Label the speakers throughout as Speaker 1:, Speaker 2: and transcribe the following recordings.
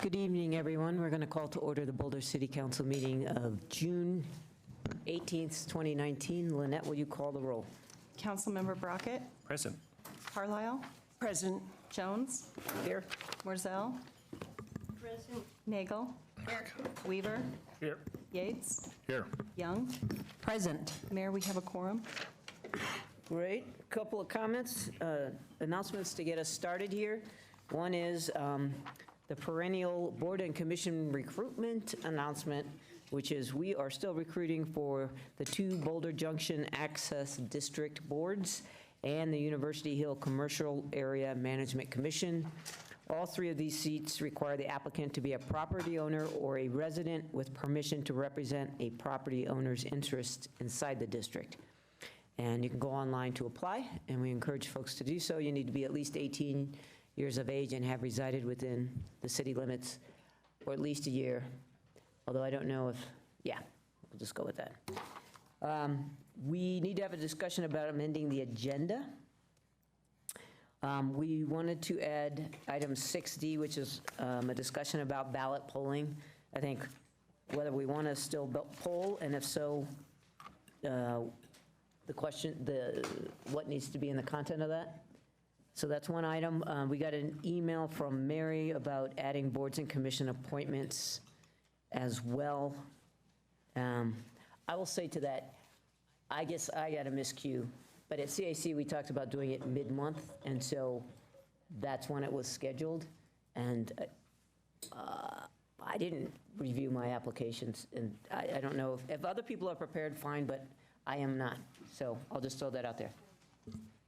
Speaker 1: Good evening, everyone. We're going to call to order the Boulder City Council meeting of June 18th, 2019. Lynette, will you call the roll?
Speaker 2: Councilmember Brockett.
Speaker 3: Present.
Speaker 2: Carlisle.
Speaker 1: Present.
Speaker 2: Jones.
Speaker 1: Here.
Speaker 2: Morzell. Present. Nagel. Here. Weaver.
Speaker 3: Here.
Speaker 2: Yates.
Speaker 3: Here.
Speaker 2: Young.
Speaker 1: Present.
Speaker 2: Mayor, we have a quorum.
Speaker 1: Great. Couple of comments, announcements to get us started here. One is the perennial board and commission recruitment announcement, which is we are still recruiting for the 2 Boulder Junction Access District boards and the University Hill Commercial Area Management Commission. All 3 of these seats require the applicant to be a property owner or a resident with permission to represent a property owner's interest inside the district. And you can go online to apply, and we encourage folks to do so. You need to be at least 18 years of age and have resided within the city limits for at least a year. Although I don't know if, yeah, we'll just go with that. We need to have a discussion about amending the agenda. We wanted to add item 6D, which is a discussion about ballot polling. I think whether we want to still poll, and if so, the question, what needs to be in the content of that. So that's one item. We got an email from Mary about adding boards and commission appointments as well. I will say to that, I guess I got a miscue, but at CAC we talked about doing it mid-month, and so that's when it was scheduled. And I didn't review my applications, and I don't know if other people are prepared, fine, but I am not. So I'll just throw that out there.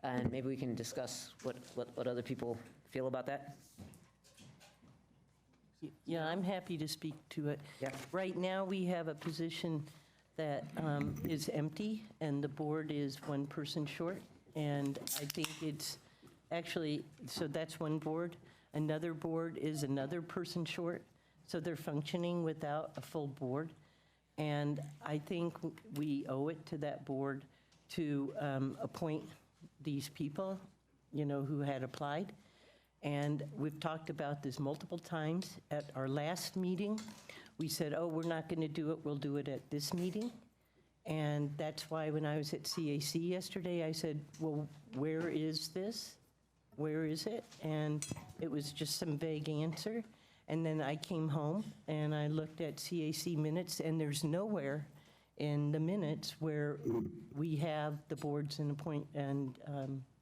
Speaker 1: And maybe we can discuss what other people feel about that.
Speaker 4: Yeah, I'm happy to speak to it.
Speaker 1: Yeah.
Speaker 4: Right now, we have a position that is empty, and the board is 1 person short. And I think it's actually, so that's one board. Another board is another person short. So they're functioning without a full board. And I think we owe it to that board to appoint these people, you know, who had applied. And we've talked about this multiple times. At our last meeting, we said, oh, we're not going to do it, we'll do it at this meeting. And that's why when I was at CAC yesterday, I said, well, where is this? Where is it? And it was just some vague answer. And then I came home and I looked at CAC minutes, and there's nowhere in the minutes where we have the boards and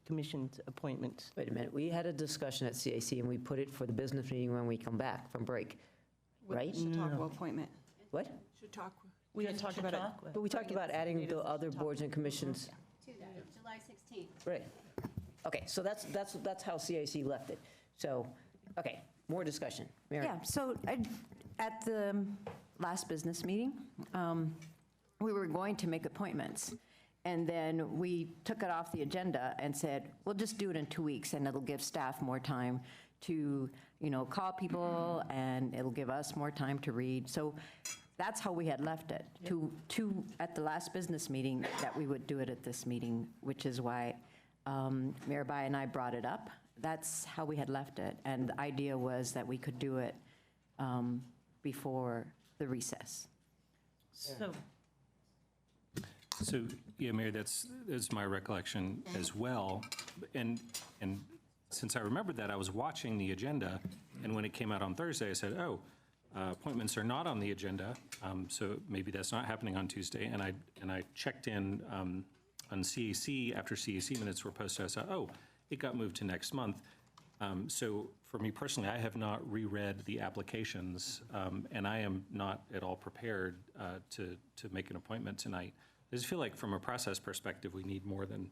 Speaker 4: commission's appointments.
Speaker 1: Wait a minute, we had a discussion at CAC and we put it for the business meeting when we come back from break, right?
Speaker 2: Chautauqua appointment.
Speaker 1: What?
Speaker 2: Chautauqua.
Speaker 4: We had talked about it.
Speaker 1: But we talked about adding the other boards and commissions.
Speaker 5: July 16th.
Speaker 1: Right. Okay, so that's how CAC left it. So, okay, more discussion. Mary?
Speaker 6: Yeah, so at the last business meeting, we were going to make appointments. And then we took it off the agenda and said, we'll just do it in 2 weeks, and it'll give staff more time to, you know, call people, and it'll give us more time to read. So that's how we had left it, to at the last business meeting, that we would do it at this meeting, which is why Mayor Bai and I brought it up. That's how we had left it. And the idea was that we could do it before the recess.
Speaker 3: So, yeah, Mayor, that's my recollection as well. And since I remembered that, I was watching the agenda, and when it came out on Thursday, I said, oh, appointments are not on the agenda, so maybe that's not happening on Tuesday. And I checked in on CAC after CAC minutes were posted. I said, oh, it got moved to next month. So for me personally, I have not reread the applications, and I am not at all prepared to make an appointment tonight. I just feel like from a process perspective, we need more than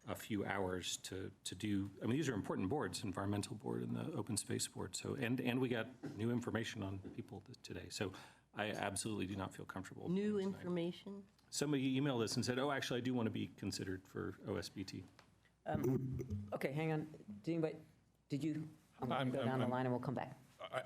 Speaker 3: a few hours to do. I mean, these are important boards, environmental board and the open space board. So, and we got new information on people today. So I absolutely do not feel comfortable.
Speaker 4: New information?
Speaker 3: Somebody emailed us and said, oh, actually, I do want to be considered for OSBT.
Speaker 1: Okay, hang on. Did you? I'm going to go down the line and we'll come back.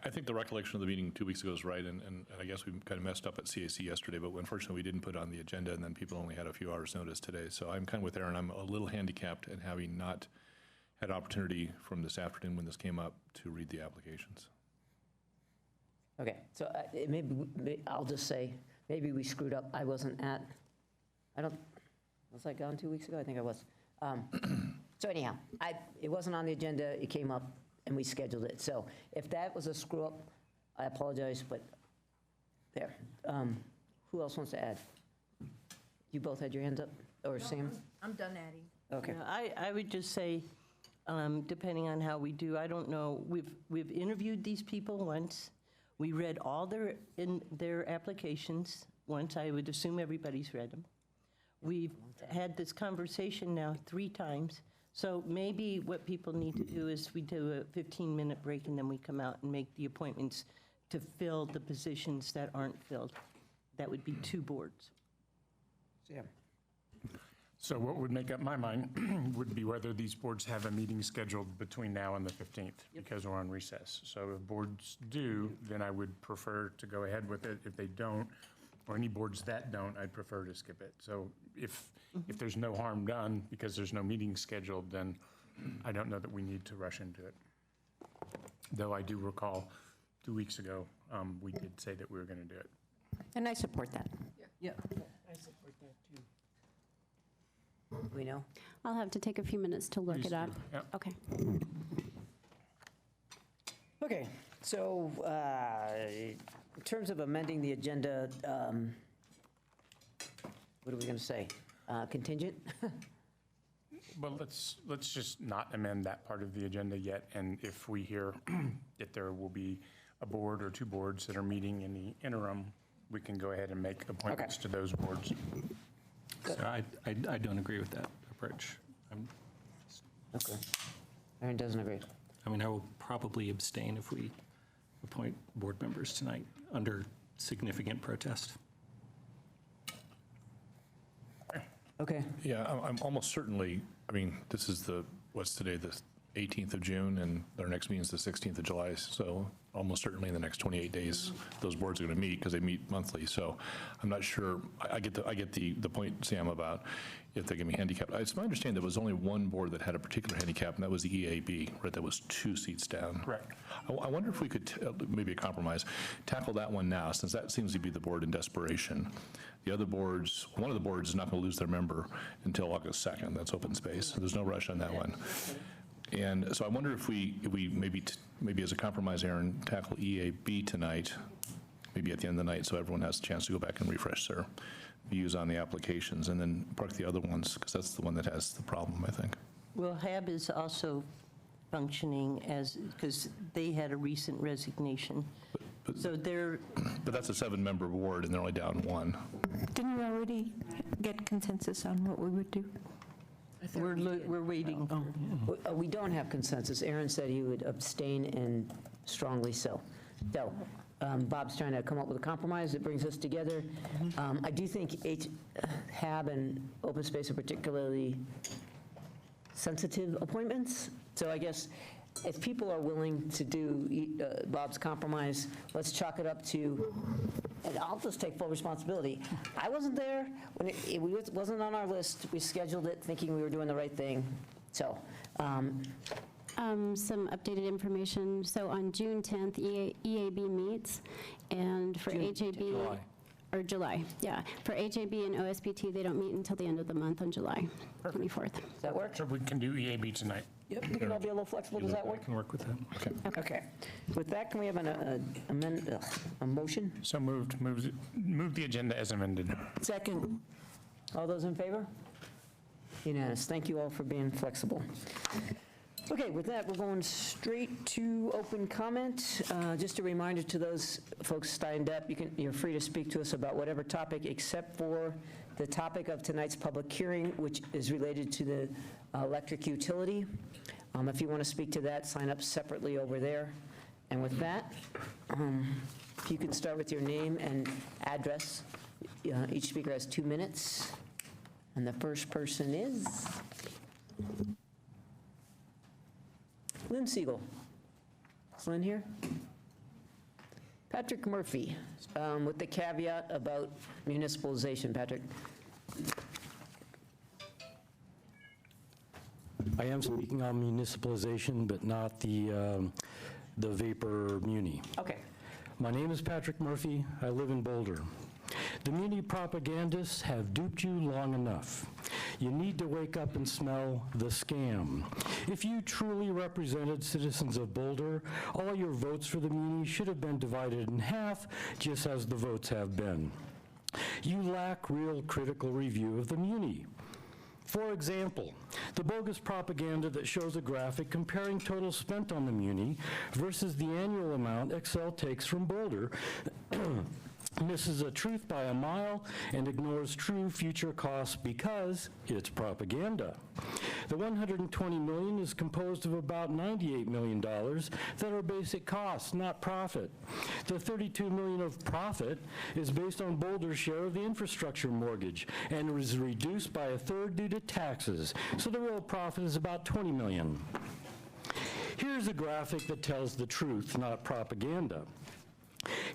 Speaker 7: I think the recollection of the meeting 2 weeks ago is right, and I guess we kind of messed up at CAC yesterday, but unfortunately we didn't put it on the agenda, and then people only had a few hours notice today. So I'm kind of with Aaron. I'm a little handicapped in having not had opportunity from this afternoon when this came up to read the applications.
Speaker 1: Okay, so I'll just say, maybe we screwed up. I wasn't at, was I gone 2 weeks ago? I think I was. So anyhow, it wasn't on the agenda, it came up, and we scheduled it. So if that was a screw-up, I apologize, but there. Who else wants to add? You both had your hands up, or Sam?
Speaker 6: I'm done adding.
Speaker 1: Okay.
Speaker 4: Yeah, I would just say, depending on how we do, I don't know, we've interviewed these people once. We read all their applications once. I would assume everybody's read them. We've had this conversation now 3 times. So maybe what people need to do is we do a 15-minute break and then we come out and make the appointments to fill the positions that aren't filled. That would be 2 boards.
Speaker 1: Sam?
Speaker 8: So what would make up my mind would be whether these boards have a meeting scheduled between now and the 15th, because we're on recess. So if boards do, then I would prefer to go ahead with it. If they don't, or any boards that don't, I'd prefer to skip it. So if there's no harm done because there's no meeting scheduled, then I don't know that we need to rush into it. Though I do recall 2 weeks ago, we did say that we were going to do it.
Speaker 6: And I support that.
Speaker 4: Yeah.
Speaker 1: We know?
Speaker 5: I'll have to take a few minutes to look
Speaker 8: Please
Speaker 5: it up.
Speaker 8: do. Yep.
Speaker 5: Okay.
Speaker 1: Okay, so in terms of amending the agenda, what are we going to say? Contingent?
Speaker 8: Well, let's just not amend that part of the agenda yet, and if we hear that there will be a board or 2 boards that are meeting in the interim, we can go ahead and make appointments to those boards.
Speaker 3: So I don't agree with that approach.
Speaker 1: Okay. Aaron doesn't agree.
Speaker 3: I mean, I will probably abstain if we appoint board members tonight under significant protest.
Speaker 1: Okay.
Speaker 7: Yeah, I'm almost certainly, I mean, this is what's today, the 18th of June, and our next meeting is the 16th of July, so almost certainly in the next 28 days, those boards are going to meet, because they meet monthly, so I'm not sure, I get the point, Sam, about if they can be handicapped. It's my understanding there was only 1 board that had a particular handicap, and that was the EAB, right, that was 2 seats down.
Speaker 8: Correct.
Speaker 7: I wonder if we could, maybe a compromise, tackle that one now, since that seems to be the board in desperation. The other boards, one of the boards is not going to lose their member until August 2nd. That's open space. So there's no rush on that one. And so I wonder if we maybe as a compromise, Aaron, tackle EAB tonight, maybe at the end of the night, so everyone has a chance to go back and refresh their views on the applications, and then park the other ones, because that's the one that has the problem, I think.
Speaker 4: Well, HAB is also functioning because they had a recent resignation. So they're,
Speaker 7: But that's a 7-member board, and they're only down 1.
Speaker 2: Didn't we already get consensus on what we would do?
Speaker 4: we're waiting.
Speaker 1: We don't have consensus. Aaron said he would abstain, and strongly so. So Bob's trying to come up with a compromise that brings us together. I do think HAB and open space are particularly sensitive appointments. So I guess if people are willing to do Bob's compromise, let's chalk it up to, and I'll just take full responsibility. I wasn't there, when it wasn't on our list. We scheduled it thinking we were doing the right thing. So,
Speaker 5: Some updated information. So on June 10th, EAB meets, and for HAB...
Speaker 3: July.
Speaker 5: Or July, yeah. For HAB and OSPT, they don't meet until the end of the month on July 24th.
Speaker 1: does that work?
Speaker 8: So we can do EAB tonight.
Speaker 1: Yep, we can all be a little flexible. Does that
Speaker 3: I
Speaker 1: work?
Speaker 3: can work with that.
Speaker 1: Okay. With that, can we have a motion?
Speaker 8: So move the agenda as amended.
Speaker 1: Second. All those in favor? Unanimous. Thank you all for being flexible. Okay, with that, we're going straight to open comment. Just a reminder to those folks signed up, you're free to speak to us about whatever topic except for the topic of tonight's public hearing, which is related to the electric utility. If you want to speak to that, sign up separately over there. And with that, if you can start with your name and address. Each speaker has 2 minutes. And the first person is Lynn Siegel. Is Lynn here? Patrick Murphy, with the caveat about municipalization. Patrick?
Speaker 9: I am speaking on municipalization, but not the vapor muni.
Speaker 1: Okay.
Speaker 9: My name is Patrick Murphy. I live in Boulder. The muni propagandists have duped you long enough. You need to wake up and smell the scam. If you truly represented citizens of Boulder, all your votes for the muni should have been divided in half, just as the votes have been. You lack real critical review of the muni. For example, the bogus propaganda that shows a graphic comparing total spent on the muni versus the annual amount Excel takes from Boulder misses the truth by a mile and ignores true future costs because it's propaganda. The $120 million is composed of about $98 million that are basic costs, not profit. The $32 million of profit is based on Boulder's share of the infrastructure mortgage and is reduced by a third due to taxes. So the real profit is about $20 million. Here's a graphic that tells the truth, not propaganda.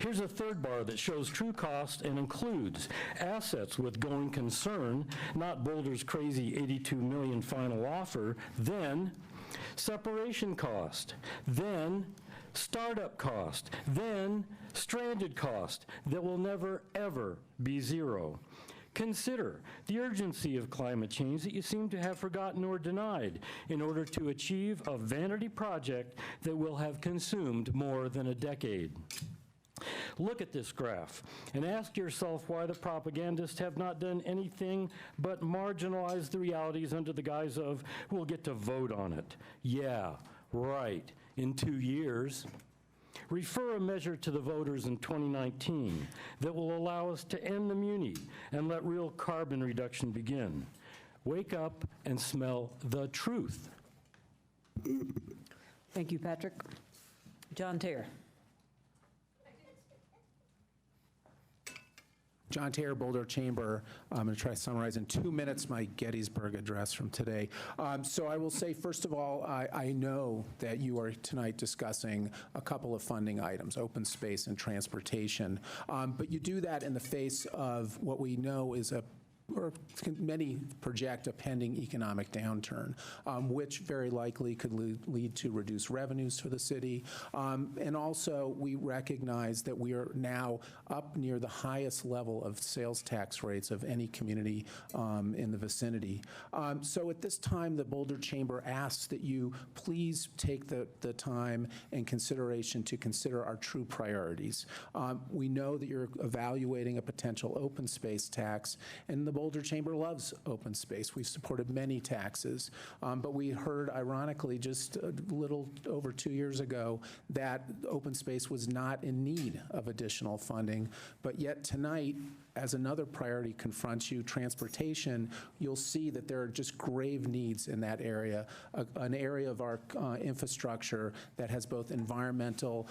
Speaker 9: Here's a third bar that shows true cost and includes assets with going concern, not Boulder's crazy $82 million final offer, then separation cost, then startup cost, then stranded cost that will never, ever be zero. Consider the urgency of climate change that you seem to have forgotten or denied in order to achieve a vanity project that will have consumed more than a decade. Look at this graph and ask yourself why the propagandists have not done anything but marginalize the realities under the guise of, we'll get to vote on it. Yeah, right, in 2 years. Refer a measure to the voters in 2019 that will allow us to end the muni and let real carbon reduction begin. Wake up and smell the truth.
Speaker 1: Thank you, Patrick. John Taylor.
Speaker 10: John Taylor, Boulder Chamber. I'm going to try to summarize in 2 minutes my Gettysburg address from today. So I will say, first of all, I know that you are tonight discussing a couple of funding items, open space and transportation. But you do that in the face of what we know is or many project a pending economic downturn, which very likely could lead to reduced revenues for the city. And also, we recognize that we are now up near the highest level of sales tax rates of any community in the vicinity. So at this time, the Boulder Chamber asks that you please take the time and consideration to consider our true priorities. We know that you're evaluating a potential open space tax, and the Boulder Chamber loves open space. We've supported many taxes, but we heard, ironically, just a little over 2 years ago that open space was not in need of additional funding, but yet tonight, as another priority confronts you, transportation, you'll see that there are just grave needs in that area, an area of our infrastructure that has both environmental,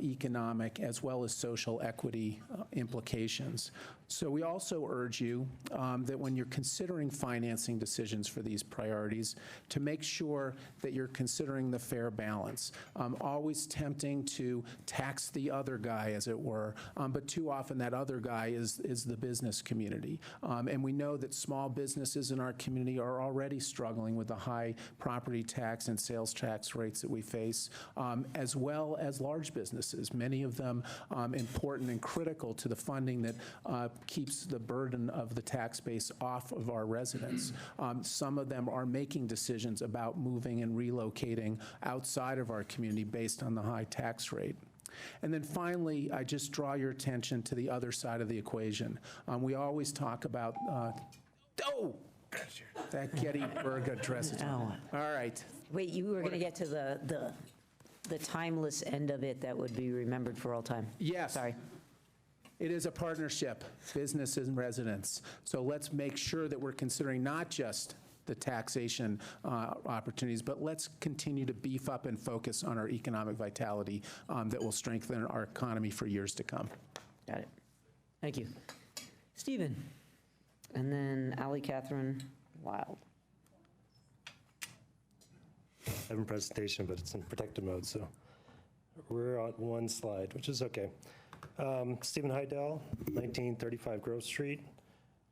Speaker 10: economic, as well as social equity implications. So we also urge you that when you're considering financing decisions for these priorities, to make sure that you're considering the fair balance. Always tempting to tax the other guy, as it were, but too often that other guy is the business community. And we know that small businesses in our community are already struggling with the high property tax and sales tax rates that we face, as well as large businesses, many of them important and critical to the funding that keeps the burden of the tax base off of our residents. Some of them are making decisions about moving and relocating outside of our community based on the high tax rate. And then finally, I just draw your attention to the other side of the equation. We always talk about, that Gettysburg address is on. All right.
Speaker 1: Wait, you were going to get to the timeless end of it that would be remembered for all time.
Speaker 10: Yes.
Speaker 1: Sorry.
Speaker 10: It is a partnership, businesses and residents. So let's make sure that we're considering not just the taxation opportunities, but let's continue to beef up and focus on our economic vitality that will strengthen our economy for years to come.
Speaker 1: Got it. Thank you. Stephen. And then Ally Catherine Wild.
Speaker 11: I have a presentation, but it's in protected mode, so we're on one slide, which is okay. Stephen Heidel, 1935 Grove Street.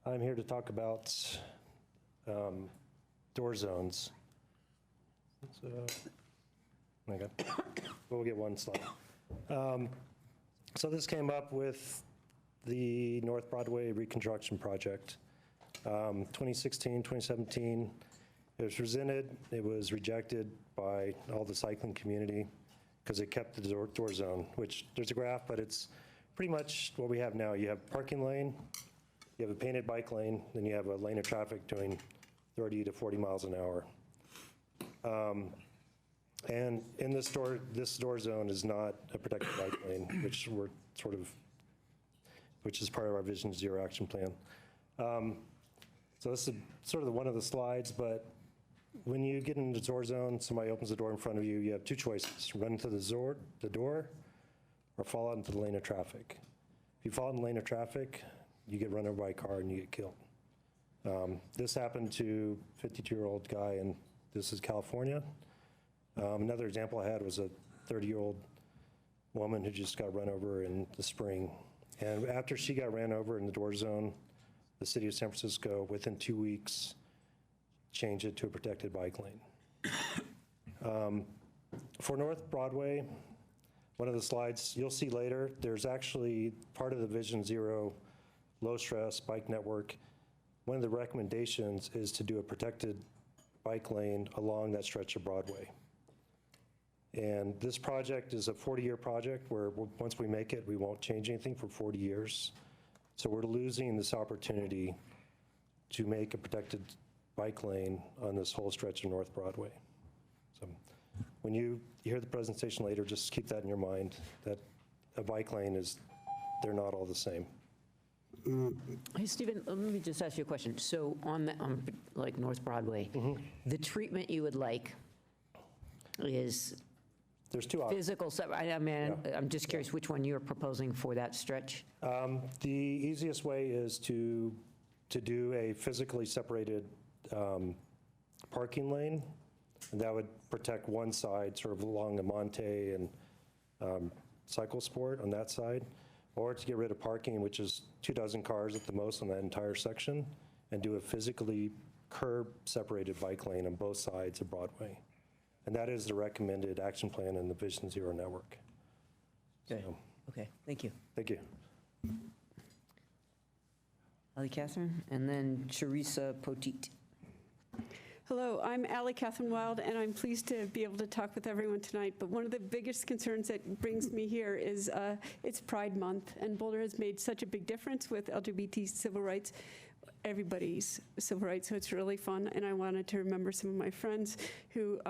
Speaker 11: I'm here to talk about door zones. So, okay, we'll get one slide. So this came up with the North Broadway reconstruction project. 2016, 2017, it was presented, it was rejected by all the cycling community because it kept the door zone, which there's a graph, but it's pretty much what we have now. You have parking lane, you have a painted bike lane, then you have a lane of traffic doing 30 to 40 miles an hour. And in this door zone is not a protected bike lane, which is part of our Vision Zero action plan. So this is sort of one of the slides, but when you get into the door zone, somebody opens the door in front of you, you have two choices: run into the door, or fall out into the lane of traffic. If you fall in the lane of traffic, you get run over by a car and you get killed. This happened to a 52-year-old guy, and this is California. Another example I had was a 30-year-old woman who just got run over in the spring. And after she got ran over in the door zone, the city of San Francisco, within 2 weeks, changed it to a protected bike lane. For North Broadway, one of the slides you'll see later, there's actually part of the Vision Zero low-stress bike network. One of the recommendations is to do a protected bike lane along that stretch of Broadway. And this project is a 40-year project where once we make it, we won't change anything for 40 years. So we're losing this opportunity to make a protected bike lane on this whole stretch of North Broadway. So when you hear the presentation later, just keep that in your mind, that a bike lane they're not all the same.
Speaker 1: Hey, Stephen, let me just ask you a question. So on like North Broadway, the treatment you would like is
Speaker 11: There's two options.
Speaker 1: physical, I'm just curious which one you're proposing for that stretch?
Speaker 11: The easiest way is to do a physically separated parking lane, and that would protect one side, sort of along the Monte and Cycle Sport on that side, or to get rid of parking, which is 24 cars at the most on that entire section, and do a physically curb-separated bike lane on both sides of Broadway. And that is the recommended action plan in the Vision Zero network.
Speaker 1: Okay.
Speaker 11: So,
Speaker 1: Okay, thank you.
Speaker 11: thank you.
Speaker 1: Ali Catherine, and then Charissa Poteet.
Speaker 12: Hello, I'm Allie Catherine Wild, and I'm pleased to be able to talk with everyone tonight. But one of the biggest concerns that brings me here is it's Pride Month, and Boulder has made such a big difference with LGBT civil rights, everybody's civil rights, so it's really fun. And I wanted to remember some of my friends who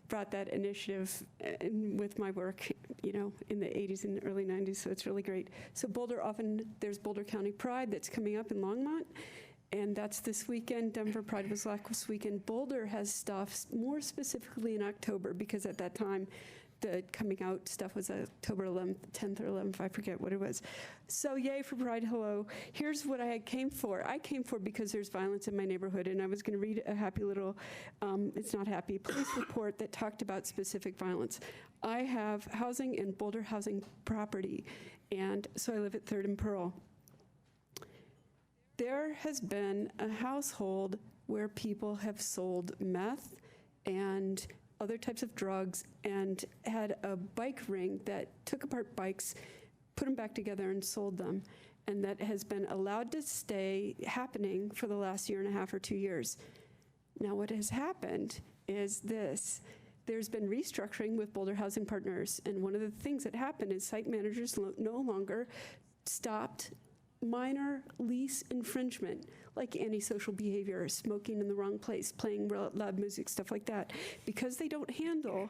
Speaker 12: brought that initiative with my work, in the 80s and early 90s, so it's really great. So there's Boulder County Pride that's coming up in Longmont, and that's this weekend. Denver Pride was last weekend. Boulder has stuff more specifically in October, because at that time, the coming out stuff was October 11th, 10th or 11th, I forget what it was. So yay for Pride, hello. Here's what I came for. I came for because there's violence in my neighborhood, and I was gonna read a happy little, it's not happy, police report that talked about specific violence. I have housing in Boulder housing property, and so I live at 3rd and Pearl. There has been a household where people have sold meth and other types of drugs and had a bike ring that took apart bikes, put them back together and sold them. And that has been allowed to stay happening for the last 1.5 or 2 years. Now what has happened is this. There's been restructuring with Boulder Housing Partners, and one of the things that happened is site managers no longer stopped minor lease infringement, like antisocial behavior, smoking in the wrong place, playing loud music, stuff like that. Because they don't handle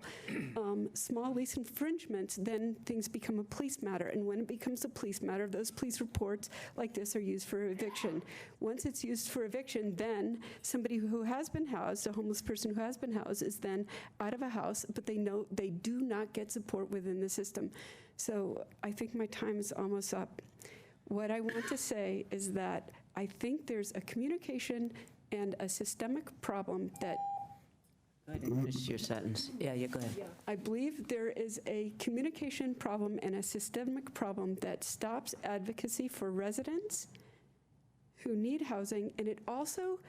Speaker 12: small lease infringements, then things become a police matter. And when it becomes a police matter, those police reports like this are used for eviction. Once it's used for eviction, then somebody who has been housed, a homeless person who has been housed, is then out of a house, but they know they do not get support within the system. So I think my time is almost up. What I want to say is that I think there's a communication and a systemic problem that...
Speaker 1: Go ahead and finish your sentence. Yeah, go ahead.
Speaker 12: I believe there is a communication problem and a systemic problem that stops advocacy for residents who need housing, and it also...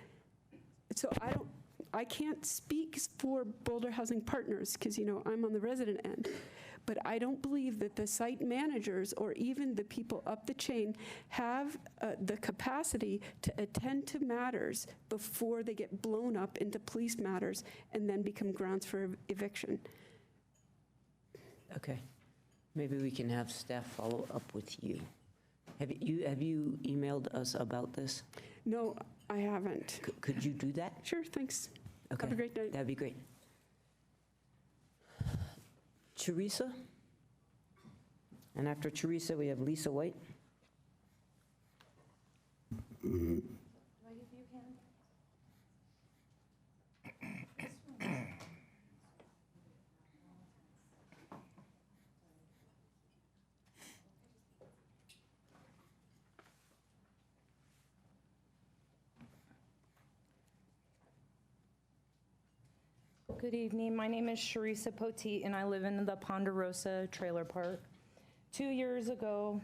Speaker 12: So I can't speak for Boulder Housing Partners, because, I'm on the resident end. but I don't believe that the site managers or even the people up the chain have the capacity to attend to matters before they get blown up into police matters and then become grounds for eviction.
Speaker 1: Okay. Maybe we can have staff follow up with you. Have you emailed us about this?
Speaker 12: No, I haven't.
Speaker 1: Could you do that?
Speaker 12: Sure, thanks.
Speaker 1: Okay.
Speaker 12: Have a great night.
Speaker 1: That'd be great. Teresa? And after Teresa, we have Lisa White.
Speaker 13: Good evening. My name is Sharisa Poteet, and I live in the Ponderosa Trailer Park. 2 years ago,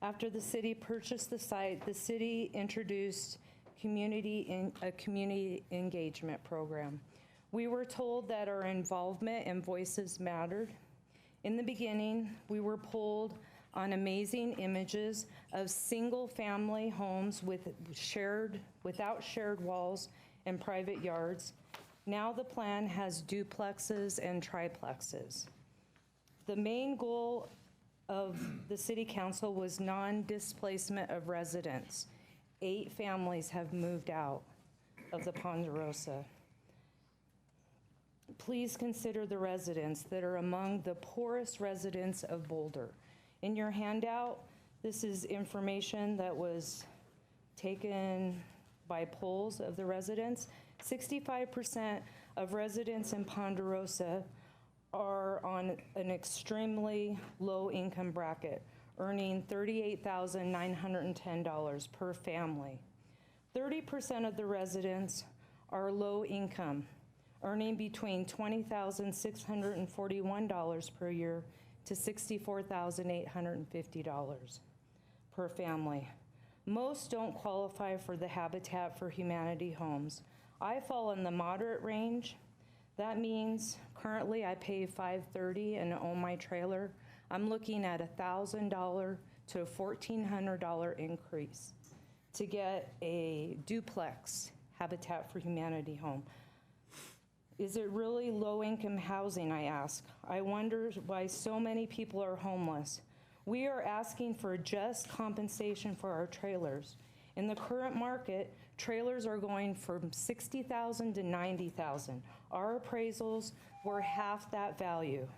Speaker 13: after the city purchased the site, the city introduced a community engagement program. We were told that our involvement and voices mattered. In the beginning, we were pulled on amazing images of single-family homes without shared walls and private yards. Now the plan has duplexes and triplexes. The main goal of the city council was non-displacement of residents. 8 families have moved out of the Ponderosa. Please consider the residents that are among the poorest residents of Boulder. In your handout, this is information that was taken by polls of the residents. 65% of residents in Ponderosa are on an extremely low income bracket, earning $38,910 per family. 30% of the residents are low income, earning between $20,641 per year to $64,850 per family. Most don't qualify for the Habitat for Humanity homes. I fall in the moderate range. That means currently I pay $530 and own my trailer. I'm looking at $1,000 to a $1,400 increase to get a duplex Habitat for Humanity home. Is it really low-income housing, I ask? I wonder why so many people are homeless. We are asking for just compensation for our trailers. In the current market, trailers are going from $60,000 to $90,000. Our appraisals were half that value.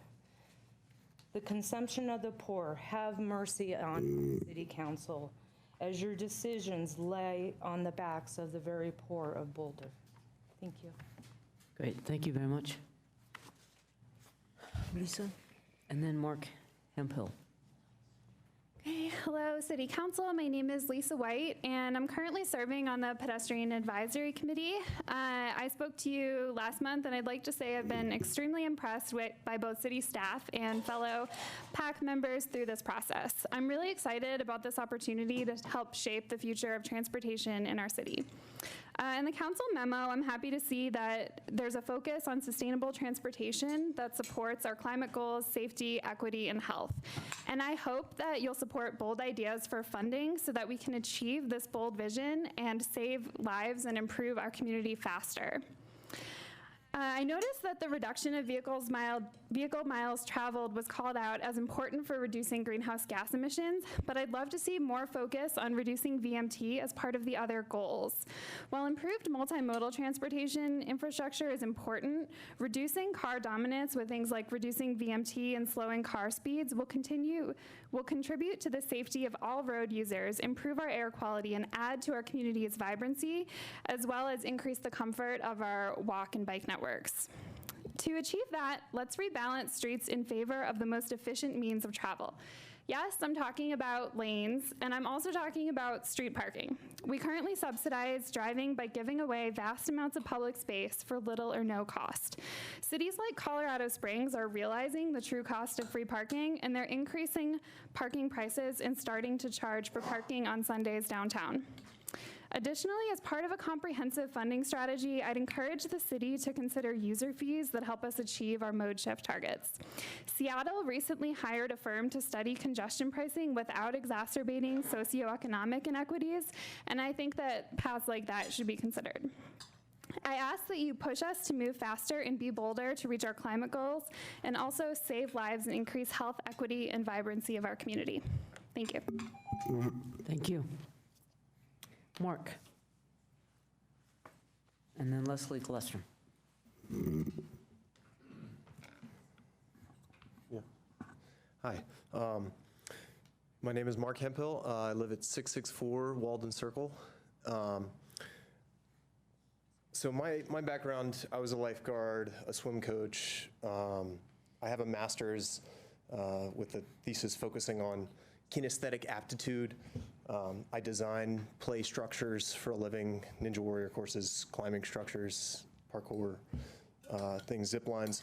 Speaker 13: The consumption of the poor, have mercy on City Council, as your decisions lay on the backs of the very poor of Boulder. Thank you.
Speaker 1: Great, thank you very much. Lisa, and then Mark Hemphill.
Speaker 14: Hey, hello, City Council. My name is Lisa White, and I'm currently serving on the Pedestrian Advisory Committee. I spoke to you last month, and I'd like to say I've been extremely impressed by both city staff and fellow PAC members through this process. I'm really excited about this opportunity to help shape the future of transportation in our city. In the council memo, I'm happy to see that there's a focus on sustainable transportation that supports our climate goals, safety, equity, and health. And I hope that you'll support bold ideas for funding so that we can achieve this bold vision and save lives and improve our community faster. I noticed that the reduction of vehicle miles traveled was called out as important for reducing greenhouse gas emissions, but I'd love to see more focus on reducing VMT as part of the other goals. While improved multimodal transportation infrastructure is important, reducing car dominance with things like reducing VMT and slowing car speeds will contribute to the safety of all road users, improve our air quality, and add to our community's vibrancy, as well as increase the comfort of our walk and bike networks. To achieve that, let's rebalance streets in favor of the most efficient means of travel. Yes, I'm talking about lanes, and I'm also talking about street parking. We currently subsidize driving by giving away vast amounts of public space for little or no cost. Cities like Colorado Springs are realizing the true cost of free parking, and they're increasing parking prices and starting to charge for parking on Sundays downtown. Additionally, as part of a comprehensive funding strategy, I'd encourage the city to consider user fees that help us achieve our mode shift targets. Seattle recently hired a firm to study congestion pricing without exacerbating socioeconomic inequities, and I think that paths like that should be considered. I ask that you push us to move faster and be bolder to reach our climate goals, and also save lives and increase health, equity, and vibrancy of our community. Thank you.
Speaker 1: Thank you. Mark. And then Leslie Glustrom.
Speaker 15: Yeah. Hi. My name is Mark Hemphill. I live at 664 Walden Circle. So my background, I was a lifeguard, a swim coach. I have a master's with a thesis focusing on kinesthetic aptitude. I design play structures for a living, Ninja Warrior courses, climbing structures, parkour things, zip lines.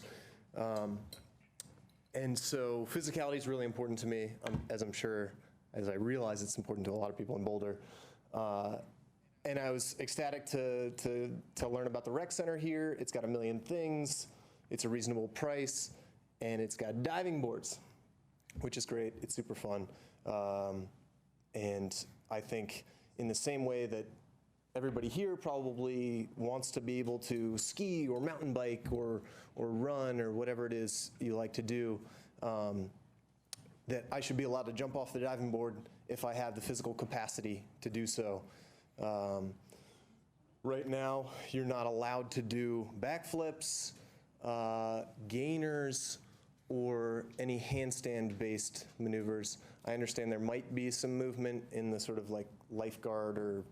Speaker 15: And so physicality is really important to me, as I realize it's important to a lot of people in Boulder. And I was ecstatic to learn about the rec center here. It's got a million things. It's a reasonable price, and it's got diving boards, which is great. It's super fun. And I think in the same way that everybody here probably wants to be able to ski or mountain bike or run or whatever it is you like to do, that I should be allowed to jump off the diving board if I have the physical capacity to do so. Right now, you're not allowed to do backflips, gainers, or any handstand-based maneuvers. I understand there might be some movement in the sort of like lifeguard or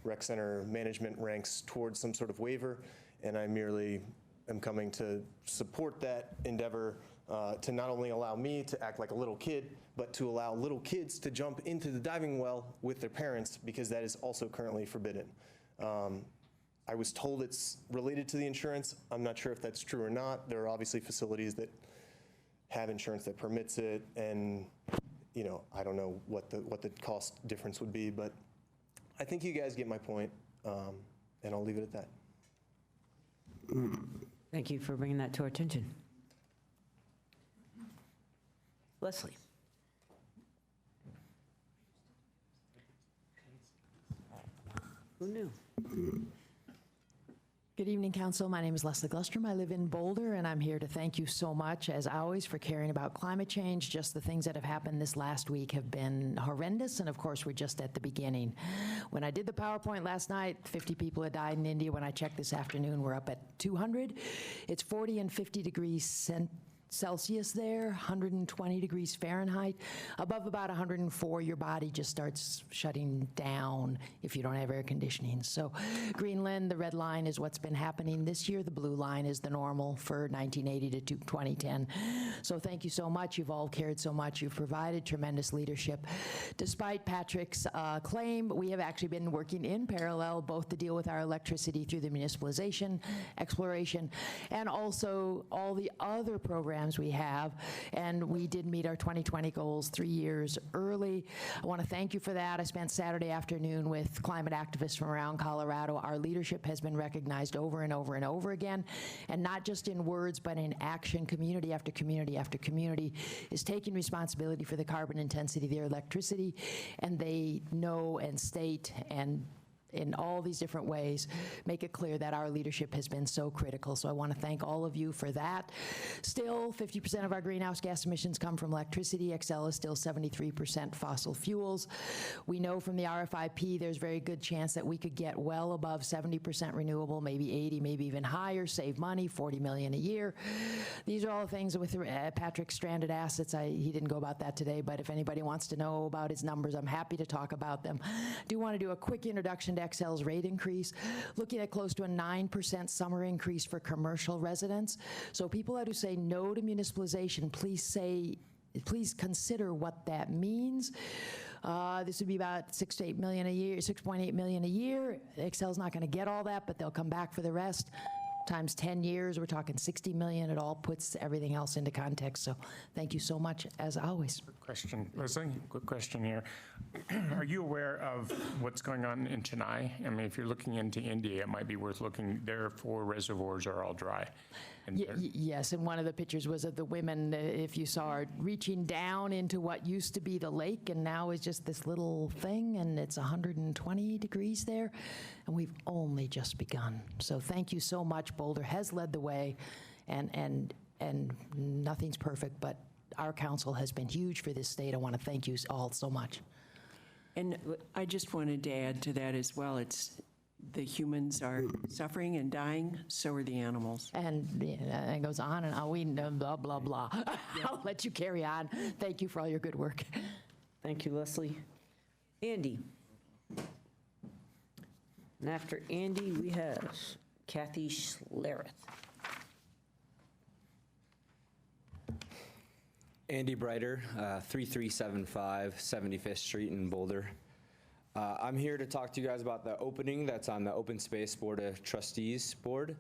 Speaker 15: rec center management ranks towards some sort of waiver, and I merely am coming to support that endeavor to not only allow me to act like a little kid, but to allow little kids to jump into the diving well with their parents, because that is also currently forbidden. I was told it's related to the insurance. I'm not sure if that's true or not. There are obviously facilities that have insurance that permits it, and I don't know what the cost difference would be, but I think you guys get my point, and I'll leave it at that.
Speaker 1: Thank you for bringing that to our attention. Leslie. Who knew?
Speaker 16: Good evening, Council. My name is Leslie Glustrom. I live in Boulder, and I'm here to thank you so much, as always, for caring about climate change. Just the things that have happened this last week have been horrendous, and of course, we're just at the beginning. When I did the PowerPoint last night, 50 people had died in India. When I checked this afternoon, we're up at 200. It's 40 and 50 degrees Celsius there, 120 degrees Fahrenheit. Above about 104, your body just starts shutting down if you don't have air conditioning. So Greenland, the red line, is what's been happening this year. The blue line is the normal for 1980 to 2010. So thank you so much. You've all cared so much. You've provided tremendous leadership. Despite Patrick's claim, we have actually been working in parallel, both to deal with our electricity through the municipalization, exploration, and also all the other programs we have, and we did meet our 2020 goals 3 years early. I want to thank you for that. I spent Saturday afternoon with climate activists from around Colorado. Our leadership has been recognized over and over and over again, and not just in words, but in action. Community after community after community is taking responsibility for the carbon intensity of their electricity, and they know and state and in all these different ways, make it clear that our leadership has been so critical. So I want to thank all of you for that. Still, 50% of our greenhouse gas emissions come from electricity. Xcel is still 73% fossil fuels. We know from the RFIP there's a very good chance that we could get well above 70% renewable, maybe 80, maybe even higher, save money, $40 million a year. These are all things with Patrick's stranded assets. He didn't go about that today, but if anybody wants to know about his numbers, I'm happy to talk about them. I do want to do a quick introduction to Xcel's rate increase, looking at close to a 9% summer increase for commercial residents. So people who say no to municipalization, please consider what that means. This would be about 6 to 8 million a year, 6.8 million a year. Xcel's not going to get all that, but they'll come back for the rest. times 10 years, we're talking 60 million. It all puts everything else into context. So thank you so much, as always.
Speaker 8: Question, Leslie, quick question here. Are you aware of what's going on in Chennai? I mean, if you're looking into India, it might be worth looking. Their 4 reservoirs are all dry. And
Speaker 16: Yes, and one of the pictures was of the women, if you saw her, reaching down into what used to be the lake and now is just this little thing, and it's 120 degrees there, and we've only just begun. So thank you so much. Boulder has led the way, and nothing's perfect, but our council has been huge for this state. I want to thank you all so much.
Speaker 17: And I just wanted to add to that as well. It's the humans are suffering and dying, so are the animals.
Speaker 16: And it goes on and on. We know, blah, blah, blah. I'll let you carry on. Thank you for all your good work.
Speaker 1: Thank you, Leslie. Andy. And after Andy, we have Kathy Schlereth.
Speaker 18: Andy Breiter, 3375 75th Street in Boulder. I'm here to talk to you guys about the opening that's on the Open Space Board of Trustees board.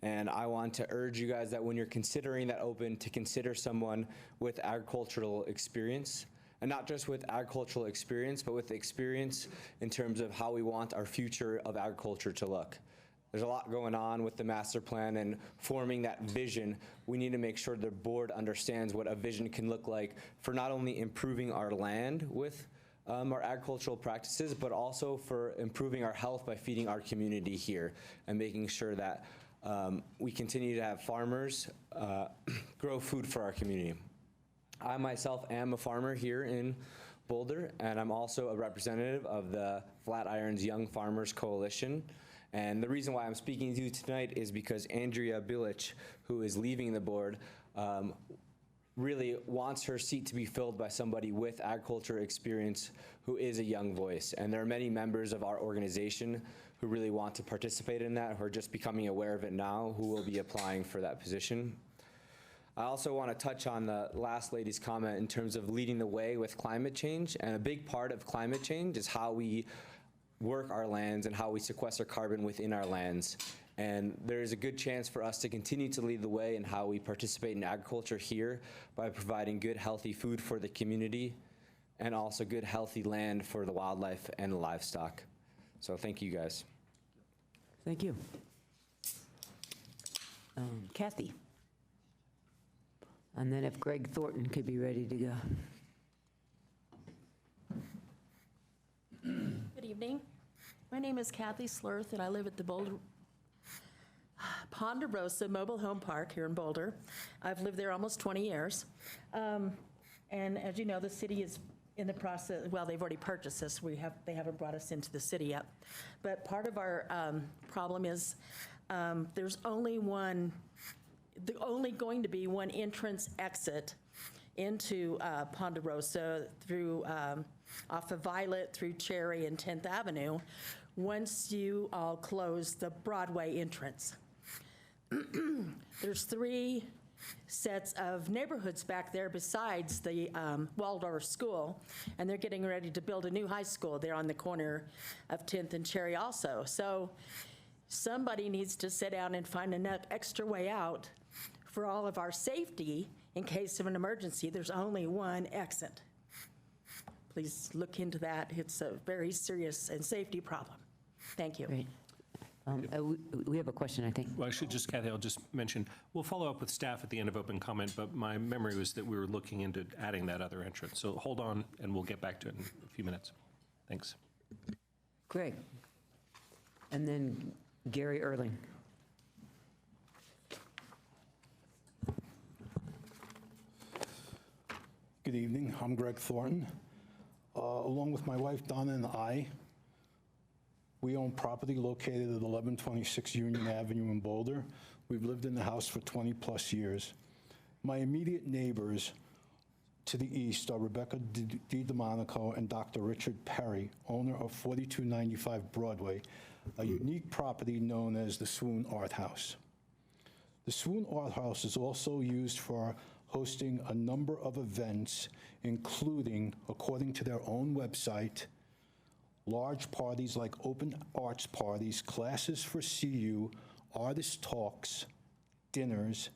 Speaker 18: And I want to urge you guys that when you're considering that open, to consider someone with agricultural experience. And not just with agricultural experience, but with experience in terms of how we want our future of agriculture to look. There's a lot going on with the master plan and forming that vision. We need to make sure the board understands what a vision can look like for not only improving our land with our agricultural practices, but also for improving our health by feeding our community here and making sure that we continue to have farmers grow food for our community. I myself am a farmer here in Boulder, and I'm also a representative of the Flatirons Young Farmers Coalition. And the reason why I'm speaking to you tonight is because Andrea Bilic, who is leaving the board, really wants her seat to be filled by somebody with agriculture experience who is a young voice. And there are many members of our organization who really want to participate in that, who are just becoming aware of it now, who will be applying for that position. I also want to touch on the last lady's comment in terms of leading the way with climate change. And a big part of climate change is how we work our lands and how we sequester carbon within our lands. And there is a good chance for us to continue to lead the way in how we participate in agriculture here by providing good, healthy food for the community and also good, healthy land for the wildlife and the livestock. So thank you, guys.
Speaker 1: Thank you. Kathy. And then if Greg Thornton could be ready to go.
Speaker 19: Good evening. My name is Kathy Slurth, and I live at the Boulder Ponderosa Mobile Home Park here in Boulder. I've lived there almost 20 years. And as you know, the city is in the process, well, they've already purchased this. They haven't brought us into the city yet. But part of our problem is there's only going to be one entrance exit into Ponderosa through off of Violet through Cherry and 10th Avenue once you all close the Broadway entrance. There's 3 sets of neighborhoods back there besides the Waldorf School, and they're getting ready to build a new high school there on the corner of 10th and Cherry also. So somebody needs to sit down and find enough extra way out for all of our safety in case of an emergency. There's only one exit. Please look into that. It's a very serious and safety problem. Thank you.
Speaker 1: Great. We have a question, I think.
Speaker 3: Well, actually, just Kathy, I'll just mention, we'll follow up with staff at the end of open comment, but my memory was that we were looking into adding that other entrance. So hold on, and we'll get back to it in a few minutes. Thanks.
Speaker 1: Greg. And then Gary Erling.
Speaker 20: Good evening. I'm Greg Thornton. Along with my wife Donna and I, we own property located at 1126 Union Avenue in Boulder. We've lived in the house for 20 plus years. My immediate neighbors to the east are Rebecca DiDomenico and Dr. Richard Perry, owner of 4295 Broadway, a unique property known as the Swoon Art House. The Swoon Art House is also used for hosting a number of events, including, according to their own website, large parties like open arts parties, classes for CU, artist talks, dinners.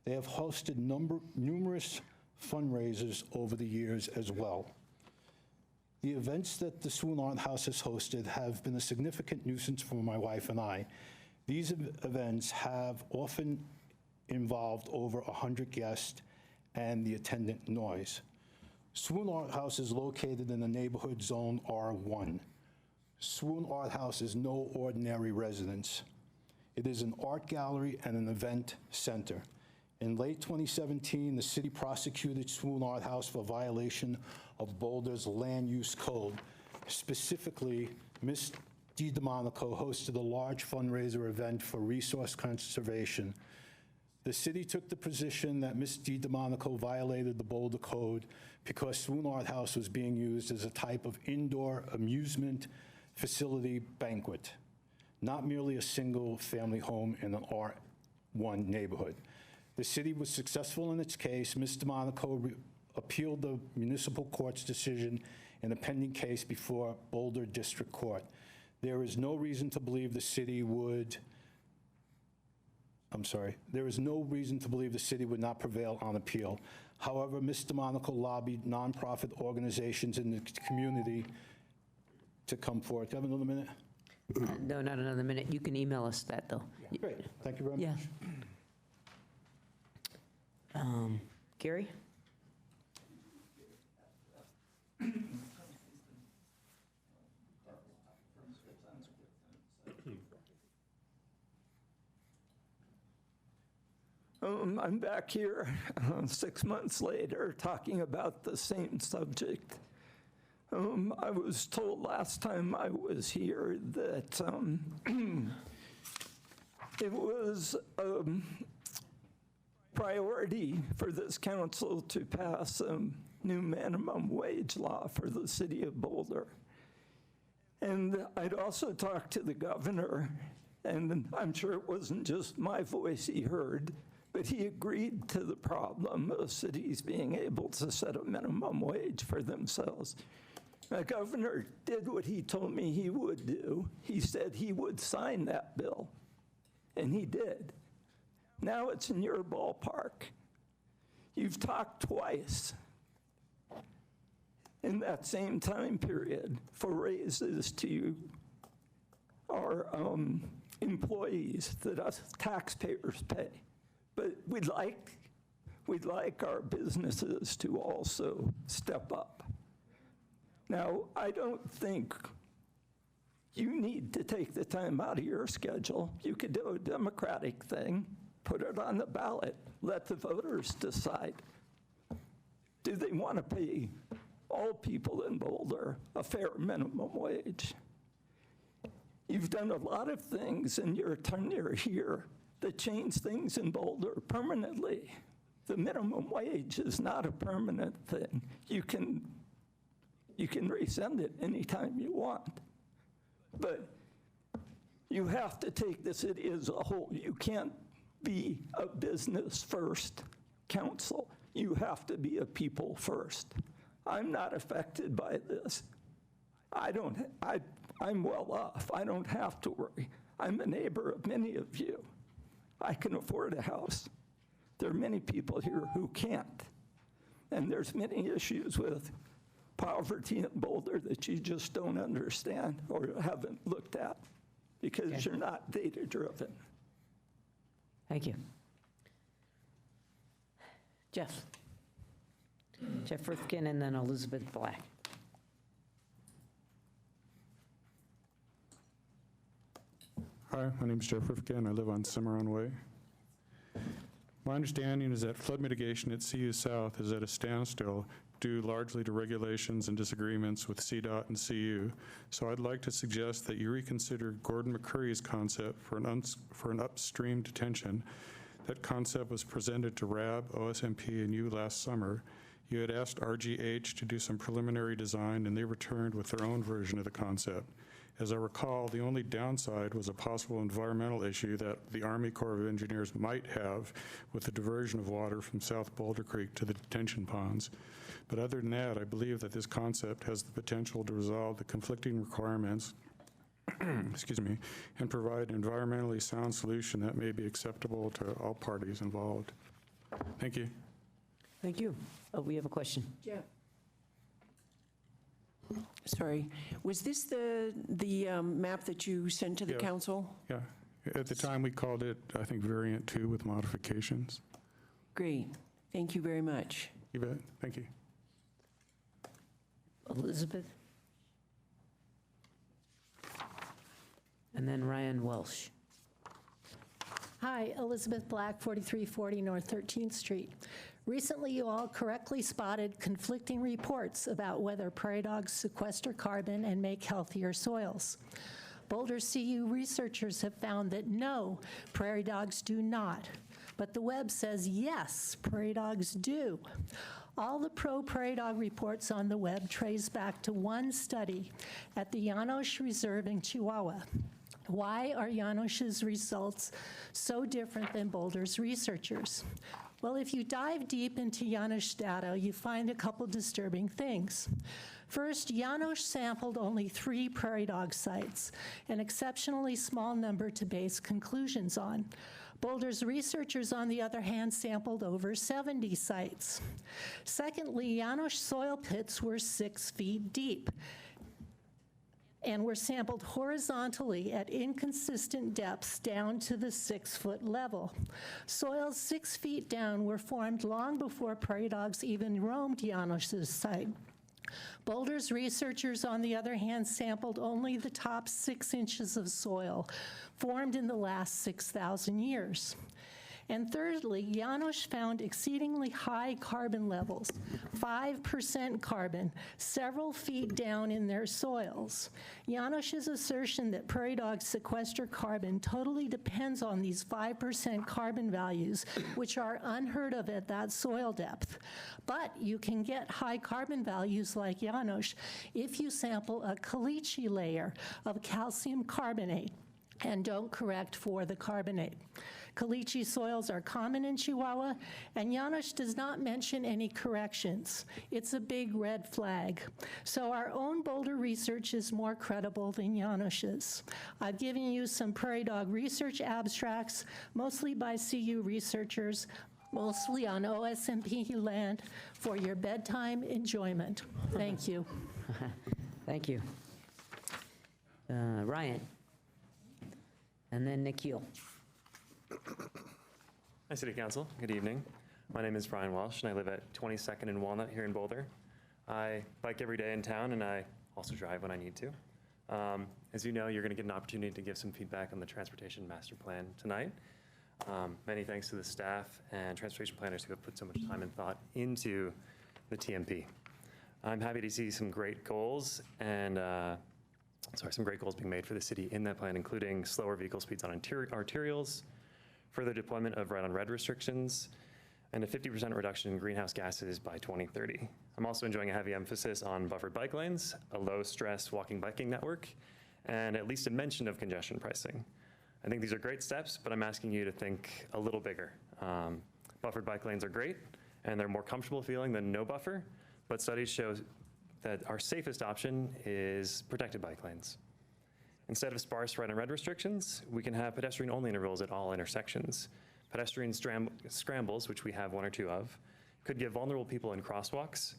Speaker 20: They have hosted numerous fundraisers over the years as well. The events that the Swoon Art House has hosted have been a significant nuisance for my wife and I. These events have often involved over 100 guests and the attendant noise. Swoon Art House is located in the neighborhood zone R1. Swoon Art House is no ordinary residence. It is an art gallery and an event center. In late 2017, the city prosecuted Swoon Art House for violation of Boulder's land use code. Specifically, Ms. DiDomenico hosted a large fundraiser event for resource conservation. The city took the position that Ms. DiDomenico violated the Boulder Code because Swoon Art House was being used as a type of indoor amusement facility banquet, not merely a single-family home in an R1 neighborhood. The city was successful in its case. Ms. DiDomenico appealed the municipal court's decision in a pending case before Boulder District Court. There is no reason to believe the city would not prevail on appeal. However, Ms. DiDomenico lobbied nonprofit organizations in the community to come forward. Do you have another minute?
Speaker 1: No, not another minute. You can email us that, though.
Speaker 20: Great, thank you very
Speaker 1: Yeah.
Speaker 20: much.
Speaker 1: Gary?
Speaker 21: I'm back here 6 months later talking about the same subject. I was told last time I was here that it was a priority for this council to pass a new minimum wage law for the city of Boulder. And I'd also talked to the governor, and I'm sure it wasn't just my voice he heard, but he agreed to the problem of cities being able to set a minimum wage for themselves. The governor did what he told me he would do. He said he would sign that bill, and he did. Now it's in your ballpark. You've talked twice in that same time period for raises to our employees that us taxpayers pay. But we'd like our businesses to also step up. Now, I don't think you need to take the time out of your schedule. You could do a democratic thing, put it on the ballot, let the voters decide. Do they want to pay all people in Boulder a fair minimum wage? You've done a lot of things in your tenure here that change things in Boulder permanently. The minimum wage is not a permanent thing. You can rescind it anytime you want. But you have to take the city as a whole. You can't be a business first council. You have to be a people first. I'm not affected by this. I'm well off. I don't have to worry. I'm a neighbor of many of you. I can afford a house. There are many people here who can't. And there's many issues with poverty in Boulder that you just don't understand or haven't looked at because you're not data-driven.
Speaker 1: Thank you. Jeff. Jeff Rifkin and then Elizabeth Black.
Speaker 22: Hi, my name's Jeff Rifkin. I live on Cimarron Way. My understanding is that flood mitigation at CU South is at a standstill due largely to regulations and disagreements with CDOT and CU. So I'd like to suggest that you reconsider Gordon McCurry's concept for an upstream detention. That concept was presented to RAB, OSMP, and you last summer. You had asked RGH to do some preliminary design, and they returned with their own version of the concept. As I recall, the only downside was a possible environmental issue that the Army Corps of Engineers might have with the diversion of water from South Boulder Creek to the detention ponds. But other than that, I believe that this concept has the potential to resolve the conflicting requirements excuse me, and provide an environmentally sound solution that may be acceptable to all parties involved. Thank you.
Speaker 1: Thank you. Oh, we have a question.
Speaker 17: Yeah. Sorry, was this the map that you sent to the
Speaker 22: Yeah.
Speaker 17: council?
Speaker 22: Yeah. At the time, we called it, I think, Variant 2 with modifications.
Speaker 17: Great, thank you very much.
Speaker 22: You bet. Thank you.
Speaker 1: Elizabeth? And then Ryan Welsh.
Speaker 6: Hi, Elizabeth Black, 4340 North 13th Street. Recently, you all correctly spotted conflicting reports about whether prairie dogs sequester carbon and make healthier soils. Boulder CU researchers have found that no, prairie dogs do not. But the web says yes, prairie dogs do. All the pro-prairie dog reports on the web trace back to one study at the Llanos Reserve in Chihuahua. Why are Llanosh's results so different than Boulder's researchers? Well, if you dive deep into Llanos data, you find a couple disturbing things. First, Llanos sampled only 3 prairie dog sites, an exceptionally small number to base conclusions on. Boulder's researchers, on the other hand, sampled over 70 sites. Secondly, Llanos soil pits were 6 feet deep and were sampled horizontally at inconsistent depths down to the 6-foot level. Soils 6 feet down were formed long before prairie dogs even roamed Llanos' site. Boulder's researchers, on the other hand, sampled only the top 6 inches of soil formed in the last 6,000 years. And thirdly, Llanos found exceedingly high carbon levels, 5% carbon, several feet down in their soils. Llanos' assertion that prairie dogs sequester carbon totally depends on these 5% carbon values, which are unheard of at that soil depth. But you can get high carbon values like Llanos if you sample a caliche layer of calcium carbonate and don't correct for the carbonate. Caliche soils are common in Chihuahua, and Llanos does not mention any corrections. It's a big red flag. So our own Boulder research is more credible than Llanos's. I've given you some prairie dog research abstracts, mostly by CU researchers, mostly on OSMP land, for your bedtime enjoyment. Thank you.
Speaker 1: Thank you. Ryan. And then Nikhil.
Speaker 7: Hi, City Council. Good evening. My name is Brian Welsh, and I live at 22nd and Walnut here in Boulder. I bike every day in town, and I also drive when I need to. As you know, you're going to get an opportunity to give some feedback on the Transportation Master Plan tonight. Many thanks to the staff and transportation planners who have put so much time and thought into the TMP. I'm happy to see some great goals and some great goals being made for the city in that plan, including slower vehicle speeds on arterials, further deployment of red-on-red restrictions, and a 50% reduction in greenhouse gases by 2030. I'm also enjoying a heavy emphasis on buffered bike lanes, a low-stress walking biking network, and at least a mention of congestion pricing. I think these are great steps, but I'm asking you to think a little bigger. Buffered bike lanes are great, and they're more comfortable feeling than no buffer, but studies show that our safest option is protected bike lanes. Instead of sparse red-on-red restrictions, we can have pedestrian-only intervals at all intersections. Pedestrian scrambles, which we have 1 or 2 of, could give vulnerable people in crosswalks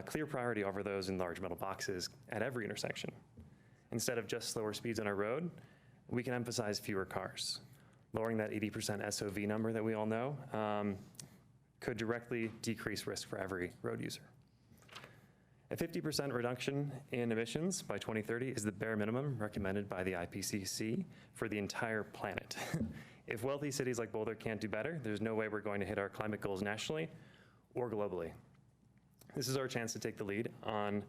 Speaker 7: clear priority over those in large metal boxes at every intersection. Instead of just slower speeds on our road, we can emphasize fewer cars. Lowering that 80% SOV number that we all know could directly decrease risk for every road user. A 50% reduction in emissions by 2030 is the bare minimum recommended by the IPCC for the entire planet. If wealthy cities like Boulder can't do better, there's no way we're going to hit our climate goals nationally or globally. This is our chance to take the lead on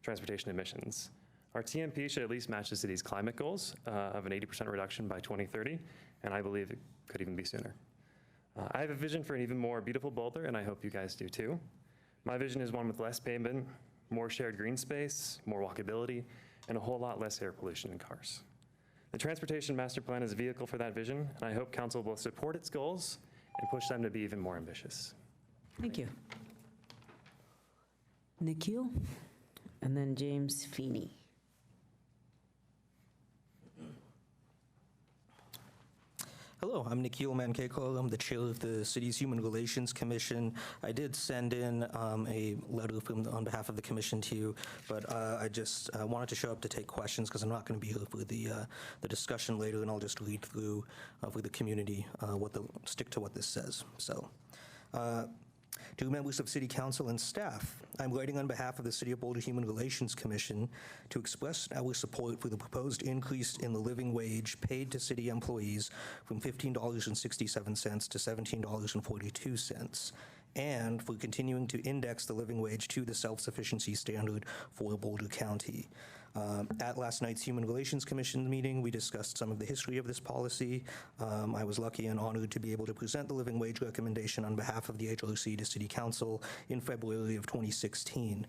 Speaker 7: transportation emissions. Our TMP should at least match the city's climate goals of an 80% reduction by 2030, and I believe it could even be sooner. I have a vision for an even more beautiful Boulder, and I hope you guys do too. My vision is one with less pavement, more shared green space, more walkability, and a whole lot less air pollution in cars. The Transportation Master Plan is a vehicle for that vision, and I hope Council will support its goals and push them to be even more ambitious.
Speaker 1: Thank you. Nikhil, and then James Feeney.
Speaker 2: Hello, I'm Nikhil Mankekal. I'm the chair of the city's Human Relations Commission. I did send in a letter on behalf of the commission to you, but I just wanted to show up to take questions because I'm not going to be here for the discussion later, and I'll just read through for the community stick to what this says. So. To members of City Council and staff, I'm writing on behalf of the City of Boulder Human Relations Commission to express our support for the proposed increase in the living wage paid to city employees from $15.67 to $17.42, and for continuing to index the living wage to the self-sufficiency standard for Boulder County. At last night's Human Relations Commission meeting, we discussed some of the history of this policy. I was lucky and honored to be able to present the living wage recommendation on behalf of the HRC to City Council in February of 2016.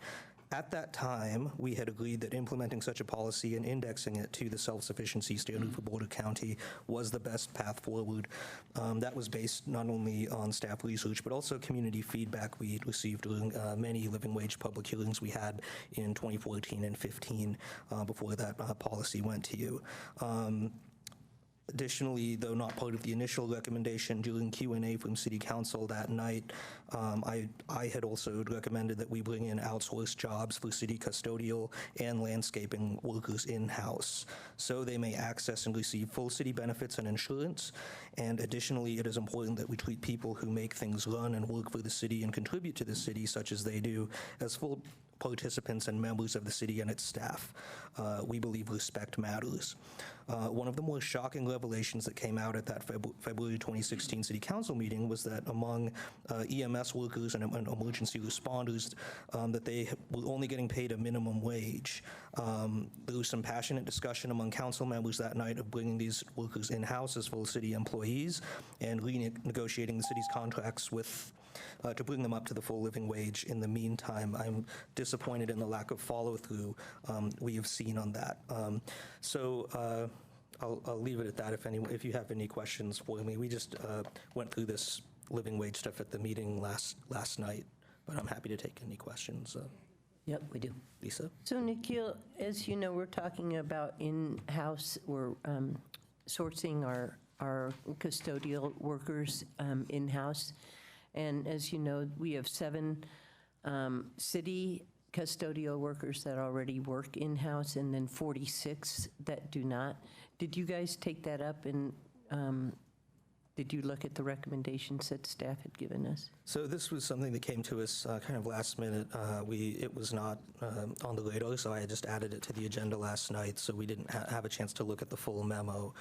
Speaker 2: At that time, we had agreed that implementing such a policy and indexing it to the self-sufficiency standard for Boulder County was the best path forward. That was based not only on staff research, but also community feedback we received during many living wage public hearings we had in 2014 and 15 before that policy went to you. Additionally, though not part of the initial recommendation, during Q&A from City Council that night, I had also recommended that we bring in outsourced jobs for city custodial and landscaping workers in-house, so they may access and receive full city benefits and insurance. And additionally, it is important that we treat people who make things run and work for the city and contribute to the city, such as they do, as full participants and members of the city and its staff. We believe respect matters. One of the more shocking revelations that came out at that February 2016 City Council meeting was that among EMS workers and emergency responders, that they were only getting paid a minimum wage. There was some passionate discussion among council members that night of bringing these workers in-house as full city employees and renegotiating the city's contracts with to bring them up to the full living wage. In the meantime, I'm disappointed in the lack of follow-through we have seen on that. I'll leave it at that. If you have any questions for me, we just went through this living wage stuff at the meeting last night, but I'm happy to take any questions.
Speaker 1: Yep, we do.
Speaker 2: Lisa?
Speaker 4: So Nikhil, as you know, we're talking about in-house, we're sourcing our custodial workers in-house. And as you know, we have 7 city custodial workers that already work in-house and then 46 that do not. Did you guys take that up and did you look at the recommendations that staff had given us?
Speaker 2: So this was something that came to us kind of last minute. It was not on the radar, so I just added it to the agenda last night, so we didn't have a chance to look at the full memo.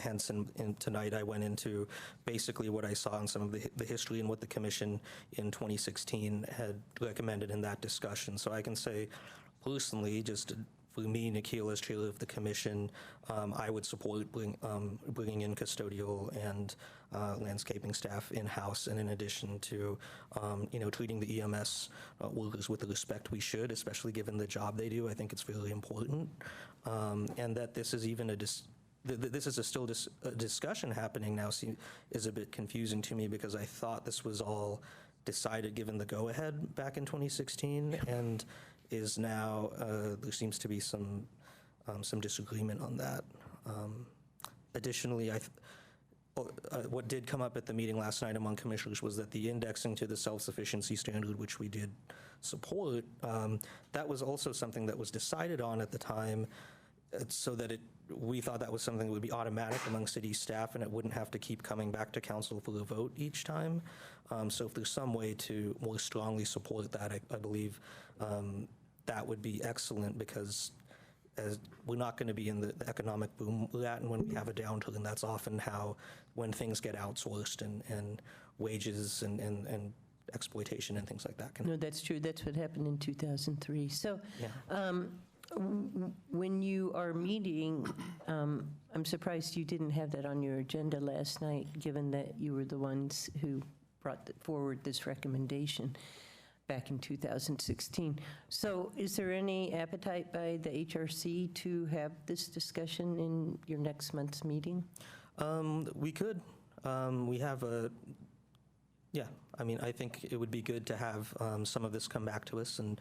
Speaker 2: Hence, tonight I went into basically what I saw in some of the history and what the commission in 2016 had recommended in that discussion. So I can say personally, just for me, Nikhil, as chair of the commission, I would support bringing in custodial and landscaping staff in-house, and in addition to, treating the EMS workers with the respect we should, especially given the job they do. I think it's really important, and that this is even this is still a discussion happening now is a bit confusing to me, because I thought this was all decided given the go-ahead back in 2016, and is now, there seems to be some disagreement on that. Additionally, what did come up at the meeting last night among commissioners was that the indexing to the self-sufficiency standard, which we did support, that was also something that was decided on at the time, so that we thought that was something that would be automatic among city staff and it wouldn't have to keep coming back to council for a vote each time. So if there's some way to more strongly support that, I believe that would be excellent, because as we're not going to be in the economic boom we're at, and when we have a downturn, that's often when things get outsourced and wages and exploitation and things like that.
Speaker 4: No, that's true. That's what happened in 2003. So when you are meeting, I'm surprised you didn't have that on your agenda last night, given that you were the ones who brought forward this recommendation back in 2016. So is there any appetite by the HRC to have this discussion in your next month's meeting?
Speaker 2: We could. We have I think it would be good to have some of this come back to us, and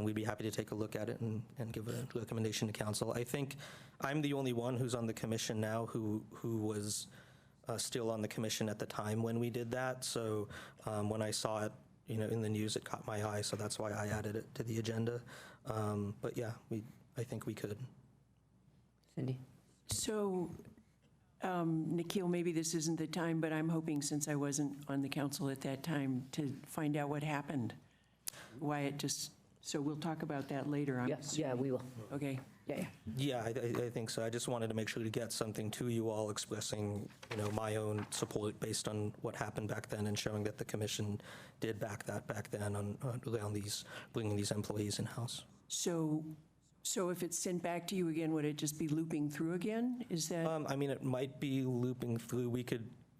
Speaker 2: we'd be happy to take a look at it and give a recommendation to council. I think I'm the only one who's on the commission now who was still on the commission at the time when we did that. So when I saw it, in the news, it caught my eye, so that's why I added it to the agenda. But yeah, I think we could.
Speaker 1: Cindy?
Speaker 17: So, Nikhil, maybe this isn't the time, but I'm hoping, since I wasn't on the council at that time, to find out what happened. Why it just, so we'll talk about that later.
Speaker 1: Yeah, we will.
Speaker 17: Okay.
Speaker 2: Yeah, I think so. I just wanted to make sure to get something to you all expressing, my own support based on what happened back then and showing that the commission did back then on around bringing these employees in-house.
Speaker 17: So if it's sent back to you again, would it just be looping through again? Is that?
Speaker 2: It might be looping through. We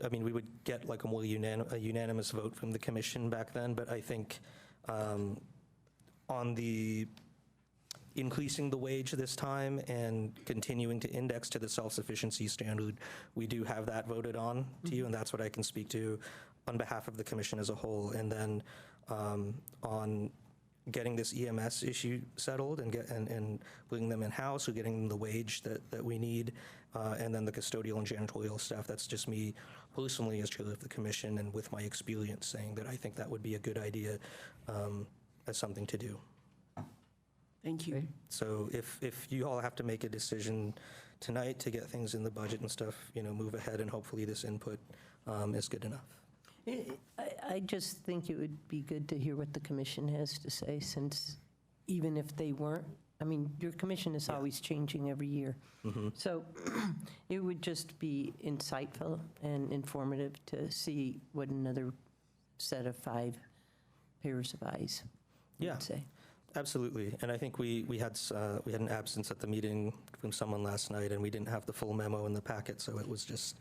Speaker 2: would get like a more unanimous vote from the commission back then, but I think on the increasing the wage this time and continuing to index to the self-sufficiency standard, we do have that voted on to you, and that's what I can speak to on behalf of the commission as a whole. And then on getting this EMS issue settled and bringing them in-house or getting them the wage that we need, and then the custodial and janitorial staff, that's just me personally as chair of the commission and with my experience saying that I think that would be a good idea as something to do.
Speaker 17: Thank you.
Speaker 2: So if you all have to make a decision tonight to get things in the budget and stuff, move ahead, and hopefully this input is good enough.
Speaker 4: I just think it would be good to hear what the commission has to say, since even if they weren't, your commission is always changing every year. So it would just be insightful and informative to see what another set of 5 pairs of eyes would say.
Speaker 2: Absolutely, and I think we had an absence at the meeting from someone last night, and we didn't have the full memo in the packet, so it was just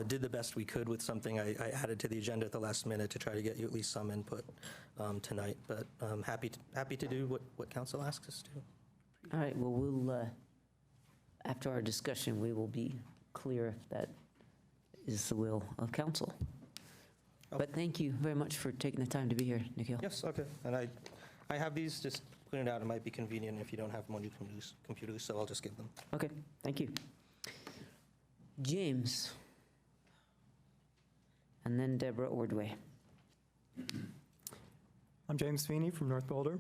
Speaker 2: did the best we could with something I added to the agenda at the last minute to try to get you at least some input tonight. But I'm happy to do what council asks us to.
Speaker 1: All right. Well, we'll after our discussion, we will be clear if that is the will of council. But thank you very much for taking the time to be here, Nikhil.
Speaker 2: Yes. Okay. And I have these just printed out. It might be convenient if you don't have them on your computers, so I'll just give them.
Speaker 1: Okay, thank you. James. And then Deborah Ordway.
Speaker 5: I'm James Feeney from North Boulder.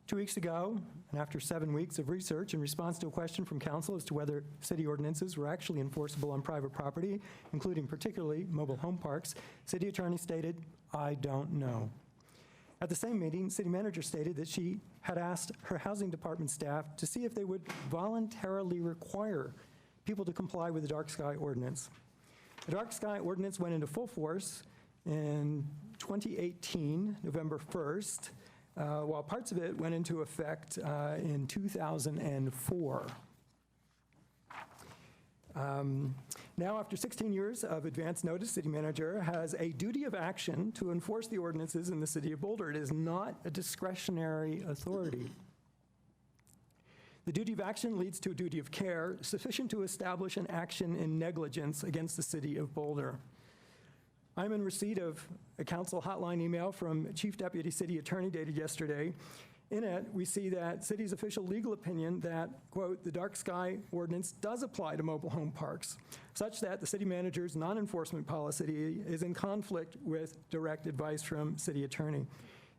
Speaker 5: 2 weeks ago, and after 7 weeks of research in response to a question from council as to whether city ordinances were actually enforceable on private property, including particularly mobile home parks, city attorney stated, "I don't know." At the same meeting, city manager stated that she had asked her housing department staff to see if they would voluntarily require people to comply with the dark sky ordinance. The dark sky ordinance went into full force in 2018, November 1st, while parts of it went into effect in 2004. Now, after 16 years of advance notice, city manager has a duty of action to enforce the ordinances in the city of Boulder. It is not a discretionary authority. The duty of action leads to a duty of care sufficient to establish an action in negligence against the city of Boulder. I'm in receipt of a council hotline email from Chief Deputy City Attorney dated yesterday. In it, we see that city's official legal opinion that, quote, the dark sky ordinance does apply to mobile home parks, such that the city manager's non-enforcement policy is in conflict with direct advice from city attorney.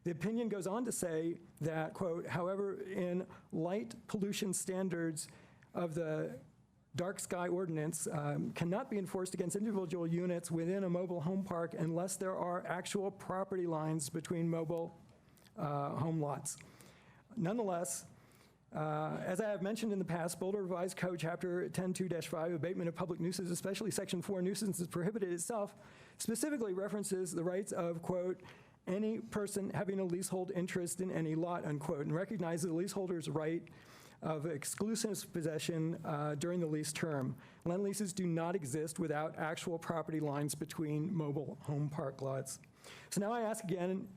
Speaker 5: The opinion goes on to say that, quote, however, in light pollution standards of the dark sky ordinance cannot be enforced against individual units within a mobile home park unless there are actual property lines between mobile home lots. Nonetheless, as I have mentioned in the past, Boulder Revised Code Chapter 10.2-5, Abatement of Public Nuisances, especially Section 4, Nuisances Prohibited itself, specifically references the rights of, quote, any person having a leasehold interest in any lot, unquote, and recognizes the leaseholder's right of exclusive possession during the lease term. Land leases do not exist without actual property lines between mobile home park lots. So now I ask again,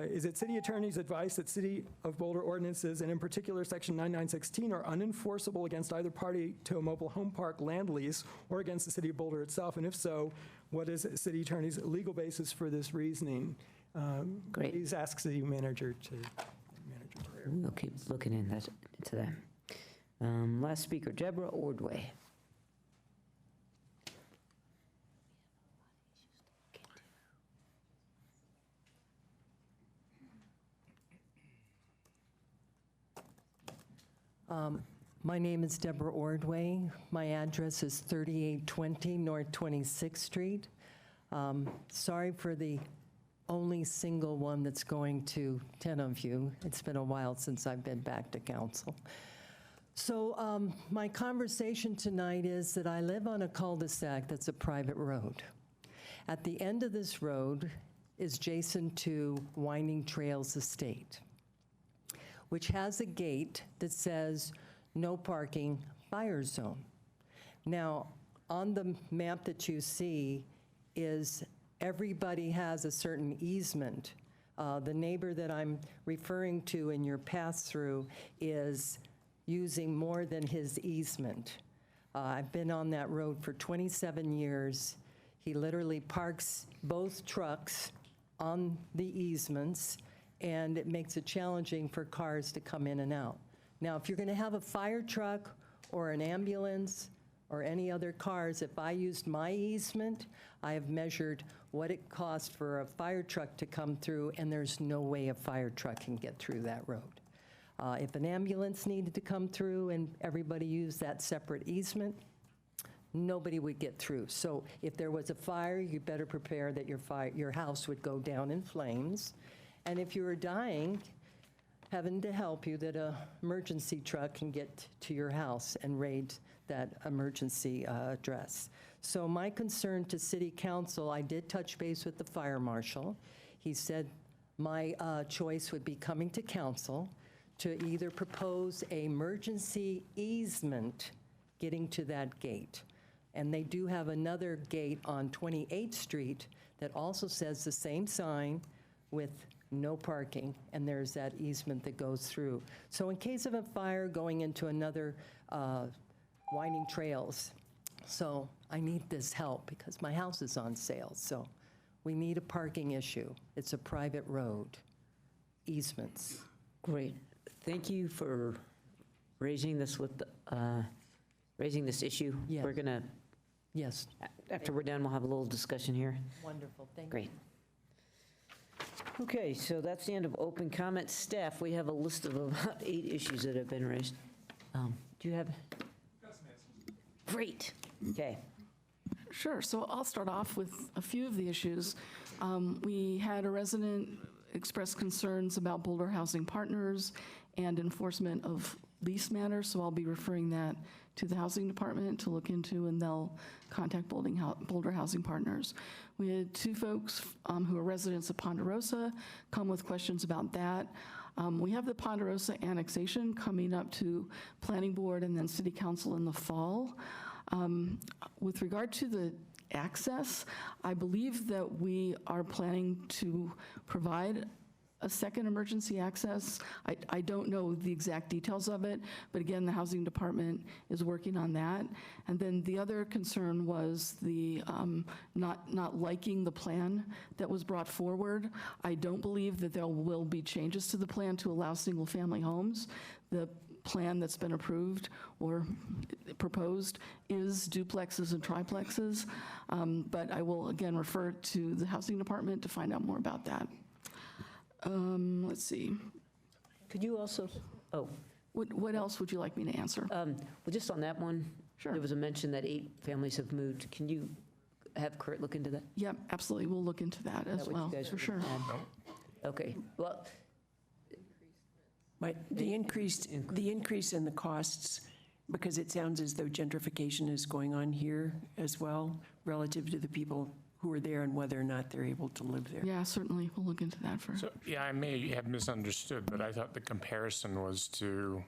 Speaker 5: is it city attorney's advice that City of Boulder ordinances, and in particular Section 9916, are unenforceable against either party to a mobile home park land lease or against the City of Boulder itself? And if so, what is city attorney's legal basis for this reasoning?
Speaker 1: Great.
Speaker 5: Please ask city manager to manage prayer.
Speaker 1: We'll keep looking into that. Last speaker, Deborah Ordway.
Speaker 9: My name is Deborah Ordway. My address is 3820 North 26th Street. Sorry for the only single one that's going to 10 of you. It's been a while since I've been back to council. So my conversation tonight is that I live on a cul-de-sac that's a private road. At the end of this road is adjacent to Winding Trails Estate, which has a gate that says no parking, fire zone. Now, on the map that you see is everybody has a certain easement. The neighbor that I'm referring to in your pass-through is using more than his easement. I've been on that road for 27 years. He literally parks both trucks on the easements, and it makes it challenging for cars to come in and out. Now, if you're going to have a fire truck or an ambulance or any other cars, if I used my easement, I have measured what it costs for a fire truck to come through, and there's no way a fire truck can get through that road. If an ambulance needed to come through and everybody used that separate easement, nobody would get through. So if there was a fire, you better prepare that your house would go down in flames. And if you were dying, heaven to help you, that an emergency truck can get to your house and raid that emergency address. So my concern to City Council, I did touch base with the fire marshal. He said my choice would be coming to council to either propose an emergency easement getting to that gate. And they do have another gate on 28th Street that also says the same sign with no parking, and there's that easement that goes through. So in case of a fire going into another Winding Trails, so I need this help because my house is on sale. So we need a parking issue. It's a private road, easements.
Speaker 1: Great. Thank you for raising this with, raising this issue.
Speaker 9: Yes.
Speaker 1: We're gonna,
Speaker 9: yes,
Speaker 1: after we're done, we'll have a little discussion here.
Speaker 9: Wonderful, thank you.
Speaker 1: Great. Okay, so that's the end of open comment. Staff, we have a list of about 8 issues that have been raised. Do you have? Great. Okay.
Speaker 10: Sure. So I'll start off with a few of the issues. We had a resident express concerns about Boulder Housing Partners and enforcement of lease matters, so I'll be referring that to the Housing Department to look into, and they'll contact Boulder Housing Partners. We had 2 folks who are residents of Ponderosa come with questions about that. We have the Ponderosa annexation coming up to Planning Board and then City Council in the fall. With regard to the access, I believe that we are planning to provide a second emergency access. I don't know the exact details of it, but again, the Housing Department is working on that. And then the other concern was the not liking the plan that was brought forward. I don't believe that there will be changes to the plan to allow single-family homes. The plan that's been approved or proposed is duplexes and triplexes, but I will again refer to the Housing Department to find out more about that. Let's see.
Speaker 1: Could you also,
Speaker 10: what else would you like me to answer?
Speaker 1: Well, just on that one,
Speaker 10: sure.
Speaker 1: There was a mention that 8 families have moved. Can you have Kurt look into that?
Speaker 10: Yep, absolutely. We'll look into that as well, for sure.
Speaker 1: Okay. Well,
Speaker 17: the increase in the costs, because it sounds as though gentrification is going on here as well, relative to the people who are there and whether or not they're able to live there.
Speaker 10: Yeah, certainly. We'll look into that first.
Speaker 8: So, yeah, I may have misunderstood, but I thought the comparison was to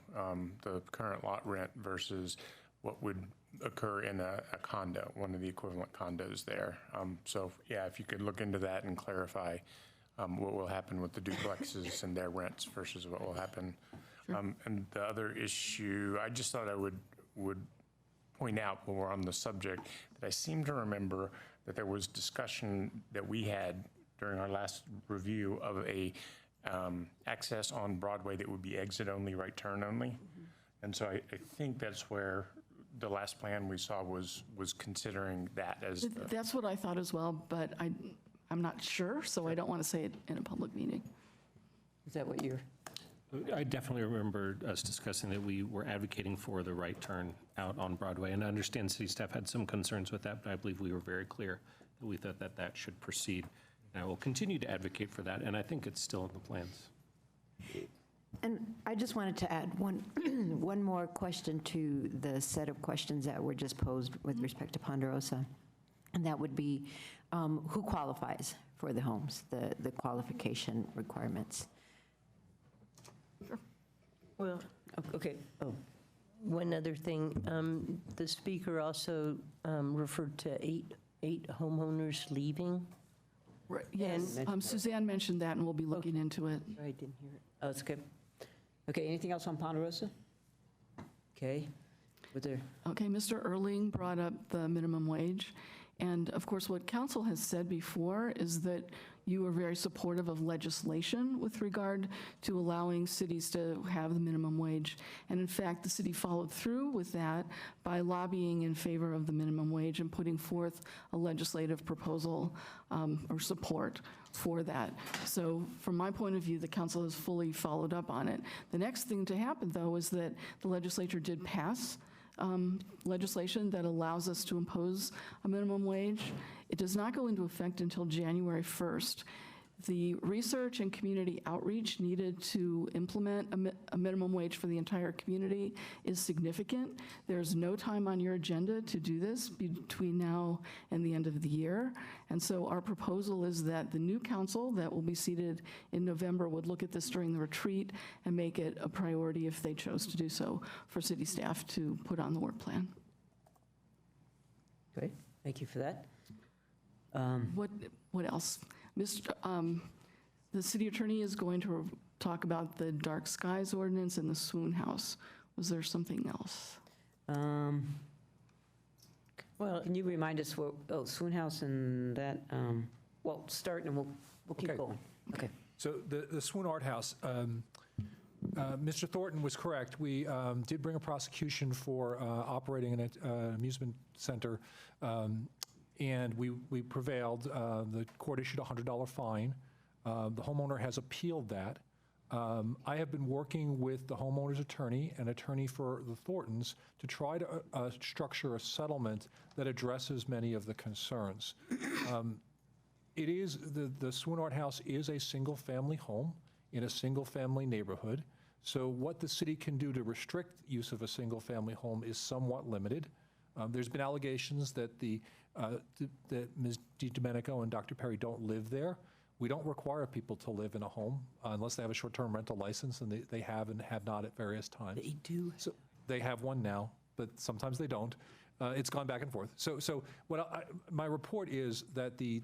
Speaker 8: the current lot rent versus what would occur in a condo, one of the equivalent condos there. So, yeah, if you could look into that and clarify what will happen with the duplexes and their rents versus what will happen.
Speaker 10: Sure.
Speaker 8: And the other issue, I just thought I would point out when we're on the subject that I seem to remember that there was discussion that we had during our last review of a access on Broadway that would be exit only, right turn only. Mm-hmm. And so I think that's where the last plan we saw was considering that as
Speaker 10: That's what I thought as well, but I'm not sure, so I don't want to say it in a public meeting.
Speaker 1: Is that what you're?
Speaker 3: I definitely remember us discussing that we were advocating for the right turn out on Broadway, and I understand city staff had some concerns with that, but I believe we were very clear that we thought that that should proceed. And I will continue to advocate for that, and I think it's still in the plans.
Speaker 11: And I just wanted to add one more question to the set of questions that were just posed with respect to Ponderosa. And that would be, who qualifies for the homes, the qualification requirements?
Speaker 4: Well,
Speaker 1: Okay. Oh,
Speaker 4: one other thing, the speaker also referred to eight homeowners leaving.
Speaker 10: Right, yes, Suzanne mentioned that, and we'll be looking into it.
Speaker 4: I didn't hear it.
Speaker 1: oh, that's okay. Okay, anything else on Ponderosa? Okay.
Speaker 10: Okay, Mr. Erling brought up the minimum wage. And of course, what council has said before is that you are very supportive of legislation with regard to allowing cities to have the minimum wage. And in fact, the city followed through with that by lobbying in favor of the minimum wage and putting forth a legislative proposal or support for that. So from my point of view, the council has fully followed up on it. The next thing to happen, though, is that the legislature did pass legislation that allows us to impose a minimum wage. It does not go into effect until January 1st. The research and community outreach needed to implement a minimum wage for the entire community is significant. There's no time on your agenda to do this between now and the end of the year. And so our proposal is that the new council that will be seated in November would look at this during the retreat and make it a priority if they chose to do so for city staff to put on the work plan.
Speaker 1: Great, thank you for that.
Speaker 10: What else? The city attorney is going to talk about the dark skies ordinance and the swoon house. Was there something else?
Speaker 1: Well, can you remind us what, swoon house and that, well, start and we'll keep going. Okay.
Speaker 12: So the swoon art house, Mr. Thornton was correct. We did bring a prosecution for operating an amusement center, and we prevailed. The court issued a $100 fine. The homeowner has appealed that. I have been working with the homeowner's attorney and attorney for the Thorntons to try to structure a settlement that addresses many of the concerns. It is, the swoon art house is a single-family home in a single-family neighborhood. So what the city can do to restrict use of a single-family home is somewhat limited. There's been allegations that that Ms. DiDomenico and Dr. Perry don't live there. We don't require people to live in a home unless they have a short-term rental license, and they have and have not at various times.
Speaker 4: They do.
Speaker 12: So they have one now, but sometimes they don't. It's gone back and forth. So my report is that the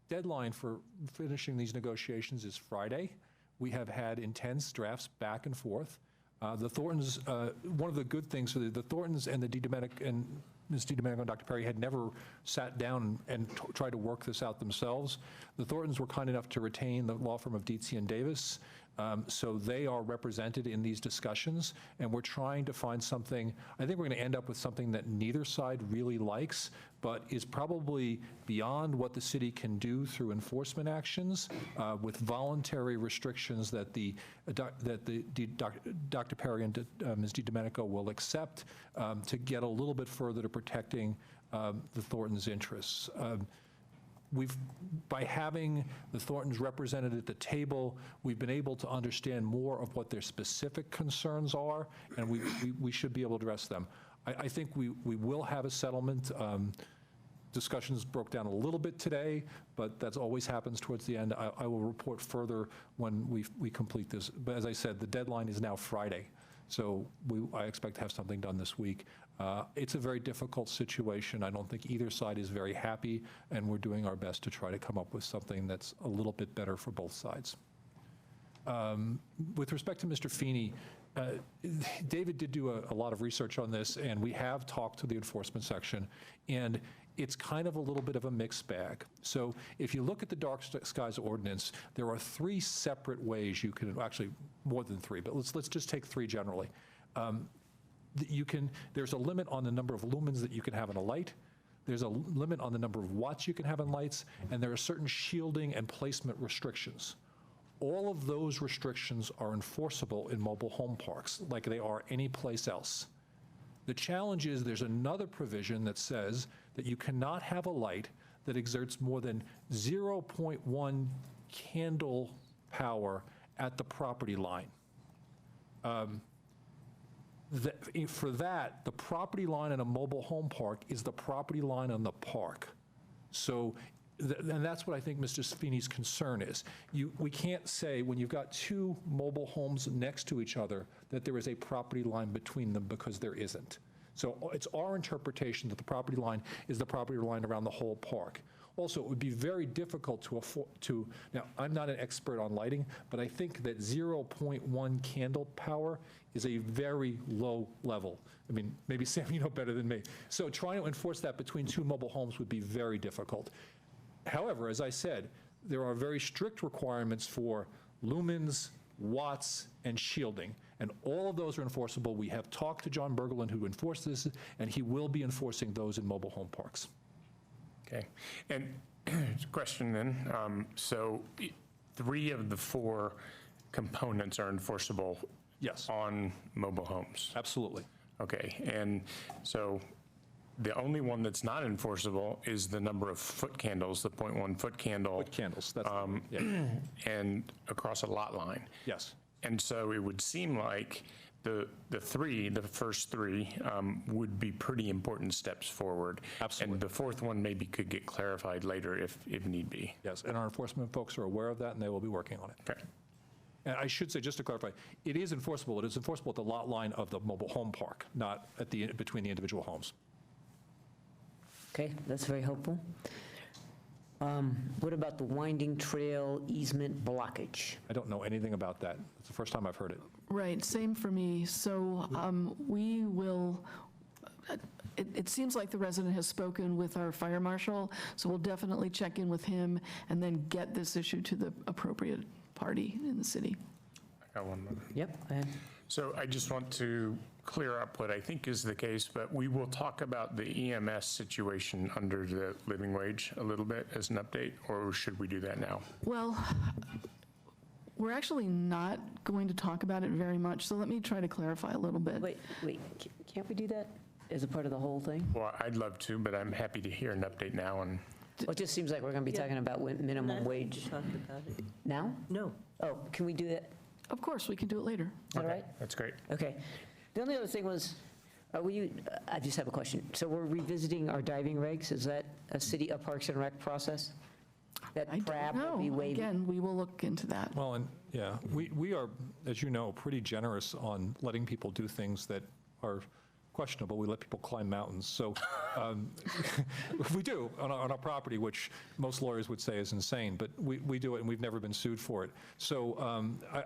Speaker 12: deadline for finishing these negotiations is Friday. We have had intense drafts back and forth. The Thorntons, one of the good things for the Thorntons and the DiDomenico and Ms. DiDomenico and Dr. Perry had never sat down and tried to work this out themselves. The Thorntons were kind enough to retain the law firm of Dietze and Davis, so they are represented in these discussions, and we're trying to find something. I think we're going to end up with something that neither side really likes, but is probably beyond what the city can do through enforcement actions with voluntary restrictions that Dr. Perry and Ms. DiDomenico will accept to get a little bit further to protecting the Thorntons' interests. By having the Thorntons represented at the table, we've been able to understand more of what their specific concerns are, and we should be able to address them. I think we will have a settlement. Discussions broke down a little bit today, but that always happens towards the end. I will report further when we complete this. But as I said, the deadline is now Friday, so I expect to have something done this week. It's a very difficult situation. I don't think either side is very happy, and we're doing our best to try to come up with something that's a little bit better for both sides. With respect to Mr. Feeney, David did do a lot of research on this, and we have talked to the enforcement section, and it's kind of a little bit of a mixed bag. So if you look at the dark skies ordinance, there are 3 separate ways you can, actually more than 3, but let's just take 3 generally. There's a limit on the number of lumens that you can have in a light. There's a limit on the number of watts you can have in lights, and there are certain shielding and placement restrictions. all of those restrictions are enforceable in mobile home parks like they are anyplace else. The challenge is there's another provision that says that you cannot have a light that exerts more than 0.1 candle power at the property line. For that, the property line in a mobile home park is the property line on the park. So, and that's what I think Mr. Sfini's concern is. We can't say when you've got two mobile homes next to each other that there is a property line between them, because there isn't. So it's our interpretation that the property line is the property line around the whole park. Also, it would be very difficult now, I'm not an expert on lighting, but I think that 0.1 candle power is a very low level. I mean, maybe Sam, you know better than me. So trying to enforce that between two mobile homes would be very difficult. However, as I said, there are very strict requirements for lumens, watts, and shielding, and all of those are enforceable. We have talked to John Bergelin, who enforced this, and he will be enforcing those in mobile home parks.
Speaker 8: Okay. And question then, so 3 of the 4 components are enforceable on mobile homes?
Speaker 12: Absolutely.
Speaker 8: Okay. And so the only one that's not enforceable is the number of foot candles, the 0.1 foot candle.
Speaker 12: Foot candles, that's,
Speaker 8: and across a lot line.
Speaker 12: Yes.
Speaker 8: And so it would seem like the first three would be pretty important steps forward.
Speaker 12: Absolutely.
Speaker 8: And the 4th one maybe could get clarified later if need be.
Speaker 12: Yes, and our enforcement folks are aware of that, and they will be working on it.
Speaker 8: Okay.
Speaker 12: And I should say, just to clarify, it is enforceable. It is enforceable at the lot line of the mobile home park, not at between the individual homes.
Speaker 1: Okay, that's very helpful. What about the winding trail easement blockage?
Speaker 12: I don't know anything about that. It's the first time I've heard it.
Speaker 10: Right, same for me. So we will, it seems like the resident has spoken with our fire marshal, so we'll definitely check in with him and then get this issue to the appropriate party in the city.
Speaker 8: I got one more.
Speaker 1: Yep, go ahead.
Speaker 8: So I just want to clear up what I think is the case, but we will talk about the EMS situation under the living wage a little bit as an update, or should we do that now?
Speaker 10: Well, we're actually not going to talk about it very much, so let me try to clarify a little bit.
Speaker 1: Wait, can't we do that as a part of the whole thing?
Speaker 8: Well, I'd love to, but I'm happy to hear an update now. And
Speaker 1: Well, it just seems like we're going to be talking about minimum wage.
Speaker 4: Talk about it.
Speaker 1: Now?
Speaker 4: No.
Speaker 1: Oh, can we do that?
Speaker 10: Of course, we can do it later.
Speaker 1: Is that all right?
Speaker 8: That's great.
Speaker 1: Okay. The only other thing was, I just have a question. So we're revisiting our diving regs. Is that a Parks and Rec process? That
Speaker 10: I
Speaker 1: crab
Speaker 10: don't
Speaker 1: will be
Speaker 10: know.
Speaker 1: waived?
Speaker 10: Again, we will look into that.
Speaker 12: Well, and yeah, we are, as you know, pretty generous on letting people do things that are questionable. We let people climb mountains. So we do on our property, which most lawyers would say is insane, but we do it, and we've never been sued for it. So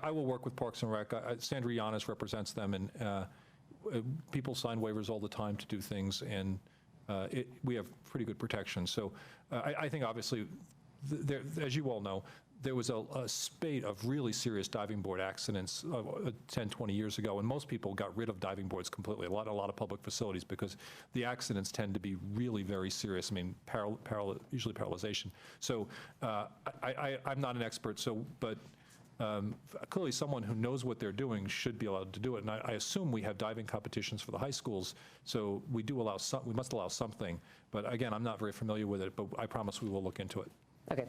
Speaker 12: I will work with Parks and Rec. Sandra Yanis represents them, and people sign waivers all the time to do things, and we have pretty good protection. So I think, obviously, as you all know, there was a spate of really serious diving board accidents 10, 20 years ago, and most people got rid of diving boards completely, a lot of public facilities, because the accidents tend to be really very serious. I mean, usually paralyzation. So I'm not an expert, but clearly someone who knows what they're doing should be allowed to do it. And I assume we have diving competitions for the high schools, so we must allow something. But again, I'm not very familiar with it, but I promise we will look into it.
Speaker 1: Okay,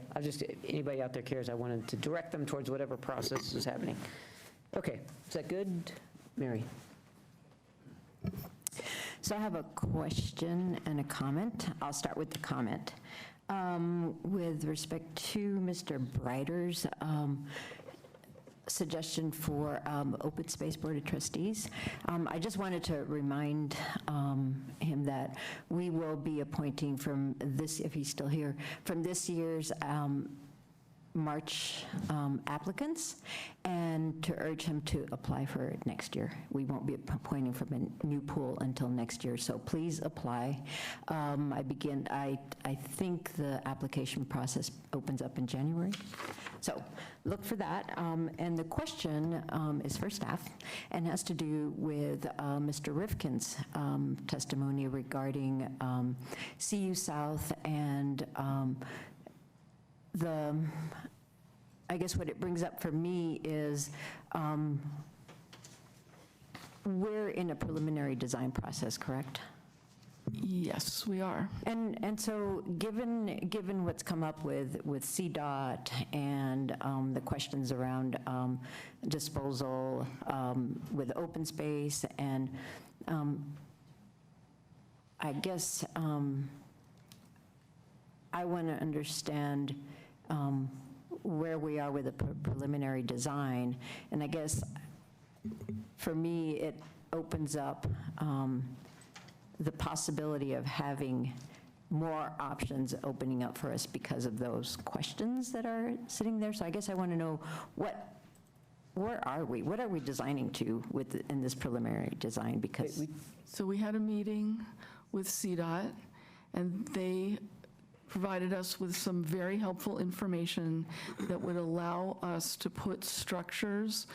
Speaker 1: anybody out there cares, I wanted to direct them towards whatever process is happening. Okay, is that good? Mary?
Speaker 11: So I have a question and a comment. I'll start with the comment. With respect to Mr. Breiter's suggestion for Open Space Board of Trustees, I just wanted to remind him that we will be appointing from this, if he's still here, from this year's March applicants, and to urge him to apply for it next year. We won't be appointing from a new pool until next year, so please apply. I think the application process opens up in January. So look for that. And the question is for staff and has to do with Mr. Rifkin's testimony regarding CU South and the I guess what it brings up for me is we're in a preliminary design process, correct?
Speaker 10: Yes, we are.
Speaker 11: And so given what's come up with CDOT and the questions around disposal with open space, and I guess I want to understand where we are with the preliminary design. And I guess for me, it opens up the possibility of having more options opening up for us because of those questions that are sitting there. So I guess I want to know where are we? What are we designing to in this preliminary design? Because
Speaker 10: So we had a meeting with CDOT, and they provided us with some very helpful information that would allow us to put structures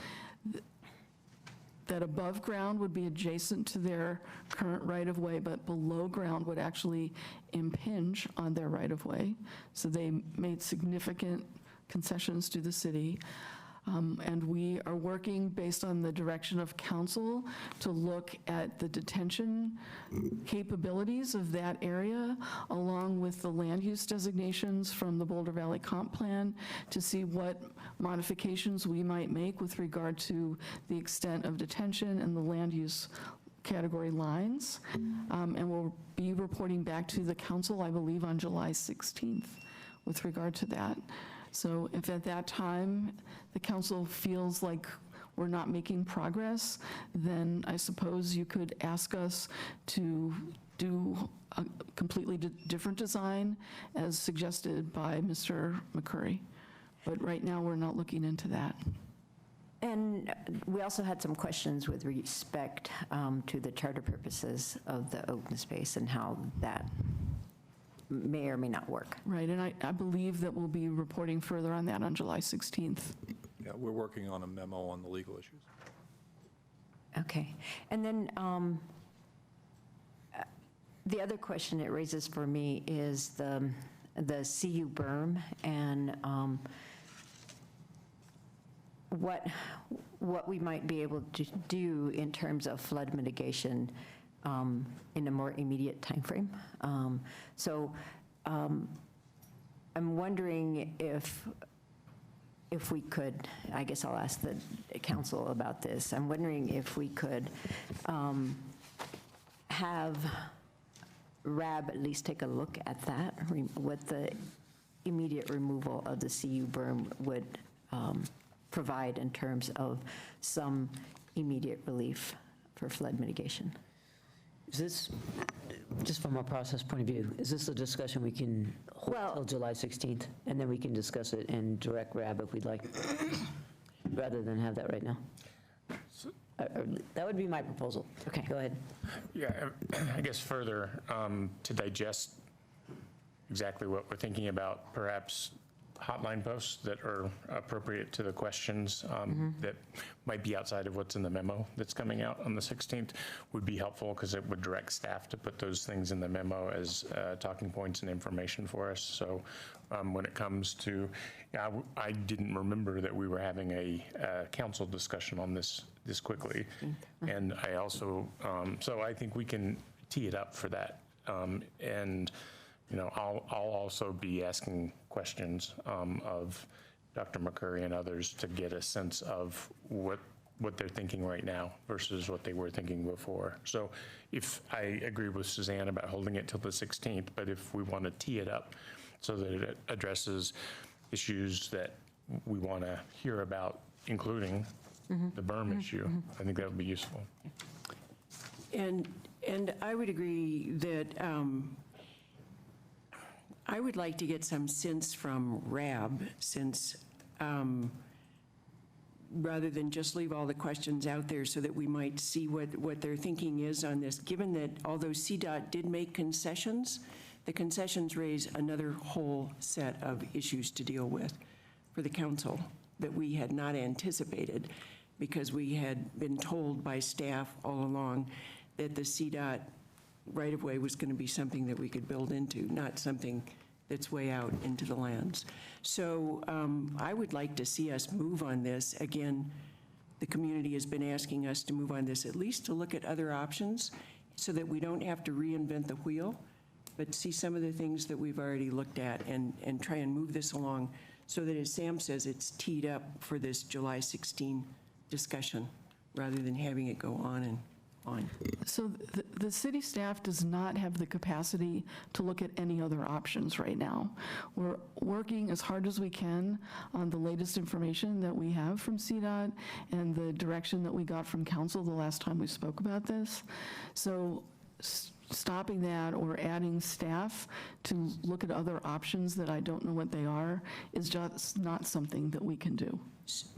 Speaker 10: that above ground would be adjacent to their current right-of-way, but below ground would actually impinge on their right-of-way. So they made significant concessions to the city. And we are working based on the direction of council to look at the detention capabilities of that area, along with the land use designations from the Boulder Valley Comp Plan, to see what modifications we might make with regard to the extent of detention and the land use category lines. And we'll be reporting back to the council, I believe, on July 16th with regard to that. So if at that time the council feels like we're not making progress, then I suppose you could ask us to do a completely different design as suggested by Mr. McCurry. But right now, we're not looking into that.
Speaker 11: And we also had some questions with respect to the charter purposes of the open space and how that may or may not work.
Speaker 10: Right, and I believe that we'll be reporting further on that on July 16th.
Speaker 13: Yeah, we're working on a memo on the legal issues.
Speaker 11: Okay. And then the other question it raises for me is the CU berm and what we might be able to do in terms of flood mitigation in a more immediate timeframe. So I'm wondering if we could, I guess I'll ask the council about this. I'm wondering if we could have RAB at least take a look at that, what the immediate removal of the CU berm would provide in terms of some immediate relief for flood mitigation.
Speaker 1: Is this, just from a process point of view, is this a discussion we can hold till July 16th, and then we can discuss it in direct RAB if we'd like, rather than have that right now? That would be my proposal. Okay, go ahead.
Speaker 8: Yeah, I guess further, to digest exactly what we're thinking about, perhaps hotline posts that are appropriate to the questions that might be outside of what's in the memo that's coming out on the 16th would be helpful, because it would direct staff to put those things in the memo as talking points and information for us. So when it comes to, I didn't remember that we were having a council discussion on this quickly. And I also, so I think we can tee it up for that. And you know, I'll also be asking questions of Dr. McCurry and others to get a sense of what they're thinking right now versus what they were thinking before. So if I agree with Suzanne about holding it till the 16th, but if we want to tee it up so that it addresses issues that we want to hear about, including the berm issue, I think that would be useful.
Speaker 17: And I would agree that I would like to get some sense from RAB, since rather than just leave all the questions out there, so that we might see what their thinking is on this, given that although CDOT did make concessions, the concessions raise another whole set of issues to deal with for the council that we had not anticipated, because we had been told by staff all along that the CDOT right-of-way was going to be something that we could build into, not something that's way out into the lands. So I would like to see us move on this. Again, the community has been asking us to move on this, at least to look at other options so that we don't have to reinvent the wheel, but see some of the things that we've already looked at and try and move this along so that, as Sam says, it's teed up for this July 16 discussion rather than having it go on and on.
Speaker 10: So the city staff does not have the capacity to look at any other options right now. We're working as hard as we can on the latest information that we have from CDOT and the direction that we got from council the last time we spoke about this. So stopping that or adding staff to look at other options that I don't know what they are is just not something that we can do.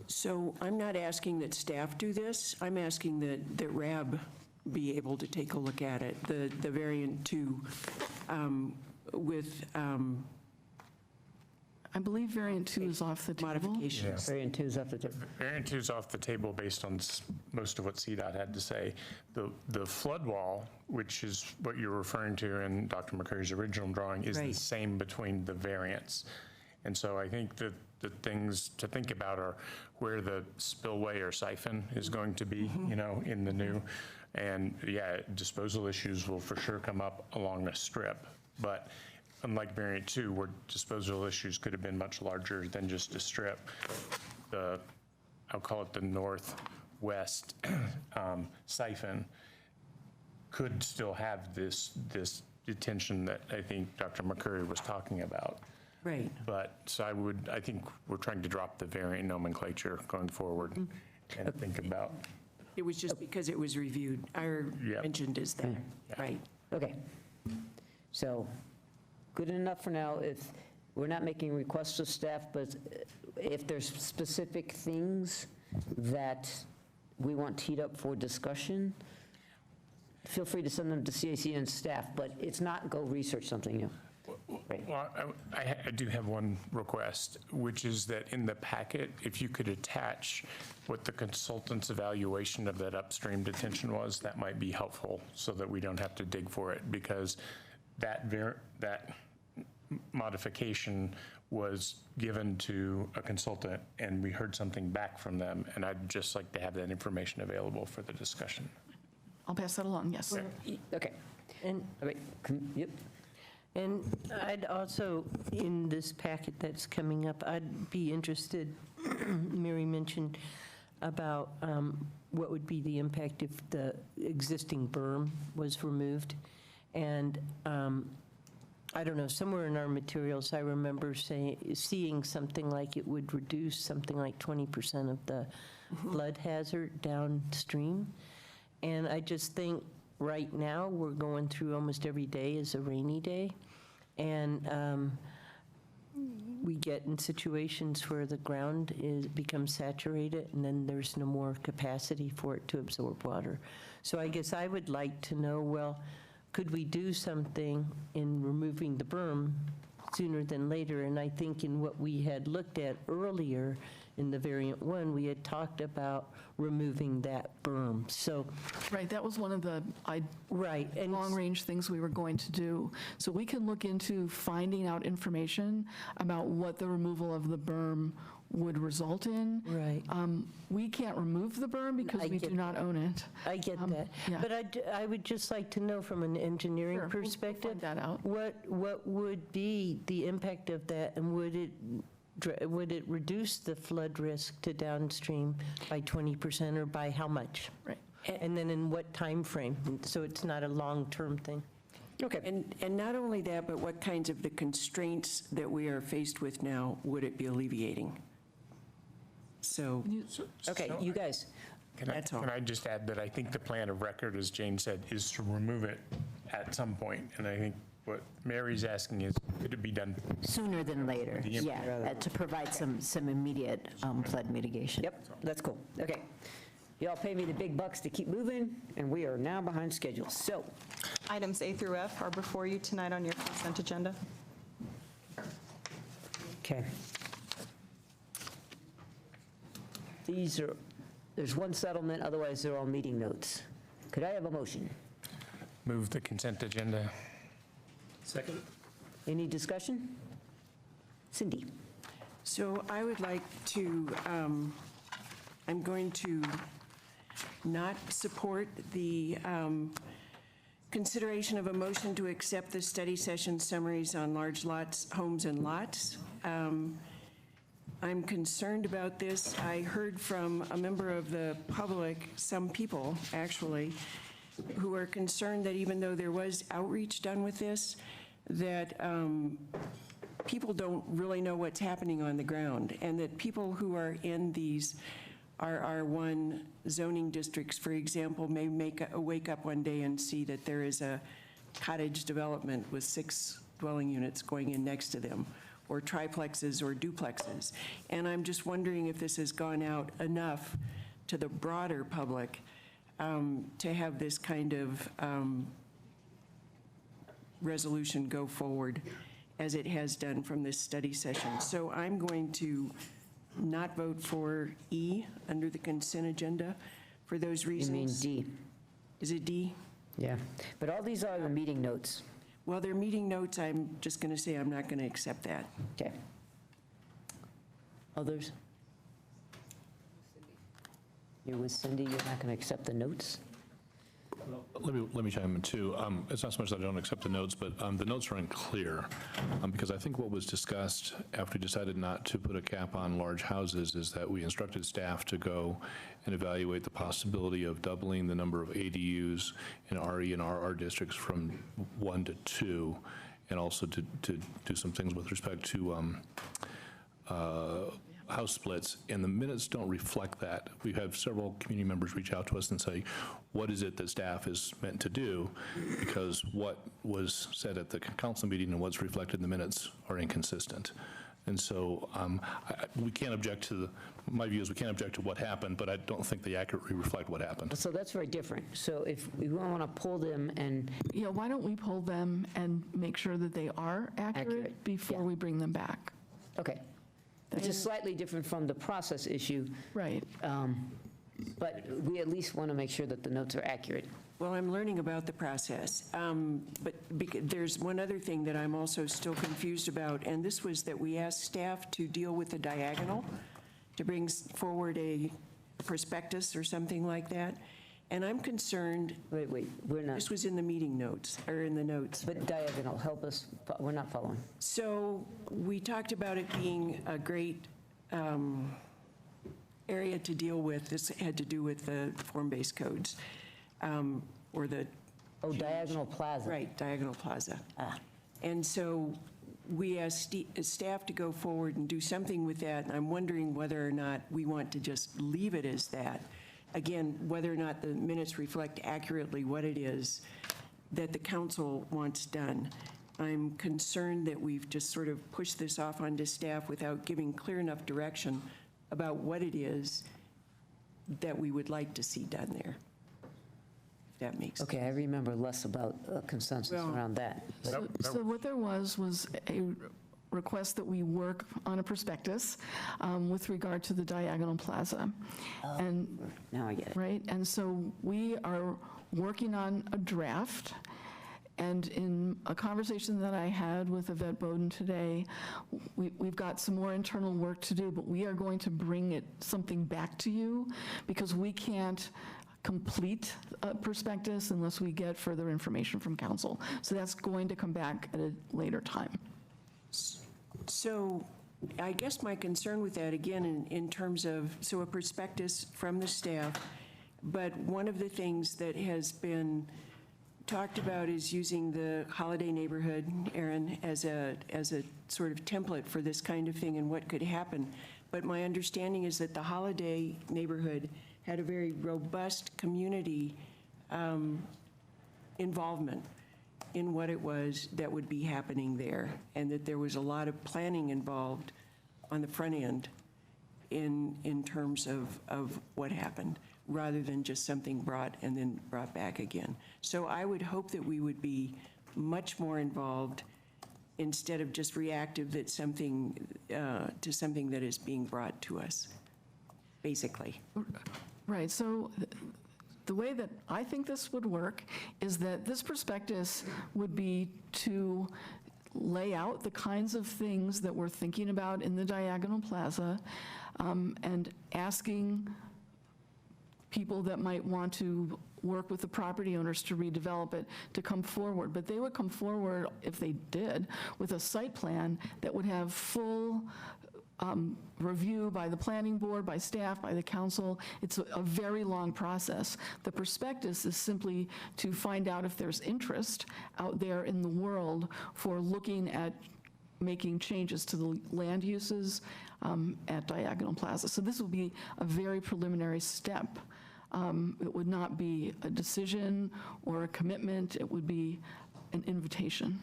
Speaker 17: So I'm not asking that staff do this. I'm asking that RAB be able to take a look at it, the variant 2 with
Speaker 10: I believe variant 2 is off the table.
Speaker 17: modifications.
Speaker 1: Variant 2 is off the table.
Speaker 8: Variant 2 is off the table based on most of what CDOT had to say. The flood wall, which is what you're referring to in Dr. McCurry's original drawing, is the
Speaker 17: Right.
Speaker 8: same between the variants. And so I think that the things to think about are where the spillway or siphon is going to be, in the new. And yeah, disposal issues will for sure come up along the strip. But unlike variant 2, where disposal issues could have been much larger than just a strip, I'll call it the northwest siphon could still have this detention that I think Dr. McCurry was talking about.
Speaker 17: Right.
Speaker 8: But so I think we're trying to drop the variant nomenclature going forward and think about.
Speaker 17: It was just because it was reviewed, mentioned as that, right?
Speaker 1: Okay. So, good enough for now. If we're not making requests of staff, but if there's specific things that we want teed up for discussion, feel free to send them to CAC and staff, but it's not go research something new. Right.
Speaker 8: Well, I do have one request, which is that in the packet, if you could attach what the consultant's evaluation of that upstream detention was, that might be helpful so that we don't have to dig for it, because that modification was given to a consultant and we heard something back from them, and I'd just like to have that information available for the discussion.
Speaker 10: I'll pass that along, yes.
Speaker 1: Okay.
Speaker 4: And,
Speaker 1: Yep.
Speaker 4: and I'd also, in this packet that's coming up, I'd be interested, Mary mentioned about what would be the impact if the existing berm was removed. And I don't know, somewhere in our materials, I remember seeing something like it would reduce something like 20% of the flood hazard downstream. And I just think right now, we're going through almost every day is a rainy day. And we get in situations where the ground becomes saturated and then there's no more capacity for it to absorb water. So I guess I would like to know, well, could we do something in removing the berm sooner than later? And I think in what we had looked at earlier in the variant 1, we had talked about removing that berm. So
Speaker 10: Right, that was one of the
Speaker 4: and
Speaker 10: long-range things we were going to do. So we can look into finding out information about what the removal of the berm would result in.
Speaker 4: Right.
Speaker 10: We can't remove the berm because we do not own it.
Speaker 4: I get that.
Speaker 10: yeah.
Speaker 4: But I would just like to know from an engineering
Speaker 10: Sure, we'll
Speaker 4: perspective,
Speaker 10: find that out.
Speaker 4: what would be the impact of that, and would it reduce the flood risk to downstream by 20% or by how much?
Speaker 10: Right.
Speaker 4: And then in what time frame? So it's not a long-term thing.
Speaker 1: Okay.
Speaker 17: And not only that, but what kinds of the constraints that we are faced with now would it be alleviating? So,
Speaker 1: Okay, you guys.
Speaker 8: Can I just add that I think the plan of record, as Jane said, is to remove it at some point. And I think what Mary's asking is, could it be done
Speaker 11: Sooner than later, yeah, to provide some immediate flood mitigation.
Speaker 1: Yep, that's cool. Okay. Y'all pay me the big bucks to keep moving, and we are now behind schedule. So,
Speaker 14: Items A through F are before you tonight on your consent agenda.
Speaker 1: okay. There's one settlement, otherwise they're all meeting notes. Could I have a motion?
Speaker 8: Move the consent agenda.
Speaker 3: Second.
Speaker 1: Any discussion? Cindy?
Speaker 17: So I would like to, I'm going to not support the consideration of a motion to accept the study session summaries on large lots, homes and lots. I'm concerned about this. I heard from a member of the public, some people actually, who are concerned that even though there was outreach done with this, that people don't really know what's happening on the ground, and that people who are in these R1 zoning districts, for example, may wake up one day and see that there is a cottage development with 6 dwelling units going in next to them, or triplexes or duplexes. And I'm just wondering if this has gone out enough to the broader public to have this kind of resolution go forward as it has done from this study session. So I'm going to not vote for E under the consent agenda for those reasons.
Speaker 1: You mean D?
Speaker 17: Is it D?
Speaker 1: Yeah, but all these are the meeting notes.
Speaker 17: Well, they're meeting notes. I'm just going to say I'm not going to accept that.
Speaker 1: Okay. Others? You're with Cindy, you're not going to accept the notes?
Speaker 13: Let me chime in too. It's not so much that I don't accept the notes, but the notes are unclear because I think what was discussed after we decided not to put a cap on large houses is that we instructed staff to go and evaluate the possibility of doubling the number of ADUs in RE and RR districts from 1 to 2, and also to do some things with respect to house splits, and the minutes don't reflect that. We've had several community members reach out to us and say, what is it that staff is meant to do? Because what was said at the council meeting and what's reflected in the minutes are inconsistent. And so we can't object to my view is we can't object to what happened, but I don't think they accurately reflect what happened.
Speaker 1: So that's very different. So if we want to pull them and...
Speaker 10: Yeah, why don't we pull them and make sure that they are accurate before we bring them back?
Speaker 1: Okay. Which is slightly different from the process issue.
Speaker 10: Right.
Speaker 1: But we at least want to make sure that the notes are accurate.
Speaker 17: Well, I'm learning about the process. But there's one other thing that I'm also still confused about, and this was that we asked staff to deal with the diagonal, to bring forward a prospectus or something like that. And I'm concerned.
Speaker 1: Wait, we're not.
Speaker 17: This was in the meeting notes, or in the notes.
Speaker 1: But diagonal, help us. We're not following.
Speaker 17: So we talked about it being a great area to deal with. This had to do with the form-based codes, or the...
Speaker 1: Oh, diagonal plaza.
Speaker 17: Right, diagonal plaza. And so we asked staff to go forward and do something with that, and I'm wondering whether or not we want to just leave it as that. Again, whether or not the minutes reflect accurately what it is that the council wants done. I'm concerned that we've just sort of pushed this off onto staff without giving clear enough direction about what it is that we would like to see done there, if that makes sense.
Speaker 1: Okay, I remember less about consensus around that.
Speaker 10: So what there was a request that we work on a prospectus with regard to the diagonal plaza. And
Speaker 1: now I get it.
Speaker 10: Right, and so we are working on a draft. And in a conversation that I had with Yvette Bowden today, we've got some more internal work to do, but we are going to bring something back to you because we can't complete a prospectus unless we get further information from council. So that's going to come back at a later time.
Speaker 17: So I guess my concern with that, again, in terms of, so a prospectus from the staff, but one of the things that has been talked about is using the holiday neighborhood, Aaron, as a sort of template for this kind of thing and what could happen. But my understanding is that the holiday neighborhood had a very robust community involvement in what it was that would be happening there, and that there was a lot of planning involved on the front end in terms of what happened, rather than just something brought and then brought back again. So I would hope that we would be much more involved instead of just reactive that something to something that is being brought to us, basically.
Speaker 10: Right, so the way that I think this would work is that this prospectus would be to lay out the kinds of things that we're thinking about in the Diagonal Plaza, and asking people that might want to work with the property owners to redevelop it to come forward. But they would come forward, if they did, with a site plan that would have full review by the planning board, by staff, by the council. It's a very long process. The prospectus is simply to find out if there's interest out there in the world for looking at making changes to the land uses at Diagonal Plaza. So this will be a very preliminary step. It would not be a decision or a commitment. It would be an invitation.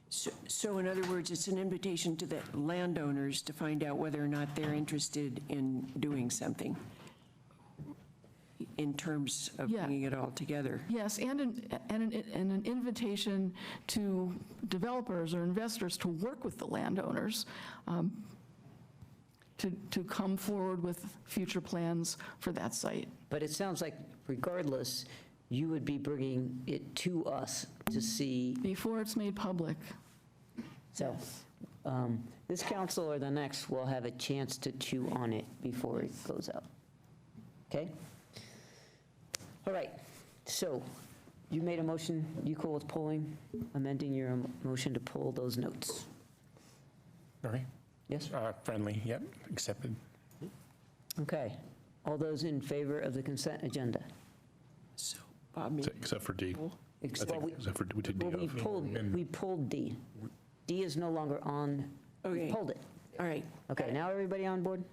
Speaker 17: So in other words, it's an invitation to the landowners to find out whether or not they're interested in doing something in terms of bringing it all together.
Speaker 10: Yes, and an invitation to developers or investors to work with the landowners to come forward with future plans for that site.
Speaker 1: But it sounds like regardless, you would be bringing it to us to see.
Speaker 10: Before it's made public.
Speaker 1: So this council or the next will have a chance to chew on it before it goes out. Okay? All right. So you made a motion. You cool with amending your motion to pull those notes?
Speaker 8: Sorry?
Speaker 1: Yes?
Speaker 8: Friendly, yep, accepted.
Speaker 1: Okay. All those in favor of the consent agenda?
Speaker 17: So, Bob,
Speaker 13: Except for D.
Speaker 1: Except
Speaker 13: for, we did D off.
Speaker 1: we pulled D. D is no longer on.
Speaker 17: Okay.
Speaker 1: We pulled it.
Speaker 17: All right.
Speaker 1: Okay, now everybody on board?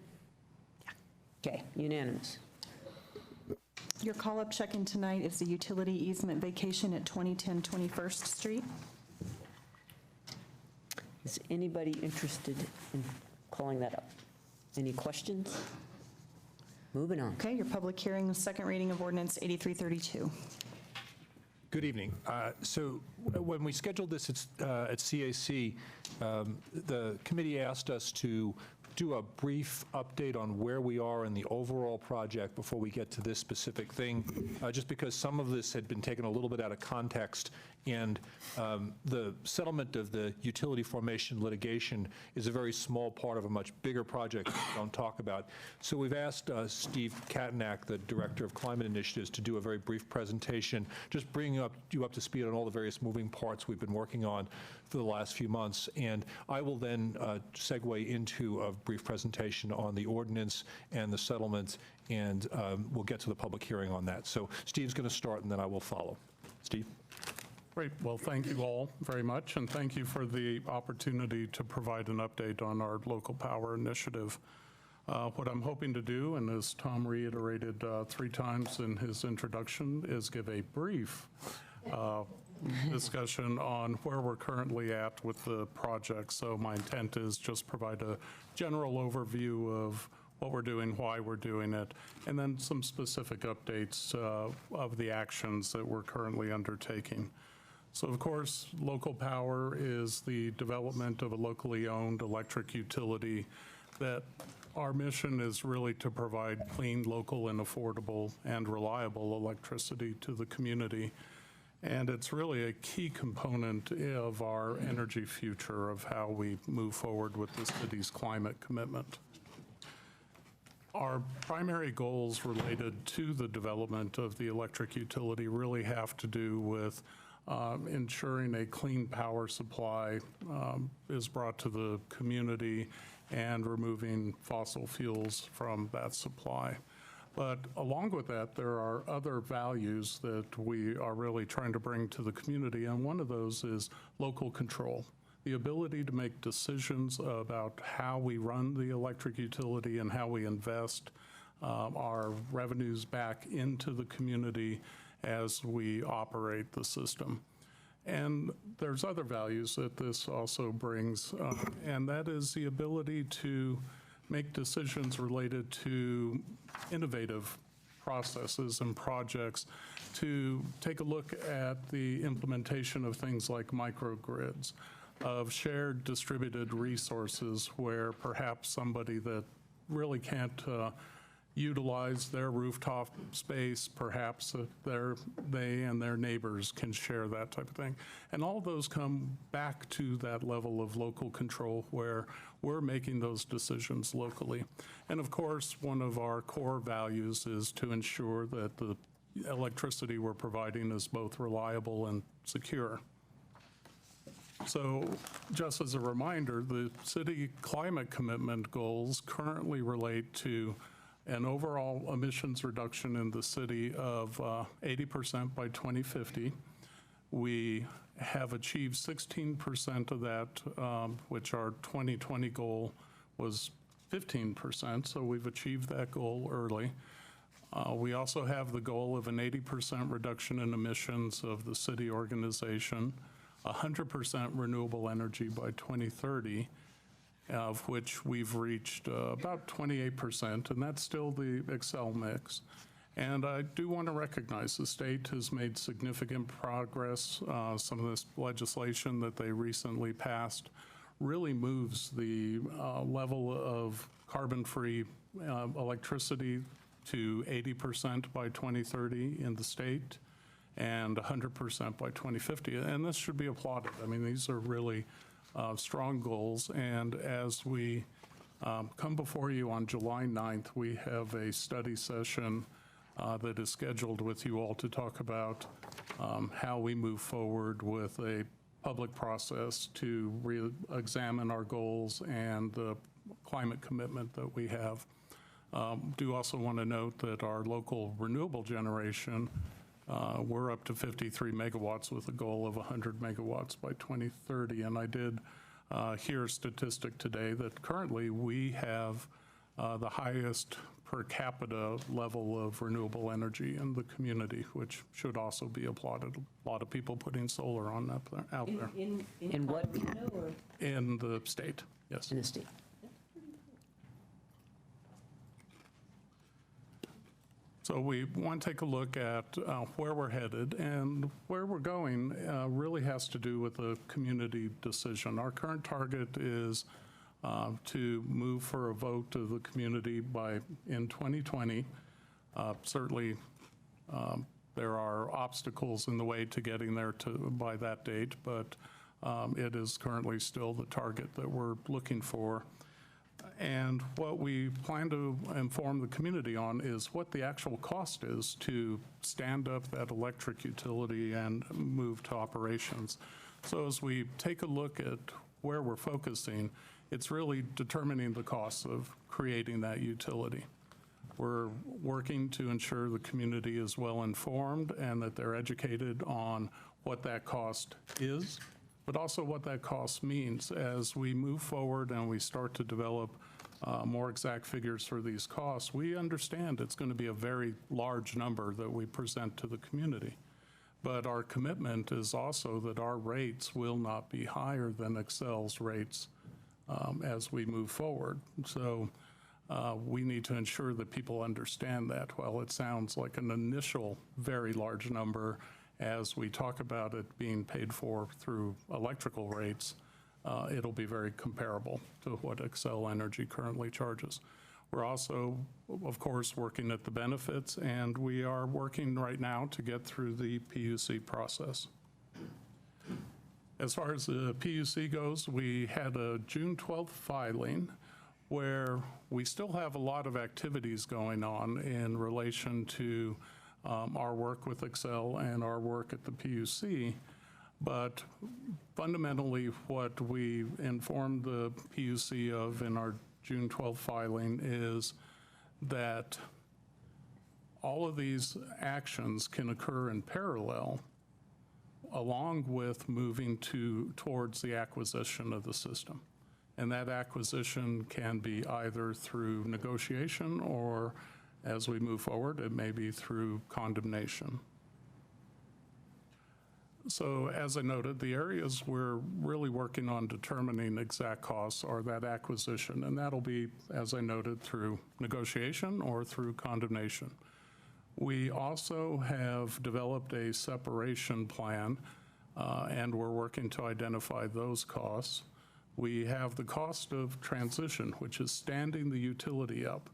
Speaker 1: Okay, unanimous.
Speaker 14: Your call-up check-in tonight is the utility easement vacation at 2010 21st Street.
Speaker 1: Is anybody interested in calling that up? Any questions? Moving on.
Speaker 14: Okay, your public hearing, second reading of ordinance 8332.
Speaker 12: Good evening. So when we scheduled this at CAC, the committee asked us to do a brief update on where we are in the overall project before we get to this specific thing, just because some of this had been taken a little bit out of context, and the settlement of the utility formation litigation is a very small part of a much bigger project that we don't talk about. So we've asked Steve Katanak, the Director of Climate Initiatives, to do a very brief presentation, just bringing you up to speed on all the various moving parts we've been working on for the last few months. And I will then segue into a brief presentation on the ordinance and the settlement, and we'll get to the public hearing on that. So Steve's going to start, and then I will follow. Steve?
Speaker 22: Great. Well, thank you all very much, and thank you for the opportunity to provide an update on our local power initiative. What I'm hoping to do, and as Tom reiterated 3 times in his introduction, is give a brief discussion on where we're currently at with the project. So my intent is just provide a general overview of what we're doing, why we're doing it, and then some specific updates of the actions that we're currently undertaking. So of course, local power is the development of a locally owned electric utility that our mission is really to provide clean, local, and affordable and reliable electricity to the community. And it's really a key component of our energy future, of how we move forward with the city's climate commitment. Our primary goals related to the development of the electric utility really have to do with ensuring a clean power supply is brought to the community and removing fossil fuels from that supply. But along with that, there are other values that we are really trying to bring to the community, and one of those is local control. The ability to make decisions about how we run the electric utility and how we invest our revenues back into the community as we operate the system. And there's other values that this also brings, and that is the ability to make decisions related to innovative processes and projects, to take a look at the implementation of things like microgrids, of shared distributed resources where perhaps somebody that really can't
Speaker 15: utilize their rooftop space, perhaps they and their neighbors can share that type of thing. And all of those come back to that level of local control where we're making those decisions locally. And of course, one of our core values is to ensure that the electricity we're providing is both reliable and secure. So just as a reminder, the city climate commitment goals currently relate to an overall emissions reduction in the city of 80% by 2050. We have achieved 16% of that, which our 2020 goal was 15%, so we've achieved that goal early. We also have the goal of an 80% reduction in emissions of the city organization, 100% renewable energy by 2030, of which we've reached about 28%, and that's still the Excel mix. And I do want to recognize the state has made significant progress. Some of this legislation that they recently passed really moves the level of carbon-free electricity to 80% by 2030 in the state and 100% by 2050. And this should be applauded. I mean, these are really strong goals, and as we come before you on July 9th, we have a study session that is scheduled with you all to talk about how we move forward with a public process to re-examine our goals and the climate commitment that we have. Do also want to note that our local renewable generation, we're up to 53 megawatts with a goal of 100 megawatts by 2030. And I did hear a statistic today that currently we have the highest per capita level of renewable energy in the community, which should also be applauded. A lot of people putting solar on out there.
Speaker 1: In what?
Speaker 15: In the state, yes.
Speaker 1: In the state.
Speaker 15: So we want to take a look at where we're headed, and where we're going really has to do with a community decision. Our current target is to move for a vote of the community in 2020. Certainly, there are obstacles in the way to getting there by that date, but it is currently still the target that we're looking for. And what we plan to inform the community on is what the actual cost is to stand up that electric utility and move to operations. So as we take a look at where we're focusing, it's really determining the costs of creating that utility. We're working to ensure the community is well informed and that they're educated on what that cost is, but also what that cost means. As we move forward and we start to develop more exact figures for these costs, we understand it's going to be a very large number that we present to the community. But our commitment is also that our rates will not be higher than Excel's rates as we move forward. So we need to ensure that people understand that. While it sounds like an initial very large number, as we talk about it being paid for through electrical rates, it'll be very comparable to what Xcel Energy currently charges. We're also, of course, working at the benefits, and we are working right now to get through the PUC process. As far as the PUC goes, we had a June 12th filing where we still have a lot of activities going on in relation to our work with Xcel and our work at the PUC. But fundamentally, what we informed the PUC of in our June 12th filing is that all of these actions can occur in parallel along with moving towards the acquisition of the system. And that acquisition can be either through negotiation or, as we move forward, it may be through condemnation. So as I noted, the areas we're really working on determining exact costs are that acquisition, and that'll be, as I noted, through negotiation or through condemnation. We also have developed a separation plan, and we're working to identify those costs. We have the cost of transition, which is standing the utility up.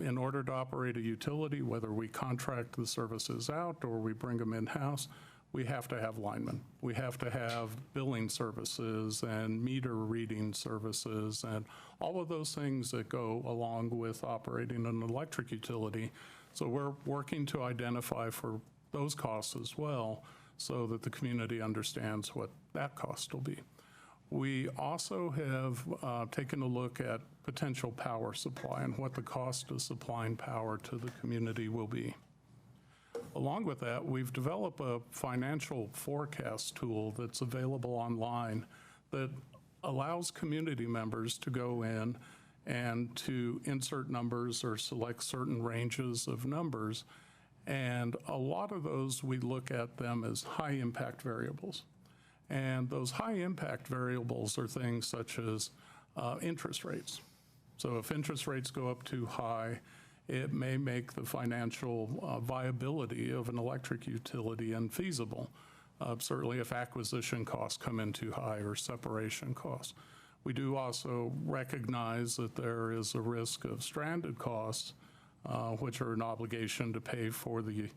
Speaker 15: In order to operate a utility, whether we contract the services out or we bring them in-house, we have to have linemen. We have to have billing services and meter reading services and all of those things that go along with operating an electric utility. So we're working to identify for those costs as well so that the community understands what that cost will be. We also have taken a look at potential power supply and what the cost of supplying power to the community will be. Along with that, we've developed a financial forecast tool that's available online that allows community members to go in and to insert numbers or select certain ranges of numbers. And a lot of those, we look at them as high impact variables. And those high impact variables are things such as interest rates. So if interest rates go up too high, it may make the financial viability of an electric utility unfeasible, certainly if acquisition costs come in too high or separation costs. We do also recognize that there is a risk of stranded costs, which are an obligation to pay for the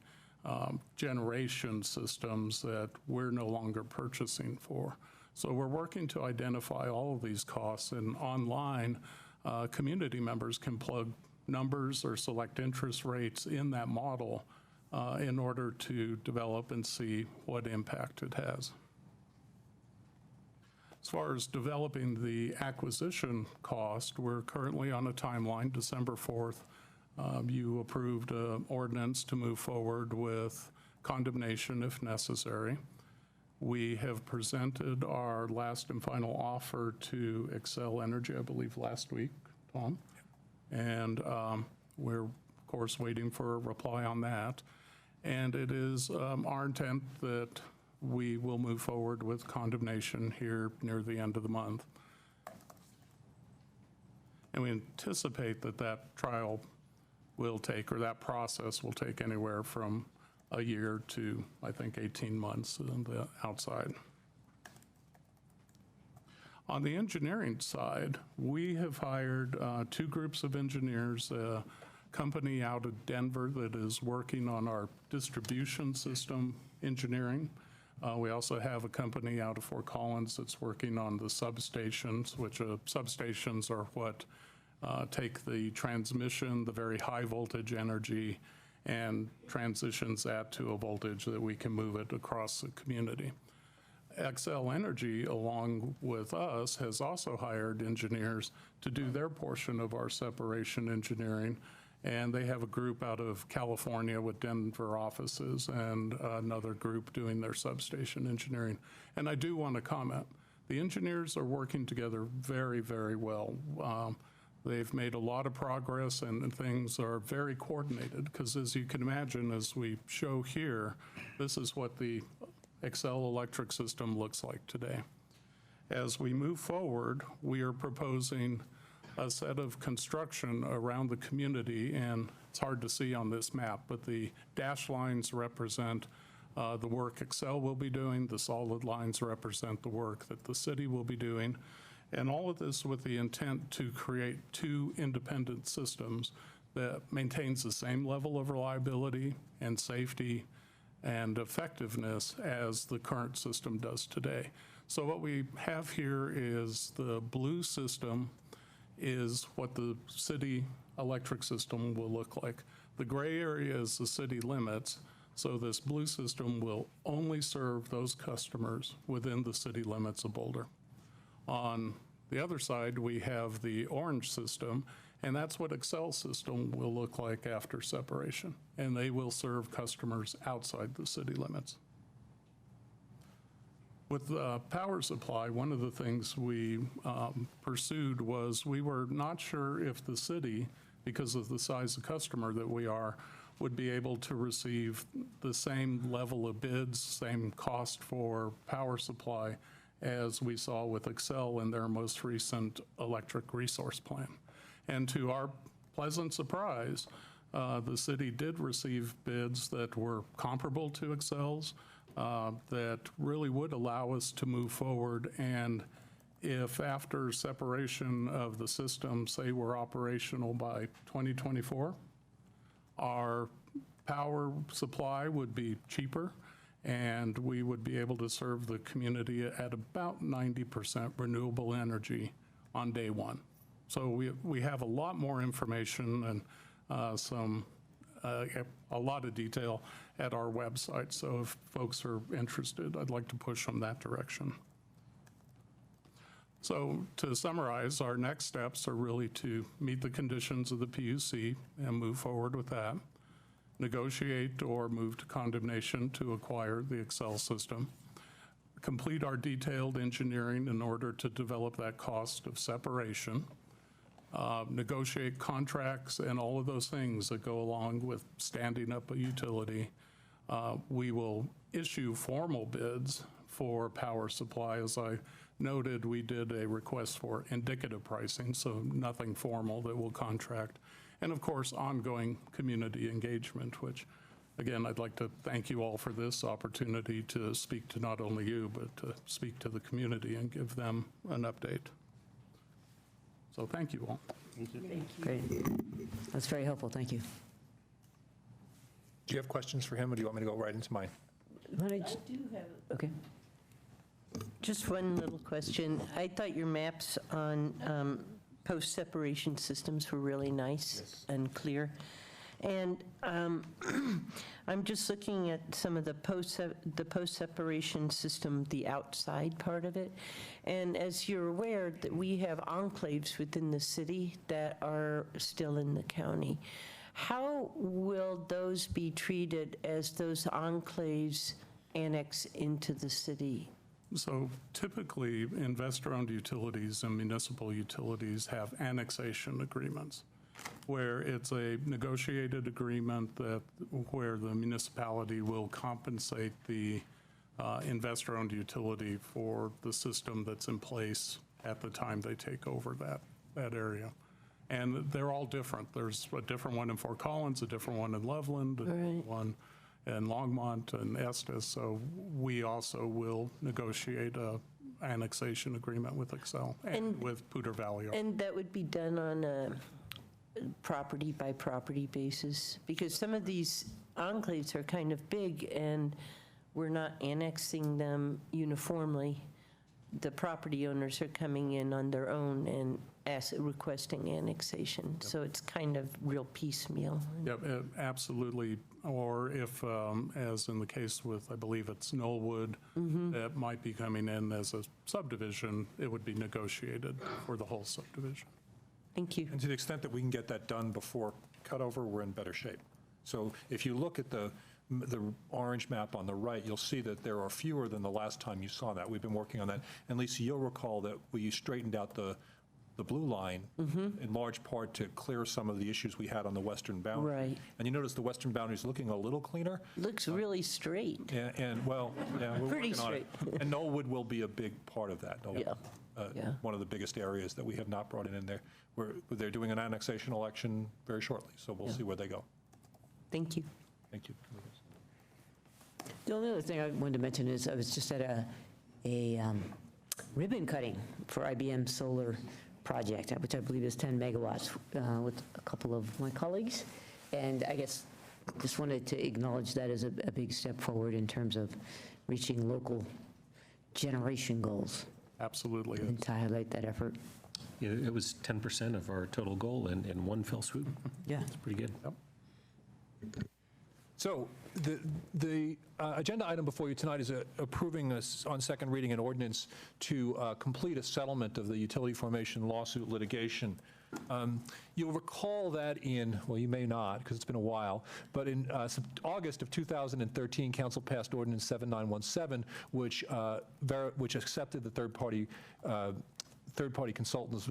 Speaker 15: generation systems that we're no longer purchasing for. So we're working to identify all of these costs, and online, community members can plug numbers or select interest rates in that model in order to develop and see what impact it has. As far as developing the acquisition cost, we're currently on a timeline. December 4th, you approved an ordinance to move forward with condemnation if necessary. We have presented our last and final offer to Xcel Energy, I believe, last week, Tom. And we're, of course, waiting for a reply on that. And it is our intent that we will move forward with condemnation here near the end of the month. And we anticipate that that trial will take, or that process will take anywhere from a year to, I think, 18 months on the outside. On the engineering side, we have hired 2 groups of engineers, a company out of Denver that is working on our distribution system engineering. We also have a company out of Fort Collins that's working on the substations, which substations are what take the transmission, the very high voltage energy, and transitions that to a voltage that we can move it across the community. Xcel Energy, along with us, has also hired engineers to do their portion of our separation engineering, and they have a group out of California with Denver offices and another group doing their substation engineering. And I do want to comment, the engineers are working together very, very well. They've made a lot of progress and things are very coordinated because, as you can imagine, as we show here, this is what the Xcel electric system looks like today. As we move forward, we are proposing a set of construction around the community, and it's hard to see on this map, but the dashed lines represent the work Xcel will be doing. The solid lines represent the work that the city will be doing. And all of this with the intent to create 2 independent systems that maintains the same level of reliability and safety and effectiveness as the current system does today. So what we have here is the blue system is what the city electric system will look like. The gray area is the city limits, so this blue system will only serve those customers within the city limits of Boulder. On the other side, we have the orange system, and that's what Xcel system will look like after separation, and they will serve customers outside the city limits. With the power supply, one of the things we pursued was we were not sure if the city, because of the size of customer that we are, would be able to receive the same level of bids, same cost for power supply as we saw with Xcel in their most recent electric resource plan. And to our pleasant surprise, the city did receive bids that were comparable to Xcel's, that really would allow us to move forward and if after separation of the system, say we're operational by 2024, our power supply would be cheaper, and we would be able to serve the community at about 90% renewable energy on day one. So we have a lot more information and a lot of detail at our website. So if folks are interested, I'd like to push them that direction. So to summarize, our next steps are really to meet the conditions of the PUC and move forward with that, negotiate or move to condemnation to acquire the Excel system, complete our detailed engineering in order to develop that cost of separation, negotiate contracts and all of those things that go along with standing up a utility. We will issue formal bids for power supply. As I noted, we did a request for indicative pricing, so nothing formal that we'll contract. And of course, ongoing community engagement, which, again, I'd like to thank you all for this opportunity to speak to not only you, but to speak to the community and give them an update. So thank you all.
Speaker 1: Thank you. Great. That's very helpful. Thank you.
Speaker 12: Do you have questions for him, or do you want me to go right into mine?
Speaker 4: I do have.
Speaker 1: Okay.
Speaker 4: Just one little question. I thought your maps on post-separation systems were really nice and clear. And I'm just looking at some of the post-separation system, the outside part of it. And as you're aware, that we have enclaves within the city that are still in the county. How will those be treated as those enclaves annex into the city?
Speaker 15: So typically, investor-owned utilities and municipal utilities have annexation agreements, where it's a negotiated agreement where the municipality will compensate the investor-owned utility for the system that's in place at the time they take over that area. And they're all different. There's a different one in Fort Collins, a different one in Loveland, a different one in Longmont and Estes. So we also will negotiate a annexation agreement with Excel and with Poudre Valley.
Speaker 4: And that would be done on a property-by-property basis? Because some of these enclaves are kind of big, and we're not annexing them uniformly. The property owners are coming in on their own and requesting annexation. So it's kind of real piecemeal.
Speaker 15: Yep, absolutely. Or if, as in the case with, I believe it's Knollwood, that might be coming in as a subdivision, it would be negotiated for the whole subdivision.
Speaker 4: Thank you.
Speaker 12: And to the extent that we can get that done before cutover, we're in better shape. So if you look at the orange map on the right, you'll see that there are fewer than the last time you saw that. We've been working on that. And Lisa, you'll recall that we straightened out the blue line in large part to clear some of the issues we had on the western boundary.
Speaker 4: Right.
Speaker 12: And you notice the western boundary is looking a little cleaner.
Speaker 4: Looks really straight.
Speaker 12: And well, yeah, we're
Speaker 4: Pretty
Speaker 12: working on it. And Knollwood will be a big part of that. One of the biggest areas that we have not brought in there. They're doing an annexation election very shortly, so we'll see where they go.
Speaker 4: Thank you.
Speaker 12: Thank you.
Speaker 1: The only other thing I wanted to mention is I was just at a ribbon cutting for IBM solar project, which I believe is 10 megawatts, with a couple of my colleagues. And I guess just wanted to acknowledge that as a big step forward in terms of reaching local generation goals.
Speaker 15: Absolutely.
Speaker 1: And to highlight that effort.
Speaker 3: Yeah, it was 10% of our total goal in one fell swoop.
Speaker 1: Yeah.
Speaker 3: It's pretty good.
Speaker 15: Yep.
Speaker 12: So the agenda item before you tonight is approving on second reading an ordinance to complete a settlement of the utility formation lawsuit litigation. You'll recall that well, you may not because it's been a while, but in August of 2013, Council passed Ordinance 7917, which accepted the third-party consultants'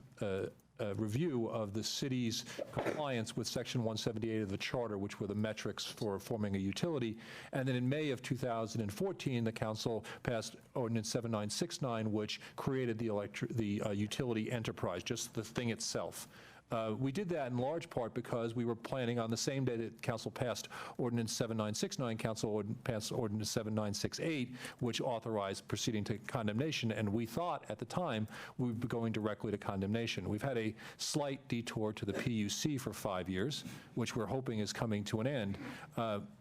Speaker 12: review of the city's compliance with Section 178 of the Charter, which were the metrics for forming a utility. And then in May of 2014, the council passed Ordinance 7969, which created the utility enterprise, just the thing itself. We did that in large part because we were planning on the same day that Council passed Ordinance 7969, Council passed Ordinance 7968, which authorized proceeding to condemnation, and we thought at the time we would be going directly to condemnation. We've had a slight detour to the PUC for 5 years, which we're hoping is coming to an end,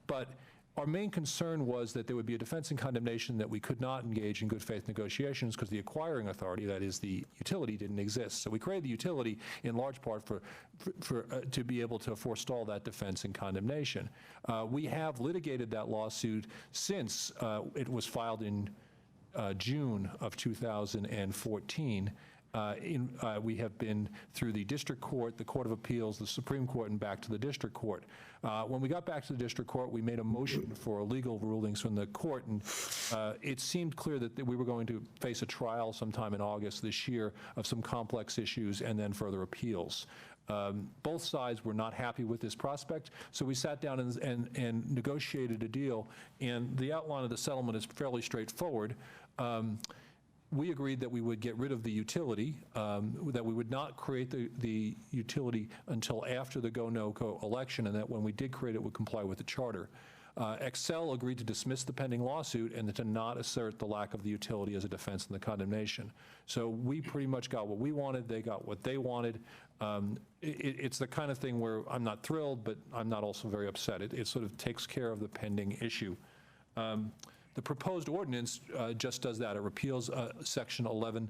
Speaker 12: but our main concern was that there would be a defense and condemnation that we could not engage in good faith negotiations because the acquiring authority, that is the utility, didn't exist. So we created the utility in large part to be able to forestall that defense and condemnation. We have litigated that lawsuit since it was filed in June of 2014. We have been through the district court, the Court of Appeals, the Supreme Court, and back to the district court. When we got back to the district court, we made a motion for legal rulings from the court, and it seemed clear that we were going to face a trial sometime in August this year of some complex issues and then further appeals. Both sides were not happy with this prospect, so we sat down and negotiated a deal, and the outline of the settlement is fairly straightforward. We agreed that we would get rid of the utility, that we would not create the utility until after the go-no-go election, and that when we did create it, would comply with the charter. Excel agreed to dismiss the pending lawsuit and to not assert the lack of the utility as a defense in the condemnation. So we pretty much got what we wanted, they got what they wanted. It's the kind of thing where I'm not thrilled, but I'm not also very upset. It sort of takes care of the pending issue. The proposed ordinance just does that. It repeals Section 11-7,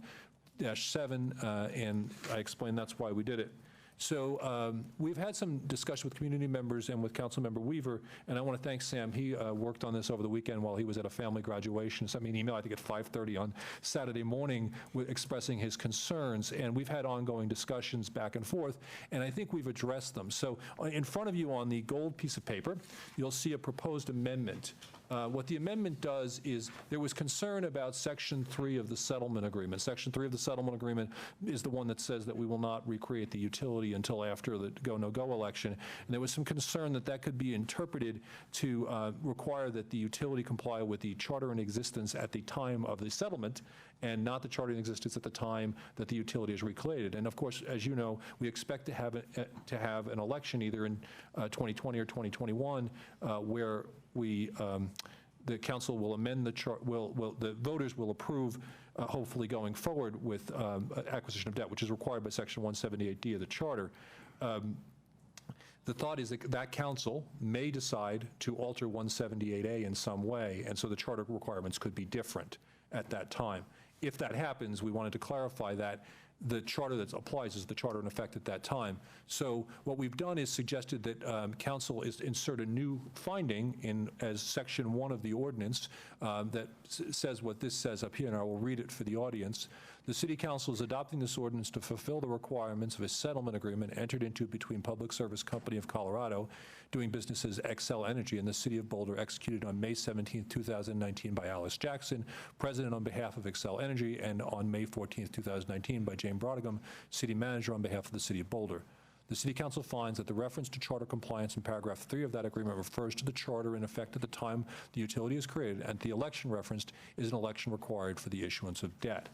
Speaker 12: and I explained that's why we did it. So we've had some discussion with community members and with Councilmember Weaver, and I want to thank Sam. He worked on this over the weekend while he was at a family graduation. Sent me an email, I think at 5:30 on Saturday morning, expressing his concerns, and we've had ongoing discussions back and forth, and I think we've addressed them. So in front of you on the gold piece of paper, you'll see a proposed amendment. What the amendment does is there was concern about Section 3 of the settlement agreement. Section 3 of the settlement agreement is the one that says that we will not recreate the utility until after the go-no-go election. And there was some concern that that could be interpreted to require that the utility comply with the charter in existence at the time of the settlement and not the charter in existence at the time that the utility is recreated. And of course, as you know, we expect to have an election either in 2020 or 2021 where the council will amend the chart, the voters will approve, hopefully going forward with acquisition of debt, which is required by Section 178D of the charter. The thought is that council may decide to alter 178A in some way, and so the charter requirements could be different at that time. If that happens, we wanted to clarify that the charter that applies is the charter in effect at that time. So what we've done is suggested that council insert a new finding as Section 1 of the ordinance that says what this says up here, and I will read it for the audience. The City Council is adopting this ordinance to fulfill the requirements of a settlement agreement entered into between Public Service Company of Colorado, doing business as Xcel Energy, and the City of Boulder, executed on May 17, 2019 by Alice Jackson, President on behalf of Xcel Energy, and on May 14, 2019 by James Brodigan, City Manager on behalf of the City of Boulder. The City Council finds that the reference to charter compliance in paragraph 3 of that agreement refers to the charter in effect at the time the utility is created, and the election referenced is an election required for the issuance of debt.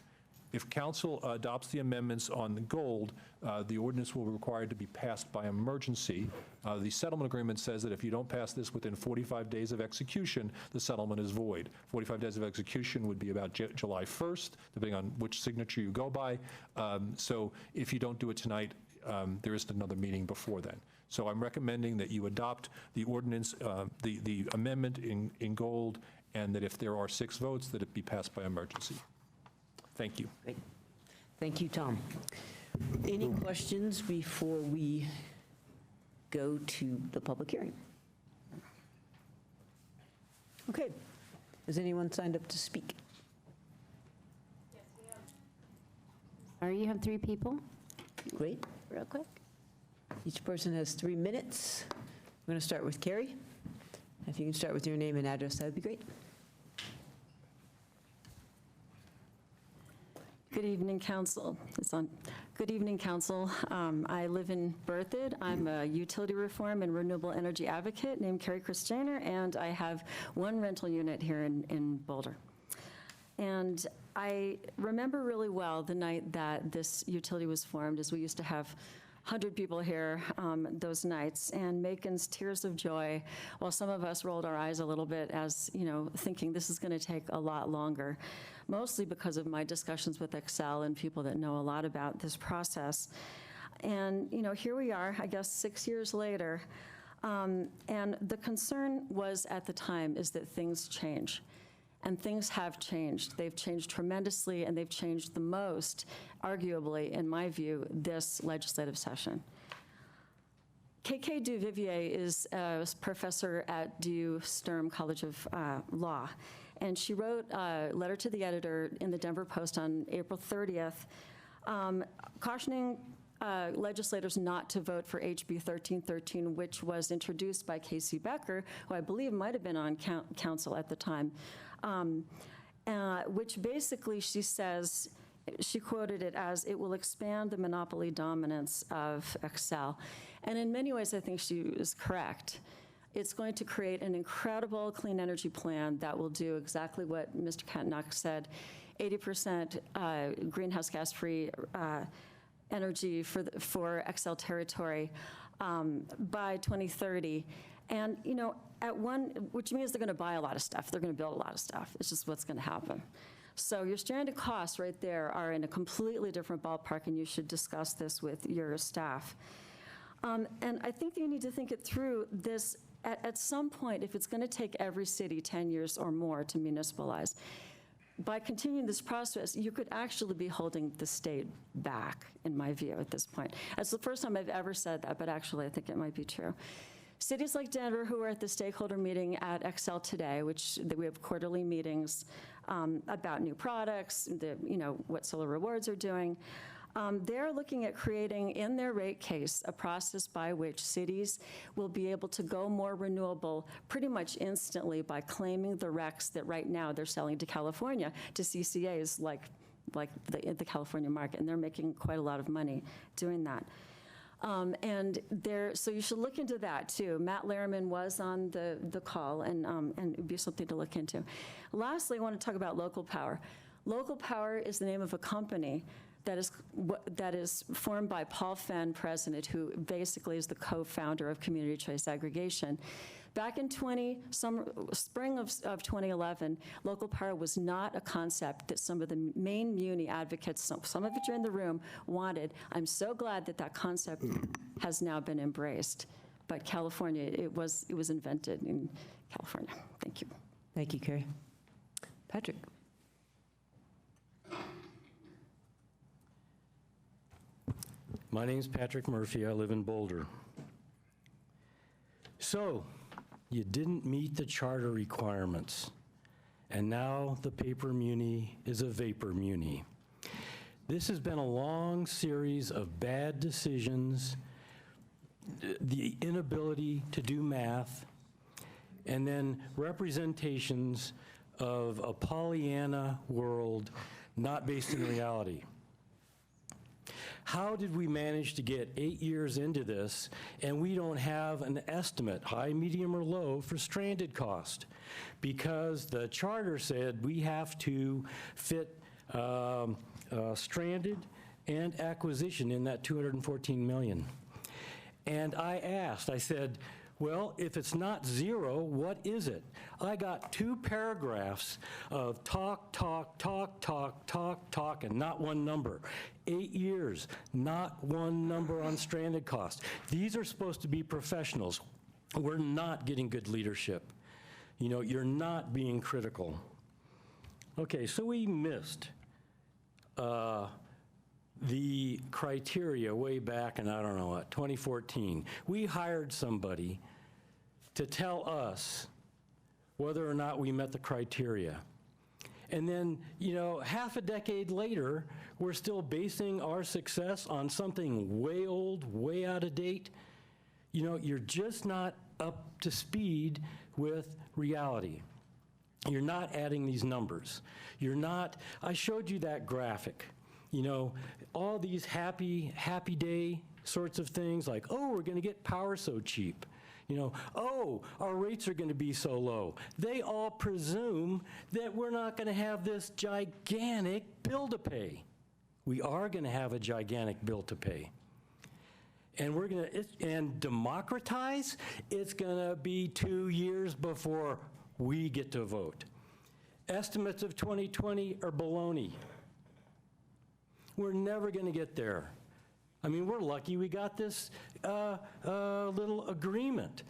Speaker 12: If council adopts the amendments on the gold, the ordinance will be required to be passed by emergency. The settlement agreement says that if you don't pass this within 45 days of execution, the settlement is void. 45 days of execution would be about July 1st, depending on which signature you go by. So if you don't do it tonight, there is another meeting before then. So I'm recommending that you adopt the ordinance, the amendment in gold, and that if there are 6 votes, that it be passed by emergency. Thank you.
Speaker 1: Great. Thank you, Tom. Any questions before we go to the public hearing? Okay. Has anyone signed up to speak?
Speaker 11: Yes, we have. All right, you have 3 people?
Speaker 1: Great.
Speaker 11: Real quick.
Speaker 1: Each person has 3 minutes. We're going to start with Carrie. If you can start with your name and address, that would be great.
Speaker 14: Good evening, Council. It's on. Good evening, Council. I live in Berthoud. I'm a utility reform and renewable energy advocate named Carrie Christainer, and I have 1 rental unit here in Boulder. And I remember really well the night that this utility was formed, as we used to have 100 people here those nights, and Macon's tears of joy, while some of us rolled our eyes a little bit as, thinking this is going to take a lot longer, mostly because of my discussions with Excel and people that know a lot about this process. And, here we are, I guess 6 years later, and the concern was at the time is that things change. And things have changed. They've changed tremendously, and they've changed the most, arguably, in my view, this legislative session. KK Duvivier is a professor at Du Sturm College of Law, and she wrote a letter to the editor in the Denver Post on April 30th, cautioning legislators not to vote for HB 1313, which was introduced by Casey Becker, who I believe might have been on council at the time, which basically she quoted it as, it will expand the monopoly dominance of Excel. And in many ways, I think she is correct. It's going to create an incredible clean energy plan that will do exactly what Mr. Katnock said, 80% greenhouse gas-free energy for Excel territory by 2030. And, which means they're going to buy a lot of stuff. They're going to build a lot of stuff. It's just what's going to happen. So your stranded costs right there are in a completely different ballpark, and you should discuss this with your staff. And I think you need to think it through this at some point, if it's going to take every city 10 years or more to municipalize. By continuing this process, you could actually be holding the state back, in my view, at this point. That's the first time I've ever said that, but actually I think it might be true. Cities like Denver, who are at the stakeholder meeting at Excel today, which we have quarterly meetings about new products, what solar rewards are doing, they're looking at creating in their rate case a process by which cities will be able to go more renewable pretty much instantly by claiming the RECs that right now they're selling to California, to CCAs like the California market, and they're making quite a lot of money doing that. So you should look into that too. Matt Lehrman was on the call, and it'd be something to look into. Lastly, I want to talk about Local Power. Local Power is the name of a company that is formed by Paul Fenn, president, who basically is the co-founder of Community Choice Aggregation. Back in spring of 2011, Local Power was not a concept that some of the main muni advocates, some of you in the room, wanted. I'm so glad that concept has now been embraced. But California, it was invented in California. Thank you.
Speaker 1: Thank you, Carrie. Patrick.
Speaker 16: My name's Patrick Murphy. I live in Boulder. So, you didn't meet the charter requirements, and now the paper muni is a vapor muni. This has been a long series of bad decisions, the inability to do math, and then representations of a Pollyanna world not based in reality. How did we manage to get 8 years into this and we don't have an estimate, high, medium, or low, for stranded cost? Because the charter said we have to fit stranded and acquisition in that $214 million. And I said, well, if it's not zero, what is it? I got 2 paragraphs of talk, and not one number. 8 years, not one number on stranded costs. These are supposed to be professionals. We're not getting good leadership. You're not being critical. Okay, so we missed the criteria way back in, 2014. We hired somebody to tell us whether or not we met the criteria. And then, half a decade later, we're still basing our success on something way old, way out of date. You're just not up to speed with reality. You're not adding these numbers. I showed you that graphic. All these happy day sorts of things like, oh, we're going to get power so cheap. Oh, our rates are going to be so low. They all presume that we're not going to have this gigantic bill to pay. We are going to have a gigantic bill to pay. And and democratize, it's gonna be 2 years before we get to vote. Estimates of 2020 are baloney. We're never gonna get there. I mean, we're lucky we got this little agreement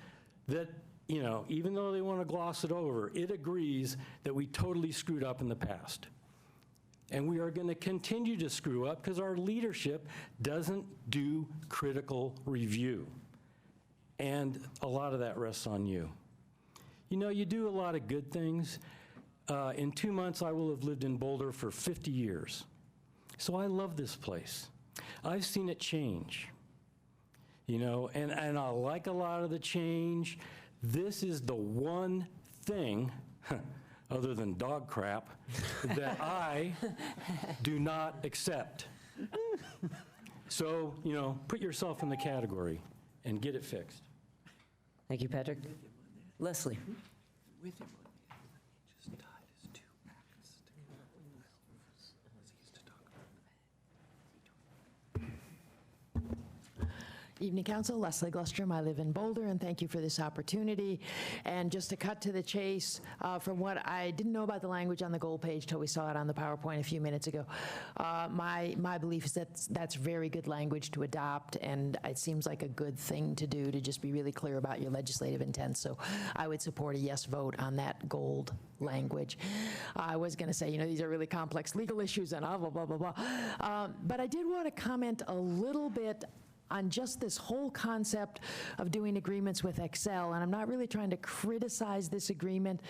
Speaker 16: that, you know, even though they want to gloss it over, it agrees that we totally screwed up in the past. And we are going to continue to screw up because our leadership doesn't do critical review. And a lot of that rests on you. You know, you do a lot of good things. In 2 months, I will have lived in Boulder for 50 years. So I love this place. I've seen it change, you know, and I like a lot of the change. This is the one thing, other than dog crap, that I do not accept. So, you know, put yourself in the category and get it fixed.
Speaker 1: Thank you, Patrick. Leslie?
Speaker 18: Evening, Council. Leslie Glustrom. I live in Boulder, and thank you for this opportunity. And just to cut to the chase, from what I didn't know about the language on the goal page till we saw it on the PowerPoint a few minutes ago, my belief is that that's very good language to adopt, and it seems like a good thing to do, to just be really clear about your legislative intent. So I would support a yes vote on that gold language. I was going to say, you know, these are really complex legal issues and blah, blah, blah, blah. But I did want to comment a little bit on just this whole concept of doing agreements with Excel. And I'm not really trying to criticize this agreement.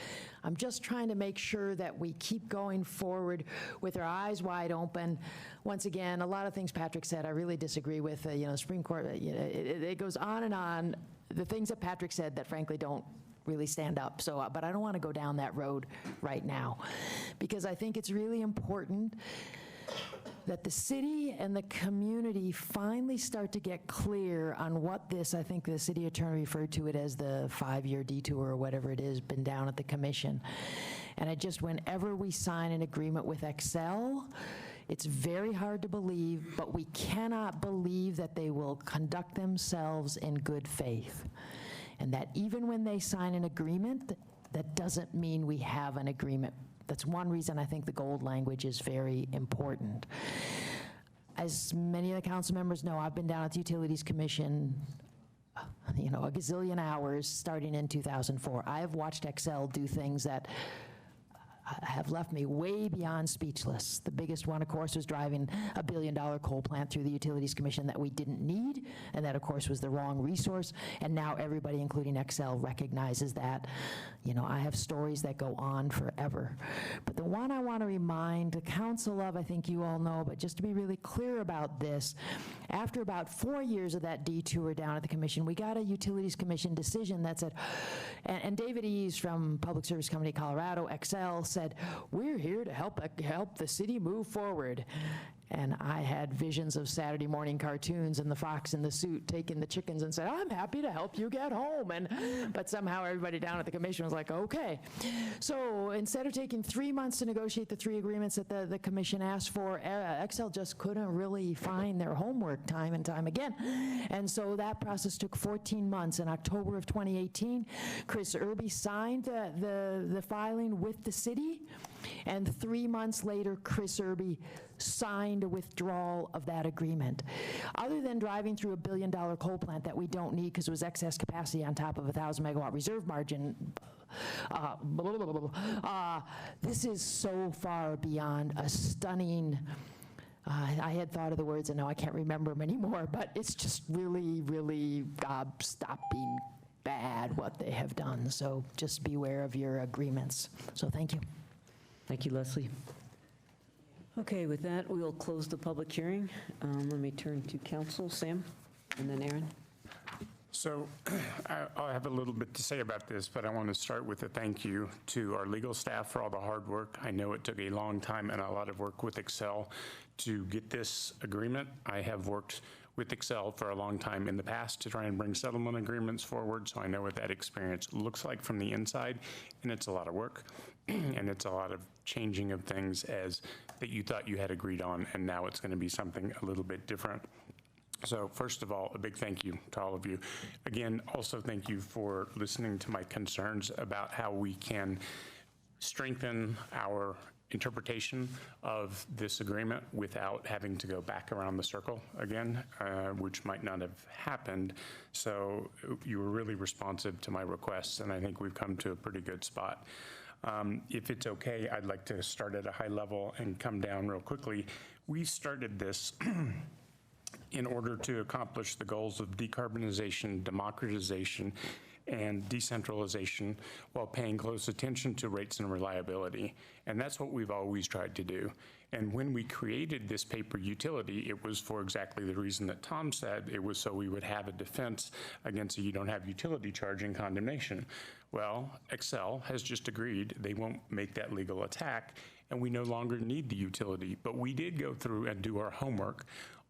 Speaker 18: I'm just trying to make sure that we keep going forward with our eyes wide open. Once again, a lot of things Patrick said I really disagree with. You know, Supreme Court, you know, it goes on and on. The things that Patrick said that frankly don't really stand up. So, but I don't want to go down that road right now, because I think it's really important that the city and the community finally start to get clear on what this, I think the city attorney referred to it as the 5-year detour or whatever it is, been down at the commission. And I just, whenever we sign an agreement with Excel, it's very hard to believe, but we cannot believe that they will conduct themselves in good faith. And that even when they sign an agreement, that doesn't mean we have an agreement. That's one reason I think the gold language is very important. As many of the council members know, I've been down at the Utilities Commission, you know, a gazillion hours starting in 2004. I have watched Excel do things that have left me way beyond speechless. The biggest one, of course, was driving a $1 billion coal plant through the Utilities Commission that we didn't need, and that, of course, was the wrong resource. And now everybody, including Excel, recognizes that. You know, I have stories that go on forever. But the one I want to remind the council of, I think you all know, but just to be really clear about this, after about 4 years of that detour down at the commission, we got a Utilities Commission decision that said, and David Eves from Public Service Company Colorado, Excel, said, we're here to help the city move forward. And I had visions of Saturday morning cartoons and the fox in the suit taking the chickens and said, I'm happy to help you get home. But somehow everybody down at the commission was like, okay. So instead of taking 3 months to negotiate the 3 agreements that the commission asked for, Excel just couldn't really find their homework time and time again. And so that process took 14 months. In October of 2018, Chris Irby signed the filing with the city. And 3 months later, Chris Irby signed a withdrawal of that agreement. Other than driving through a $1 billion coal plant that we don't need because it was excess capacity on top of a 1,000 megawatt reserve margin, this is so far beyond a stunning, I had thought of the words and now I can't remember them anymore, but it's just really, really gobstopping bad what they have done. So just beware of your agreements. So thank you.
Speaker 1: Thank you, Leslie. Okay, with that, we'll close the public hearing. Let me turn to council. Sam, and then Aaron.
Speaker 8: So I'll have a little bit to say about this, but I want to start with a thank you to our legal staff for all the hard work. I know it took a long time and a lot of work with Excel to get this agreement. I have worked with Excel for a long time in the past to try and bring settlement agreements forward, so I know what that experience looks like from the inside, and it's a lot of work, and it's a lot of changing of things as that you thought you had agreed on, and now it's going to be something a little bit different. So first of all, a big thank you to all of you. Again, also thank you for listening to my concerns about how we can strengthen our interpretation of this agreement without having to go back around the circle again, which might not have happened. So you were really responsive to my requests, and I think we've come to a pretty good spot. If it's okay, I'd like to start at a high level and come down real quickly. We started this in order to accomplish the goals of decarbonization, democratization, and decentralization while paying close attention to rates and reliability. And that's what we've always tried to do. And when we created this paper utility, it was for exactly the reason that Tom said. It was so we would have a defense against a you don't have utility charging condemnation. Well, Excel has just agreed they won't make that legal attack, and we no longer need the utility. But we did go through and do our homework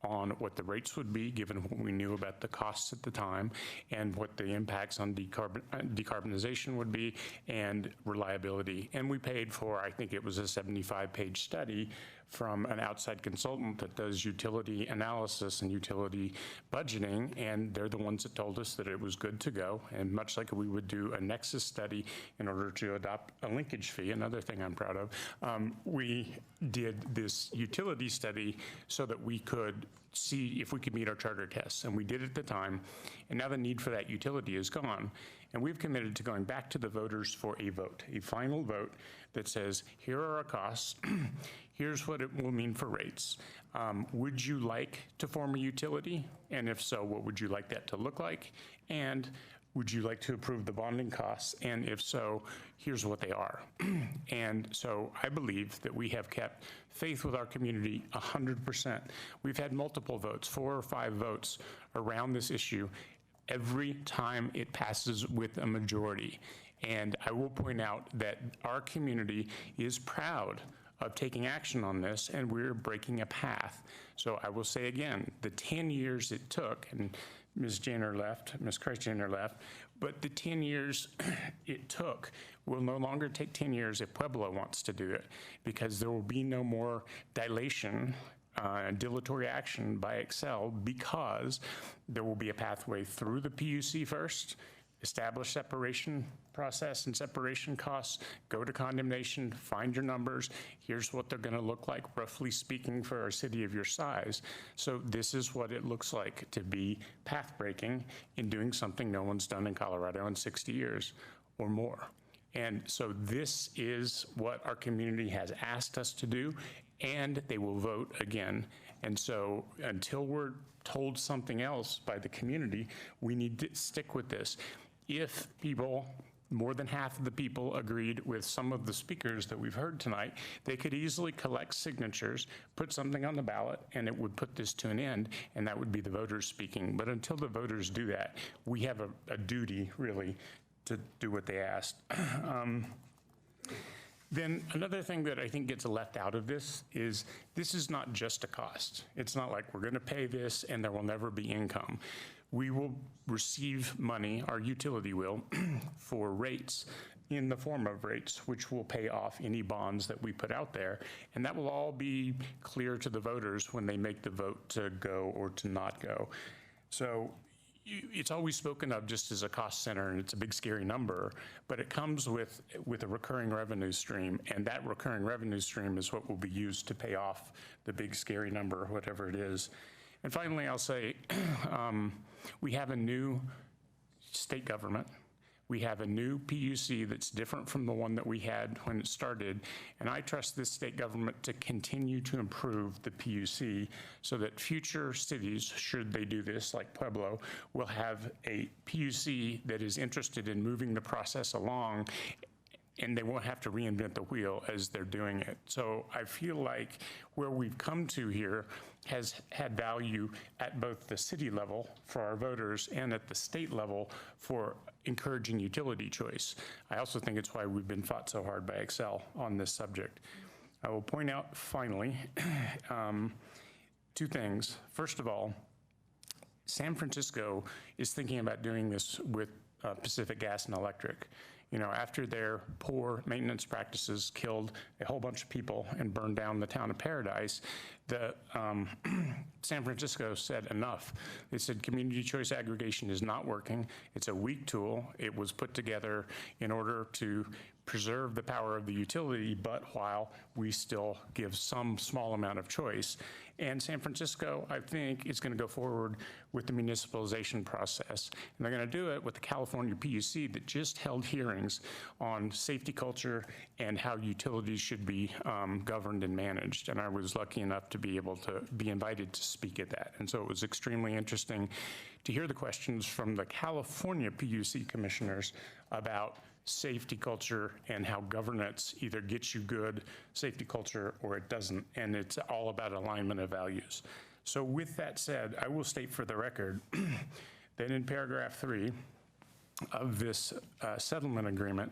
Speaker 8: on what the rates would be, given what we knew about the costs at the time, and what the impacts on decarbonization would be, and reliability. And we paid for, I think it was a 75-page study from an outside consultant that does utility analysis and utility budgeting, and they're the ones that told us that it was good to go. And much like we would do a nexus study in order to adopt a linkage fee, another thing I'm proud of, we did this utility study so that we could see if we could meet our charter tests, and we did at the time, and now the need for that utility is gone. And we've committed to going back to the voters for a vote, a final vote that says, here are our costs, here's what it will mean for rates. Would you like to form a utility? And if so, what would you like that to look like? And would you like to approve the bonding costs? And if so, here's what they are. And so I believe that we have kept faith with our community 100%. We've had multiple votes, 4 or 5 votes around this issue every time it passes with a majority. And I will point out that our community is proud of taking action on this, and we're breaking a path. So I will say again, the 10 years it took, and Ms. Christ-Jenner left, but the 10 years it took will no longer take 10 years if Pueblo wants to do it, because there will be no more dilation and dilatory action by Excel, because there will be a pathway through the PUC first, establish separation process and separation costs, go to condemnation, find your numbers, here's what they're gonna look like, roughly speaking, for a city of your size. So this is what it looks like to be path-breaking in doing something no one's done in Colorado in 60 years or more. And so this is what our community has asked us to do, and they will vote again. And so until we're told something else by the community, we need to stick with this. If people, more than half of the people agreed with some of the speakers that we've heard tonight, they could easily collect signatures, put something on the ballot, and it would put this to an end, and that would be the voters speaking. But until the voters do that, we have a duty, really, to do what they asked. Then another thing that I think gets left out of this is not just a cost. It's not like we're going to pay this and there will never be income. We will receive money, our utility will, for rates in the form of rates, which will pay off any bonds that we put out there. And that will all be clear to the voters when they make the vote to go or to not go. So it's always spoken of just as a cost center, and it's a big scary number, but it comes with a recurring revenue stream, and that recurring revenue stream is what will be used to pay off the big scary number, whatever it is. And finally, I'll say, we have a new state government. We have a new PUC that's different from the one that we had when it started, and I trust this state government to continue to improve the PUC so that future cities, should they do this, like Pueblo, will have a PUC that is interested in moving the process along, and they won't have to reinvent the wheel as they're doing it. So I feel like where we've come to here has had value at both the city level for our voters and at the state level for encouraging utility choice. I also think it's why we've been fought so hard by Excel on this subject. I will point out finally 2 things. First of all, San Francisco is thinking about doing this with Pacific Gas and Electric. after their poor maintenance practices killed a whole bunch of people and burned down the town of Paradise, San Francisco said enough. They said community choice aggregation is not working. It's a weak tool. It was put together in order to preserve the power of the utility, but while we still give some small amount of choice. And San Francisco, I think, is going to go forward with the municipalization process. And they're going to do it with the California PUC that just held hearings on safety culture and how utilities should be governed and managed. And I was lucky enough to be able to be invited to speak at that. And so it was extremely interesting to hear the questions from the California PUC commissioners about safety culture and how governance either gets you good safety culture or it doesn't, and it's all about alignment of values. So with that said, I will state for the record that in paragraph 3 of this settlement agreement,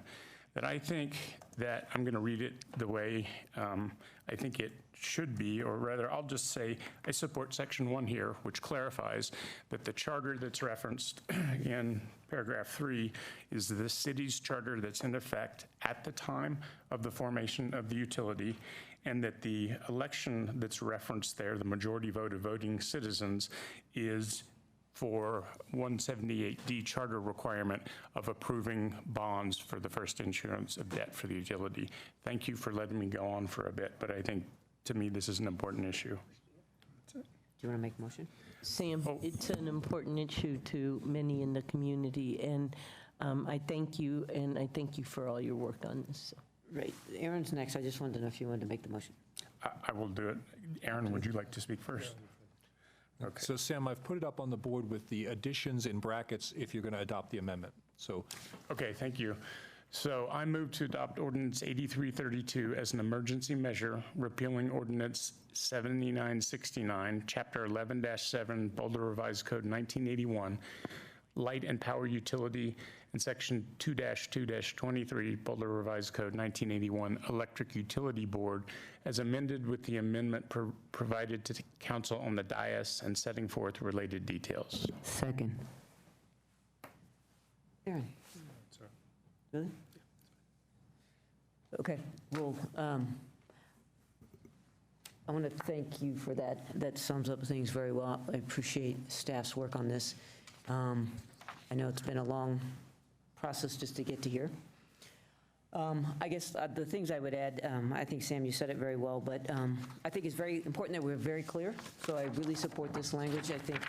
Speaker 8: that I think that I'm going to read it the way I think it should be, or rather, I'll just say I support section 1 here, which clarifies that the charter that's referenced in paragraph 3 is the city's charter that's in effect at the time of the formation of the utility, and that the election that's referenced there, the majority vote of voting citizens, is for 178D charter requirement of approving bonds for the first issuance of debt for the utility. Thank you for letting me go on for a bit, but I think, to me, this is an important issue.
Speaker 1: Do you want to make a motion?
Speaker 4: Sam, it's an important issue to many in the community, and I thank you, and I thank you for all your work on this.
Speaker 1: Right. Aaron's next. I just wanted to know if you wanted to make the motion.
Speaker 8: I will do it. Aaron, would you like to speak first? Okay.
Speaker 12: So Sam, I've put it up on the board with the additions in brackets if you're going to adopt the amendment. So.
Speaker 8: Okay, thank you. So I move to adopt Ordinance 8332 as an emergency measure, repealing Ordinance 7969, Chapter 11-7, Boulder Revised Code 1981, Light and Power Utility, and Section 2-2-23, Boulder Revised Code 1981, Electric Utility Board, as amended with the amendment provided to the council on the dais and setting forth related details.
Speaker 1: Second. Aaron? Really? Okay, well, I want to thank you for that. That sums up things very well. I appreciate staff's work on this. I know it's been a long process just to get to here. I guess the things I would add, I think, Sam, you said it very well, but I think it's very important that we're very clear. So I really support this language. I think,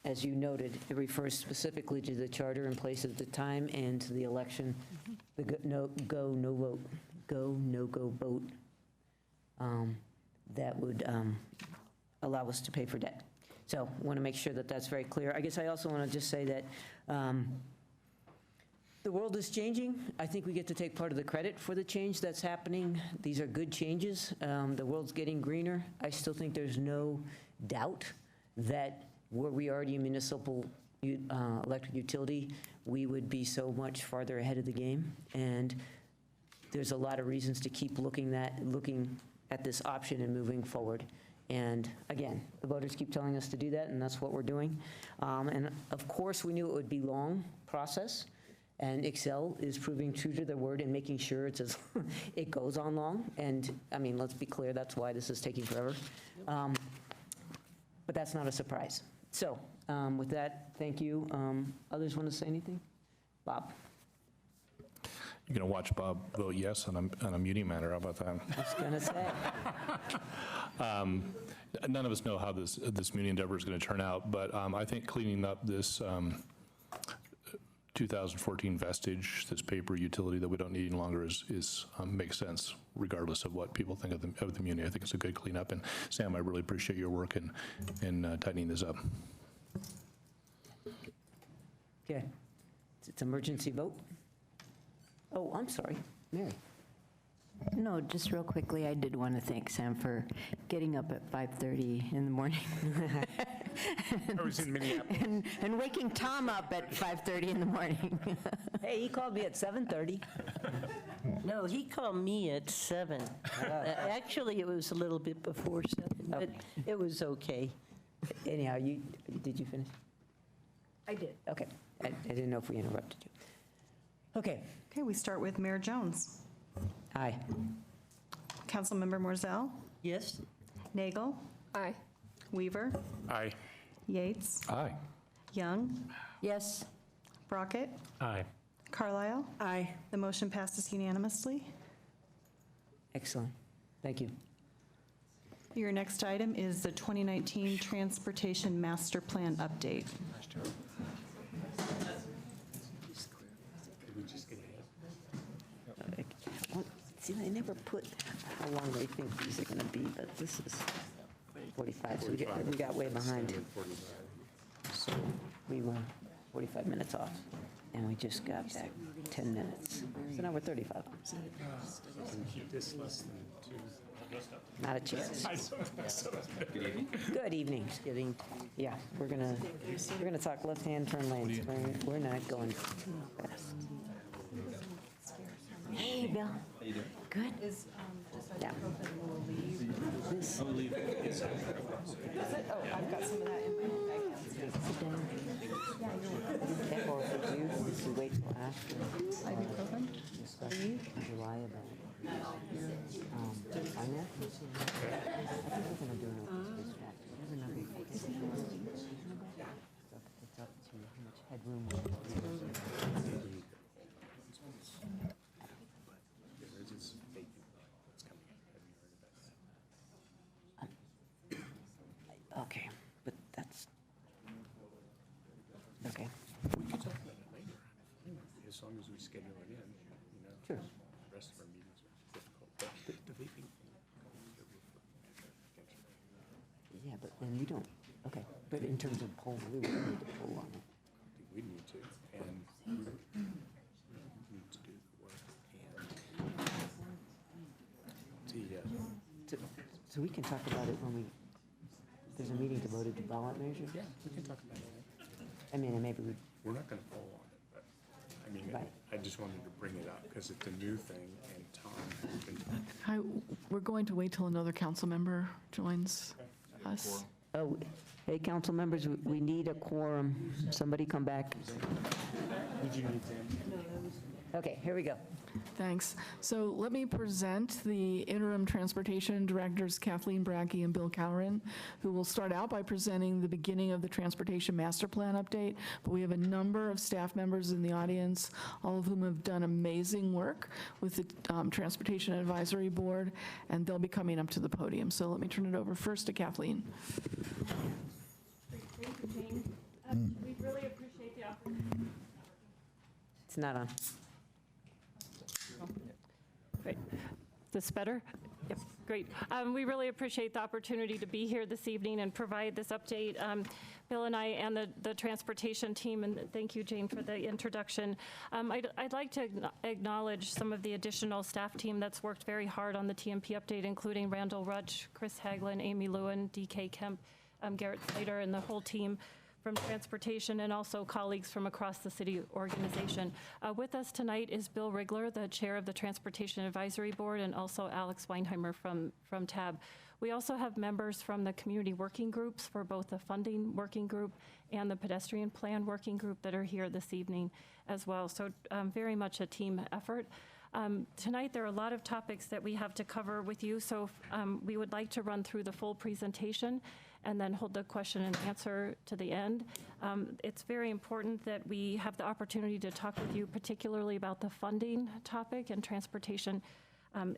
Speaker 1: as you noted, it refers specifically to the charter in place at the time and to the election, the go, no go vote that would allow us to pay for debt. So I want to make sure that that's very clear. I guess I also want to just say that the world is changing. I think we get to take part of the credit for the change that's happening. These are good changes. The world's getting greener. I still think there's no doubt that were we already a municipal electric utility, we would be so much farther ahead of the game. And there's a lot of reasons to keep looking at this option and moving forward. And again, the voters keep telling us to do that, and that's what we're doing. And of course, we knew it would be a long process, and Excel is proving true to their word and making sure it goes on long. And I mean, let's be clear, that's why this is taking forever. But that's not a surprise. So with that, thank you. Others want to say anything? Bob?
Speaker 13: You're going to watch Bob vote yes on a muting matter. How about that?
Speaker 1: I was going to say.
Speaker 13: None of us know how this muting endeavor is going to turn out, but I think cleaning up this 2014 vestige, this paper utility that we don't need any longer, makes sense, regardless of what people think of the muni. I think it's a good cleanup. And Sam, I really appreciate your work in tightening this up.
Speaker 1: Okay. It's emergency vote? Oh, I'm sorry. Mary.
Speaker 11: No, just real quickly, I did want to thank Sam for getting up at 5:30 in the morning.
Speaker 8: I was in Minneapolis.
Speaker 11: And waking Tom up at 5:30 in the morning.
Speaker 1: Hey, he called me at 7:30.
Speaker 4: No, he called me at 7. Actually, it was a little bit before 7, but it was okay.
Speaker 1: Anyhow, did you finish?
Speaker 11: I did.
Speaker 1: Okay. I didn't know if we interrupted you. Okay.
Speaker 19: Okay, we start with Mayor Jones.
Speaker 1: Aye.
Speaker 19: Councilmember Morzell?
Speaker 1: Yes.
Speaker 19: Nagel?
Speaker 4: Aye.
Speaker 19: Weaver?
Speaker 8: Aye.
Speaker 19: Yates?
Speaker 13: Aye.
Speaker 19: Young?
Speaker 4: Yes.
Speaker 19: Brockett?
Speaker 8: Aye.
Speaker 19: Carlisle?
Speaker 17: Aye.
Speaker 19: The motion passes unanimously.
Speaker 1: Excellent. Thank you.
Speaker 19: Your next item is the 2019 Transportation Master Plan update.
Speaker 1: See, they never put how long they think these are going to be, but this is 45, so we got way behind. So we were 45 minutes off, and we just got back 10 minutes. So now we're 35. Not a chance. Good evening. Yeah, we're gonna talk left-hand turn lanes. We're not going fast. Hey, Bill. How you doing? Good. Yeah. This.
Speaker 19: Oh, I've got some of that in my bag.
Speaker 1: Sit down. Or if you wait till after.
Speaker 19: Ibuprofen?
Speaker 1: July about finance. I think we're going to do it with this fact. It's up to how much headroom we have. Okay, but that's, okay.
Speaker 8: We could talk about it later, as long as we schedule it in, you know.
Speaker 1: Sure.
Speaker 8: The rest of our meetings are difficult, but the vaping thing.
Speaker 1: Yeah, but then we don't, okay, but in terms of poll, we would need to poll on it.
Speaker 8: I think we need to, and we need to do the work, and
Speaker 1: So we can talk about it when there's a meeting devoted to ballot measures?
Speaker 8: yeah, we can talk about it.
Speaker 1: I mean, and maybe
Speaker 8: We're not going to poll on it, but, I mean,
Speaker 1: Right.
Speaker 8: I just wanted to bring it up, because it's a new thing, and Tom has been talking.
Speaker 10: We're going to wait till another council member joins us.
Speaker 1: Oh, hey, council members, we need a quorum. Somebody come back.
Speaker 8: Did you need them?
Speaker 1: Okay, here we go.
Speaker 10: Thanks. So let me present the interim transportation directors, Kathleen Brackey and Bill Cowron, who will start out by presenting the beginning of the transportation master plan update. But we have a number of staff members in the audience, all of whom have done amazing work with the Transportation Advisory Board, and they'll be coming up to the podium. So let me turn it over first to Kathleen.
Speaker 20: Thank you, Jane. We really appreciate the opportunity.
Speaker 1: It's not on.
Speaker 20: Great. This better? Yep, great. We really appreciate the opportunity to be here this evening and provide this update. Bill and I and the transportation team, and thank you, Jane, for the introduction. I'd like to acknowledge some of the additional staff team that's worked very hard on the TMP update, including Randall Rudge, Chris Haglin, Amy Lewin, DK Kemp, Garrett Slater, and the whole team from transportation, and also colleagues from across the city organization. With us tonight is Bill Rigler, the chair of the Transportation Advisory Board, and also Alex Weinheimer from TAB. We also have members from the community working groups for both the funding working group and the pedestrian plan working group that are here this evening as well. So very much a team effort. Tonight, there are a lot of topics that we have to cover with you, so we would like to run through the full presentation and then hold the question and answer to the end. It's very important that we have the opportunity to talk with you, particularly about the funding topic and transportation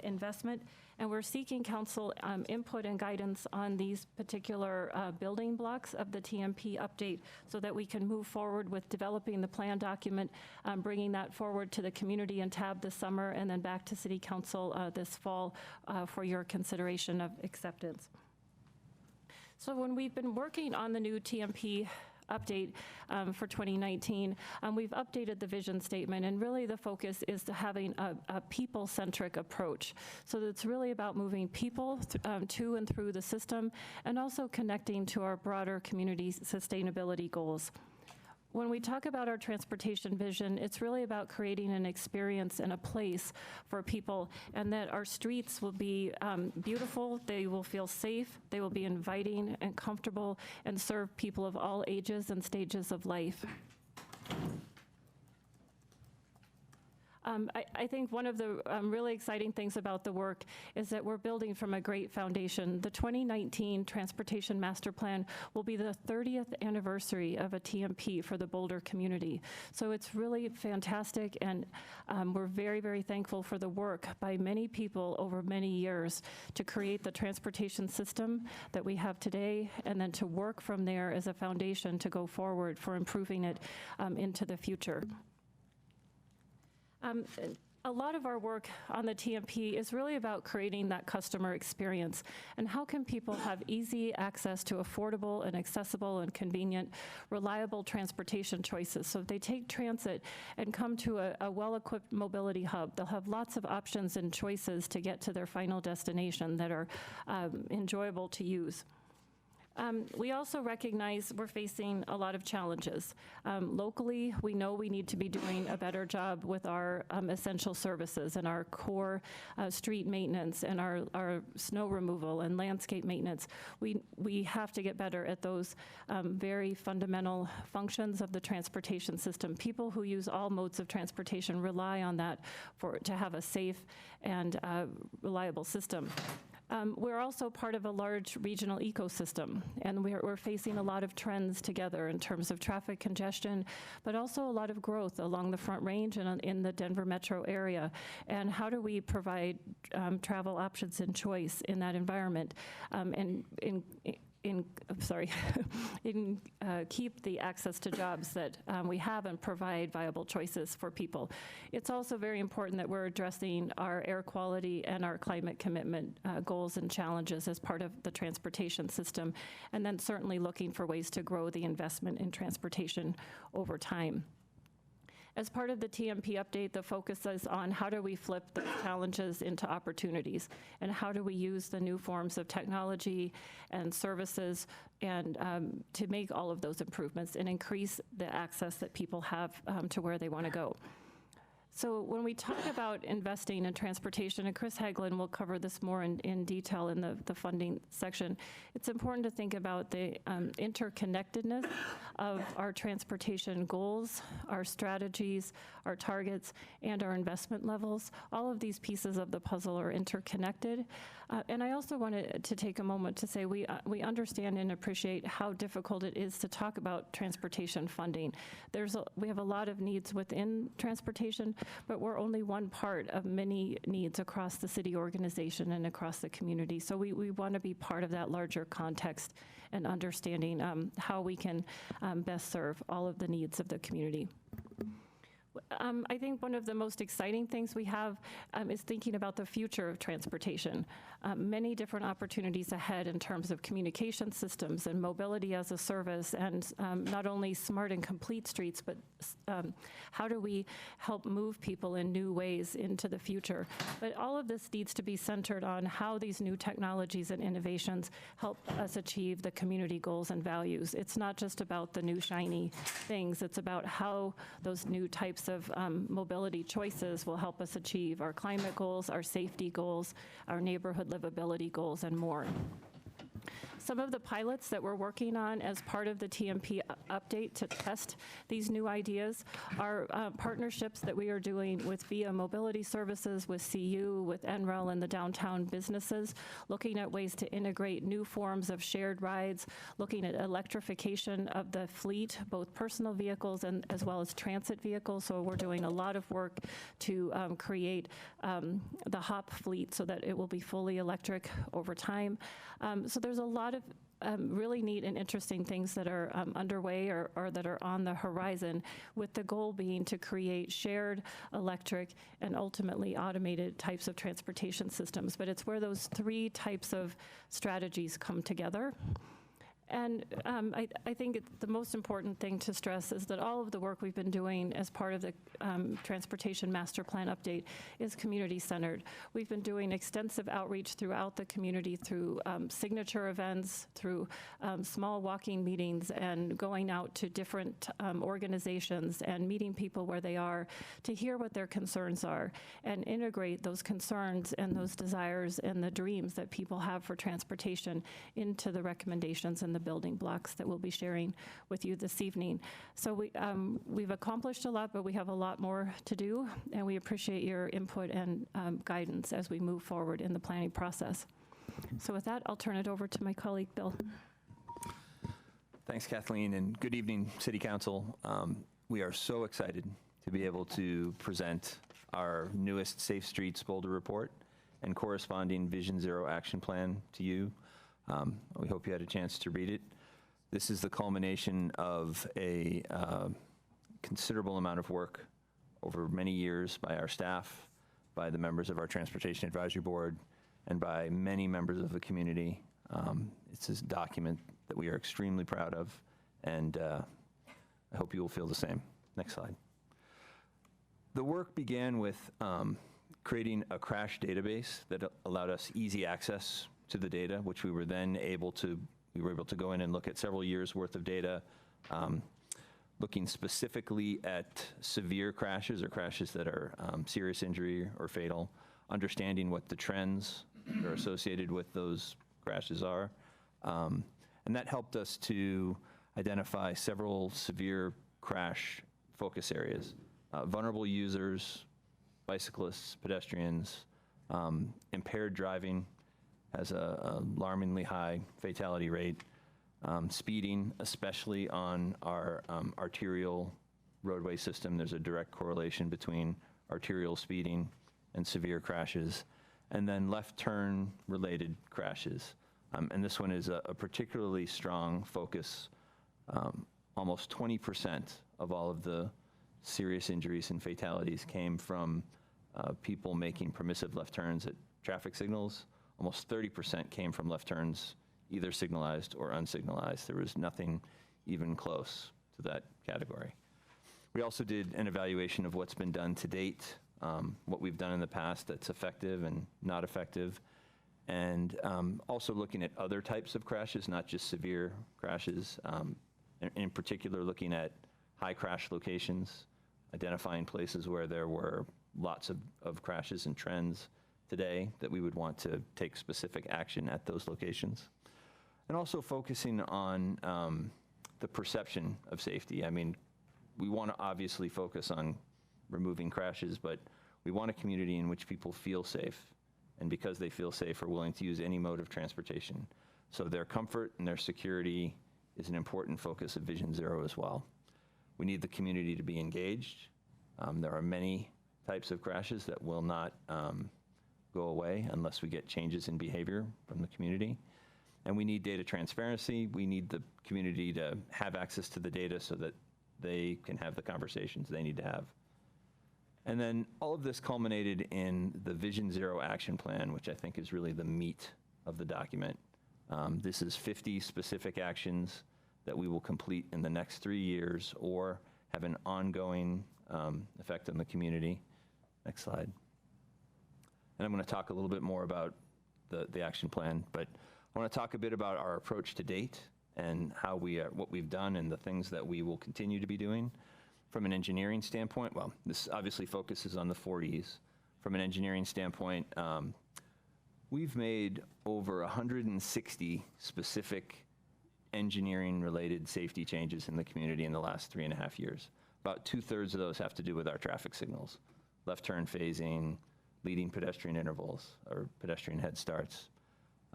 Speaker 20: investment. And we're seeking council input and guidance on these particular building blocks of the TMP update so that we can move forward with developing the plan document, bringing that forward to the community and TAB this summer, and then back to City Council this fall for your consideration of acceptance. So when we've been working on the new TMP update for 2019, we've updated the vision statement, and really the focus is to having a people-centric approach. So it's really about moving people to and through the system, and also connecting to our broader community sustainability goals. When we talk about our transportation vision, it's really about creating an experience and a place for people, and that our streets will be beautiful, they will feel safe, they will be inviting and comfortable, and serve people of all ages and stages of life. I think one of the really exciting things about the work is that we're building from a great foundation. The 2019 Transportation Master Plan will be the 30th anniversary of a TMP for the Boulder community. So it's really fantastic, and we're very, very thankful for the work by many people over many years to create the transportation system that we have today, and then to work from there as a foundation to go forward for improving it into the future. A lot of our work on the TMP is really about creating that customer experience, and how can people have easy access to affordable and accessible and convenient, reliable transportation choices. So if they take transit and come to a well-equipped mobility hub, they'll have lots of options and choices to get to their final destination that are enjoyable to use. We also recognize we're facing a lot of challenges. Locally, we know we need to be doing a better job with our essential services and our core street maintenance and our snow removal and landscape maintenance. We have to get better at those very fundamental functions of the transportation system. People who use all modes of transportation rely on that to have a safe and reliable system. We're also part of a large regional ecosystem, and we're facing a lot of trends together in terms of traffic congestion, but also a lot of growth along the Front Range and in the Denver metro area. And how do we provide travel options and choice in that environment, and keep the access to jobs that we have and provide viable choices for people. It's also very important that we're addressing our air quality and our climate commitment goals and challenges as part of the transportation system, and then certainly looking for ways to grow the investment in transportation over time. As part of the TMP update, the focus is on how do we flip the challenges into opportunities, and how do we use the new forms of technology and services and to make all of those improvements and increase the access that people have to where they want to go. So when we talk about investing in transportation, and Chris Hagelin will cover this more in detail in the funding section, it's important to think about the interconnectedness of our transportation goals, our strategies, our targets, and our investment levels. All of these pieces of the puzzle are interconnected. And I also wanted to take a moment to say we understand and appreciate how difficult it is to talk about transportation funding. We have a lot of needs within transportation, but we're only one part of many needs across the city organization and across the community. So we want to be part of that larger context and understanding how we can best serve all of the needs of the community. I think one of the most exciting things we have is thinking about the future of transportation. Many different opportunities ahead in terms of communication systems and mobility as a service, and not only smart and complete streets, but how do we help move people in new ways into the future. But all of this needs to be centered on how these new technologies and innovations help us achieve the community goals and values. It's not just about the new shiny things, it's about how those new types of mobility choices will help us achieve our climate goals, our safety goals, our neighborhood livability goals, and more. Some of the pilots that we're working on as part of the TMP update to test these new ideas are partnerships that we are doing with VIA Mobility Services, with CU, with NREL, and the downtown businesses, looking at ways to integrate new forms of shared rides, looking at electrification of the fleet, both personal vehicles and as well as transit vehicles. So we're doing a lot of work to create the HOP fleet so that it will be fully electric over time. So there's a lot of really neat and interesting things that are underway or that are on the horizon, with the goal being to create shared, electric, and ultimately automated types of transportation systems. But it's where those three types of strategies come together. And I think the most important thing to stress is that all of the work we've been doing as part of the Transportation Master Plan update is community-centered. We've been doing extensive outreach throughout the community through signature events, through small walking meetings, and going out to different organizations and meeting people where they are to hear what their concerns are and integrate those concerns and those desires and the dreams that people have for transportation into the recommendations and the the building blocks that we'll be sharing with you this evening. So we've accomplished a lot, but we have a lot more to do, and we appreciate your input and guidance as we move forward in the planning process. So with that, I'll turn it over to my colleague, Bill.
Speaker 6: Thanks, Kathleen, and good evening, City Council. We are so excited to be able to present our newest Safe Streets Boulder report and corresponding Vision Zero action plan to you. We hope you had a chance to read it. This is the culmination of a considerable amount of work over many years by our staff, by the members of our Transportation Advisory Board, and by many members of the community. It's a document that we are extremely proud of, and I hope you will feel the same. Next slide. The work began with creating a crash database that allowed us easy access to the data, which we were then able to go in and look at several years worth of data, looking specifically at severe crashes or crashes that are serious injury or fatal, understanding what the trends that are associated with those crashes are. And that helped us to identify several severe crash focus areas. Vulnerable users, bicyclists, pedestrians, impaired driving has a alarmingly high fatality rate, speeding, especially on our arterial roadway system. There's a direct correlation between arterial speeding and severe crashes, and then left turn related crashes. And this one is a particularly strong focus. Almost 20% of all of the serious injuries and fatalities came from people making permissive left turns at traffic signals. Almost 30% came from left turns, either signalized or unsignalized. There was nothing even close to that category. We also did an evaluation of what's been done to date, what we've done in the past that's effective and not effective, and also looking at other types of crashes, not just severe crashes, in particular looking at high crash locations, identifying places where there were lots of crashes and trends today that we would want to take specific action at those locations. And also focusing on the perception of safety. I mean, we want to obviously focus on removing crashes, but we want a community in which people feel safe, and because they feel safe, are willing to use any mode of transportation. So their comfort and their security is an important focus of Vision Zero as well. We need the community to be engaged. There are many types of crashes that will not go away unless we get changes in behavior from the community. And we need data transparency. We need the community to have access to the data so that they can have the conversations they need to have. And then all of this culminated in the Vision Zero action plan, which I think is really the meat of the document. This is 50 specific actions that we will complete in the next 3 years or have an ongoing effect on the community. Next slide. And I'm going to talk a little bit more about the action plan, but I want to talk a bit about our approach to date and how what we've done and the things that we will continue to be doing. From an engineering standpoint, well, this obviously focuses on the 4Es. From an engineering standpoint, we've made over 160 specific engineering-related safety changes in the community in the last 3.5 years. About 2/3 of those have to do with our traffic signals, left turn phasing, leading pedestrian intervals, or pedestrian head starts.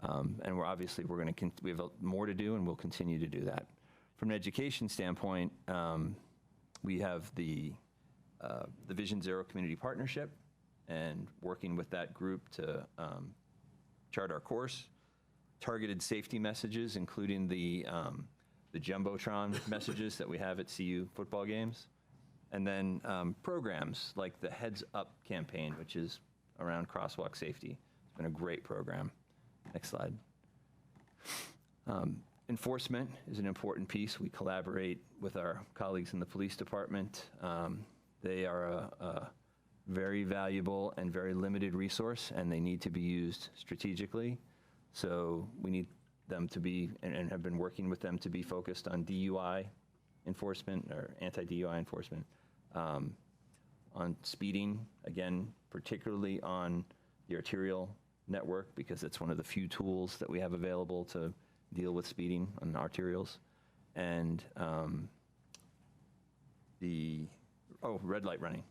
Speaker 6: And we have more to do, and we'll continue to do that. From an education standpoint, we have the Vision Zero Community Partnership, and working with that group to chart our course, targeted safety messages, including the Jumbotron messages that we have at CU football games, and then programs like the Heads Up campaign, which is around crosswalk safety. It's been a great program. Next slide. Enforcement is an important piece. We collaborate with our colleagues in the police department. They are a very valuable and very limited resource, and they need to be used strategically. So we need them to be, and have been working with them to be focused on DUI enforcement or anti-DUI enforcement, on speeding, again, particularly on the arterial network, because it's one of the few tools that we have available to deal with speeding on arterials, and red light running,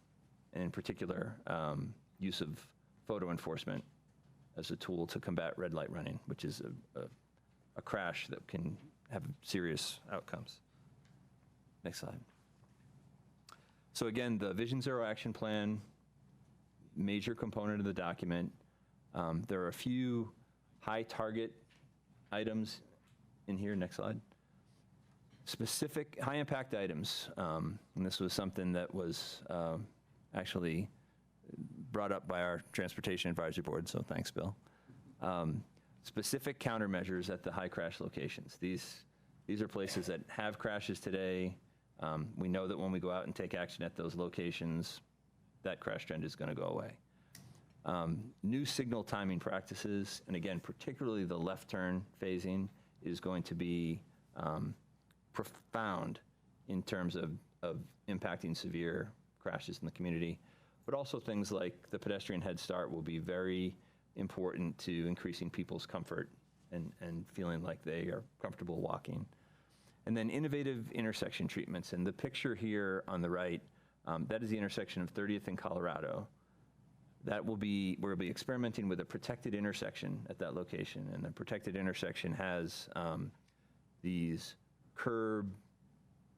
Speaker 6: and in particular, use of photo enforcement as a tool to combat red light running, which is a crash that can have serious outcomes. Next slide. So again, the Vision Zero Action Plan, major component of the document. There are a few high target items in here. Next slide. Specific high impact items, and this was something that was actually brought up by our Transportation Advisory Board, so thanks, Bill. Specific countermeasures at the high crash locations. These are places that have crashes today. We know that when we go out and take action at those locations, that crash trend is going to go away. New signal timing practices, and again, particularly the left turn phasing, is going to be profound in terms of impacting severe crashes in the community. But also things like the pedestrian head start will be very important to increasing people's comfort and feeling like they are comfortable walking. And then innovative intersection treatments. And the picture here on the right, that is the intersection of 30th and Colorado. We'll be experimenting with a protected intersection at that location. And the protected intersection has these curb,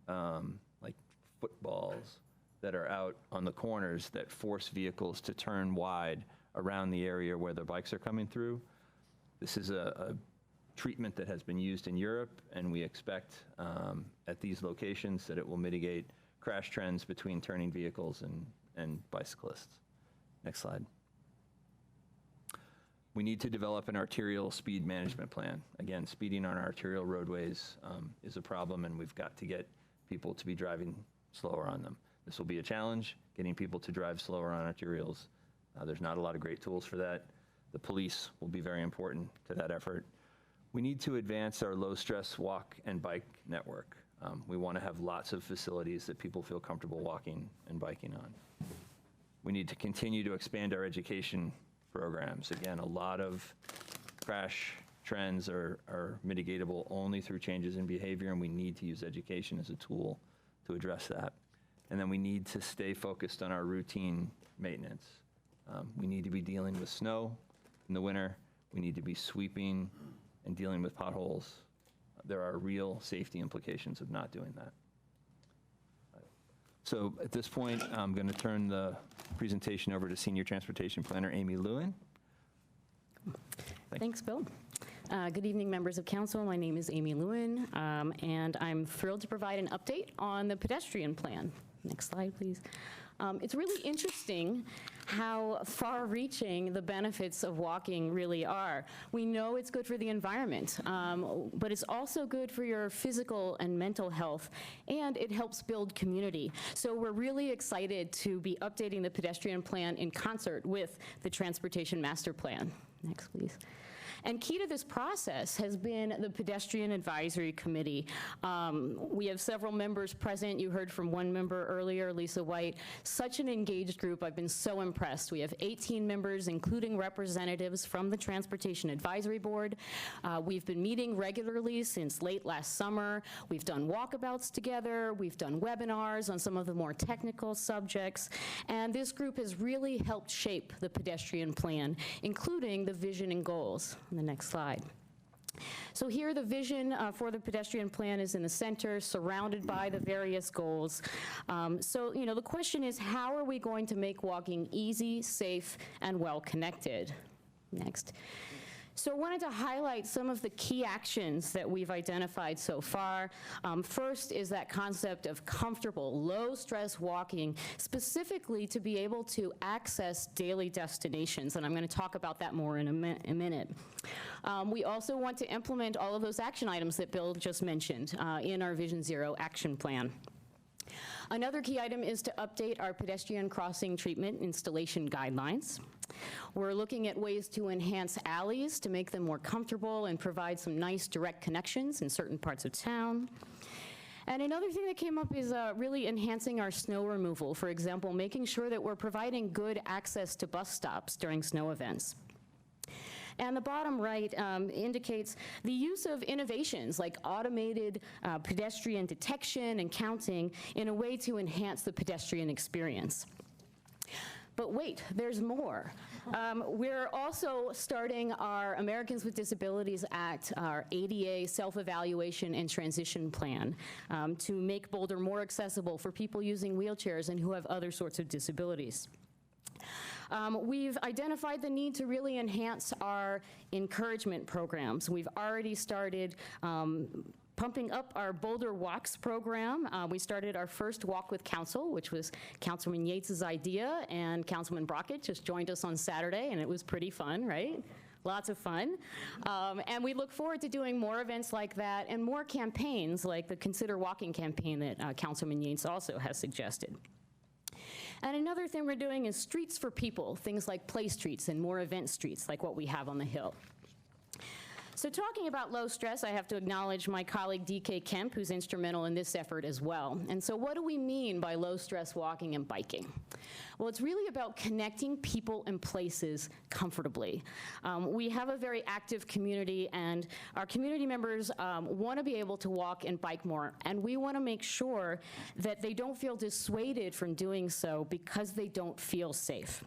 Speaker 6: like footballs that are out on the corners that force vehicles to turn wide around the area where the bikes are coming through. This is a treatment that has been used in Europe, and we expect at these locations that it will mitigate crash trends between turning vehicles and bicyclists. Next slide. We need to develop an arterial speed management plan. Again, speeding on arterial roadways is a problem, and we've got to get people to be driving slower on them. This will be a challenge, getting people to drive slower on arterials. There's not a lot of great tools for that. The police will be very important to that effort. We need to advance our low-stress walk and bike network. We want to have lots of facilities that people feel comfortable walking and biking on. We need to continue to expand our education programs. Again, a lot of crash trends are mitigatable only through changes in behavior, and we need to use education as a tool to address that. And then we need to stay focused on our routine maintenance. We need to be dealing with snow in the winter. We need to be sweeping and dealing with potholes. There are real safety implications of not doing that. So at this point, I'm going to turn the presentation over to Senior Transportation Planner Amy Lewin.
Speaker 7: Thanks, Bill. Good evening, members of council. My name is Amy Lewin, and I'm thrilled to provide an update on the pedestrian plan. Next slide, please. It's really interesting how far-reaching the benefits of walking really are. We know it's good for the environment, but it's also good for your physical and mental health, and it helps build community. So we're really excited to be updating the pedestrian plan in concert with the Transportation Master Plan. Next, please. And key to this process has been the Pedestrian Advisory Committee. We have several members present. You heard from one member earlier, Lisa White. Such an engaged group. I've been so impressed. We have 18 members, including representatives from the Transportation Advisory Board. We've been meeting regularly since late last summer. We've done walkabouts together. We've done webinars on some of the more technical subjects. And this group has really helped shape the pedestrian plan, including the vision and goals. The next slide. So here the vision for the pedestrian plan is in the center, surrounded by the various goals. So, the question is, how are we going to make walking easy, safe, and well-connected? Next. So I wanted to highlight some of the key actions that we've identified so far. First is that concept of comfortable, low-stress walking, specifically to be able to access daily destinations, and I'm going to talk about that more in a minute. We also want to implement all of those action items that Bill just mentioned in our Vision Zero action plan. Another key item is to update our pedestrian crossing treatment installation guidelines. We're looking at ways to enhance alleys to make them more comfortable and provide some nice direct connections in certain parts of town. And another thing that came up is really enhancing our snow removal. For example, making sure that we're providing good access to bus stops during snow events. And the bottom right indicates the use of innovations like automated pedestrian detection and counting in a way to enhance the pedestrian experience. But wait, there's more. We're also starting our Americans with Disabilities Act, our ADA self-evaluation and transition plan to make Boulder more accessible for people using wheelchairs and who have other sorts of disabilities. We've identified the need to really enhance our encouragement programs. We've already started pumping up our Boulder Walks program. We started our first Walk with Council, which was Councilman Yates's idea, and Councilman Brockett just joined us on Saturday, and it was pretty fun, right? Lots of fun. And we look forward to doing more events like that and more campaigns like the Consider Walking campaign that Councilman Yates also has suggested. And another thing we're doing is streets for people, things like play streets and more event streets like what we have on the Hill. So talking about low stress, I have to acknowledge my colleague DK Kemp, who's instrumental in this effort as well. And so what do we mean by low stress walking and biking? Well, it's really about connecting people and places comfortably. We have a very active community, and our community members want to be able to walk and bike more, and we want to make sure that they don't feel dissuaded from doing so because they don't feel safe.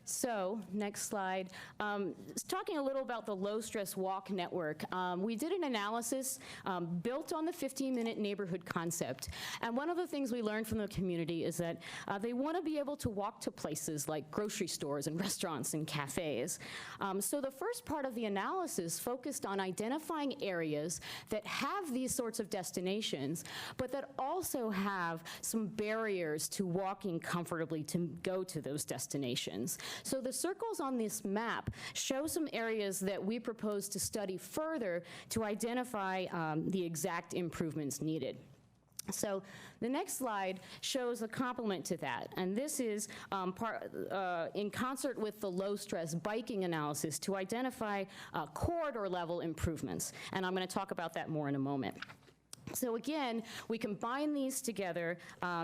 Speaker 7: So, next slide. Talking a little about the Low Stress Walk Network, we did an analysis built on the 15-minute neighborhood concept. And one of the things we learned from the community is that they want to be able to walk to places like grocery stores and restaurants and cafes. So the first part of the analysis focused on identifying areas that have these sorts of destinations, but that also have some barriers to walking comfortably to go to those destinations. So the circles on this map show some areas that we propose to study further to identify the exact improvements needed. So the next slide shows a complement to that, and this is in concert with the low-stress biking analysis to identify corridor-level improvements, and I'm going to talk about that more in a moment. So again, we combine these together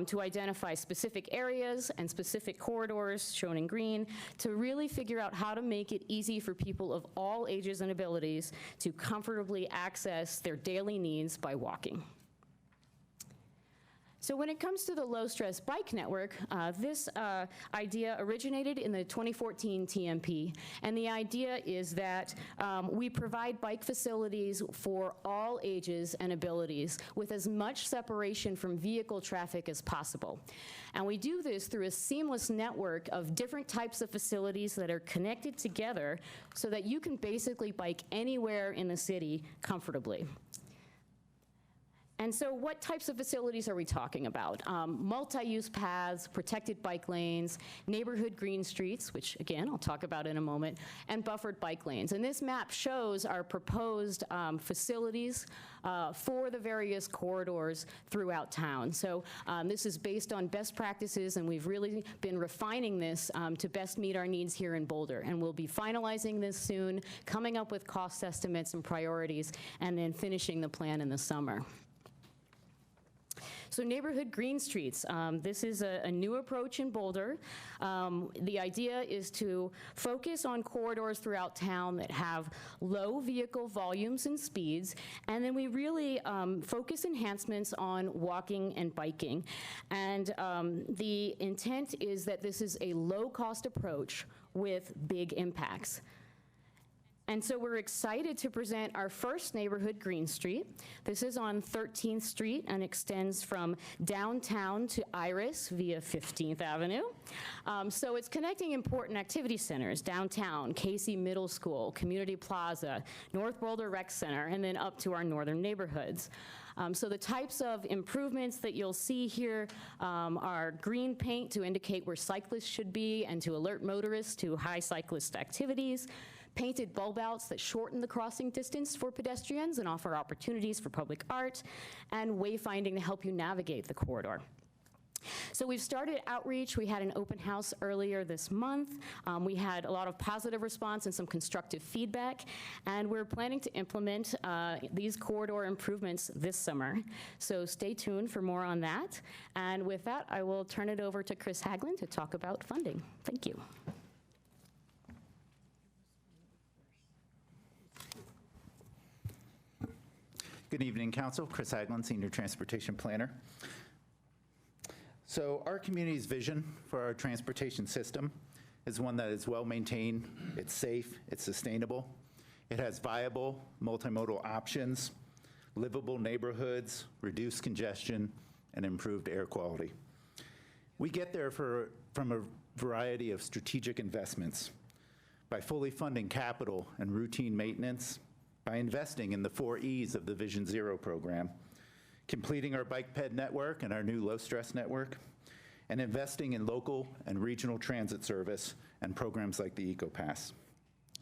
Speaker 7: to identify specific areas and specific corridors, shown in green, to really figure out how to make it easy for people of all ages and abilities to comfortably access their daily needs by walking. So when it comes to the Low Stress Bike Network, this idea originated in the 2014 TMP, and the idea is that we provide bike facilities for all ages and abilities with as much separation from vehicle traffic as possible. And we do this through a seamless network of different types of facilities that are connected together so that you can basically bike anywhere in the city comfortably. And so what types of facilities are we talking about? Multi-use paths, protected bike lanes, neighborhood green streets, which again, I'll talk about in a moment, and buffered bike lanes. And this map shows our proposed facilities for the various corridors throughout town. So this is based on best practices, and we've really been refining this to best meet our needs here in Boulder. And we'll be finalizing this soon, coming up with cost estimates and priorities, and then finishing the plan in the summer. So neighborhood green streets, this is a new approach in Boulder. The idea is to focus on corridors throughout town that have low vehicle volumes and speeds, and then we really focus enhancements on walking and biking. And the intent is that this is a low-cost approach with big impacts. And so we're excited to present our first neighborhood green street. This is on 13th Street and extends from downtown to Iris via 15th Avenue. So it's connecting important activity centers, downtown, Casey Middle School, Community Plaza, North Boulder Rec Center, and then up to our northern neighborhoods. So the types of improvements that you'll see here are green paint to indicate where cyclists should be and to alert motorists to high cyclist activities, painted bulb outs that shorten the crossing distance for pedestrians and offer opportunities for public art, and wayfinding to help you navigate the corridor. So we've started outreach. We had an open house earlier this month. We had a lot of positive response and some constructive feedback, and we're planning to implement these corridor improvements this summer. So stay tuned for more on that. And with that, I will turn it over to Chris Haglund to talk about funding. Thank you.
Speaker 2: Good evening, Council. Chris Haglund, Senior Transportation Planner. So our community's vision for our transportation system is one that is well-maintained, it's safe, it's sustainable, it has viable multimodal options, livable neighborhoods, reduced congestion, and improved air quality. We get there from a variety of strategic investments, by fully funding capital and routine maintenance, by investing in the 4 E's of the Vision Zero program, completing our bike ped network and our new low-stress network, and investing in local and regional transit service and programs like the EcoPass.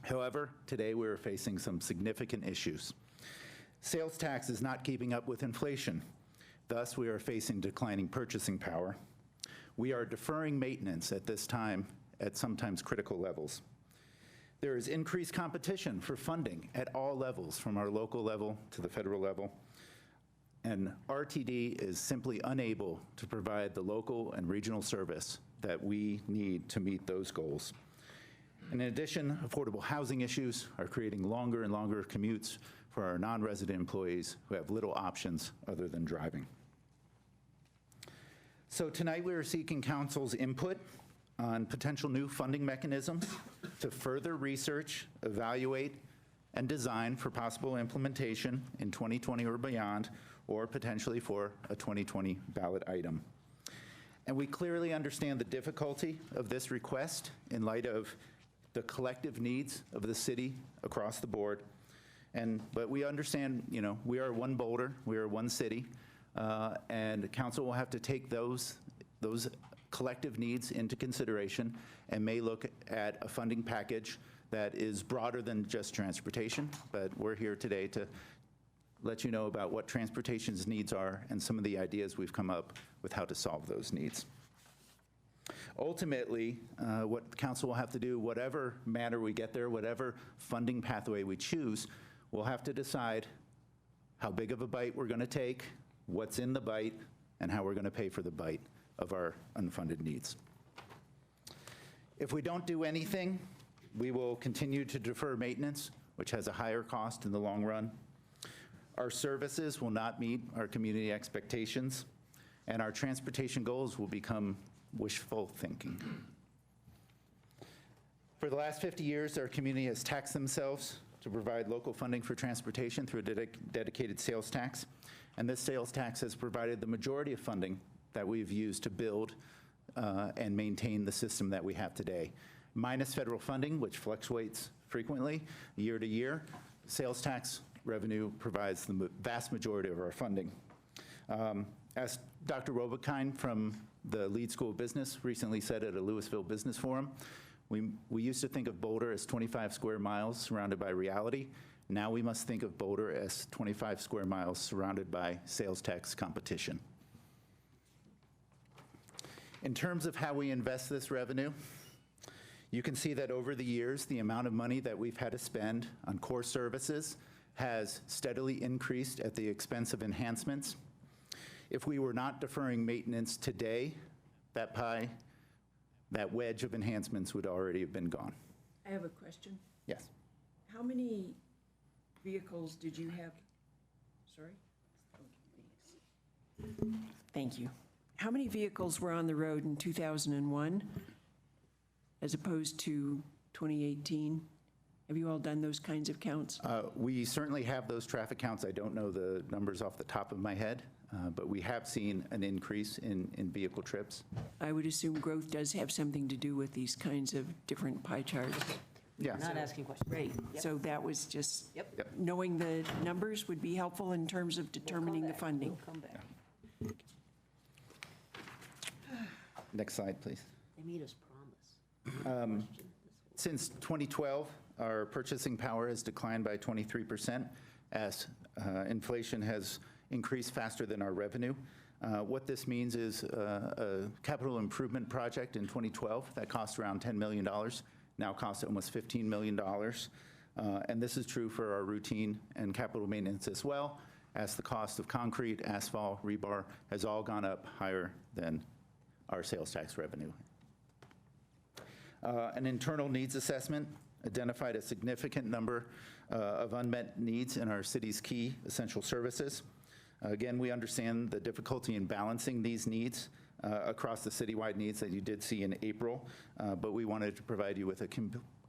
Speaker 2: However, today we are facing some significant issues. Sales tax is not keeping up with inflation. Thus, we are facing declining purchasing power. We are deferring maintenance at this time at sometimes critical levels. There is increased competition for funding at all levels, from our local level to the federal level. And RTD is simply unable to provide the local and regional service that we need to meet those goals. In addition, affordable housing issues are creating longer and longer commutes for our non-resident employees who have little options other than driving. So tonight we are seeking Council's input on potential new funding mechanisms to further research, evaluate, and design for possible implementation in 2020 or beyond, or potentially for a 2020 ballot item. And we clearly understand the difficulty of this request in light of the collective needs of the city across the board. But we understand, we are one Boulder, we are one city, and council will have to take those collective needs into consideration and may look at a funding package that is broader than just transportation. But we're here today to let you know about what transportation's needs are and some of the ideas we've come up with how to solve those needs. Ultimately, what the council will have to do, whatever manner we get there, whatever funding pathway we choose, we'll have to decide how big of a bite we're going to take, what's in the bite, and how we're going to pay for the bite of our unfunded needs. If we don't do anything, we will continue to defer maintenance, which has a higher cost in the long run. Our services will not meet our community expectations, and our transportation goals will become wishful thinking. For the last 50 years, our community has taxed themselves to provide local funding for transportation through a dedicated sales tax, and this sales tax has provided the majority of funding that we've used to build and maintain the system that we have today. Minus federal funding, which fluctuates frequently year to year, sales tax revenue provides the vast majority of our funding. As Dr. Robekind from the Lead School of Business recently said at a Louisville Business Forum, we used to think of Boulder as 25 square miles surrounded by reality. Now we must think of Boulder as 25 square miles surrounded by sales tax competition. In terms of how we invest this revenue, you can see that over the years, the amount of money that we've had to spend on core services has steadily increased at the expense of enhancements. If we were not deferring maintenance today, that pie, that wedge of enhancements would already have been gone.
Speaker 17: I have a question.
Speaker 2: Yes.
Speaker 17: How many vehicles did you have? Sorry? Thank you. How many vehicles were on the road in 2001 as opposed to 2018? Have you all done those kinds of counts?
Speaker 2: We certainly have those traffic counts. I don't know the numbers off the top of my head, but we have seen an increase in vehicle trips.
Speaker 17: I would assume growth does have something to do with these kinds of different pie charts.
Speaker 2: Yeah.
Speaker 1: Not asking questions.
Speaker 17: Right.
Speaker 1: Yep.
Speaker 17: So that was just,
Speaker 1: Yep.
Speaker 17: knowing the numbers would be helpful in terms of determining the funding.
Speaker 1: We'll come back.
Speaker 2: Next slide, please.
Speaker 1: They made us promise.
Speaker 2: Since 2012, our purchasing power has declined by 23% as inflation has increased faster than our revenue. What this means is a capital improvement project in 2012 that cost around $10 million now costs almost $15 million. And this is true for our routine and capital maintenance as well, as the cost of concrete, asphalt, rebar has all gone up higher than our sales tax revenue. An internal needs assessment identified a significant number of unmet needs in our city's key essential services. Again, we understand the difficulty in balancing these needs across the citywide needs that you did see in April, but we wanted to provide you with a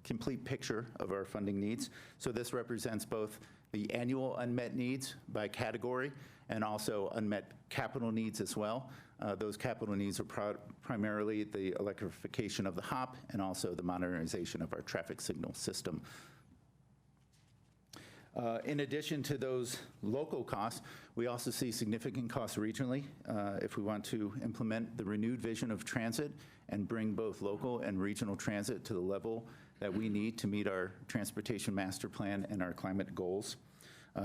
Speaker 2: complete picture of our funding needs. So this represents both the annual unmet needs by category and also unmet capital needs as well. Those capital needs are primarily the electrification of the HOP and also the modernization of our traffic signal system. In addition to those local costs, we also see significant costs regionally if we want to implement the renewed vision of transit and bring both local and regional transit to the level that we need to meet our transportation master plan and our climate goals.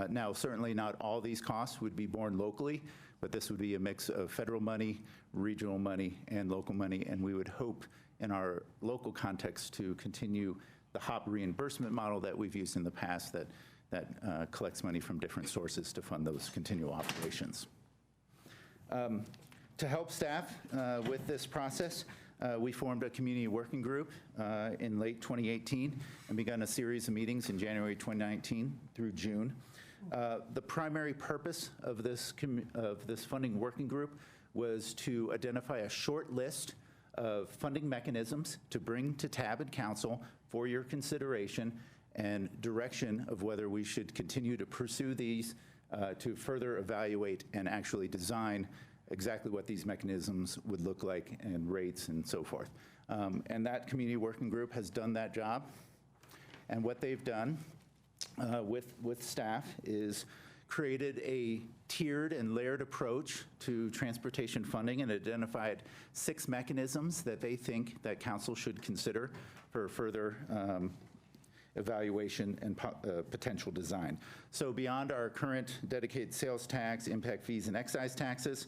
Speaker 2: Now, certainly not all these costs would be borne locally, but this would be a mix of federal money, regional money, and local money, and we would hope in our local context to continue the HOP reimbursement model that we've used in the past that collects money from different sources to fund those continual operations. To help staff with this process, we formed a community working group in late 2018 and begun a series of meetings in January 2019 through June. The primary purpose of this funding working group was to identify a short list of funding mechanisms to bring to TAB and Council for your consideration and direction of whether we should continue to pursue these to further evaluate and actually design exactly what these mechanisms would look like and rates and so forth. And that community working group has done that job. And what they've done with staff is created a tiered and layered approach to transportation funding and identified 6 mechanisms that they think that council should consider for further evaluation and potential design. So beyond our current dedicated sales tax, impact fees, and excise taxes,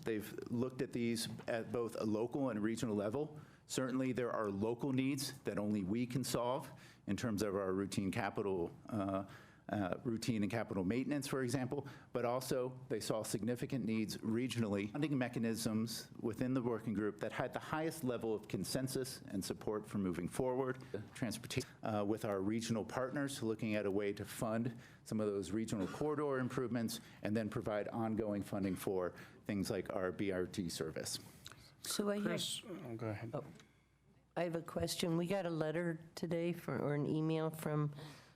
Speaker 2: they've looked at these at both a local and regional level. Certainly there are local needs that only we can solve in terms of our routine capital routine and capital maintenance, for example, but also they saw significant needs regionally, funding mechanisms within the working group that had the highest level of consensus and support for moving forward. Transportation with our regional partners, looking at a way to fund some of those regional corridor improvements and then provide ongoing funding for things like our BRT service.
Speaker 4: So
Speaker 8: Chris, go ahead.
Speaker 4: I have a question. We got a letter today or an email from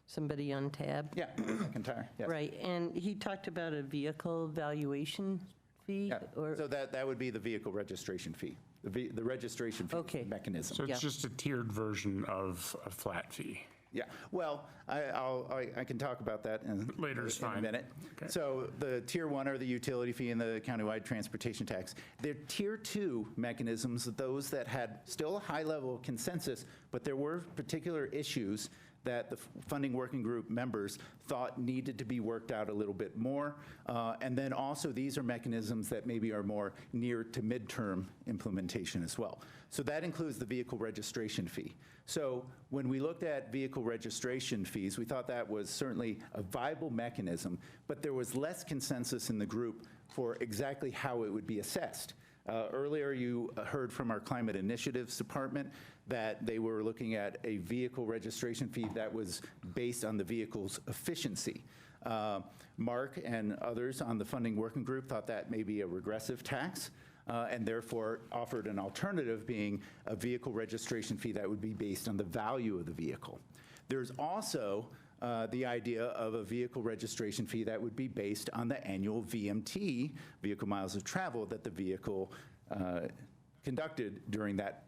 Speaker 4: somebody on TAB.
Speaker 2: Yeah, McIntyre, yes.
Speaker 4: Right, and he talked about a vehicle valuation fee?
Speaker 2: Yeah.
Speaker 4: Or
Speaker 2: So that would be the vehicle registration fee, the registration fee mechanism.
Speaker 8: So it's just a tiered version of a flat fee.
Speaker 2: Yeah, well, I can talk about that
Speaker 8: Later is
Speaker 2: in a
Speaker 8: fine.
Speaker 2: minute.
Speaker 8: Okay.
Speaker 2: So the tier 1 are the utility fee and the countywide transportation tax. They're tier 2 mechanisms, those that had still a high level of consensus, but there were particular issues that the funding working group members thought needed to be worked out a little bit more. And then also these are mechanisms that maybe are more near to midterm implementation as well. So that includes the vehicle registration fee. So when we looked at vehicle registration fees, we thought that was certainly a viable mechanism, but there was less consensus in the group for exactly how it would be assessed. Earlier, you heard from our Climate Initiatives Department that they were looking at a vehicle registration fee that was based on the vehicle's efficiency. Mark and others on the funding working group thought that may be a regressive tax, and therefore offered an alternative being a vehicle registration fee that would be based on the value of the vehicle. There's also the idea of a vehicle registration fee that would be based on the annual VMT, vehicle miles of travel, that the vehicle conducted during that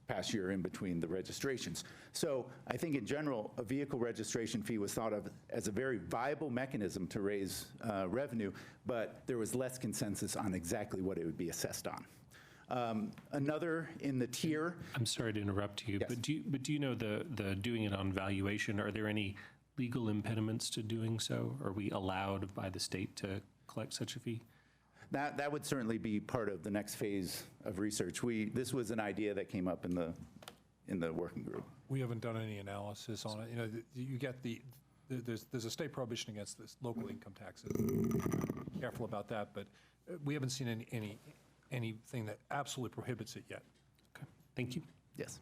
Speaker 2: past year in between the registrations. So I think in general, a vehicle registration fee was thought of as a very viable mechanism to raise revenue, but there was less consensus on exactly what it would be assessed on. Another in the tier.
Speaker 3: I'm sorry to interrupt you,
Speaker 2: Yes.
Speaker 3: but do you know the doing it on valuation? Are there any legal impediments to doing so? Are we allowed by the state to collect such a fee?
Speaker 2: That would certainly be part of the next phase of research. This was an idea that came up in the working group.
Speaker 12: We haven't done any analysis on it. You know, you get there's a state prohibition against this local income taxes. Careful about that, but we haven't seen anything that absolutely prohibits it yet.
Speaker 3: Okay, thank you.
Speaker 2: Yes.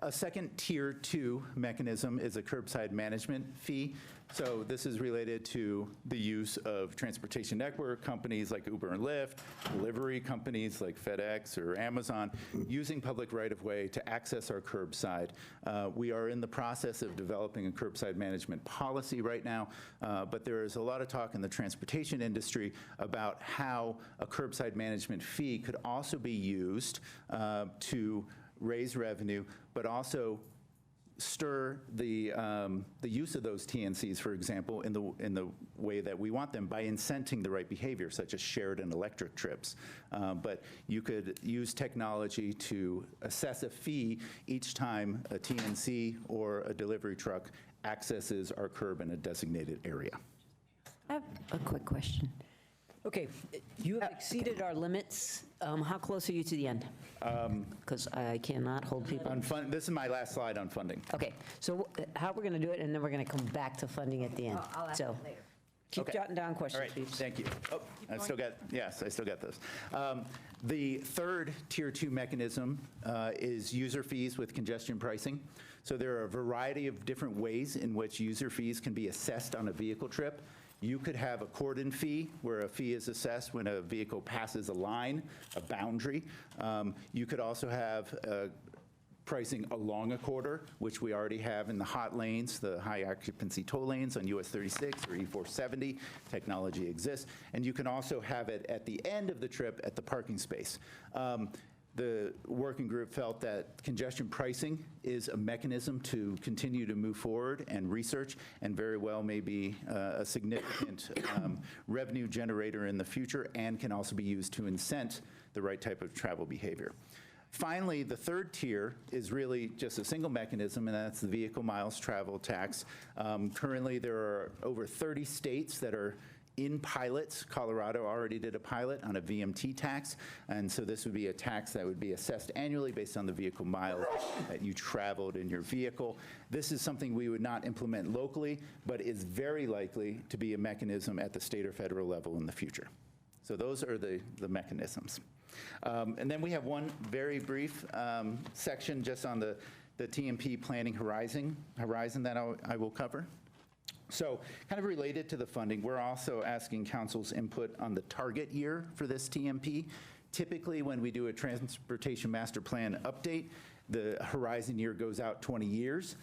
Speaker 2: A second Tier 2 mechanism is a curbside management fee. So this is related to the use of transportation network companies like Uber and Lyft, delivery companies like FedEx or Amazon, using public right-of-way to access our curbside. We are in the process of developing a curbside management policy right now, but there is a lot of talk in the transportation industry about how a curbside management fee could also be used to raise revenue, but also stir the use of those TNCs, for example, in the way that we want them by incenting the right behavior, such as shared and electric trips. But you could use technology to assess a fee each time a TNC or a delivery truck accesses our curb in a designated area.
Speaker 11: I have a quick question.
Speaker 1: Okay, you have exceeded our limits. How close are you to the end? Because I cannot hold people.
Speaker 2: This is my last slide on funding.
Speaker 1: Okay, so how we're going to do it, and then we're going to come back to funding at the end.
Speaker 11: I'll ask
Speaker 1: So
Speaker 11: later.
Speaker 1: keep jotting down questions,
Speaker 2: All right,
Speaker 1: please.
Speaker 2: thank you. Oh, I still got those. The third Tier 2 mechanism is user fees with congestion pricing. So there are a variety of different ways in which user fees can be assessed on a vehicle trip. You could have a cordon fee, where a fee is assessed when a vehicle passes a line, a boundary. You could also have pricing along a corridor, which we already have in the hot lanes, the high occupancy toll lanes on US 36 or E470. Technology exists. And you can also have it at the end of the trip at the parking space. The working group felt that congestion pricing is a mechanism to continue to move forward and research, and very well may be a significant revenue generator in the future, and can also be used to incent the right type of travel behavior. Finally, the third tier is really just a single mechanism, and that's the vehicle miles travel tax. Currently, there are over 30 states that are in pilots. Colorado already did a pilot on a VMT tax, and so this would be a tax that would be assessed annually based on the vehicle miles that you traveled in your vehicle. This is something we would not implement locally, but is very likely to be a mechanism at the state or federal level in the future. So those are the mechanisms. And then we have one very brief section just on the TMP planning horizon that I will cover. So kind of related to the funding, we're also asking council's input on the target year for this TMP. Typically, when we do a transportation master plan update, the horizon year goes out 20 years.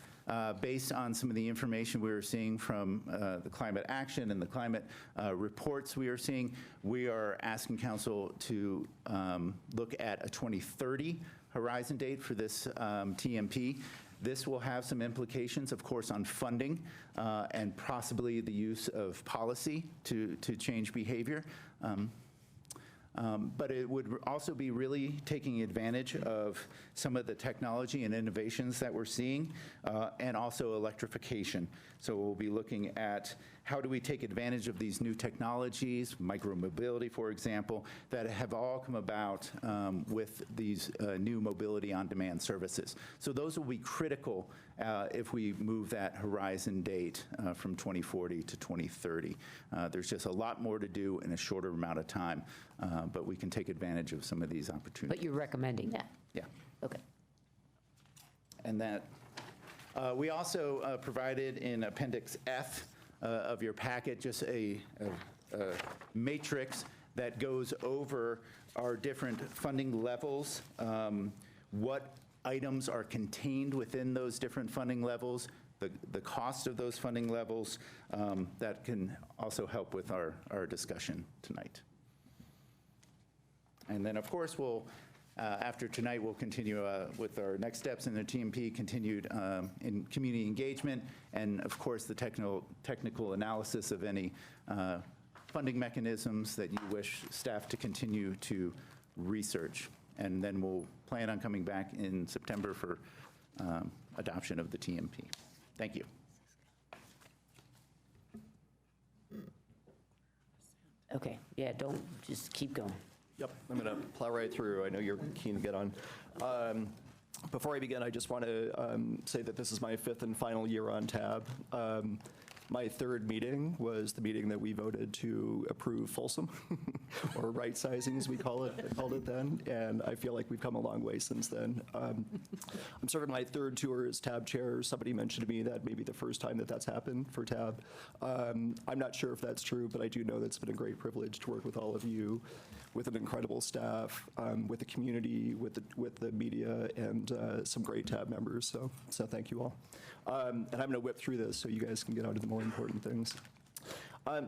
Speaker 2: Based on some of the information we were seeing from the climate action and the climate reports we are seeing, we are asking council to look at a 2030 horizon date for this TMP. This will have some implications, of course, on funding and possibly the use of policy to change behavior. But it would also be really taking advantage of some of the technology and innovations that we're seeing, and also electrification. So we'll be looking at how do we take advantage of these new technologies, micromobility, for example, that have all come about with these new mobility on-demand services. So those will be critical if we move that horizon date from 2040 to 2030. There's just a lot more to do in a shorter amount of time, but we can take advantage of some of these opportunities.
Speaker 1: But you're recommending that?
Speaker 2: Yeah.
Speaker 1: Okay.
Speaker 2: And that, we also provided in Appendix F of your packet just a matrix that goes over our different funding levels, what items are contained within those different funding levels, the cost of those funding levels, that can also help with our discussion tonight. And then, of course, we'll, after tonight, we'll continue with our next steps in the TMP, continued in community engagement, and of course, the technical analysis of any funding mechanisms that you wish staff to continue to research. And then we'll plan on coming back in September for adoption of the TMP. Thank you.
Speaker 1: Okay, yeah, don't, just keep going.
Speaker 5: Yep, I'm going to plow right through. I know you're keen to get on. Before I begin, I just want to say that this is my 5th and final year on tab. My third meeting was the meeting that we voted to approve Folsom, or right sizing as we called it then, and I feel like we've come a long way since then. I'm sort of my third tour as TAB chair. Somebody mentioned to me that maybe the first time that that's happened for TAB. I'm not sure if that's true, but I do know that it's been a great privilege to work with all of you, with an incredible staff, with the community, with the media, and some great TAB members, so thank you all. And I'm going to whip through this so you guys can get on to the more important things.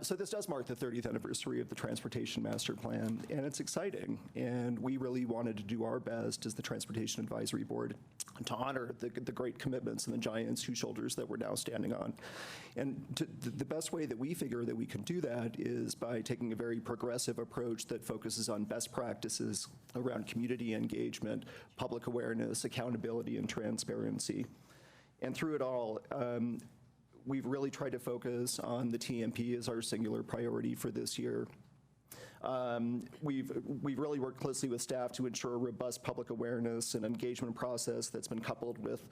Speaker 5: So this does mark the 30th anniversary of the Transportation Master Plan, and it's exciting. And we really wanted to do our best as the Transportation Advisory Board to honor the great commitments and the giants whose shoulders that we're now standing on. And the best way that we figure that we can do that is by taking a very progressive approach that focuses on best practices around community engagement, public awareness, accountability, and transparency. And through it all, we've really tried to focus on the TMP as our singular priority for this year. We've really worked closely with staff to ensure a robust public awareness and engagement process that's been coupled with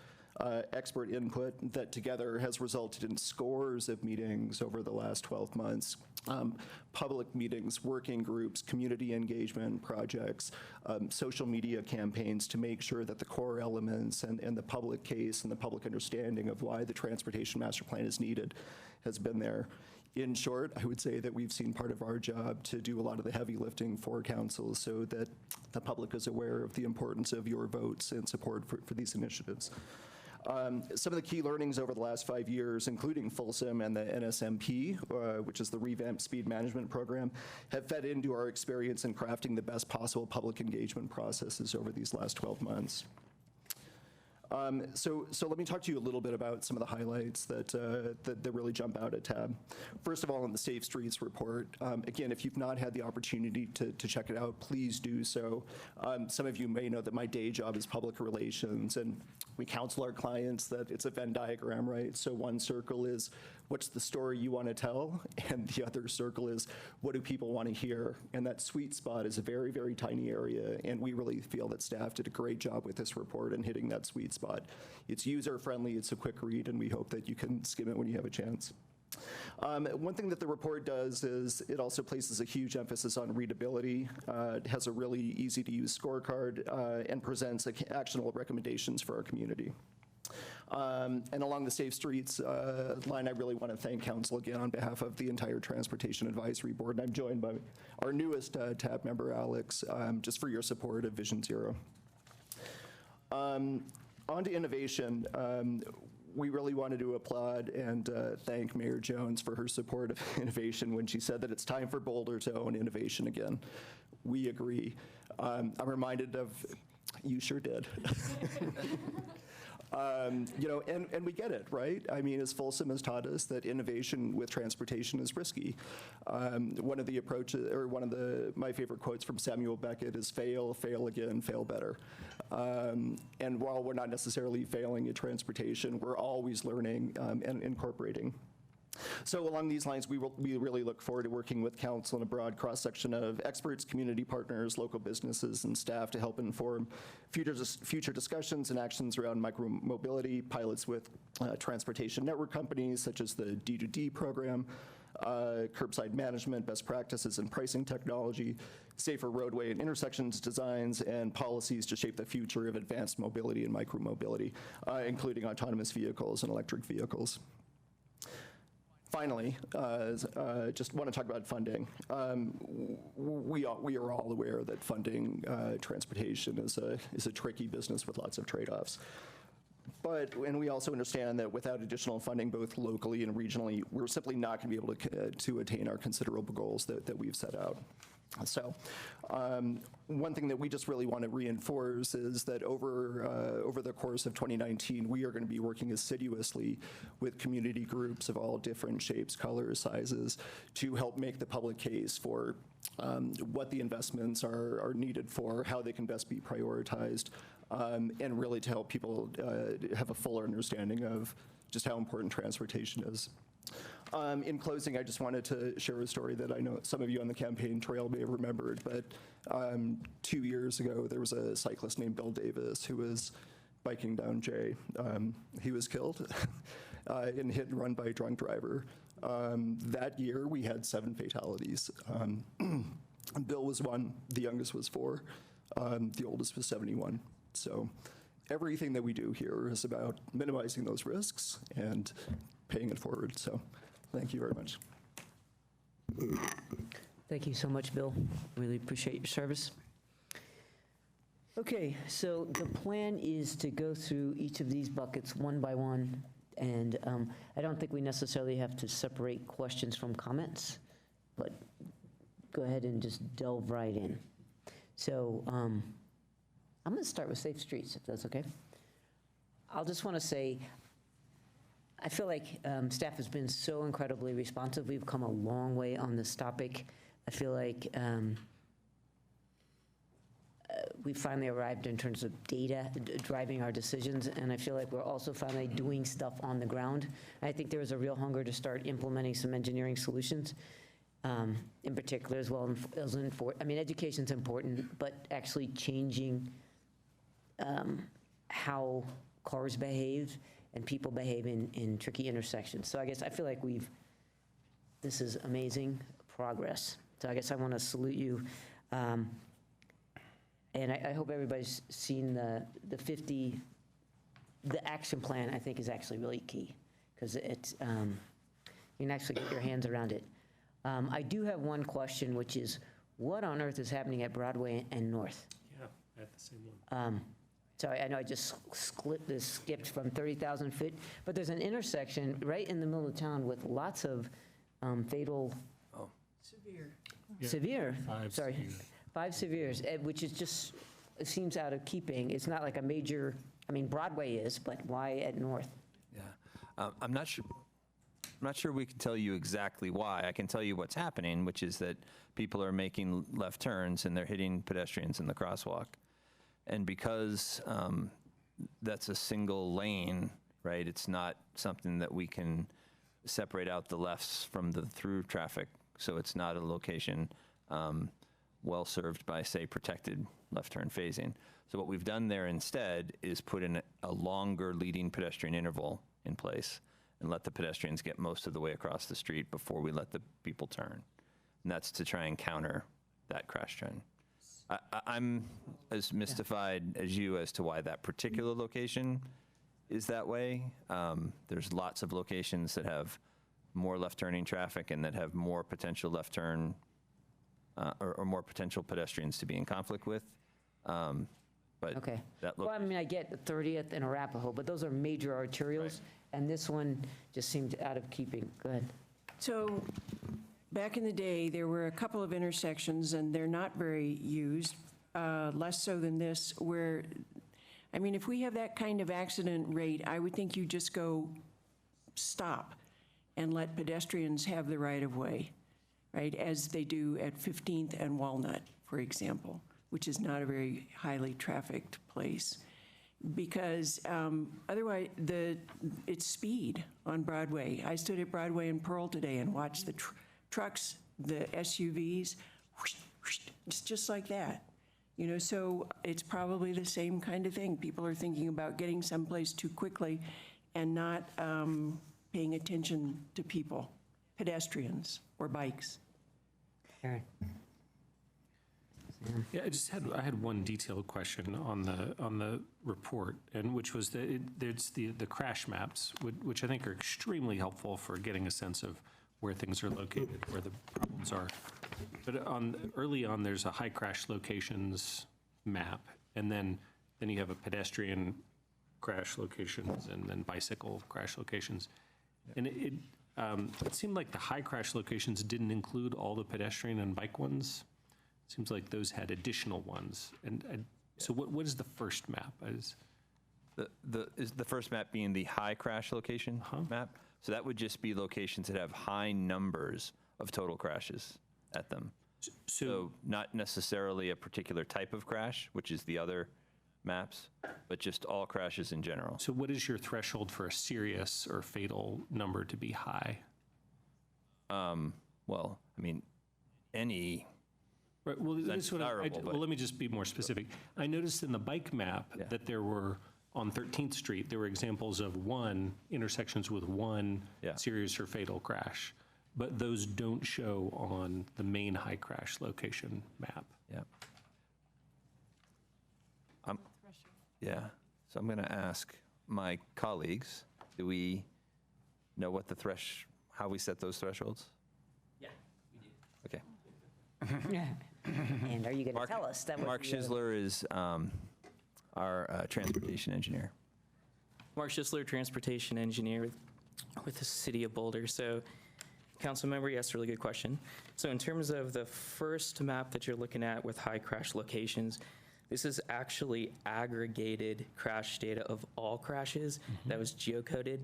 Speaker 5: expert input that together has resulted in scores of meetings over the last 12 months. Public meetings, working groups, community engagement projects, social media campaigns to make sure that the core elements and the public case and the public understanding of why the Transportation Master Plan is needed has been there. In short, I would say that we've seen part of our job to do a lot of the heavy lifting for council so that the public is aware of the importance of your votes and support for these initiatives. Some of the key learnings over the last 5 years, including Folsom and the NSMP, which is the Revamped Speed Management Program, have fed into our experience in crafting the best possible public engagement processes over these last 12 months. So let me talk to you a little bit about some of the highlights that really jump out at TAB. First of all, in the Safe Streets report, again, if you've not had the opportunity to check it out, please do so. Some of you may know that my day job is public relations, and we counsel our clients that it's a Venn diagram, right? So one circle is what's the story you want to tell, and the other circle is what do people want to hear, and that sweet spot is a very, very tiny area, and we really feel that staff did a great job with this report and hitting that sweet spot. It's user-friendly, it's a quick read, and we hope that you can skim it when you have a chance. One thing that the report does is it also places a huge emphasis on readability. It has a really easy-to-use scorecard and presents actionable recommendations for our community. And along the Safe Streets line, I really want to thank council again on behalf of the entire Transportation Advisory Board. And I'm joined by our newest TAB member, Alex, just for your support of Vision Zero. On to innovation. We really wanted to applaud and thank Mayor Jones for her support of innovation when she said that it's time for Boulder to own innovation again. We agree. I'm reminded of, you sure did. You know, and we get it, right? I mean, as Folsom has taught us that innovation with transportation is risky. One of the approaches, or one of my favorite quotes from Samuel Beckett is fail, fail again, fail better. And while we're not necessarily failing at transportation, we're always learning and incorporating. So along these lines, we really look forward to working with council and a broad cross-section of experts, community partners, local businesses, and staff to help inform future discussions and actions around micromobility, pilots with transportation network companies such as the D2D program, curbside management, best practices and pricing technology, safer roadway and intersections designs, and policies to shape the future of advanced mobility and micromobility, including autonomous vehicles and electric vehicles. Finally, just want to talk about funding. We are all aware that funding transportation is a tricky business with lots of trade-offs. And we also understand that without additional funding, both locally and regionally, we're simply not going to be able to attain our considerable goals that we've set out. So one thing that we just really want to reinforce is that over the course of 2019, we are going to be working assiduously with community groups of all different shapes, colors, sizes, to help make the public case for what the investments are needed for, how they can best be prioritized, and really to help people have a fuller understanding of just how important transportation is. In closing, I just wanted to share a story that I know some of you on the campaign trail may have remembered, but 2 years ago, there was a cyclist named Bill Davis who was biking down Jay. He was killed. in hit and run by a drunk driver. That year, we had 7 fatalities. Bill was 1, the youngest was 4, the oldest was 71. So everything that we do here is about minimizing those risks and paying it forward. So thank you very much.
Speaker 1: Thank you so much, Bill. Really appreciate your service. Okay, so the plan is to go through each of these buckets one by one, and I don't think we necessarily have to separate questions from comments, but go ahead and just delve right in. So I'm going to start with safe streets, if that's okay. I'll just want to say, I feel like staff has been so incredibly responsive. We've come a long way on this topic. I feel like we finally arrived in terms of data driving our decisions, and I feel like we're also finally doing stuff on the ground. I think there is a real hunger to start implementing some engineering solutions, in particular as well as I mean, education's important, but actually changing how cars behave and people behave in tricky intersections. So I guess I feel like this is amazing progress. So I guess I want to salute you. And I hope everybody's seen the action plan. I think is actually really key, because it's, you can actually get your hands around it. I do have one question, which is, what on earth is happening at Broadway and North?
Speaker 3: Yeah, I have the same one.
Speaker 1: Sorry, I know I just skipped from 30,000 feet, but there's an intersection right in the middle of town with lots of fatal. Severe. 5 severes, which is just, it seems out of keeping. It's not like a major, I mean, Broadway is, but why at North?
Speaker 6: Yeah, I'm not sure we can tell you exactly why. I can tell you what's happening, which is that people are making left turns and they're hitting pedestrians in the crosswalk. And because that's a single lane, right, it's not something that we can separate out the lefts from the through traffic. So it's not a location well served by, say, protected left turn phasing. So what we've done there instead is put in a longer leading pedestrian interval in place and let the pedestrians get most of the way across the street before we let the people turn. And that's to try and counter that crash trend. I'm as mystified as you as to why that particular location is that way. There's lots of locations that have more left turning traffic and that have more potential left turn or more potential pedestrians to be in conflict with. But
Speaker 1: Okay.
Speaker 6: that
Speaker 1: Well, I mean, I get the 30th and Arapahoe, but those are major arterials, and this one just seemed out of keeping. Go ahead.
Speaker 17: So back in the day, there were a couple of intersections, and they're not very used, less so than this, where, I mean, if we have that kind of accident rate, I would think you just go stop and let pedestrians have the right-of-way, right, as they do at 15th and Walnut, for example, which is not a very highly trafficked place. Because otherwise, it's speed on Broadway. I stood at Broadway and Pearl today and watched the trucks, the SUVs, whoosh, whoosh, it's just like that. You know, so it's probably the same kind of thing. People are thinking about getting someplace too quickly and not paying attention to people, pedestrians or bikes.
Speaker 1: Aaron.
Speaker 3: Yeah, I had one detailed question on the report, and which was there's the crash maps, which I think are extremely helpful for getting a sense of where things are located, where the problems are. But early on, there's a high crash locations map, and then you have a pedestrian crash locations, and then bicycle crash locations. And it seemed like the high crash locations didn't include all the pedestrian and bike ones. Seems like those had additional ones. And so what is the first map? Is
Speaker 6: the first map being the high crash location map? So that would just be locations that have high numbers of total crashes at them. So not necessarily a particular type of crash, which is the other maps, but just all crashes in general.
Speaker 3: So what is your threshold for a serious or fatal number to be high?
Speaker 6: Well, I mean, any.
Speaker 3: Right, well,
Speaker 6: that's
Speaker 3: well,
Speaker 6: desirable,
Speaker 3: let me just be more specific. I noticed in the bike map that there were on 13th Street, there were examples of intersections with one serious or fatal crash, but those don't show on the main high crash location map.
Speaker 6: Yeah. Yeah, so I'm going to ask my colleagues, do we know what how we set those thresholds?
Speaker 1: Yeah,
Speaker 6: we do.
Speaker 1: Okay. And are you going to tell us? That
Speaker 6: Mark Schisler is our transportation engineer.
Speaker 9: Mark Schisler, transportation engineer with the city of Boulder. So, council member, you asked a really good question. So in terms of the first map that you're looking at with high crash locations, this is actually aggregated crash data of all crashes that was geocoded.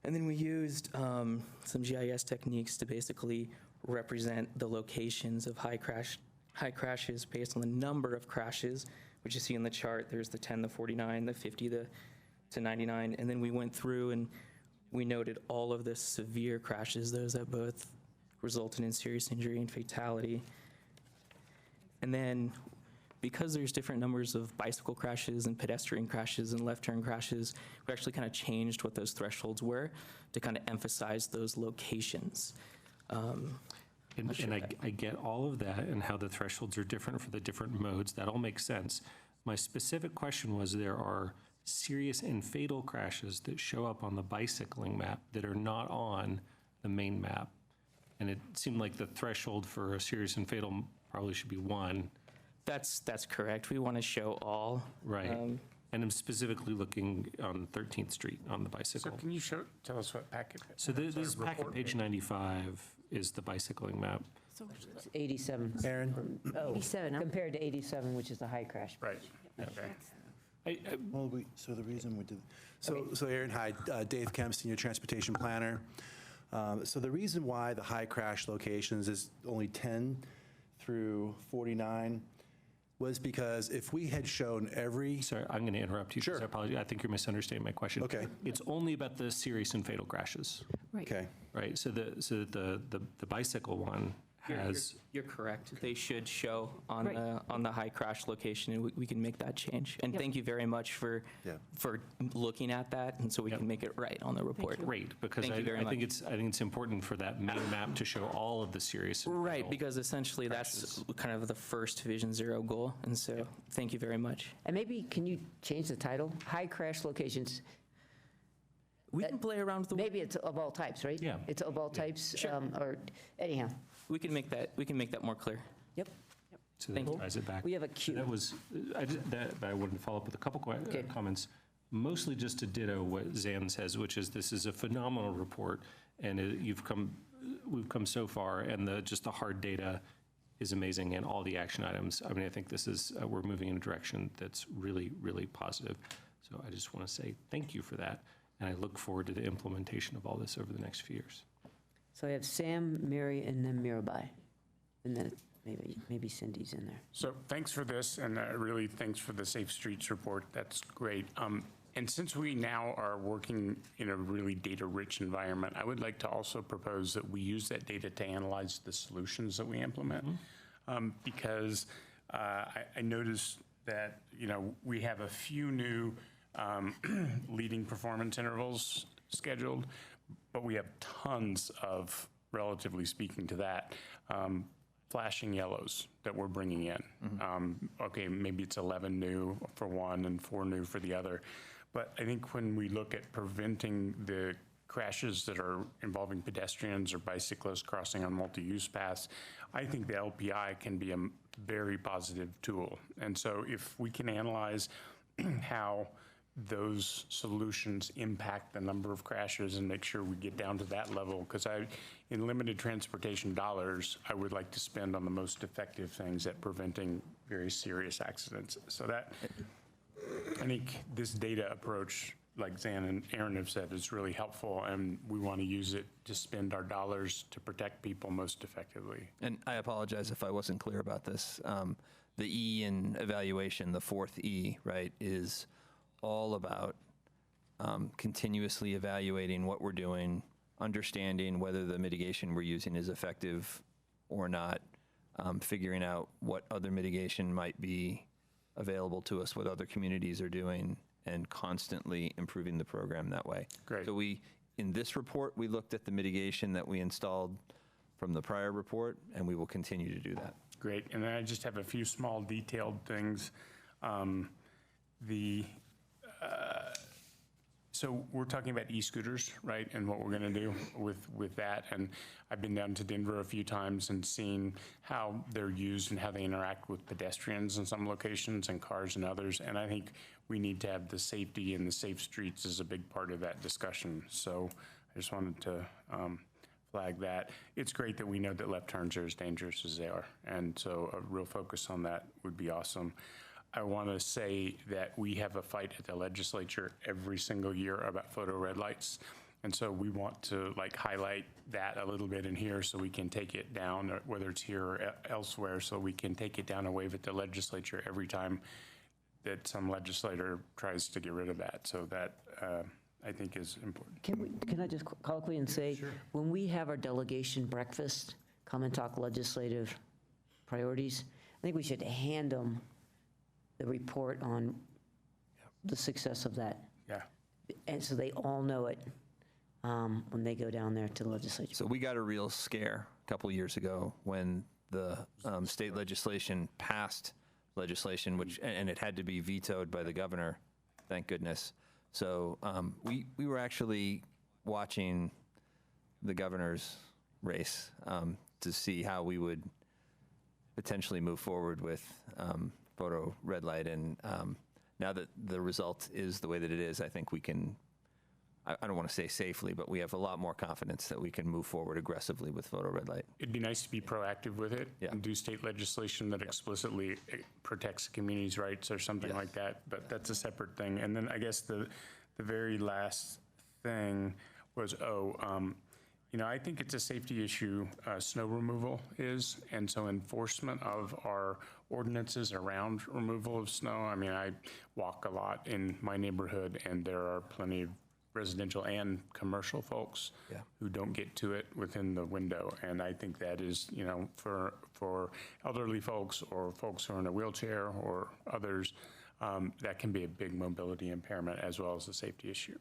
Speaker 9: And then we used some GIS techniques to basically represent the locations of high crashes based on the number of crashes, which you see in the chart. There's the 10, the 49, the 50, to 99. And then we went through and we noted all of the severe crashes, those that both resulted in serious injury and fatality. And then because there's different numbers of bicycle crashes and pedestrian crashes and left turn crashes, we actually kind of changed what those thresholds were to kind of emphasize those locations.
Speaker 3: And I get all of that and how the thresholds are different for the different modes. That all makes sense. My specific question was, there are serious and fatal crashes that show up on the bicycling map that are not on the main map. And it seemed like the threshold for a serious and fatal probably should be 1.
Speaker 9: That's correct. We want to show all.
Speaker 3: Right. And I'm specifically looking on 13th Street on the bicycle.
Speaker 8: So can you tell us what packet?
Speaker 3: So this is packet page 95 is the bicycling map.
Speaker 1: So 87.
Speaker 11: Aaron? 87, huh?
Speaker 1: Compared to 87, which is the high crash.
Speaker 8: Right. Okay.
Speaker 21: So the reason we did, so Aaron, hi, Dave Kemp, Senior Transportation Planner. So the reason why the high crash locations is only 10 through 49 was because if we had shown every...
Speaker 3: Sorry, I'm going to interrupt you. Sure. I apologize. I think you're misunderstanding my question.
Speaker 21: Okay.
Speaker 3: It's only about the serious and fatal crashes.
Speaker 9: Right.
Speaker 21: Okay.
Speaker 3: Right. So the bicycle one has...
Speaker 9: You're correct. They should show on the high crash location, and we can make that change. And thank you very much for looking at that, and so we can make it right on the report.
Speaker 3: Great, because I think it's important for that main map to show all of the serious and
Speaker 9: right,
Speaker 3: fatal
Speaker 9: because essentially that's kind of the first Vision Zero goal, and so thank you very much.
Speaker 1: And maybe, can you change the title? High crash locations.
Speaker 9: We can play around with the...
Speaker 1: Maybe it's of all types, right?
Speaker 3: Yeah.
Speaker 1: It's of all types,
Speaker 9: Sure.
Speaker 1: or anyhow.
Speaker 9: We can make that more clear.
Speaker 1: Yep.
Speaker 3: So that ties it back.
Speaker 1: We have a queue.
Speaker 3: That was, I wanted to follow up with a couple comments, mostly just to ditto what Zan says, which is this is a phenomenal report, and we've come so far, and just the hard data is amazing, and all the action items. I mean, I think this is, we're moving in a direction that's really, really positive. So I just want to say thank you for that, and I look forward to the implementation of all this over the next few years.
Speaker 1: So I have Sam, Mary, and then Mirabai. And then maybe Cindy's in there.
Speaker 8: So thanks for this, and really thanks for the Safe Streets report. That's great. And since we now are working in a really data-rich environment, I would like to also propose that we use that data to analyze the solutions that we implement. Because I noticed that, we have a few new leading performance intervals scheduled, but we have tons of, relatively speaking to that, flashing yellows that we're bringing in. Okay, maybe it's 11 new for one and 4 new for the other. But I think when we look at preventing the crashes that are involving pedestrians or bicyclists crossing on multi-use paths, I think the LPI can be a very positive tool. And so if we can analyze how those solutions impact the number of crashes and make sure we get down to that level, because in limited transportation dollars, I would like to spend on the most effective things at preventing very serious accidents. So that, I think this data approach, like Zan and Aaron have said, is really helpful, and we want to use it to spend our dollars to protect people most effectively.
Speaker 6: And I apologize if I wasn't clear about this. The E in evaluation, the 4th E, right, is all about continuously evaluating what we're doing, understanding whether the mitigation we're using is effective or not, figuring out what other mitigation might be available to us, what other communities are doing, and constantly improving the program that way.
Speaker 8: Great.
Speaker 6: So in this report, we looked at the mitigation that we installed from the prior report, and we will continue to do that.
Speaker 8: Great. And then I just have a few small detailed things. So we're talking about e-scooters, right, and what we're going to do with that. And I've been down to Denver a few times and seen how they're used and how they interact with pedestrians in some locations and cars in others. And I think we need to have the safety and the safe streets as a big part of that discussion. So I just wanted to flag that. It's great that we know that left turns are as dangerous as they are. And so a real focus on that would be awesome. I want to say that we have a fight at the legislature every single year about photo red lights. And so we want to highlight that a little bit in here so we can take it down, or whether it's here or elsewhere, so we can take it down and wave at the legislature every time that some legislator tries to get rid of that. So that I think is important.
Speaker 1: Can I just colloquially and say, when we have our delegation breakfast, come and talk legislative priorities, I think we should hand them the report on the success of that.
Speaker 8: Yeah.
Speaker 1: And so they all know it when they go down there to the legislature.
Speaker 6: So we got a real scare a couple years ago when the state legislation passed legislation, and it had to be vetoed by the governor, thank goodness. So we were actually watching the governor's race to see how we would potentially move forward with photo red light. And now that the result is the way that it is, I think we can, I don't want to say safely, but we have a lot more confidence that we can move forward aggressively with photo red light.
Speaker 8: It'd be nice to be proactive with it and do state legislation that explicitly protects the community's rights or something like that, but that's a separate thing. And then I guess the very last thing was, I think it's a safety issue, snow removal is, and so enforcement of our ordinances around removal of snow. I mean, I walk a lot in my neighborhood, and there are plenty of residential and commercial folks who don't get to it within the window. And I think that is, for elderly folks or folks who are in a wheelchair or others, that can be a big mobility impairment as well as a safety issue.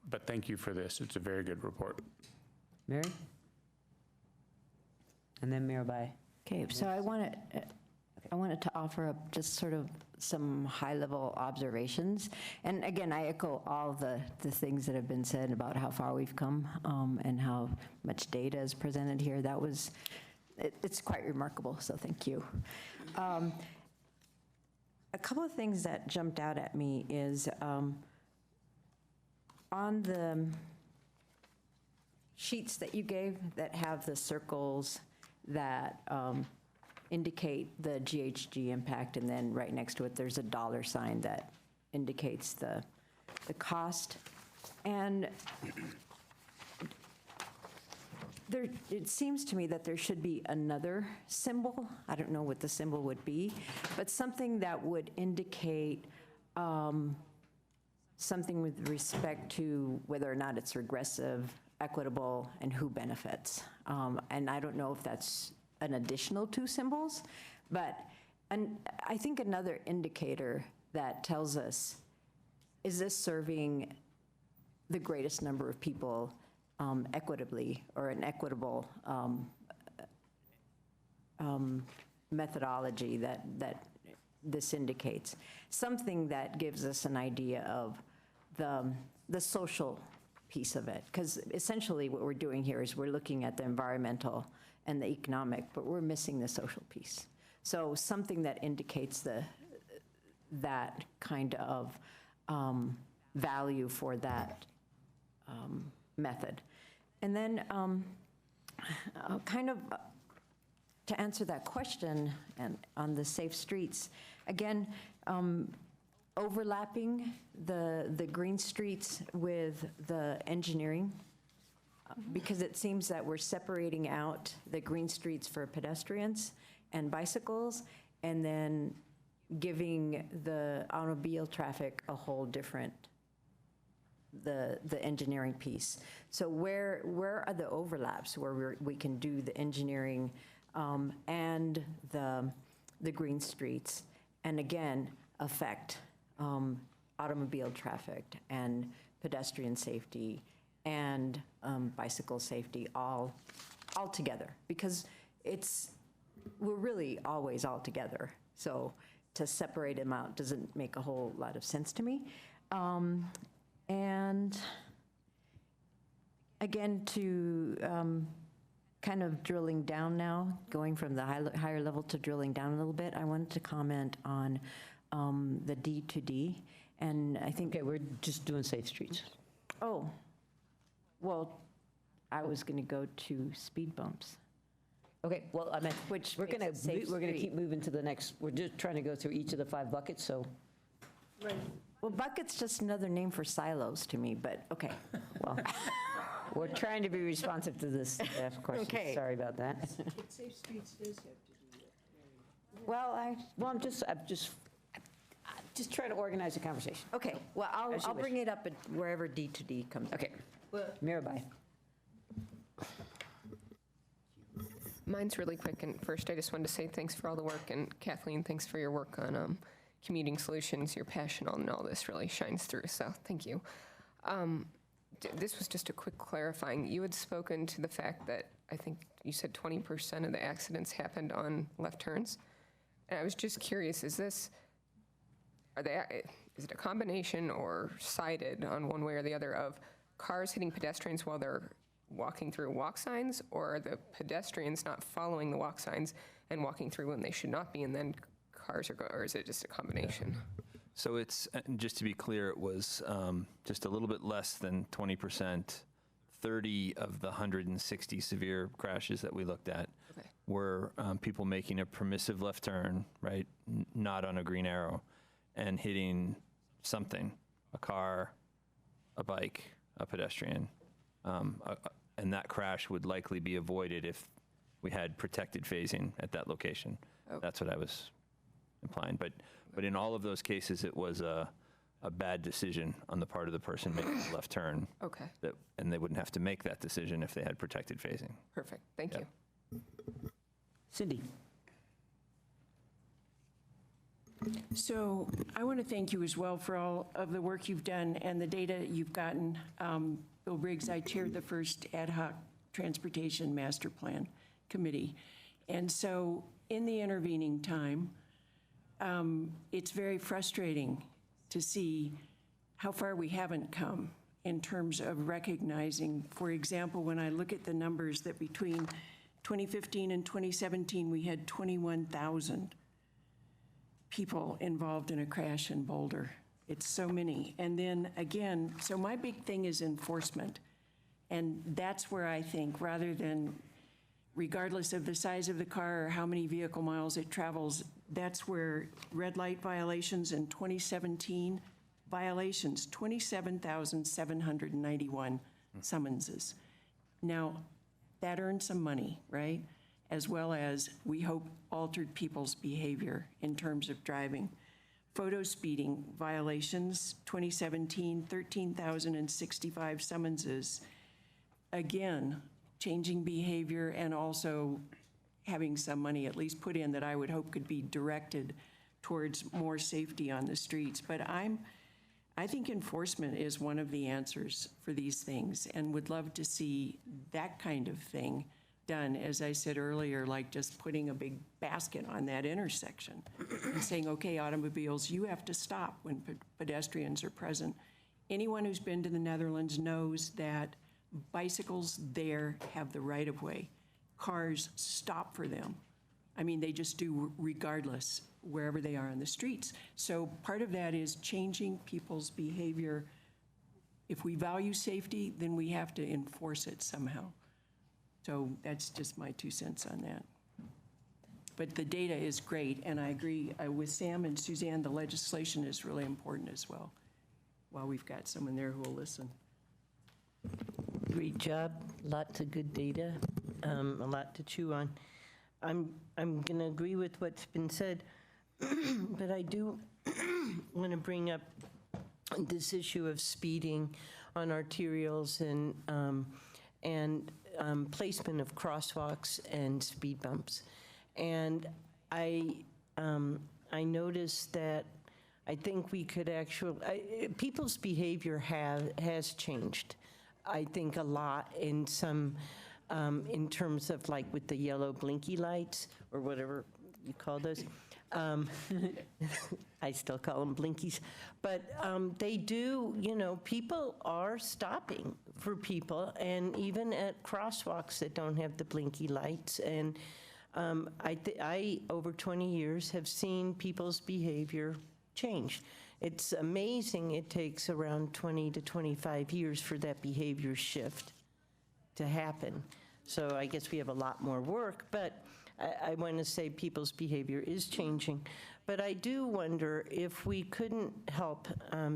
Speaker 8: But thank you for this. It's a very good report.
Speaker 1: Mary? And then Mirabai.
Speaker 11: Okay, so I wanted to offer up just sort of some high-level observations. And again, I echo all the things that have been said about how far we've come and how much data is presented here. It's quite remarkable, so thank you. A couple of things that jumped out at me is on the sheets that you gave that have the circles that indicate the GHG impact, and then right next to it, there's a dollar sign that indicates the cost. And it seems to me that there should be another symbol. I don't know what the symbol would be, but something that would indicate something with respect to whether or not it's regressive, equitable, and who benefits. And I don't know if that's an additional two symbols, but I think another indicator that tells us, is this serving the greatest number of people equitably, or an equitable methodology that this indicates? Something that gives us an idea of the social piece of it, because essentially what we're doing here is we're looking at the environmental and the economic, but we're missing the social piece. So something that indicates that kind of value for that method. And then kind of to answer that question and on the safe streets, again, overlapping the green streets with the engineering, because it seems that we're separating out the green streets for pedestrians and bicycles, and then giving the automobile traffic a whole different, the engineering piece. So where are the overlaps where we can do the engineering and the green streets, and again, affect automobile traffic and pedestrian safety and bicycle safety all together, because we're really always all together. So to separate them out doesn't make a whole lot of sense to me. And again, to kind of drilling down now, going from the higher level to drilling down a little bit, I wanted to comment on the D2D. And I think.
Speaker 1: Okay, we're just doing safe streets.
Speaker 11: Oh, well, I was going to go to speed bumps.
Speaker 1: Okay, well, I meant,
Speaker 11: Which
Speaker 1: we're going
Speaker 11: makes it safe
Speaker 1: to keep
Speaker 11: street.
Speaker 1: moving to the next, we're just trying to go through each of the 5 buckets, so.
Speaker 11: Well, bucket's just another name for silos to me, but okay.
Speaker 1: Well, we're trying to be responsive to this staff question.
Speaker 11: Okay.
Speaker 1: Sorry about that.
Speaker 11: Safe streets does have to be.
Speaker 1: Well, I'm just trying to organize the conversation.
Speaker 11: Okay, well,
Speaker 1: As you
Speaker 11: I'll
Speaker 1: wish.
Speaker 11: bring it up at wherever D2D comes.
Speaker 1: Okay. Mirabai.
Speaker 15: Mine's really quick, and first I just wanted to say thanks for all the work, and Kathleen, thanks for your work on commuting solutions. Your passion on all this really shines through, so thank you. This was just a quick clarifying. You had spoken to the fact that I think you said 20% of the accidents happened on left turns, and I was just curious, is it a combination or sided on one way or the other of cars hitting pedestrians while they're walking through walk signs, or are the pedestrians not following the walk signs and walking through when they should not be, and then cars are going, or is it just a combination?
Speaker 6: So it's, just to be clear, it was just a little bit less than 20%. 30 of the 160 severe crashes that we looked at were people making a permissive left turn, right, not on a green arrow, and hitting something, a car, a bike, a pedestrian. And that crash would likely be avoided if we had protected phasing at that location. That's what I was implying. But in all of those cases, it was a bad decision on the part of the person making the left turn.
Speaker 15: Okay.
Speaker 6: And they wouldn't have to make that decision if they had protected phasing.
Speaker 15: Perfect, thank you.
Speaker 1: Cindy.
Speaker 17: So I want to thank you as well for all of the work you've done and the data you've gotten. Bill Briggs, I chaired the first ad hoc transportation master plan committee. And so in the intervening time, it's very frustrating to see how far we haven't come in terms of recognizing, for example, when I look at the numbers that between 2015 and 2017, we had 21,000 people involved in a crash in Boulder. It's so many. And then again, so my big thing is enforcement. And that's where I think, rather than, regardless of the size of the car or how many vehicle miles it travels, that's where red light violations in 2017, violations, 27,791 summonses. Now, that earned some money, right? As well as, we hope, altered people's behavior in terms of driving. Photo speeding violations, 2017, 13,065 summonses. Again, changing behavior and also having some money at least put in that I would hope could be directed towards more safety on the streets. But I think enforcement is one of the answers for these things, and would love to see that kind of thing done, as I said earlier, like just putting a big basket on that intersection and saying, okay, automobiles, you have to stop when pedestrians are present. Anyone who's been to the Netherlands knows that bicycles there have the right of way. Cars stop for them. I mean, they just do regardless wherever they are on the streets. So part of that is changing people's behavior. If we value safety, then we have to enforce it somehow. So that's just my 2 cents on that. But the data is great, and I agree with Sam and Suzanne, the legislation is really important as well, while we've got someone there who will listen.
Speaker 4: Great job, lots of good data, a lot to chew on. I'm going to agree with what's been said, but I do want to bring up this issue of speeding on arterials and placement of crosswalks and speed bumps. And I noticed that I think we could actually, people's behavior has changed, I think, a lot in some, in terms of like with the yellow blinky lights, or whatever you call those. I still call them blinkies. But they do, people are stopping for people, and even at crosswalks that don't have the blinky lights. And I, over 20 years, have seen people's behavior change. It's amazing it takes around 20 to 25 years for that behavior shift to happen. So I guess we have a lot more work, but I want to say people's behavior is changing. But I do wonder if we couldn't help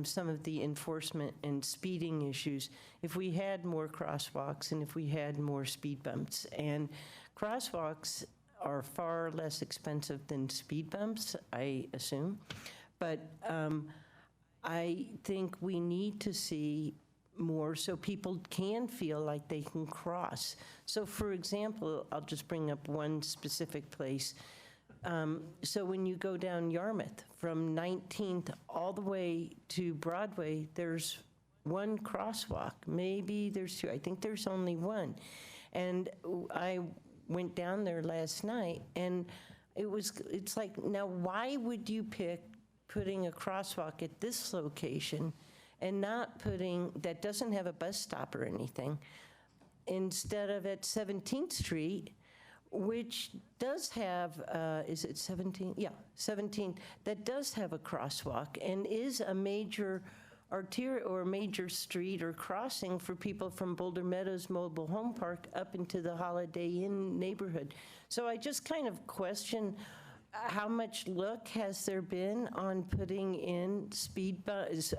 Speaker 4: some of the enforcement and speeding issues if we had more crosswalks and if we had more speed bumps. And crosswalks are far less expensive than speed bumps, I assume. But I think we need to see more so people can feel like they can cross. So for example, I'll just bring up one specific place. So when you go down Yarmouth from 19th all the way to Broadway, there's one crosswalk. Maybe there's two. I think there's only one. And I went down there last night, and it's like, now why would you pick putting a crosswalk at this location and not putting, that doesn't have a bus stop or anything, instead of at 17th Street, which does have, is it 17? Yeah, 17th, that does have a crosswalk and is a major arterial or major street or crossing for people from Boulder Meadows Mobile Home Park up into the Holiday Inn neighborhood. So I just kind of question how much look has there been on putting in speed bumps?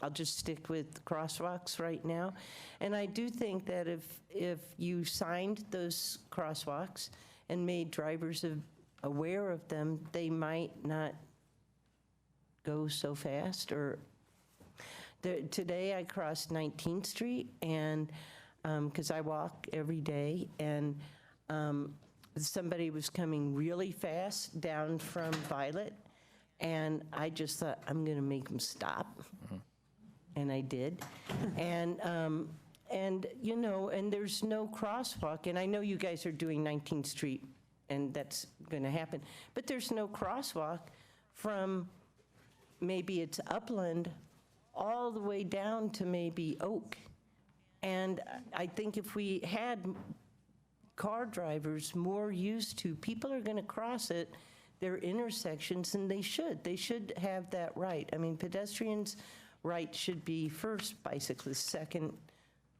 Speaker 4: I'll just stick with crosswalks right now. And I do think that if you signed those crosswalks and made drivers aware of them, they might not go so fast. Or today I crossed 19th Street, and because I walk every day, and somebody was coming really fast down from Violet, and I just thought, I'm going to make them stop. And I did. And there's no crosswalk. And I know you guys are doing 19th Street, and that's going to happen. But there's no crosswalk from maybe it's Upland all the way down to maybe Oak. And I think if we had car drivers more used to, people are going to cross at their intersections, and they should have that right. I mean, pedestrians' right should be first, bicyclists second,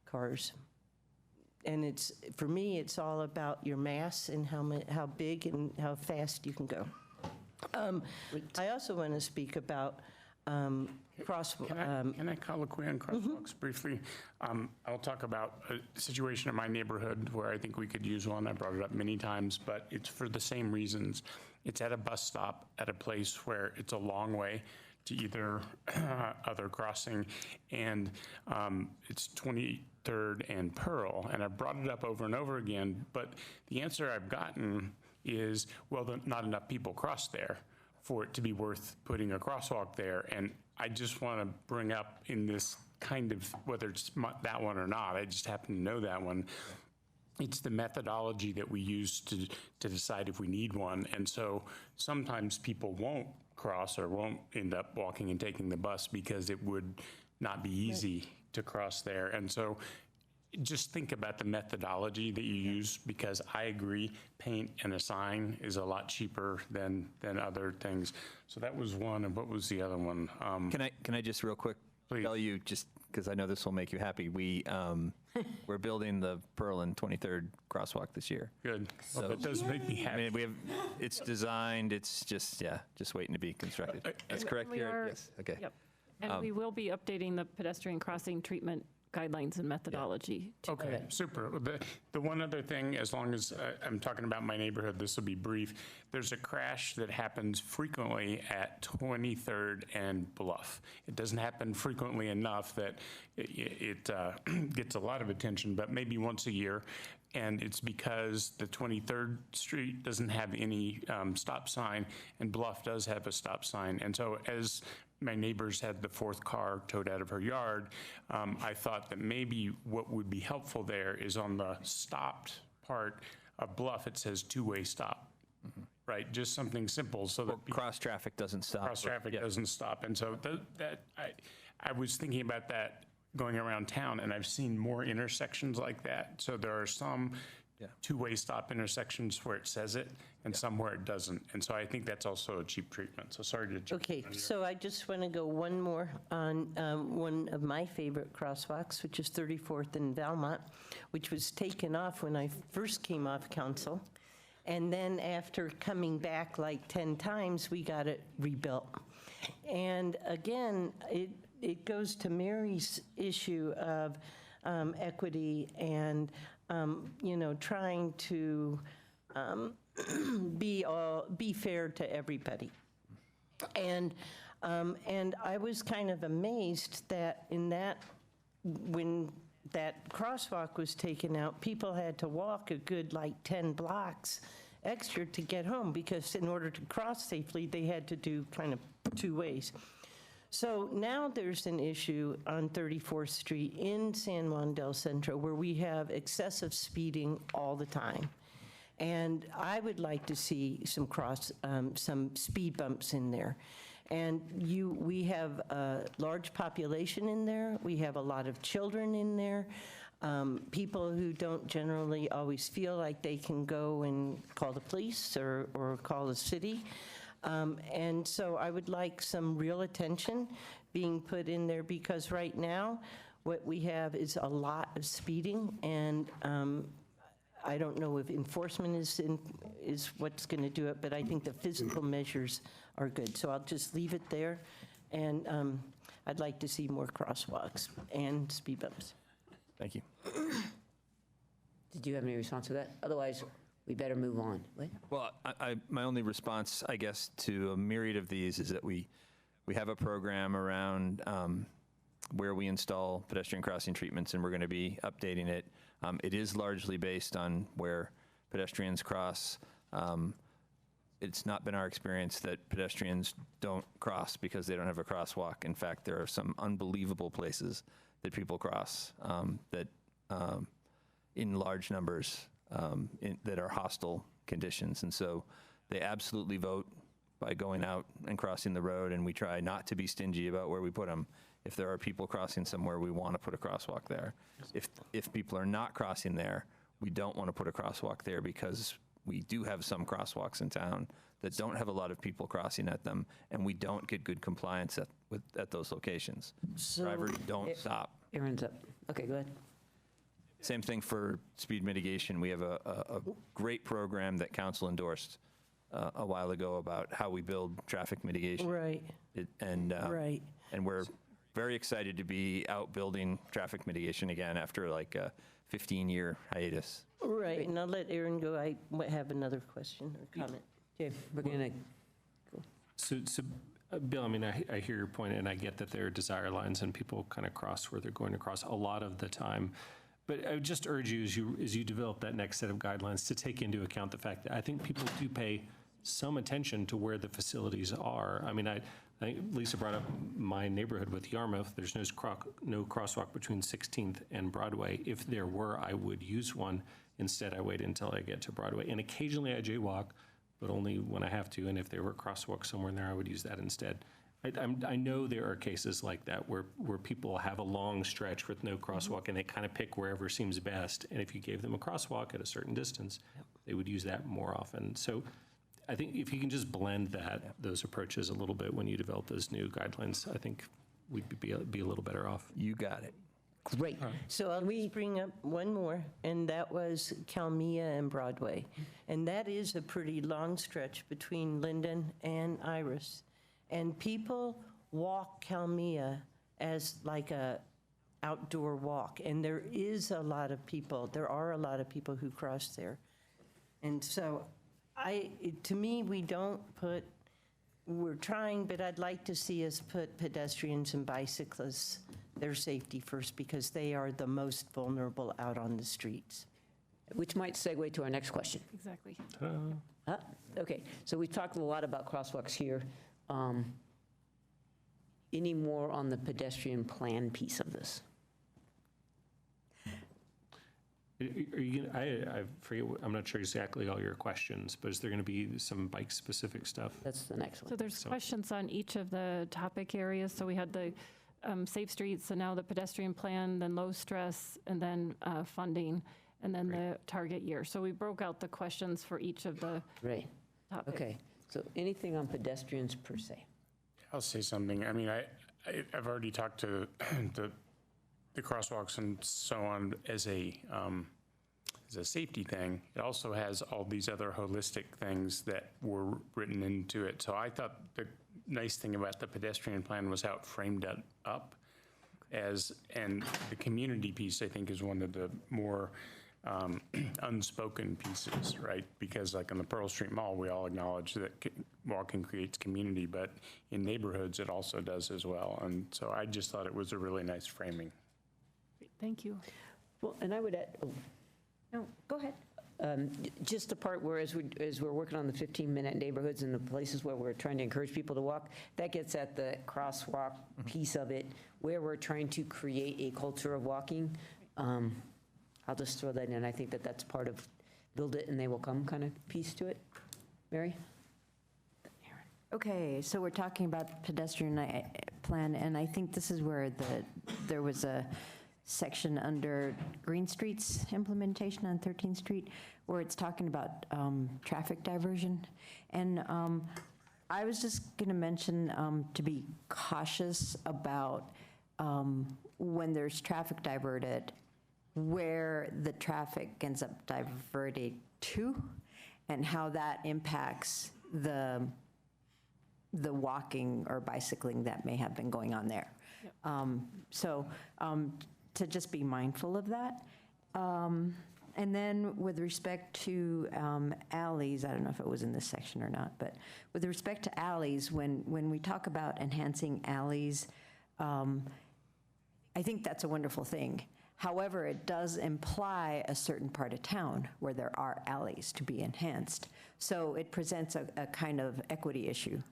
Speaker 4: cars. And for me, it's all about your mass and how big and how fast you can go. I also want to speak about
Speaker 8: Can I colloquy on crosswalks briefly? I'll talk about a situation in my neighborhood where I think we could use one. I brought it up many times, but it's for the same reasons. It's at a bus stop at a place where it's a long way to either other crossing, and it's 23rd and Pearl. And I've brought it up over and over again, but the answer I've gotten is, well, not enough people cross there for it to be worth putting a crosswalk there. And I just want to bring up in this kind of, whether it's that one or not, I just happen to know that one, it's the methodology that we use to decide if we need one. And so sometimes people won't cross or won't end up walking and taking the bus because it would not be easy to cross there. And so just think about the methodology that you use, because I agree, paint and a sign is a lot cheaper than other things. So that was one, and what was the other one?
Speaker 6: Can I just real quick tell you, just because I know this will make you happy, we're building the Pearl and 23rd crosswalk this year.
Speaker 8: Good.
Speaker 6: So
Speaker 8: Well, that does make me happy.
Speaker 6: I mean, it's designed, it's just waiting to be constructed. That's correct here? Yes, okay.
Speaker 20: Yep. And we will be updating the pedestrian crossing treatment guidelines and methodology.
Speaker 8: Okay, super. The one other thing, as long as I'm talking about my neighborhood, this will be brief. There's a crash that happens frequently at 23rd and Bluff. It doesn't happen frequently enough that it gets a lot of attention, but maybe once a year, And it's because the 23rd Street doesn't have any stop sign, and Bluff does have a stop sign. And so as my neighbors had the fourth car towed out of her yard, I thought that maybe what would be helpful there is on the stopped part of Bluff, it says two-way stop, right? Just something simple so that
Speaker 6: cross-traffic doesn't stop.
Speaker 8: Cross-traffic doesn't stop. And so I was thinking about that going around town, and I've seen more intersections like that. So there are some two-way stop intersections where it says it, and some where it doesn't. And so I think that's also a cheap treatment. So sorry to jump
Speaker 4: Okay,
Speaker 8: on your-
Speaker 4: so I just want to go one more on one of my favorite crosswalks, which is 34th and Valmont, which was taken off when I first came off council. And then after coming back like 10 times, we got it rebuilt. And again, it goes to Mary's issue of equity and, trying to be fair to everybody. And I was kind of amazed that when that crosswalk was taken out, people had to walk a good 10 blocks extra to get home, because in order to cross safely, they had to do kind of two ways. So now there's an issue on 34th Street in San Juan del Centro where we have excessive speeding all the time. And I would like to see some speed bumps in there. And we have a large population in there. We have a lot of children in there. People who don't generally always feel like they can go and call the police or call the city. And so I would like some real attention being put in there, because right now what we have is a lot of speeding, and I don't know if enforcement is what's going to do it, but I think the physical measures are good. So I'll just leave it there, and I'd like to see more crosswalks and speed bumps.
Speaker 6: Thank you.
Speaker 1: Did you have any response to that? Otherwise, we better move on. What?
Speaker 6: Well, my only response, I guess, to a myriad of these is that we have a program around where we install pedestrian crossing treatments, and we're going to be updating it. It is largely based on where pedestrians cross. It's not been our experience that pedestrians don't cross because they don't have a crosswalk. In fact, there are some unbelievable places that people cross in large numbers that are hostile conditions. And so they absolutely vote by going out and crossing the road, and we try not to be stingy about where we put them. If there are people crossing somewhere, we want to put a crosswalk there. If people are not crossing there, we don't want to put a crosswalk there, because we do have some crosswalks in town that don't have a lot of people crossing at them, and we don't get good compliance at those locations. Drivers don't stop.
Speaker 1: Aaron's up. Okay, go ahead.
Speaker 6: Same thing for speed mitigation. We have a great program that council endorsed a while ago about how we build traffic mitigation.
Speaker 4: Right.
Speaker 6: Right. And we're very excited to be out building traffic mitigation again after like a 15-year hiatus.
Speaker 4: Right, and I'll let Aaron go. I have another question or comment.
Speaker 1: Okay, we're going to
Speaker 3: So Bill, I mean, I hear your point, and I get that there are desire lines and people kind of cross where they're going to cross a lot of the time. But I would just urge you, as you develop that next set of guidelines, to take into account the fact that I think people do pay some attention to where the facilities are. I mean, I think Lisa brought up my neighborhood with Yarmouth. There's no crosswalk between 16th and Broadway. If there were, I would use one. Instead, I wait until I get to Broadway. And occasionally I jaywalk, but only when I have to. And if there were a crosswalk somewhere in there, I would use that instead. I know there are cases like that where people have a long stretch with no crosswalk, and they kind of pick wherever seems best. And if you gave them a crosswalk at a certain distance, they would use that more often. So I think if you can just blend those approaches a little bit when you develop those new guidelines, I think we'd be a little better off.
Speaker 6: You got it.
Speaker 4: Great. So I'll bring up one more, and that was Calmia and Broadway. And that is a pretty long stretch between Linden and Iris. And people walk Calmia as like a outdoor walk. And there are a lot of people who cross there. And so to me, we're trying, but I'd like to see us put pedestrians and bicyclists, their safety first, because they are the most vulnerable out on the streets.
Speaker 1: which might segue to our next question.
Speaker 20: Exactly.
Speaker 1: Okay, so we've talked a lot about crosswalks here. Any more on the pedestrian plan piece of this?
Speaker 3: Are you, I forget, I'm not sure exactly all your questions, but is there going to be some bike-specific stuff?
Speaker 1: That's the next one.
Speaker 20: So there's questions on each of the topic areas. So we had the safe streets, and now the pedestrian plan, then low stress, and then funding, and then the target year. So we broke out the questions for each of the topics.
Speaker 1: Okay, so anything on pedestrians per se?
Speaker 8: I'll say something. I mean, I've already talked to the crosswalks and so on as a safety thing. It also has all these other holistic things that were written into it. So I thought the nice thing about the pedestrian plan was how it framed it up and the community piece, I think, is one of the more unspoken pieces, right? Because like on the Pearl Street Mall, we all acknowledge that walking creates community, but in neighborhoods, it also does as well. And so I just thought it was a really nice framing.
Speaker 20: Thank you.
Speaker 1: Well, and I would add,
Speaker 11: No, go ahead.
Speaker 1: just the part where as we're working on the 15-minute neighborhoods and the places where we're trying to encourage people to walk, that gets at the crosswalk piece of it, where we're trying to create a culture of walking. I'll just throw that in. I think that that's part of build it and they will come kind of piece to it. Mary?
Speaker 11: Okay, so we're talking about pedestrian plan, and I think this is where there was a section under Green Street's implementation on 13th Street, where it's talking about traffic diversion. And I was just going to mention to be cautious about when there's traffic diverted, where the traffic ends up diverted to, and how that impacts the walking or bicycling that may have been going on there. To just be mindful of that. And then with respect to alleys, I don't know if it was in this section or not, but with respect to alleys, when we talk about enhancing alleys, I think that's a wonderful thing. However, it does imply a certain part of town where there are alleys to be enhanced. So it presents a kind of equity issue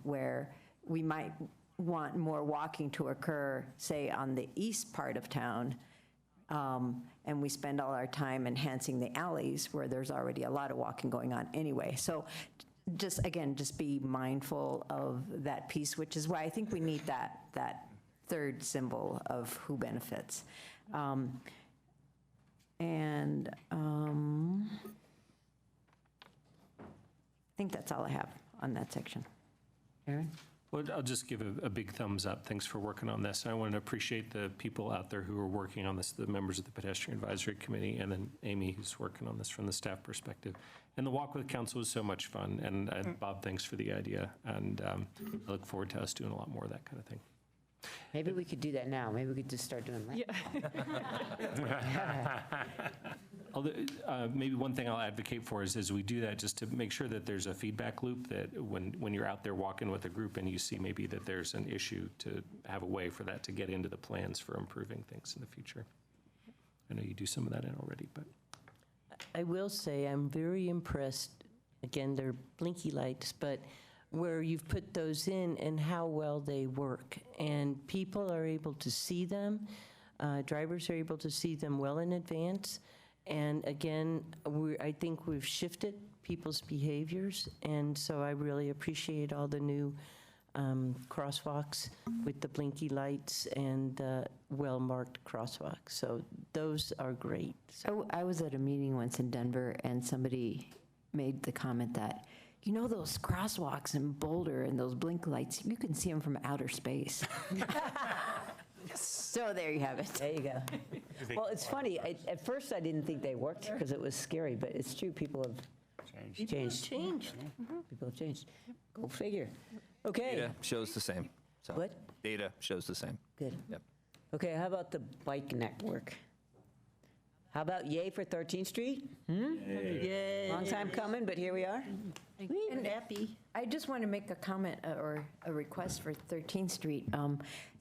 Speaker 11: where we might want more walking to occur, say, on the east part of town, and we spend all our time enhancing the alleys where there's already a lot of walking going on anyway. So just, again, just be mindful of that piece, which is why I think we need that third symbol of who benefits. I think that's all I have on that section. Aaron?
Speaker 3: Well, I'll just give a big thumbs up. Thanks for working on this. I want to appreciate the people out there who are working on this, the members of the Pedestrian Advisory Committee, and then Amy, who's working on this from the staff perspective. And the Walk with Council was so much fun. And Bob, thanks for the idea. And I look forward to us doing a lot more of that kind of thing.
Speaker 1: Maybe we could do that now. Maybe we could just start doing that.
Speaker 3: Although, maybe one thing I'll advocate for is as we do that, just to make sure that there's a feedback loop, that when you're out there walking with a group and you see maybe that there's an issue, to have a way for that to get into the plans for improving things in the future. I know you do some of that already, but.
Speaker 4: I will say I'm very impressed. Again, they're blinky lights, but where you've put those in and how well they work. And people are able to see them. Drivers are able to see them well in advance. And again, I think we've shifted people's behaviors. And so I really appreciate all the new crosswalks with the blinky lights and well-marked crosswalks. So those are great.
Speaker 11: So I was at a meeting once in Denver, and somebody made the comment that, you know, those crosswalks in Boulder and those blink lights, you can see them from outer space. So there you have it.
Speaker 1: There you go. Well, it's funny. At first, I didn't think they worked because it was scary, but it's true. People have changed. People have changed. Go figure. Okay.
Speaker 6: Data shows the same. So
Speaker 1: What?
Speaker 6: Data shows the same.
Speaker 1: Good.
Speaker 6: Yep.
Speaker 1: Okay, how about the bike network? How about yay for 13th Street?
Speaker 11: Yay.
Speaker 1: Long time coming, but here we are.
Speaker 11: And happy. I just want to make a comment or a request for 13th Street.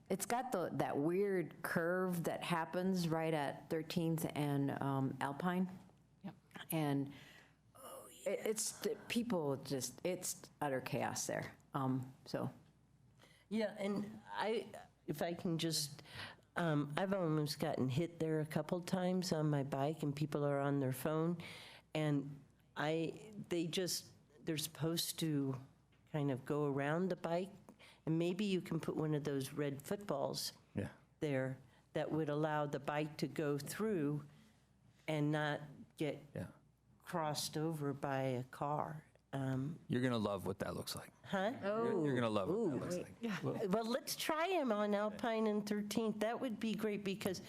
Speaker 11: It's got that weird curve that happens right at 13th and Alpine. And it's, people just, it's utter chaos there. So.
Speaker 4: Yeah, and if I can just, I've almost gotten hit there a couple times on my bike, and people are on their phone, and they're supposed to kind of go around the bike, and maybe you can put one of those red footballs there that would allow the bike to go through and not get crossed over by a car.
Speaker 6: You're going to love what that looks like.
Speaker 4: Huh?
Speaker 6: You're going to love what that looks like.
Speaker 4: Well, let's try him on Alpine and 13th. That would be great because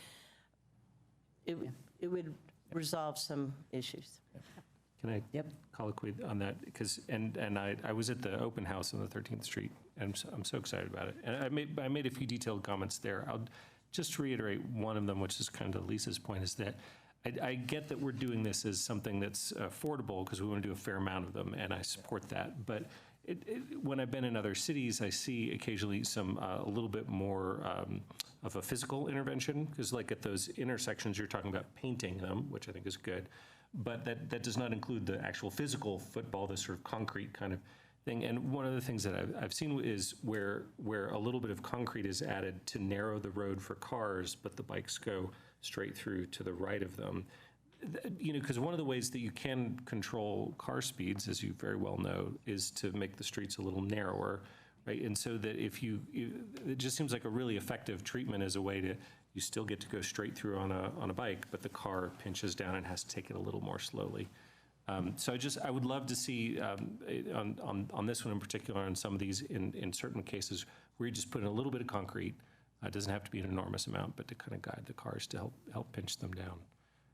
Speaker 4: it would resolve some issues.
Speaker 3: Can I colloquy on that? Because, and I was at the open house on the 13th Street, and I'm so excited about it. And I made a few detailed comments there. I'll just reiterate one of them, which is kind of Lisa's point, is that I get that we're doing this as something that's affordable because we want to do a fair amount of them, and I support that. But when I've been in other cities, I see occasionally a little bit more of a physical intervention, because like at those intersections, you're talking about painting them, which I think is good, but that does not include the actual physical football, this sort of concrete kind of thing. And one of the things that I've seen is where a little bit of concrete is added to narrow the road for cars, but the bikes go straight through to the right of them. You know, because one of the ways that you can control car speeds, as you very well know, is to make the streets a little narrower, right? And so that it just seems like a really effective treatment as a way to, you still get to go straight through on a bike, but the car pinches down and has to take it a little more slowly. So I would love to see on this one in particular, on some of these in certain cases, where you just put in a little bit of concrete. It doesn't have to be an enormous amount, but to kind of guide the cars to help pinch them down.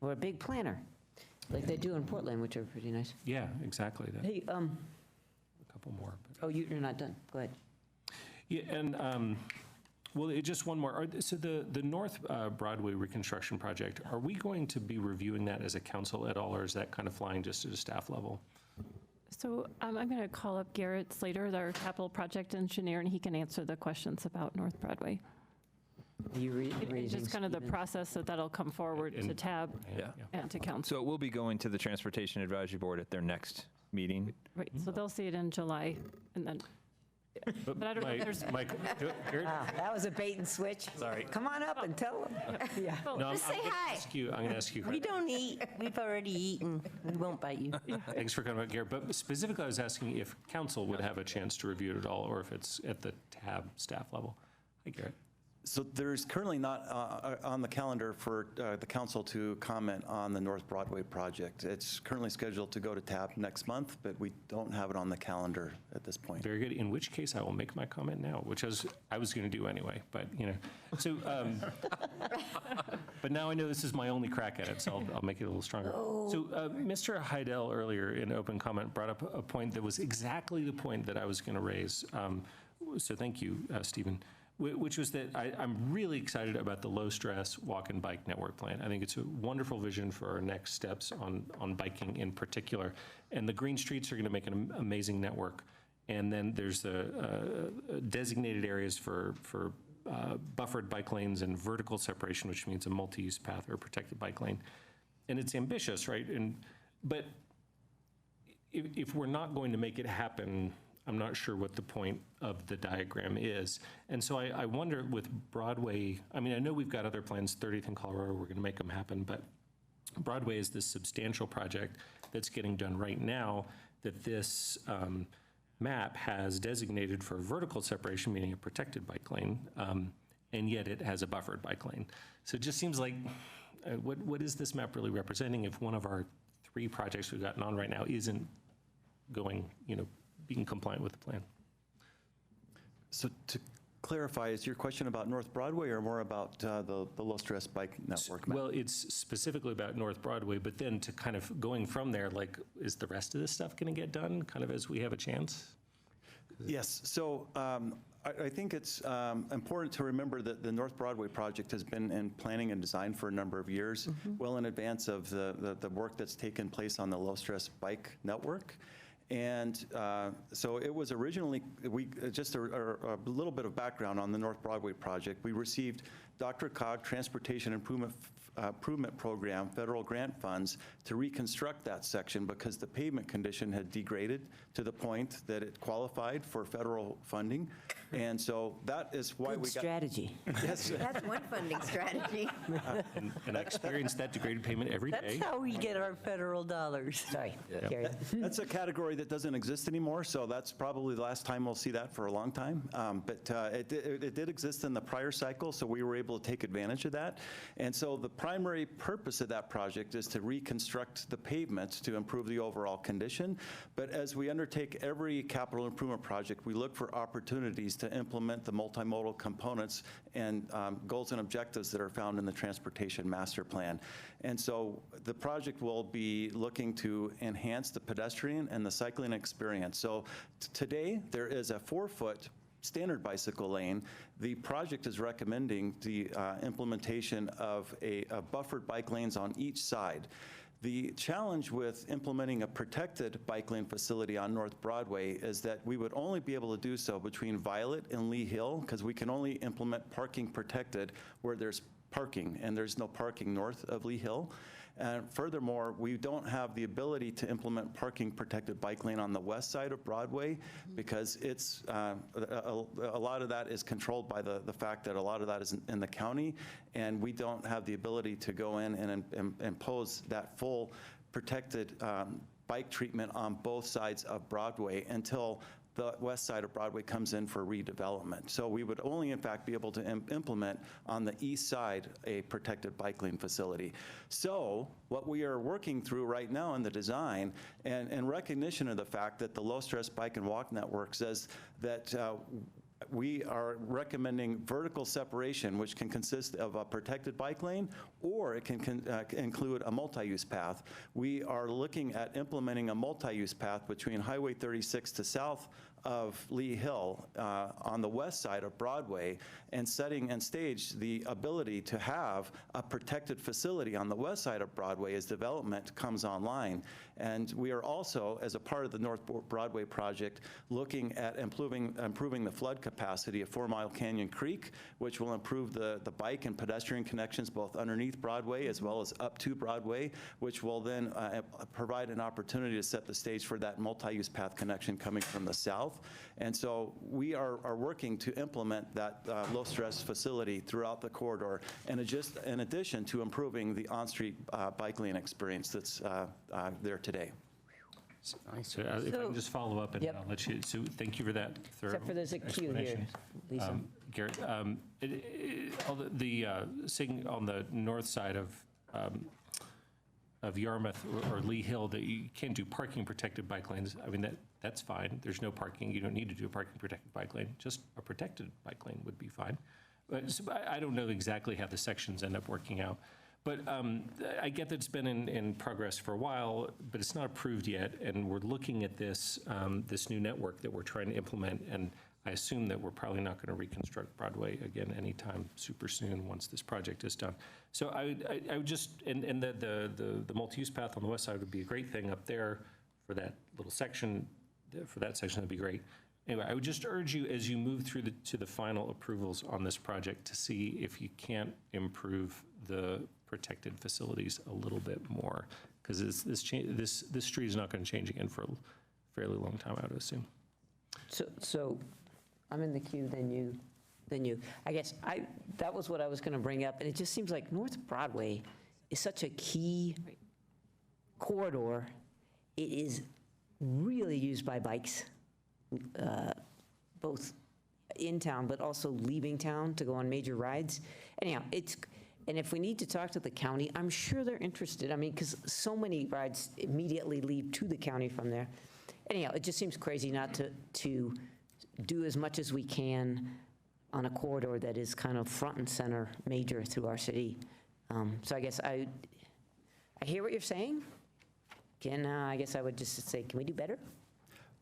Speaker 1: Or a big planter, like they do in Portland, which are pretty nice.
Speaker 3: Yeah, exactly.
Speaker 1: Hey,
Speaker 3: a couple more.
Speaker 1: Oh, you're not done. Go ahead.
Speaker 3: Yeah, and well, just one more. So the North Broadway reconstruction project, are we going to be reviewing that as a council at all, or is that kind of flying just at a staff level?
Speaker 20: So I'm going to call up Garrett Slater, our capital project engineer, and he can answer the questions about North Broadway. It's just kind of the process that'll come forward to TAB and to council.
Speaker 6: So it will be going to the Transportation Advisory Board at their next meeting.
Speaker 20: Right, so they'll see it in July, and then, but I don't know if there's.
Speaker 1: Wow, that was a bait and switch.
Speaker 3: Sorry.
Speaker 1: Come on up and tell them. Yeah.
Speaker 3: No,
Speaker 4: Just say hi.
Speaker 3: I'm going to ask you.
Speaker 4: We don't eat. We've already eaten. We won't bite you.
Speaker 3: Thanks for coming up, Garrett. But specifically, I was asking if council would have a chance to review it at all, or if it's at the TAB staff level. Hi, Garrett.
Speaker 14: So there's currently not on the calendar for the council to comment on the North Broadway project. It's currently scheduled to go to TAB next month, but we don't have it on the calendar at this point.
Speaker 3: Very good. In which case, I will make my comment now, which I was going to do anyway. But so. But now I know this is my only crack at it, so I'll make it a little stronger. So Mr. Heidel earlier in open comment brought up a point that was exactly the point that I was going to raise. So thank you, Stephen. Which was that I'm really excited about the low-stress walk and bike network plan. I think it's a wonderful vision for our next steps on biking in particular. And the green streets are going to make an amazing network. And then there's designated areas for buffered bike lanes and vertical separation, which means a multi-use path or protected bike lane. And it's ambitious, right? But if we're not going to make it happen, I'm not sure what the point of the diagram is. And so I wonder with Broadway, I mean, I know we've got other plans, 30th in Colorado, we're going to make them happen, but Broadway is this substantial project that's getting done right now that this map has designated for vertical separation, meaning a protected bike lane, and yet it has a buffered bike lane. So it just seems like, what is this map really representing if one of our 3 projects we've gotten on right now isn't going, being compliant with the plan?
Speaker 14: So to clarify, is your question about North Broadway or more about the low-stress bike network map?
Speaker 3: Well, it's specifically about North Broadway, but then to kind of going from there, like, is the rest of this stuff going to get done kind of as we have a chance?
Speaker 14: Yes. So I think it's important to remember that the North Broadway project has been in planning and design for a number of years, well in advance of the work that's taken place on the low-stress bike network. And so it was originally, just a little bit of background on the North Broadway project. We received DRCOG Transportation Improvement improvement program, federal grant funds, to reconstruct that section because the pavement condition had degraded to the point that it qualified for federal funding. And so that is why
Speaker 1: Good
Speaker 14: we got.
Speaker 1: strategy.
Speaker 14: Yes.
Speaker 4: That's one funding strategy.
Speaker 3: And I experience that degraded payment every day.
Speaker 4: That's how we get our federal dollars.
Speaker 1: Sorry, carry on.
Speaker 14: That's a category that doesn't exist anymore, so that's probably the last time we'll see that for a long time. But it did exist in the prior cycle, so we were able to take advantage of that. And so the primary purpose of that project is to reconstruct the pavements to improve the overall condition. But as we undertake every capital improvement project, we look for opportunities to implement the multimodal components and goals and objectives that are found in the Transportation Master Plan. And so the project will be looking to enhance the pedestrian and the cycling experience. So today, there is a 4-foot standard bicycle lane. The project is recommending the implementation of buffered bike lanes on each side. The challenge with implementing a protected bike lane facility on North Broadway is that we would only be able to do so between Violet and Lee Hill, because we can only implement parking protected where there's parking, and there's no parking north of Lee Hill. And furthermore, we don't have the ability to implement parking protected bike lane on the west side of Broadway because it's a lot of that is controlled by the fact that a lot of that is in the county, and we don't have the ability to go in and impose that full protected bike treatment on both sides of Broadway until the west side of Broadway comes in for redevelopment. So we would only, in fact, be able to implement on the east side a protected bike lane facility. So what we are working through right now in the design, and in recognition of the fact that the low-stress bike and walk network says that we are recommending vertical separation, which can consist of a protected bike lane, or it can include a multi-use path. We are looking at implementing a multi-use path between Highway 36 to south of Lee Hill on the west side of Broadway, and setting and stage the ability to have a protected facility on the west side of Broadway as development comes online. And we are also, as a part of the North Broadway project, looking at improving the flood capacity of 4 Mile Canyon Creek, which will improve the bike and pedestrian connections both underneath Broadway as well as up to Broadway, which will then provide an opportunity to set the stage for that multi-use path connection coming from the south. And so we are working to implement that low-stress facility throughout the corridor, and just in addition to improving the on-street bike lane experience that's there today.
Speaker 3: So if I can just follow up, and I'll let you, so thank you for that thorough
Speaker 1: Except for there's a queue here,
Speaker 3: explanation.
Speaker 1: Lisa.
Speaker 3: Garrett, all the saying on the north side of Yarmouth or Lee Hill that you can't do parking protected bike lanes, I mean, that's fine. There's no parking. You don't need to do a parking protected bike lane. Just a protected bike lane would be fine. But so I don't know exactly how the sections end up working out. But I get that it's been in progress for a while, but it's not approved yet. And we're looking at this new network that we're trying to implement. And I assume that we're probably not going to reconstruct Broadway again anytime super soon once this project is done. So I would just, and the multi-use path on the west side would be a great thing up there for that little section. For that section, that'd be great. Anyway, I would just urge you as you move through to the final approvals on this project to see if you can't improve the protected facilities a little bit more, because this street is not going to change again for a fairly long time, I would assume.
Speaker 1: So I'm in the queue, then you. I guess that was what I was going to bring up, and it just seems like North Broadway is such a key corridor. It is really used by bikes, both in town, but also leaving town to go on major rides. Anyhow, and if we need to talk to the county, I'm sure they're interested. I mean, because so many rides immediately leave to the county from there. Anyhow, it just seems crazy not to do as much as we can on a corridor that is kind of front and center major through our city. So I guess I hear what you're saying. I guess I would just say, can we do better?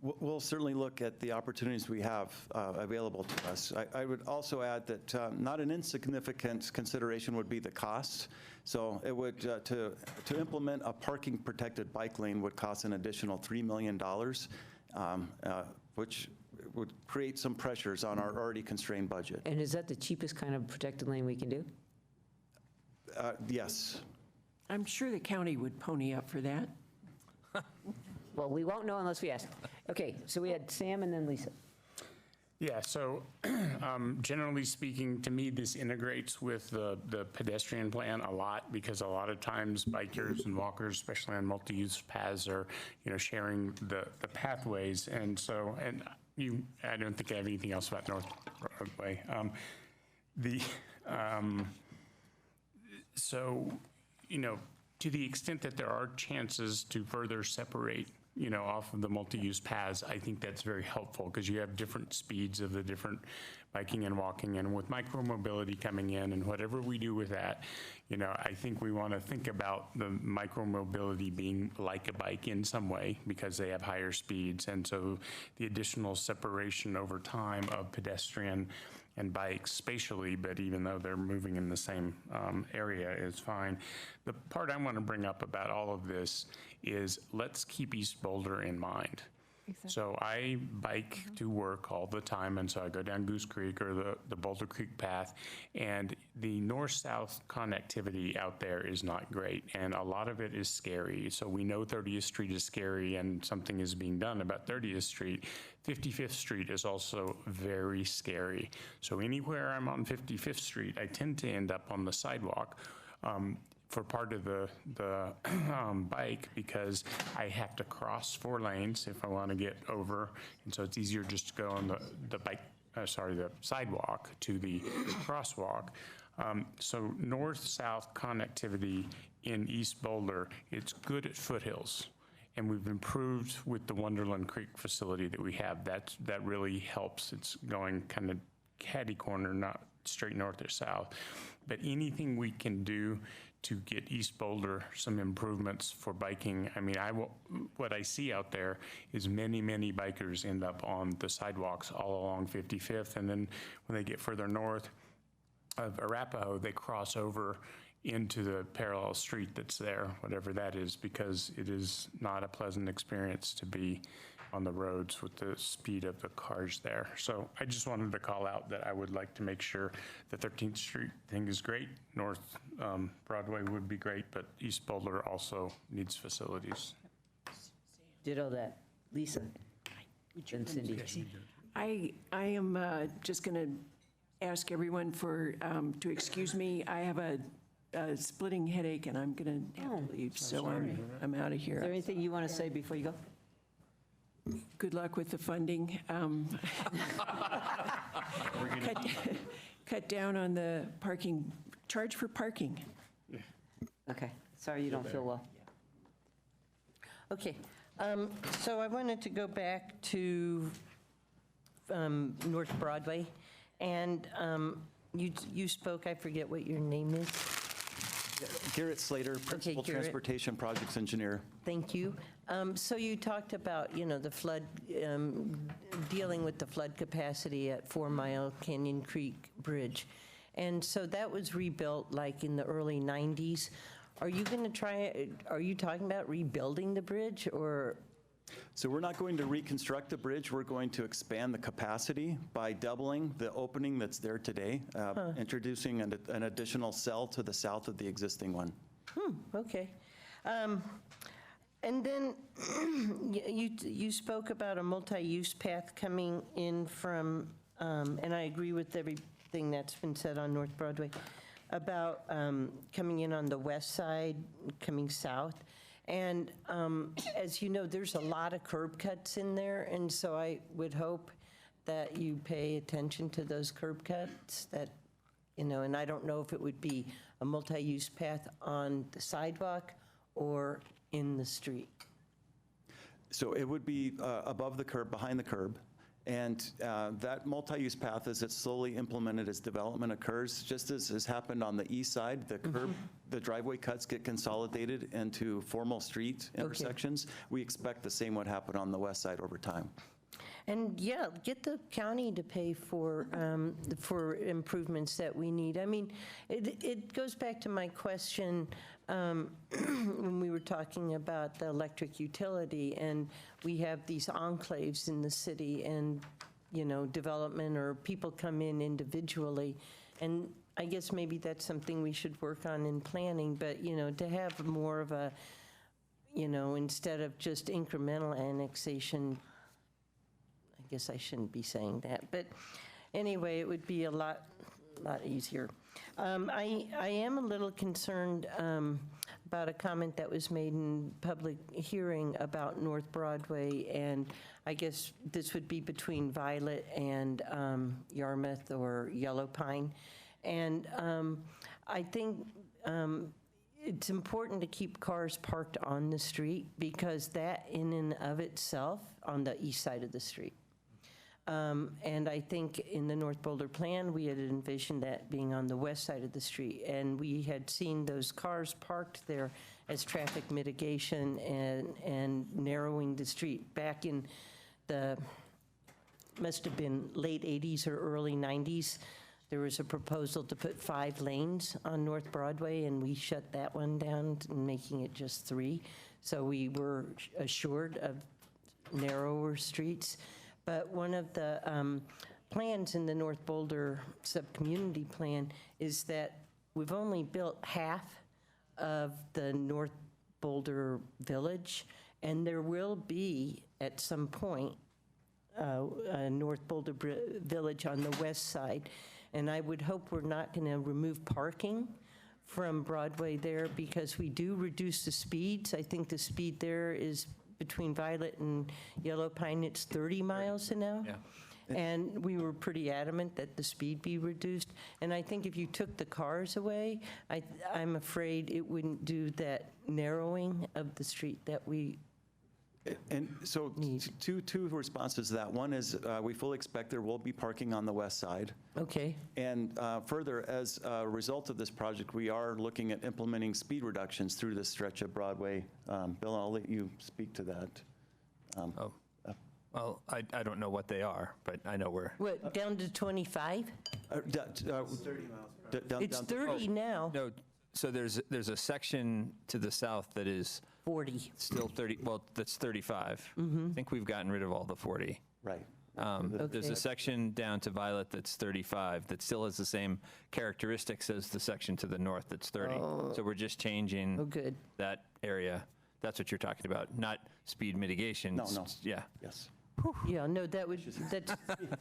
Speaker 14: We'll certainly look at the opportunities we have available to us. I would also add that not an insignificant consideration would be the cost. So it would, to implement a parking protected bike lane would cost an additional $3 million, which would create some pressures on our already constrained budget.
Speaker 1: And is that the cheapest kind of protected lane we can do?
Speaker 14: Yes.
Speaker 17: I'm sure the county would pony up for that.
Speaker 1: Well, we won't know unless we ask. Okay, so we had Sam and then Lisa.
Speaker 8: Yeah, so generally speaking, to me, this integrates with the pedestrian plan a lot, because a lot of times bikers and walkers, especially on multi-use paths, are, sharing the pathways. And so, I don't think I have anything else about North Broadway. So, to the extent that there are chances to further separate, off of the multi-use paths, I think that's very helpful, because you have different speeds of the different biking and walking, and with micromobility coming in and whatever we do with that, I think we want to think about the micromobility being like a bike in some way, because they have higher speeds. And so the additional separation over time of pedestrian and bikes spatially, but even though they're moving in the same area, is fine. The part I want to bring up about all of this is, let's keep East Boulder in mind. Exactly. So I bike to work all the time, and so I go down Goose Creek or the Boulder Creek path, and the north-south connectivity out there is not great, and a lot of it is scary. So we know 30th Street is scary, and something is being done about 30th Street. 55th Street is also very scary. So anywhere I'm on 55th Street, I tend to end up on the sidewalk for part of the bike, because I have to cross 4 lanes if I want to get over, and so it's easier just to go on the sidewalk to the crosswalk. So north-south connectivity in East Boulder, it's good at foothills, and we've improved with the Wonderland Creek facility that we have. That really helps. It's going kind of catty corner, not straight north or south. But anything we can do to get East Boulder some improvements for biking. I mean, what I see out there is many, many bikers end up on the sidewalks all along 55th, and then when they get further north of Arapahoe, they cross over into the parallel street that's there, whatever that is, because it is not a pleasant experience to be on the roads with the speed of the cars there. So I just wanted to call out that I would like to make sure the 13th Street thing is great. North Broadway would be great, but East Boulder also needs facilities.
Speaker 1: Ditto that. Lisa? And Cindy?
Speaker 17: I am just going to ask everyone to excuse me. I have a splitting headache, and I'm going to have to leave, so I'm out of here.
Speaker 1: Is there anything you want to say before you go?
Speaker 17: Good luck with the funding. Cut down on the parking, charge for parking.
Speaker 1: Okay, sorry you don't feel well.
Speaker 4: Okay, so I wanted to go back to North Broadway, and you spoke, I forget what your name is.
Speaker 14: Garrett Slater, Principal
Speaker 4: Garrett.
Speaker 14: Transportation Projects Engineer.
Speaker 4: Thank you. So you talked about, the flood, dealing with the flood capacity at 4 Mile Canyon Creek Bridge. And so that was rebuilt like in the early 90s. Are you talking about rebuilding the bridge, or?
Speaker 14: So we're not going to reconstruct the bridge. We're going to expand the capacity by doubling the opening that's there today, introducing an additional cell to the south of the existing one.
Speaker 4: Okay. And then you spoke about a multi-use path coming in from, and I agree with everything that's been said on North Broadway, about coming in on the west side, coming south. And as you know, there's a lot of curb cuts in there, and so I would hope that you pay attention to those curb cuts, and I don't know if it would be a multi-use path on the sidewalk or in the street.
Speaker 14: So it would be above the curb, behind the curb. And that multi-use path, as it's slowly implemented as development occurs, just as has happened on the east side, the curb, the driveway cuts get consolidated into formal street intersections. We expect the same would happen on the west side over time.
Speaker 4: And yeah, get the county to pay for improvements that we need. I mean, it goes back to my question when we were talking about the electric utility, and we have these enclaves in the city, and development or people come in individually, and I guess maybe that's something we should work on in planning, but, to have more of a, instead of just incremental annexation, I guess I shouldn't be saying that, but anyway, it would be a lot easier. I am a little concerned about a comment that was made in public hearing about North Broadway, and I guess this would be between Violet and Yarmouth or Yellow Pine. And I think it's important to keep cars parked on the street, because that in and of itself, on the east side of the street. And I think in the North Boulder plan, we had envisioned that being on the west side of the street. And we had seen those cars parked there as traffic mitigation and narrowing the street. Back in the, must have been late 80s or early 90s, there was a proposal to put 5 lanes on North Broadway, and we shut that one down, making it just 3. So we were assured of narrower streets. But one of the plans in the North Boulder sub-community plan is that we've only built half of the North Boulder Village, and there will be, at some point, a North Boulder Village on the west side. And I would hope we're not going to remove parking from Broadway there, because we do reduce the speeds. I think the speed there is between Violet and Yellow Pine, it's 30 miles an hour. Yeah. And we were pretty adamant that the speed be reduced. And I think if you took the cars away, I'm afraid it wouldn't do that narrowing of the street that we
Speaker 14: And so two responses to that. One is we fully expect there will be parking on the west side.
Speaker 4: Okay.
Speaker 14: And further, as a result of this project, we are looking at implementing speed reductions through this stretch of Broadway. Bill, I'll let you speak to that.
Speaker 6: Well, I don't know what they are, but I know we're.
Speaker 4: What, down to 25?
Speaker 14: It's 30 miles.
Speaker 4: It's 30 now.
Speaker 6: No, so there's a section to the south that is
Speaker 4: 40.
Speaker 6: Still 30, well, that's 35. I think we've gotten rid of all the 40.
Speaker 14: Right.
Speaker 6: There's a section down to Violet that's 35 that still has the same characteristics as the section to the north that's 30. So we're just changing that area. That's what you're talking about, not speed mitigation.
Speaker 14: No.
Speaker 6: Yeah.
Speaker 14: Yes.
Speaker 4: Yeah, no,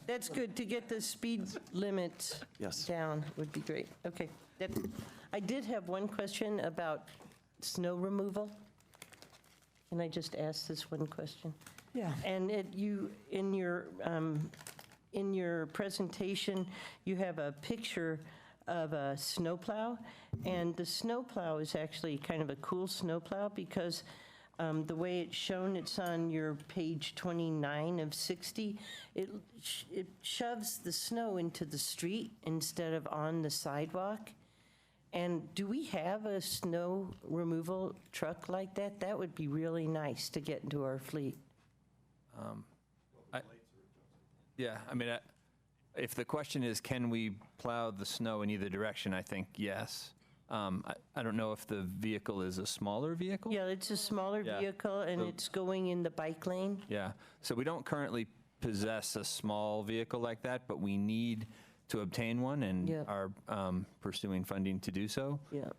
Speaker 4: that's good. To get the speed limit down would be great. Okay. I did have one question about snow removal. Can I just ask this one question?
Speaker 11: Yeah.
Speaker 4: And in your presentation, you have a picture of a snowplow, and the snowplow is actually kind of a cool snowplow, because the way it's shown, it's on your page 29 of 60, it shoves the snow into the street instead of on the sidewalk. And do we have a snow removal truck like that? That would be really nice to get into our fleet.
Speaker 6: Yeah, I mean, if the question is, can we plow the snow in either direction, I think yes. I don't know if the vehicle is a smaller vehicle?
Speaker 4: Yeah, it's a smaller vehicle, and it's going in the bike lane.
Speaker 6: Yeah, so we don't currently possess a small vehicle like that, but we need to obtain one and are pursuing funding to do so.
Speaker 4: Yeah.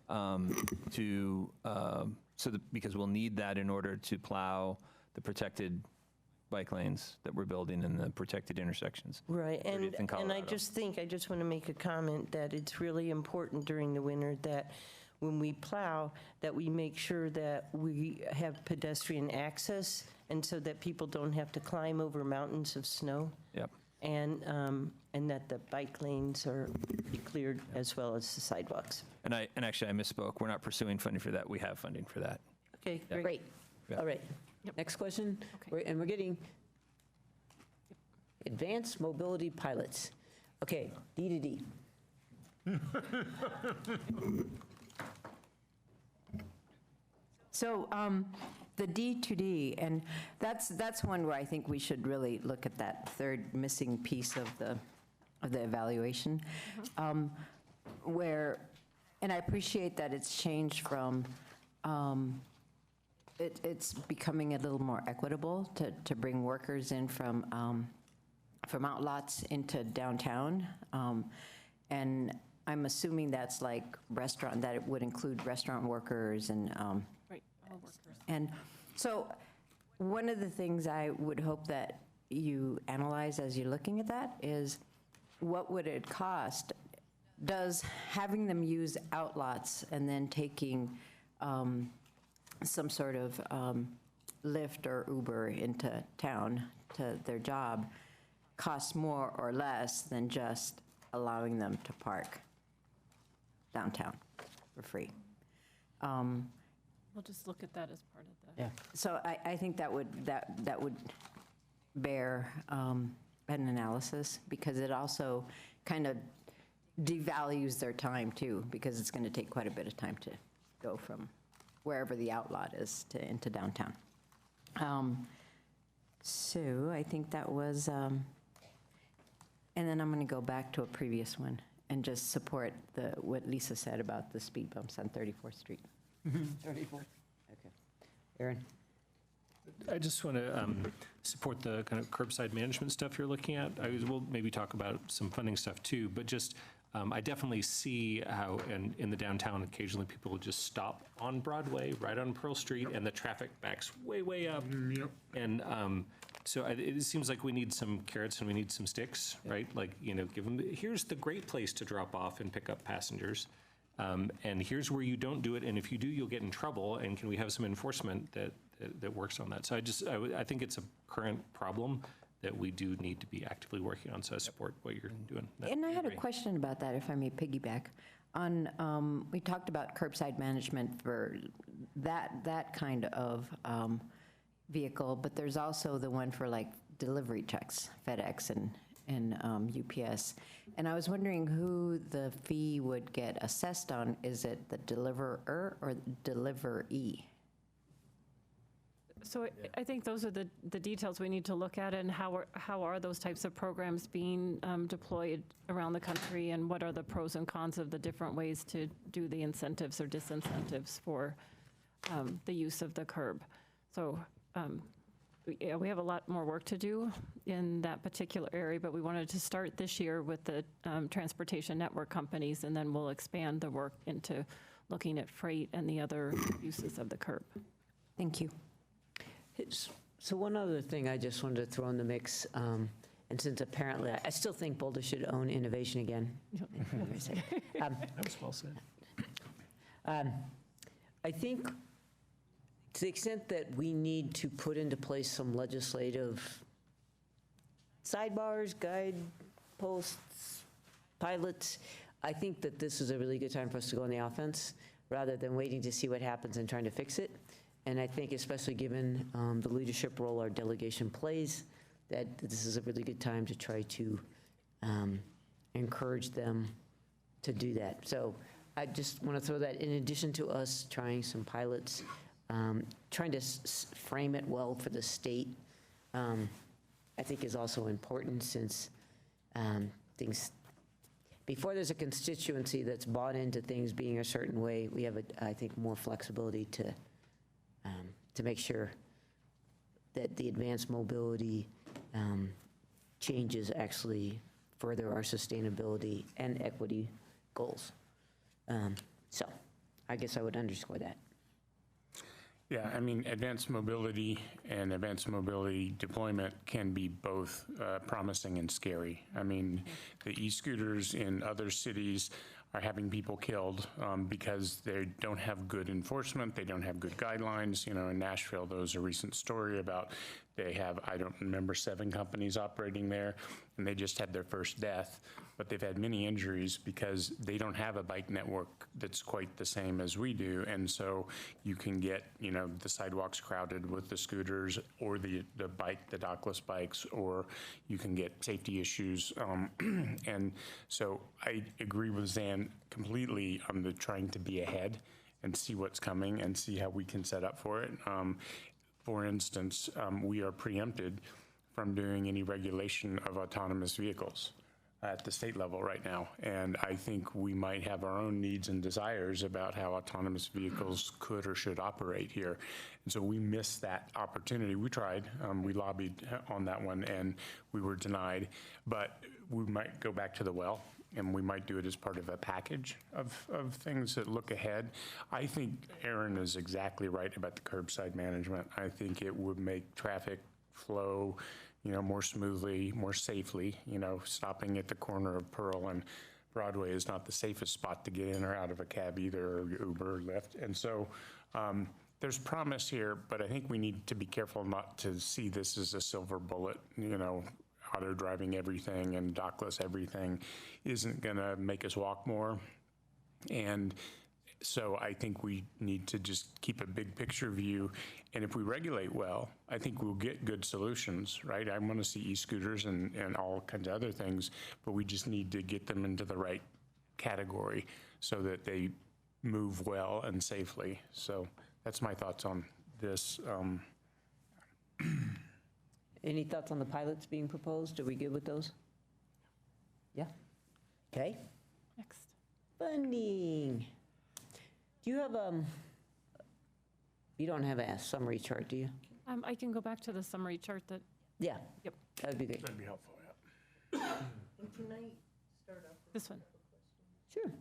Speaker 6: Because we'll need that in order to plow the protected bike lanes that we're building in the protected intersections.
Speaker 4: Right, and I
Speaker 6: Colorado.
Speaker 4: just want to make a comment that it's really important during the winter that when we plow, that we make sure that we have pedestrian access, and so that people don't have to climb over mountains of snow.
Speaker 6: Yep.
Speaker 4: And that the bike lanes are cleared as well as the sidewalks.
Speaker 6: And actually, I misspoke. We're not pursuing funding for that. We have funding for that.
Speaker 4: Okay,
Speaker 6: Yeah.
Speaker 4: great.
Speaker 6: Yeah.
Speaker 4: All right.
Speaker 1: Next question. And we're getting advanced mobility pilots. Okay, D to D.
Speaker 11: So the D2D, and that's one where I think we should really look at that third missing piece of the evaluation, where, and I appreciate that it's changed from, it's becoming a little more equitable to bring workers in from outlots into downtown, and I'm assuming that's like restaurant, that it would include restaurant workers and,
Speaker 20: Right, all workers.
Speaker 11: and so one of the things I would hope that you analyze as you're looking at that is, what would it cost? Does having them use outlots and then taking some sort of Lyft or Uber into town to their job cost more or less than just allowing them to park downtown for free?
Speaker 20: We'll just look at that as part of the.
Speaker 1: Yeah.
Speaker 11: So I think that would bear an analysis, because it also kind of devalues their time too, because it's going to take quite a bit of time to go from wherever the outlot is to into downtown. So I think that was, and then I'm going to go back to a previous one and just support what Lisa said about the speed bumps on 34th Street. 34. Okay. Aaron?
Speaker 3: I just want to support the kind of curbside management stuff you're looking at. We'll maybe talk about some funding stuff too, but just I definitely see how in the downtown occasionally people will just stop on Broadway, right on Pearl Street, and the traffic backs way up.
Speaker 8: Yep.
Speaker 3: And so it seems like we need some carrots and we need some sticks, right? Like, give them, here's the great place to drop off and pick up passengers. And here's where you don't do it, and if you do, you'll get in trouble, and can we have some enforcement that works on that? So I think it's a current problem that we do need to be actively working on, so I support what you're doing.
Speaker 11: And I had a question about that, if I may piggyback. On, we talked about curbside management for that kind of vehicle, but there's also the one for like delivery trucks, FedEx and UPS. And I was wondering who the fee would get assessed on. Is it the deliverer or the deliveree?
Speaker 20: So I think those are the details we need to look at, and how are those types of programs being deployed around the country, and what are the pros and cons of the different ways to do the incentives or disincentives for the use of the curb. So yeah, we have a lot more work to do in that particular area, but we wanted to start this year with the transportation network companies, and then we'll expand the work into looking at freight and the other uses of the curb.
Speaker 11: Thank you.
Speaker 1: So one other thing I just wanted to throw in the mix, and since apparently, I still think Boulder should own innovation again.
Speaker 3: That was well said.
Speaker 1: I think to the extent that we need to put into place some legislative sidebars, guideposts, pilots, I think that this is a really good time for us to go on the offense rather than waiting to see what happens and trying to fix it. And I think especially given the leadership role our delegation plays, that this is a really good time to try to encourage them to do that. So I just want to throw that in addition to us trying some pilots, trying to frame it well for the state, I think is also important, since things, before there's a constituency that's bought into things being a certain way, we have, I think, more flexibility to make sure that the advanced mobility changes actually further our sustainability and equity goals. So I guess I would underscore that.
Speaker 8: Yeah, I mean, advanced mobility and advanced mobility deployment can be both promising and scary. I mean, the e-scooters in other cities are having people killed because they don't have good enforcement, they don't have good guidelines. In Nashville, there was a recent story about they have, I don't remember, 7 companies operating there, and they just had their first death, but they've had many injuries because they don't have a bike network that's quite the same as we do. And so you can get, the sidewalks crowded with the scooters or the dockless bikes, or you can get safety issues. And so I agree with Zan completely on the trying to be ahead and see what's coming and see how we can set up for it. For instance, we are preempted from doing any regulation of autonomous vehicles at the state level right now. And I think we might have our own needs and desires about how autonomous vehicles could or should operate here. And so we missed that opportunity. We tried, we lobbied on that one, and we were denied. But we might go back to the well and we might do it as part of a package of things that look ahead. I think Aaron is exactly right about the curbside management. I think it would make traffic flow, more smoothly, more safely. Stopping at the corner of Pearl and Broadway is not the safest spot to get in or out of a cab either, or Uber or Lyft. And so there's promise here, but I think we need to be careful not to see this as a silver bullet. Auto driving everything and dockless everything isn't going to make us walk more. And so I think we need to just keep a big picture view. And if we regulate well, I think we'll get good solutions, right? I want to see e-scooters and all kinds of other things, but we just need to get them into the right category so that they move well and safely. So that's my thoughts on this.
Speaker 1: Any thoughts on the pilots being proposed? Are we good with those? Yeah? Okay.
Speaker 20: Next.
Speaker 1: Funding. Do you have, you don't have a summary chart, do you?
Speaker 20: I can go back to the summary chart that.
Speaker 1: Yeah.
Speaker 20: Yep.
Speaker 1: That'd be great.
Speaker 8: That'd be helpful, yeah.
Speaker 4: Can I start off with
Speaker 20: this one?
Speaker 1: Sure.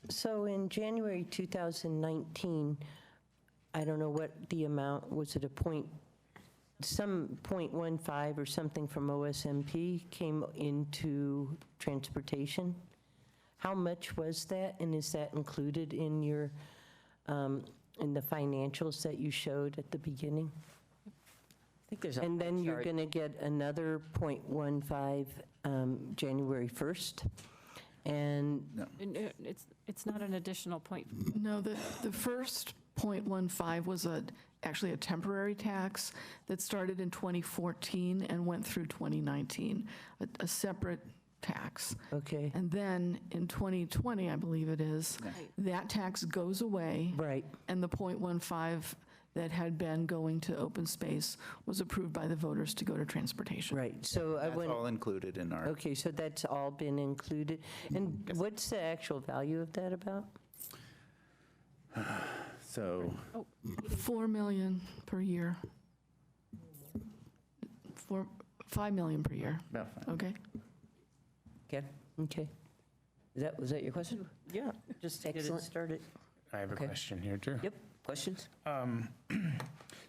Speaker 4: So in January 2019, I don't know what the amount, was it some 0.15 or something from OSMP came into transportation? How much was that, and is that included in your, in the financials that you showed at the beginning?
Speaker 1: I think there's a
Speaker 4: And then you're
Speaker 1: chart.
Speaker 4: going to get another 0.15 January 1st? And
Speaker 20: It's not an additional point.
Speaker 10: No, the first 0.15 was actually a temporary tax that started in 2014 and went through 2019, a separate tax.
Speaker 4: Okay.
Speaker 10: And then in 2020, I believe it is, that tax goes away.
Speaker 4: Right.
Speaker 10: And the 0.15 that had been going to open space was approved by the voters to go to transportation.
Speaker 4: Right, so I
Speaker 2: That's
Speaker 4: went.
Speaker 2: all included in our.
Speaker 4: Okay, so that's all been included. And what's the actual value of that about?
Speaker 2: So.
Speaker 10: 4 million per year. 5 million per year.
Speaker 2: About five.
Speaker 10: Okay.
Speaker 1: Okay.
Speaker 4: Okay.
Speaker 1: Was that your question?
Speaker 4: Yeah, just to get it
Speaker 1: Excellent.
Speaker 4: started.
Speaker 8: I have a question here, too.
Speaker 1: Yep. Questions?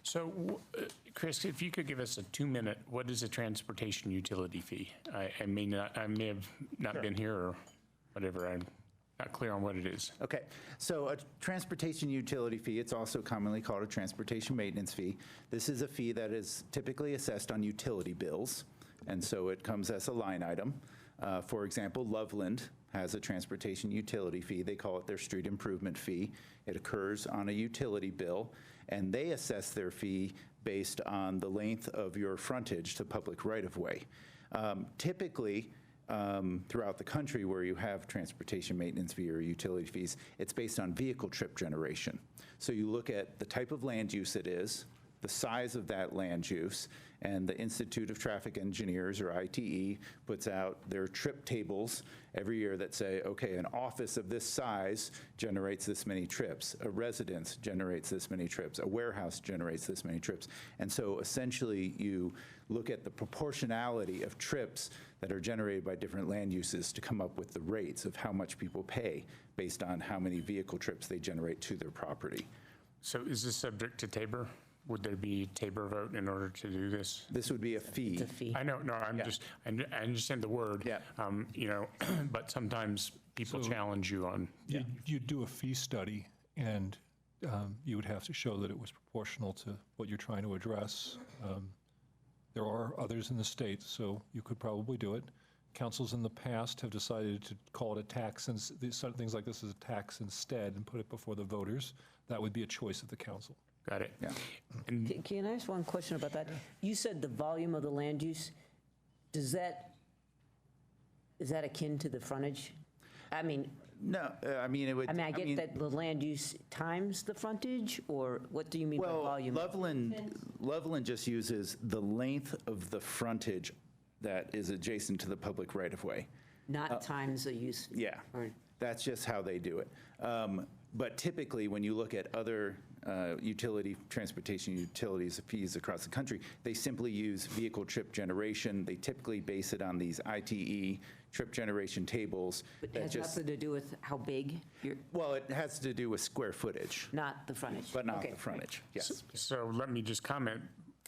Speaker 8: So, Chris, if you could give us a 2-minute, what is a transportation utility fee? I may have not been here or whatever. I'm not clear on what it is.
Speaker 2: Okay, so a transportation utility fee, it's also commonly called a transportation maintenance fee. This is a fee that is typically assessed on utility bills, and so it comes as a line item. For example, Loveland has a transportation utility fee. They call it their street improvement fee. It occurs on a utility bill, and they assess their fee based on the length of your frontage to public right-of-way. Typically, throughout the country where you have transportation maintenance fee or utility fees, it's based on vehicle trip generation. So you look at the type of land use it is, the size of that land use, and the Institute of Traffic Engineers, or ITE, puts out their trip tables every year that say, okay, an office of this size generates this many trips, a residence generates this many trips, a warehouse generates this many trips. And so essentially you look at the proportionality of trips that are generated by different land uses to come up with the rates of how much people pay based on how many vehicle trips they generate to their property.
Speaker 8: So is this subject to Tabor? Would there be Tabor vote in order to do this?
Speaker 2: This would be a fee.
Speaker 1: It's a fee.
Speaker 8: I know, no, I understand the word.
Speaker 2: Yeah.
Speaker 8: But sometimes people challenge you on.
Speaker 12: You'd do a fee study, and you would have to show that it was proportional to what you're trying to address. There are others in the state, so you could probably do it. Councils in the past have decided to call it a tax, and things like this as a tax instead, and put it before the voters. That would be a choice of the council.
Speaker 8: Got it.
Speaker 2: Yeah.
Speaker 1: Can I ask one question about that? You said the volume of the land use, is that akin to the frontage? I mean,
Speaker 2: No, I mean, it would.
Speaker 1: I get that the land use times the frontage, or what do you mean by volume?
Speaker 2: Loveland just uses the length of the frontage that is adjacent to the public right-of-way.
Speaker 1: Not times the use?
Speaker 2: Yeah, that's just how they do it. But typically, when you look at other transportation utilities fees across the country, they simply use vehicle trip generation. They typically base it on these ITE trip generation tables.
Speaker 1: But
Speaker 2: that
Speaker 1: it has
Speaker 2: just-
Speaker 1: nothing to do with how big you're,
Speaker 2: Well, it has to do with square footage,
Speaker 1: not the frontage.
Speaker 2: but not
Speaker 1: Okay.
Speaker 2: the frontage, yes.
Speaker 8: So let me just comment,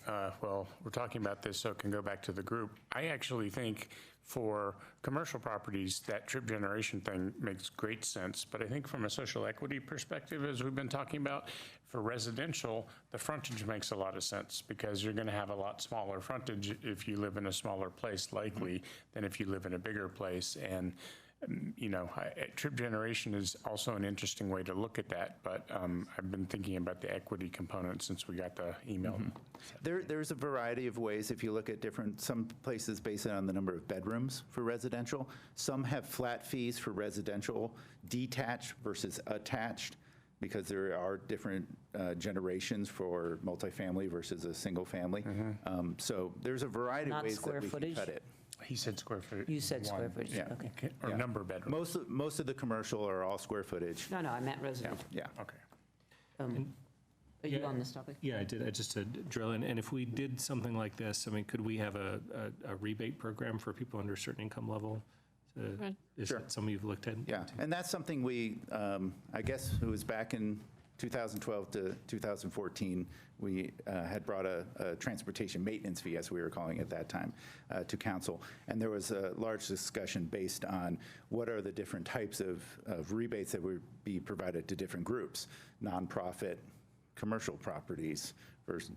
Speaker 8: well, we're talking about this, so it can go back to the group. I actually think for commercial properties, that trip generation thing makes great sense. But I think from a social equity perspective, as we've been talking about, for residential, the frontage makes a lot of sense because you're going to have a lot smaller frontage if you live in a smaller place likely than if you live in a bigger place. And trip generation is also an interesting way to look at that, but I've been thinking about the equity component since we got the email.
Speaker 2: There's a variety of ways. If you look at some places based on the number of bedrooms for residential. Some have flat fees for residential, detached versus attached, because there are different generations for multifamily versus a single family. So there's a variety of
Speaker 1: Not
Speaker 2: ways
Speaker 1: square
Speaker 2: that we
Speaker 1: footage?
Speaker 2: can cut it.
Speaker 8: He said square footage.
Speaker 1: You said square
Speaker 8: One.
Speaker 1: footage,
Speaker 2: Yeah.
Speaker 1: okay.
Speaker 8: Or
Speaker 2: Yeah.
Speaker 8: number of bedrooms.
Speaker 2: Most of the commercial are all square footage.
Speaker 1: No, I meant residential.
Speaker 2: Yeah.
Speaker 8: Okay.
Speaker 1: Are you on this topic?
Speaker 3: Yeah, I did. I just said drill in. And if we did something like this, I mean, could we have a rebate program for people under a certain income level?
Speaker 20: Right.
Speaker 3: Is
Speaker 2: Sure.
Speaker 3: that something you've looked at?
Speaker 2: Yeah, and that's something we, I guess it was back in 2012 to 2014, we had brought a transportation maintenance fee, as we were calling it at that time, to council. And there was a large discussion based on what are the different types of rebates that would be provided to different groups, nonprofit, commercial properties, versus,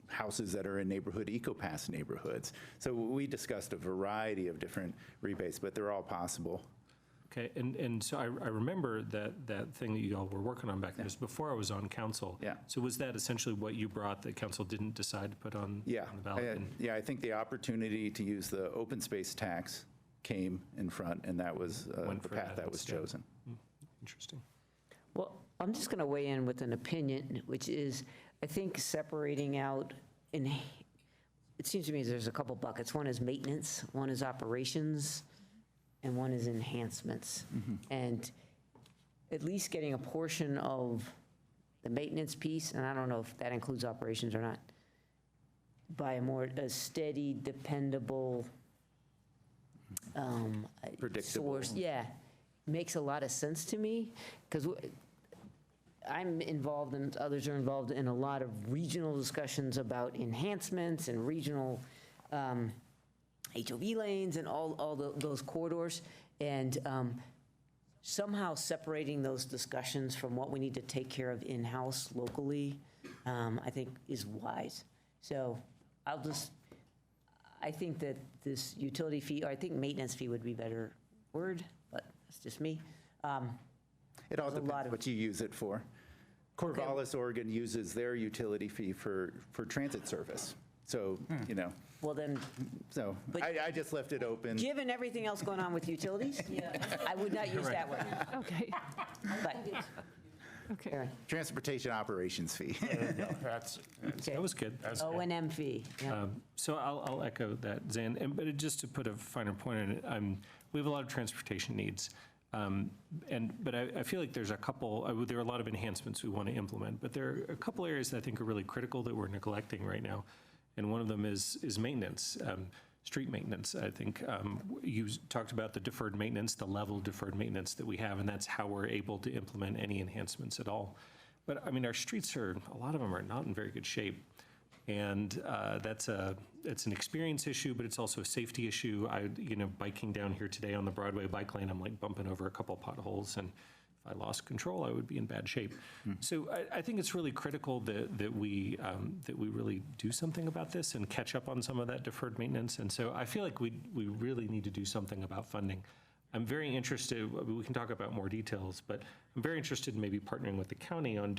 Speaker 2: houses that are in neighborhood eco-pass neighborhoods. So we discussed a variety of different rebates, but they're all possible.
Speaker 3: Okay, and so I remember that thing that you all were working on back then. It was before I was on council.
Speaker 2: Yeah.
Speaker 3: So was that essentially what you brought that council didn't decide to put on
Speaker 2: Yeah,
Speaker 3: on the ballot?
Speaker 2: I think the opportunity to use the open space tax came in front, and that was
Speaker 3: Went
Speaker 2: the
Speaker 3: for
Speaker 2: path
Speaker 3: that
Speaker 2: that was
Speaker 3: instead.
Speaker 2: chosen.
Speaker 3: Interesting.
Speaker 1: Well, I'm just going to weigh in with an opinion, which is, I think separating out, it seems to me there's a couple buckets. One is maintenance, one is operations, and one is enhancements. And at least getting a portion of the maintenance piece, and I don't know if that includes operations or not, by a steady, dependable
Speaker 2: Predictable.
Speaker 1: source. Yeah, makes a lot of sense to me, because I'm involved and others are involved in a lot of regional discussions about enhancements and regional HOV lanes and all those corridors. And somehow separating those discussions from what we need to take care of in-house locally, I think is wise. So I think that this utility fee, or I think maintenance fee would be a better word, but that's just me.
Speaker 2: It all
Speaker 1: There's a lot
Speaker 2: depends
Speaker 1: of-
Speaker 2: what you use it for. Corvallis, Oregon uses their utility fee for transit service. So,
Speaker 1: Well, then,
Speaker 2: so
Speaker 1: But-
Speaker 2: I just left it open.
Speaker 1: given everything else going on with utilities, I would not use that one.
Speaker 20: Okay,
Speaker 1: But,
Speaker 20: okay.
Speaker 1: Aaron,
Speaker 2: Transportation operations fee.
Speaker 8: That's,
Speaker 1: okay.
Speaker 3: That was good.
Speaker 1: O&M fee, yeah.
Speaker 3: So I'll echo that, Zan. But just to put a finer point on it, we have a lot of transportation needs. But I feel like there's a couple, there are a lot of enhancements we want to implement, but there are a couple areas that I think are really critical that we're neglecting right now. And one of them is maintenance, street maintenance. I think you talked about the deferred maintenance, the level of deferred maintenance that we have, and that's how we're able to implement any enhancements at all. But I mean, our streets a lot of them are not in very good shape. And it's an experience issue, but it's also a safety issue. Biking down here today on the Broadway bike lane, I'm like bumping over a couple potholes, and if I lost control, I would be in bad shape. So I think it's really critical that we really do something about this and catch up on some of that deferred maintenance. And so I feel like we really need to do something about funding. I'm very interested, we can talk about more details, but I'm very interested in maybe partnering with the county on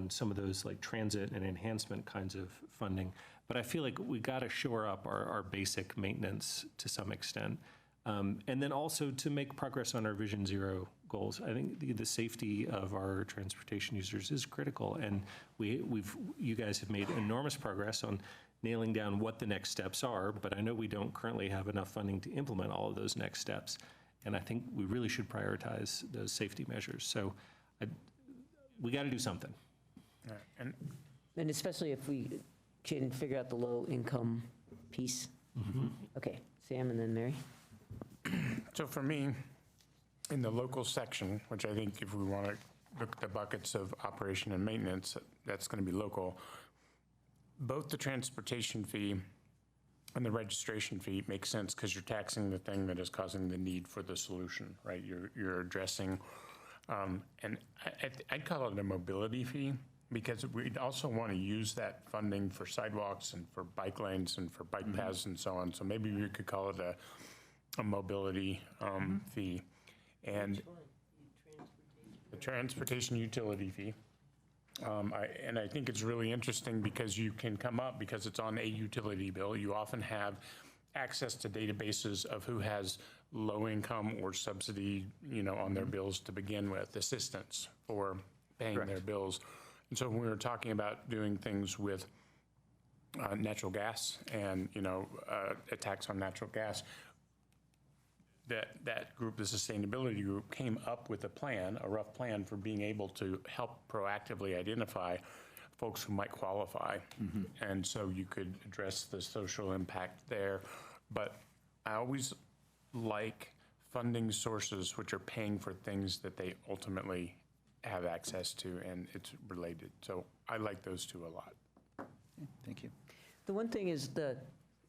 Speaker 3: some of those like transit and enhancement kinds of funding. But I feel like we got to shore up our basic maintenance to some extent. And then also to make progress on our Vision Zero goals. I think the safety of our transportation users is critical. And you guys have made enormous progress on nailing down what the next steps are, but I know we don't currently have enough funding to implement all of those next steps. And I think we really should prioritize those safety measures. So we got to do something.
Speaker 1: And especially if we can figure out the low-income piece. Okay, Sam and then Mary.
Speaker 8: So for me, in the local section, which I think if we want to look at the buckets of operation and maintenance, that's going to be local. Both the transportation fee and the registration fee make sense because you're taxing the thing that is causing the need for the solution, right? You're addressing, and I'd call it a mobility fee because we'd also want to use that funding for sidewalks and for bike lanes and for bike paths and so on. So maybe we could call it a mobility fee. And the transportation utility fee. And I think it's really interesting because you can come up, because it's on a utility bill, you often have access to databases of who has low income or subsidy, on their bills to begin with, assistance for paying their bills. And so when we were talking about doing things with natural gas and, a tax on natural gas, that group, the sustainability group, came up with a rough plan for being able to help proactively identify folks who might qualify. And so you could address the social impact there. But I always like funding sources which are paying for things that they ultimately have access to, and it's related. So I like those two a lot.
Speaker 2: Thank you.
Speaker 1: The one thing is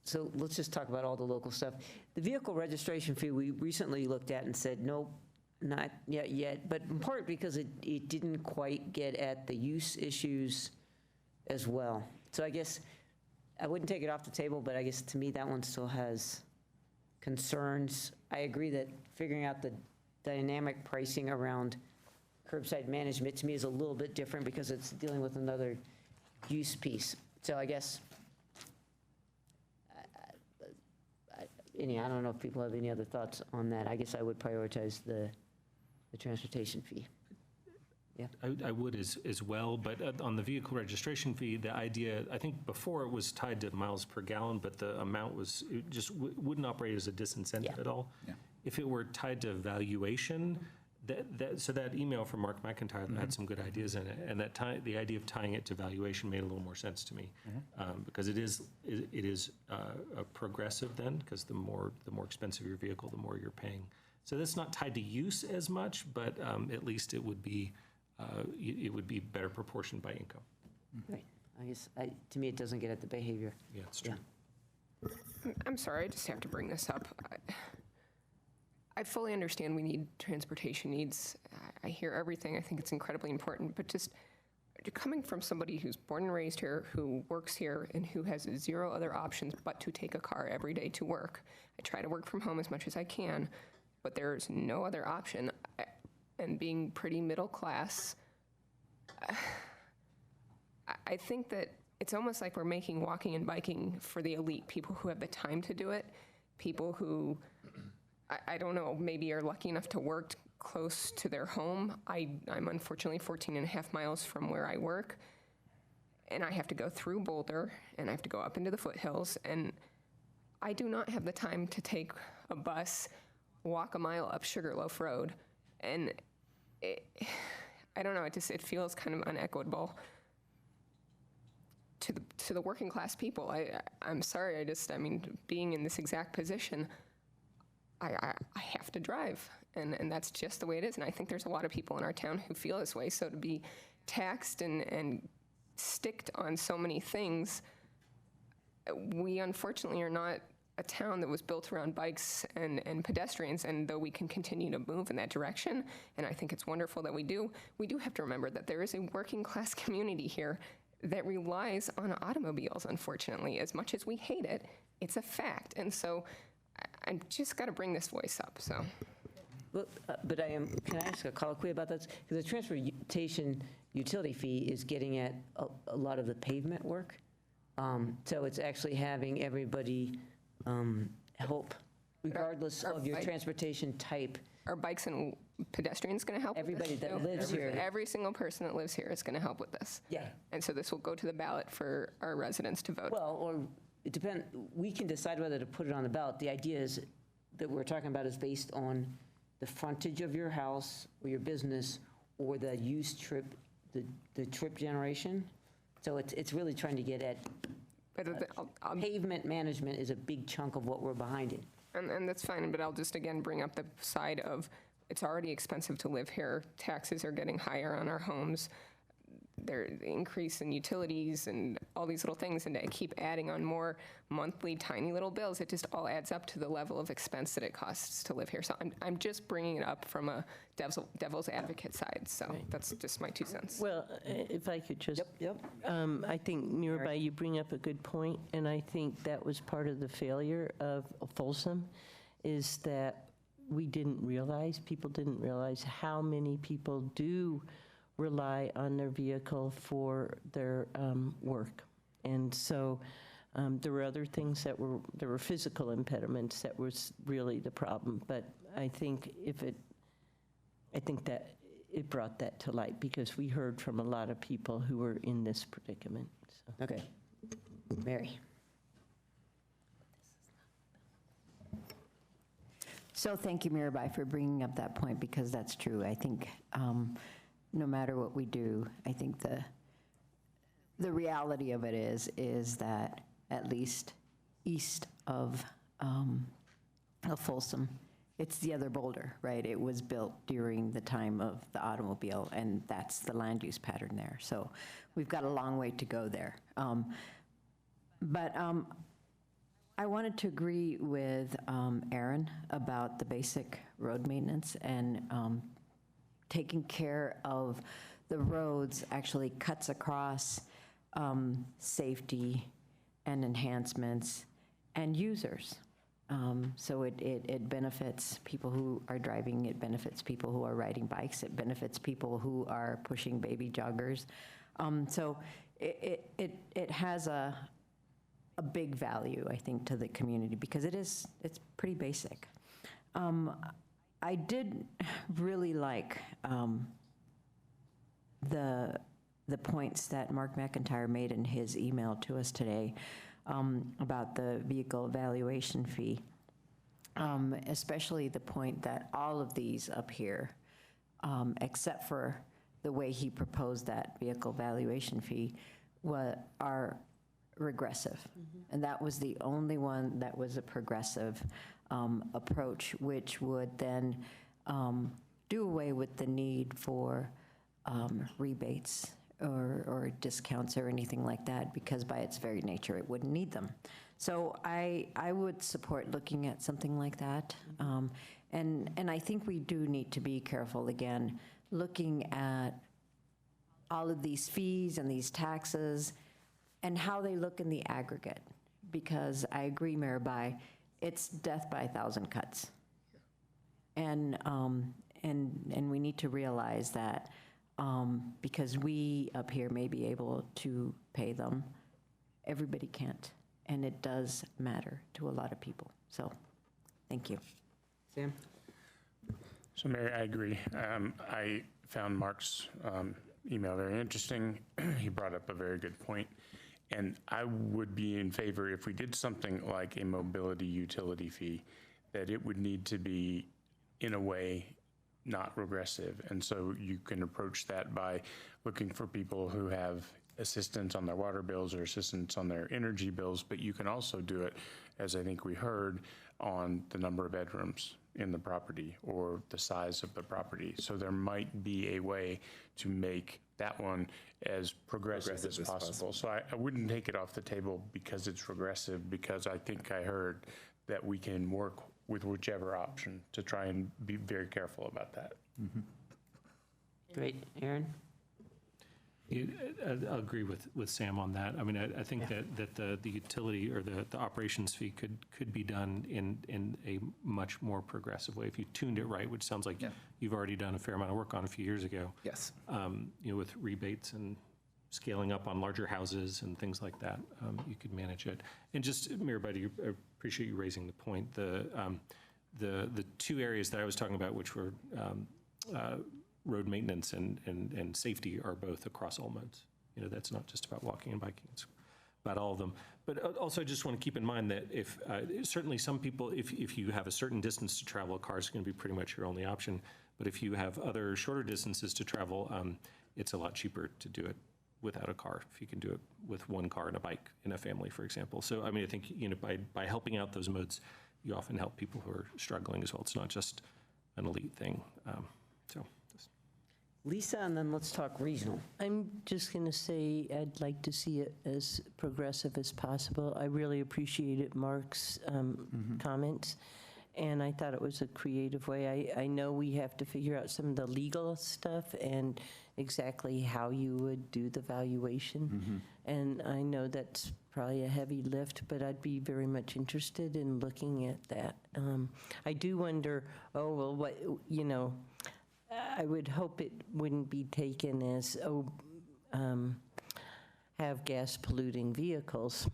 Speaker 1: so let's just talk about all the local stuff. The vehicle registration fee, we recently looked at and said, nope, not yet, but in part because it didn't quite get at the use issues as well. So I guess I wouldn't take it off the table, but I guess to me that one still has concerns. I agree that figuring out the dynamic pricing around curbside management to me is a little bit different because it's dealing with another use piece. So I guess, I don't know if people have any other thoughts on that. I guess I would prioritize the transportation fee. Yeah.
Speaker 3: I would as well, but on the vehicle registration fee, the idea, I think before it was tied to miles per gallon, but the amount it just wouldn't operate as a disincentive at all.
Speaker 2: Yeah.
Speaker 3: If it were tied to valuation, so that email from Mark McIntyre had some good ideas in it, and the idea of tying it to valuation made a little more sense to me, because it is a progressive then, because the more expensive your vehicle, the more you're paying. So that's not tied to use as much, but at least it would be better proportioned by income.
Speaker 1: Right. I guess to me it doesn't get at the behavior.
Speaker 3: Yeah, it's true.
Speaker 1: Yeah.
Speaker 15: I'm sorry, I just have to bring this up. I fully understand we need transportation needs. I hear everything. I think it's incredibly important. But just coming from somebody who's born and raised here, who works here, and who has zero other options but to take a car every day to work. I try to work from home as much as I can, but there's no other option. And being pretty middle class, I think that it's almost like we're making walking and biking for the elite, people who have the time to do it, people who, I don't know, maybe are lucky enough to work close to their home. I'm unfortunately 14 and a half miles from where I work, and I have to go through Boulder, and I have to go up into the foothills, and I do not have the time to take a bus, walk a mile up Sugarloaf Road, and I don't know, it feels kind of unequitable to the working class people. I'm sorry, being in this exact position, I have to drive, and that's just the way it is. And I think there's a lot of people in our town who feel this way. So to be taxed and sticked on so many things, we unfortunately are not a town that was built around bikes and pedestrians, and though we can continue to move in that direction, and I think it's wonderful that we do have to remember that there is a working class community here that relies on automobiles, unfortunately. As much as we hate it, it's a fact. And so I just got to bring this voice up, so.
Speaker 1: Well, but can I ask a colloquy about that? Because the transportation utility fee is getting at a lot of the pavement work. So it's actually having everybody help, regardless of your transportation type.
Speaker 15: Are bikes and pedestrians going to help?
Speaker 1: Everybody that lives here.
Speaker 15: Every single person that lives here is going to help with this.
Speaker 1: Yeah.
Speaker 15: And so this will go to the ballot for our residents to vote.
Speaker 1: Well, or it depends. We can decide whether to put it on the ballot. The idea is that we're talking about is based on the frontage of your house or your business or the use trip the trip generation. So it's really trying to get at, pavement management is a big chunk of what we're behind in.
Speaker 15: And that's fine, but I'll just again bring up the side of, it's already expensive to live here. Taxes are getting higher on our homes. There's increase in utilities and all these little things, and to keep adding on more monthly tiny little bills, it just all adds up to the level of expense that it costs to live here. So I'm just bringing it up from a devil's advocate side. So that's just my 2 cents.
Speaker 4: Well, if I could just, I think, Mirabai, you bring up a good point, and I think that was part of the failure of Folsom, is that people didn't realize how many people do rely on their vehicle for their work. And so there were other things there were physical impediments that was really the problem. But I think that it brought that to light, because we heard from a lot of people who were in this predicament. So.
Speaker 1: Okay. Mary.
Speaker 11: So thank you, Mirabai, for bringing up that point, because that's true. I think no matter what we do, I think the reality of it is that at least east of Folsom, it's the other Boulder, right? It was built during the time of the automobile, and that's the land use pattern there. So we've got a long way to go there. But I wanted to agree with Aaron about the basic road maintenance, and taking care of the roads actually cuts across safety and enhancements and users. So it benefits people who are driving, it benefits people who are riding bikes, it benefits people who are pushing baby joggers. So it has a big value, I think, to the community, because it's pretty basic. I did really like the points that Mark McIntyre made in his email to us today about the vehicle evaluation fee, especially the point that all of these up here, except for the way he proposed that vehicle valuation fee, are regressive. And that was the only one that was a progressive approach, which would then do away with the need for rebates or discounts or anything like that, because by its very nature, it wouldn't need them. So I would support looking at something like that. And I think we do need to be careful, again, looking at all of these fees and these taxes and how they look in the aggregate. Because I agree, Mirabai, it's death by 1,000 cuts. And we need to realize that because we up here may be able to pay them, everybody can't. And it does matter to a lot of people. So, thank you.
Speaker 1: Sam?
Speaker 8: So, Mary, I agree. I found Mark's email very interesting. He brought up a very good point. And I would be in favor, if we did something like a mobility utility fee, that it would need to be, in a way, not regressive. And so you can approach that by looking for people who have assistance on their water bills or assistance on their energy bills, but you can also do it, as I think we heard, on the number of bedrooms in the property or the size of the property. So there might be a way to make that one as progressive as possible. So I wouldn't take it off the table because it's regressive, because I think I heard that we can work with whichever option to try and be very careful about that.
Speaker 1: Great. Aaron?
Speaker 3: I'll agree with Sam on that. I mean, I think that the utility or the operations fee could be done in a much more progressive way if you tuned it right, which sounds like you've already done a fair amount of work on a few years ago.
Speaker 2: Yes.
Speaker 3: With rebates and scaling up on larger houses and things like that, you could manage it. And just, Mirabai, I appreciate you raising the point. The two areas that I was talking about, which were road maintenance and safety, are both across all modes. That's not just about walking and biking, it's about all of them. But also just want to keep in mind that if, certainly some people, if you have a certain distance to travel, a car is going to be pretty much your only option. But if you have other shorter distances to travel, it's a lot cheaper to do it without a car, if you can do it with one car and a bike in a family, for example. So, I mean, I think, by helping out those modes, you often help people who are struggling as well. It's not just an elite thing.
Speaker 1: Lisa, and then let's talk regional.
Speaker 4: I'm just going to say I'd like to see it as progressive as possible. I really appreciated Mark's comments, and I thought it was a creative way. I know we have to figure out some of the legal stuff and exactly how you would do the valuation. And I know that's probably a heavy lift, but I'd be very much interested in looking at that. I do wonder, I would hope it wouldn't be taken as, have gas polluting vehicles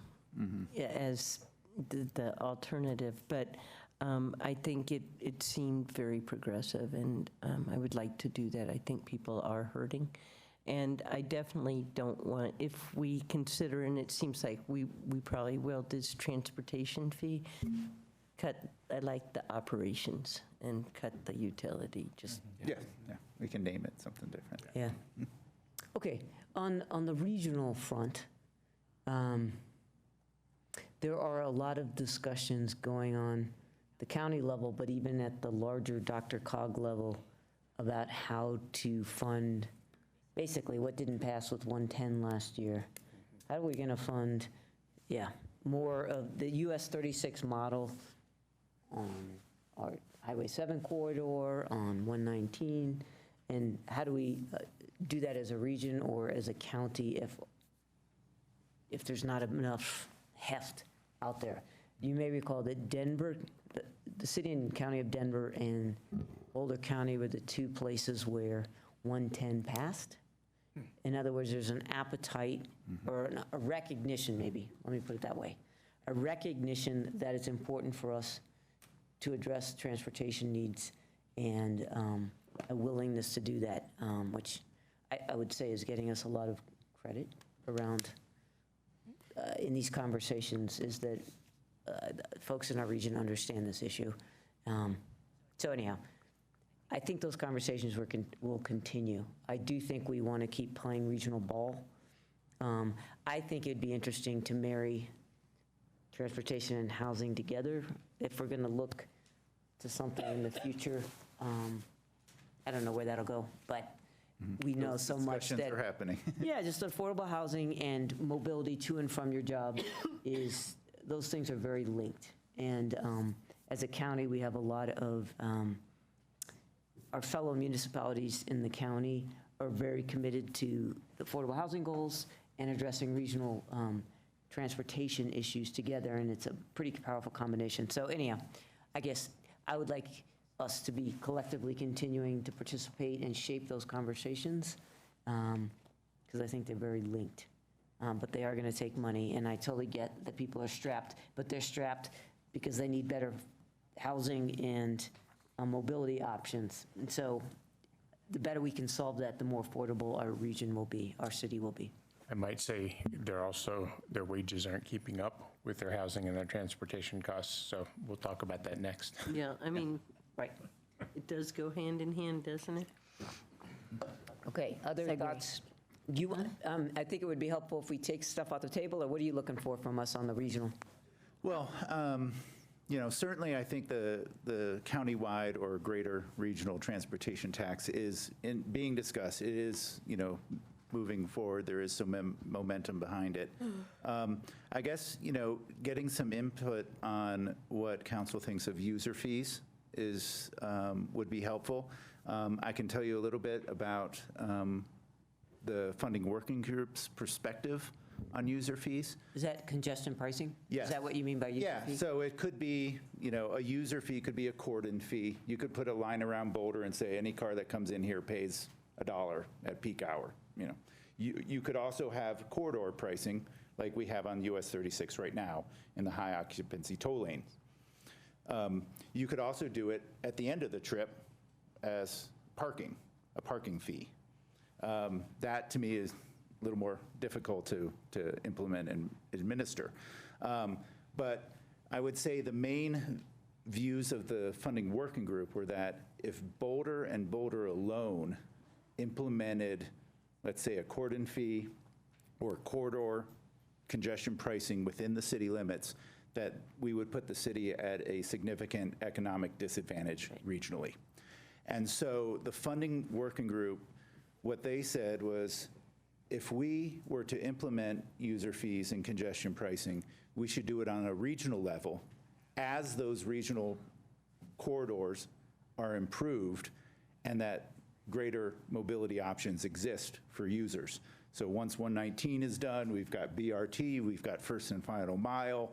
Speaker 4: as the alternative, but I think it seemed very progressive, and I would like to do that. I think people are hurting, and I definitely don't want, if we consider, and it seems like we probably will, this transportation fee, I like the operations and cut the utility, just.
Speaker 2: Yeah, we can name it something different.
Speaker 1: Yeah. Okay, on the regional front, there are a lot of discussions going on the county level, but even at the larger DRCOG level, about how to fund basically what didn't pass with 110 last year. How are we going to fund, more of the US 36 model on our Highway 7 corridor, on 119, and how do we do that as a region or as a county if there's not enough heft out there? You may recall that Denver, the city and county of Denver and Boulder County were the two places where 110 passed. In other words, there's an appetite or a recognition, maybe, let me put it that way, a recognition that it's important for us to address transportation needs, and a willingness to do that, which I would say is getting us a lot of credit around in these conversations, is that folks in our region understand this issue. So anyhow, I think those conversations will continue. I do think we want to keep playing regional ball. I think it'd be interesting to marry transportation and housing together if we're going to look to something in the future. I don't know where that'll go, but we know
Speaker 2: Those
Speaker 1: so much that
Speaker 2: discussions are happening.
Speaker 1: yeah, just affordable housing and mobility to and from your job those things are very linked. And as a county, we have a lot of our fellow municipalities in the county are very committed to the affordable housing goals and addressing regional transportation issues together, and it's a pretty powerful combination. So anyhow, I guess I would like us to be collectively continuing to participate and shape those conversations, because I think they're very linked. But they are going to take money, and I totally get that people are strapped, but they're strapped because they need better housing and mobility options. And so the better we can solve that, the more affordable our region will be, our city will be.
Speaker 8: I might say their wages aren't keeping up with their housing and their transportation costs, so we'll talk about that next.
Speaker 4: Yeah, I mean, right. It does go hand in hand, doesn't it?
Speaker 1: Okay, other thoughts? You want, I think it would be helpful if we take stuff off the table, or what are you looking for from us on the regional?
Speaker 2: Well, certainly I think the countywide or greater regional transportation tax is being discussed. It is, moving forward. There is some momentum behind it. I guess, getting some input on what council thinks of user fees would be helpful. I can tell you a little bit about the funding working group's perspective on user fees.
Speaker 1: Is that congestion pricing?
Speaker 2: Yes.
Speaker 1: Is that what you mean by user fee?
Speaker 2: Yeah, so it could be, a user fee could be a cordon fee. You could put a line around Boulder and say any car that comes in here pays $1 at peak hour. You could also have corridor pricing like we have on US 36 right now in the high occupancy toll lanes. You could also do it at the end of the trip as a parking fee. That to me is a little more difficult to implement and administer. But I would say the main views of the funding working group were that if Boulder and Boulder alone implemented let's say a cordon fee or corridor congestion pricing within the city limits, that we would put the city at a significant economic disadvantage regionally. And so the funding working group, what they said was, if we were to implement user fees and congestion pricing, we should do it on a regional level as those regional corridors are improved and that greater mobility options exist for users. So once 119 is done, we've got BRT, we've got first and final mile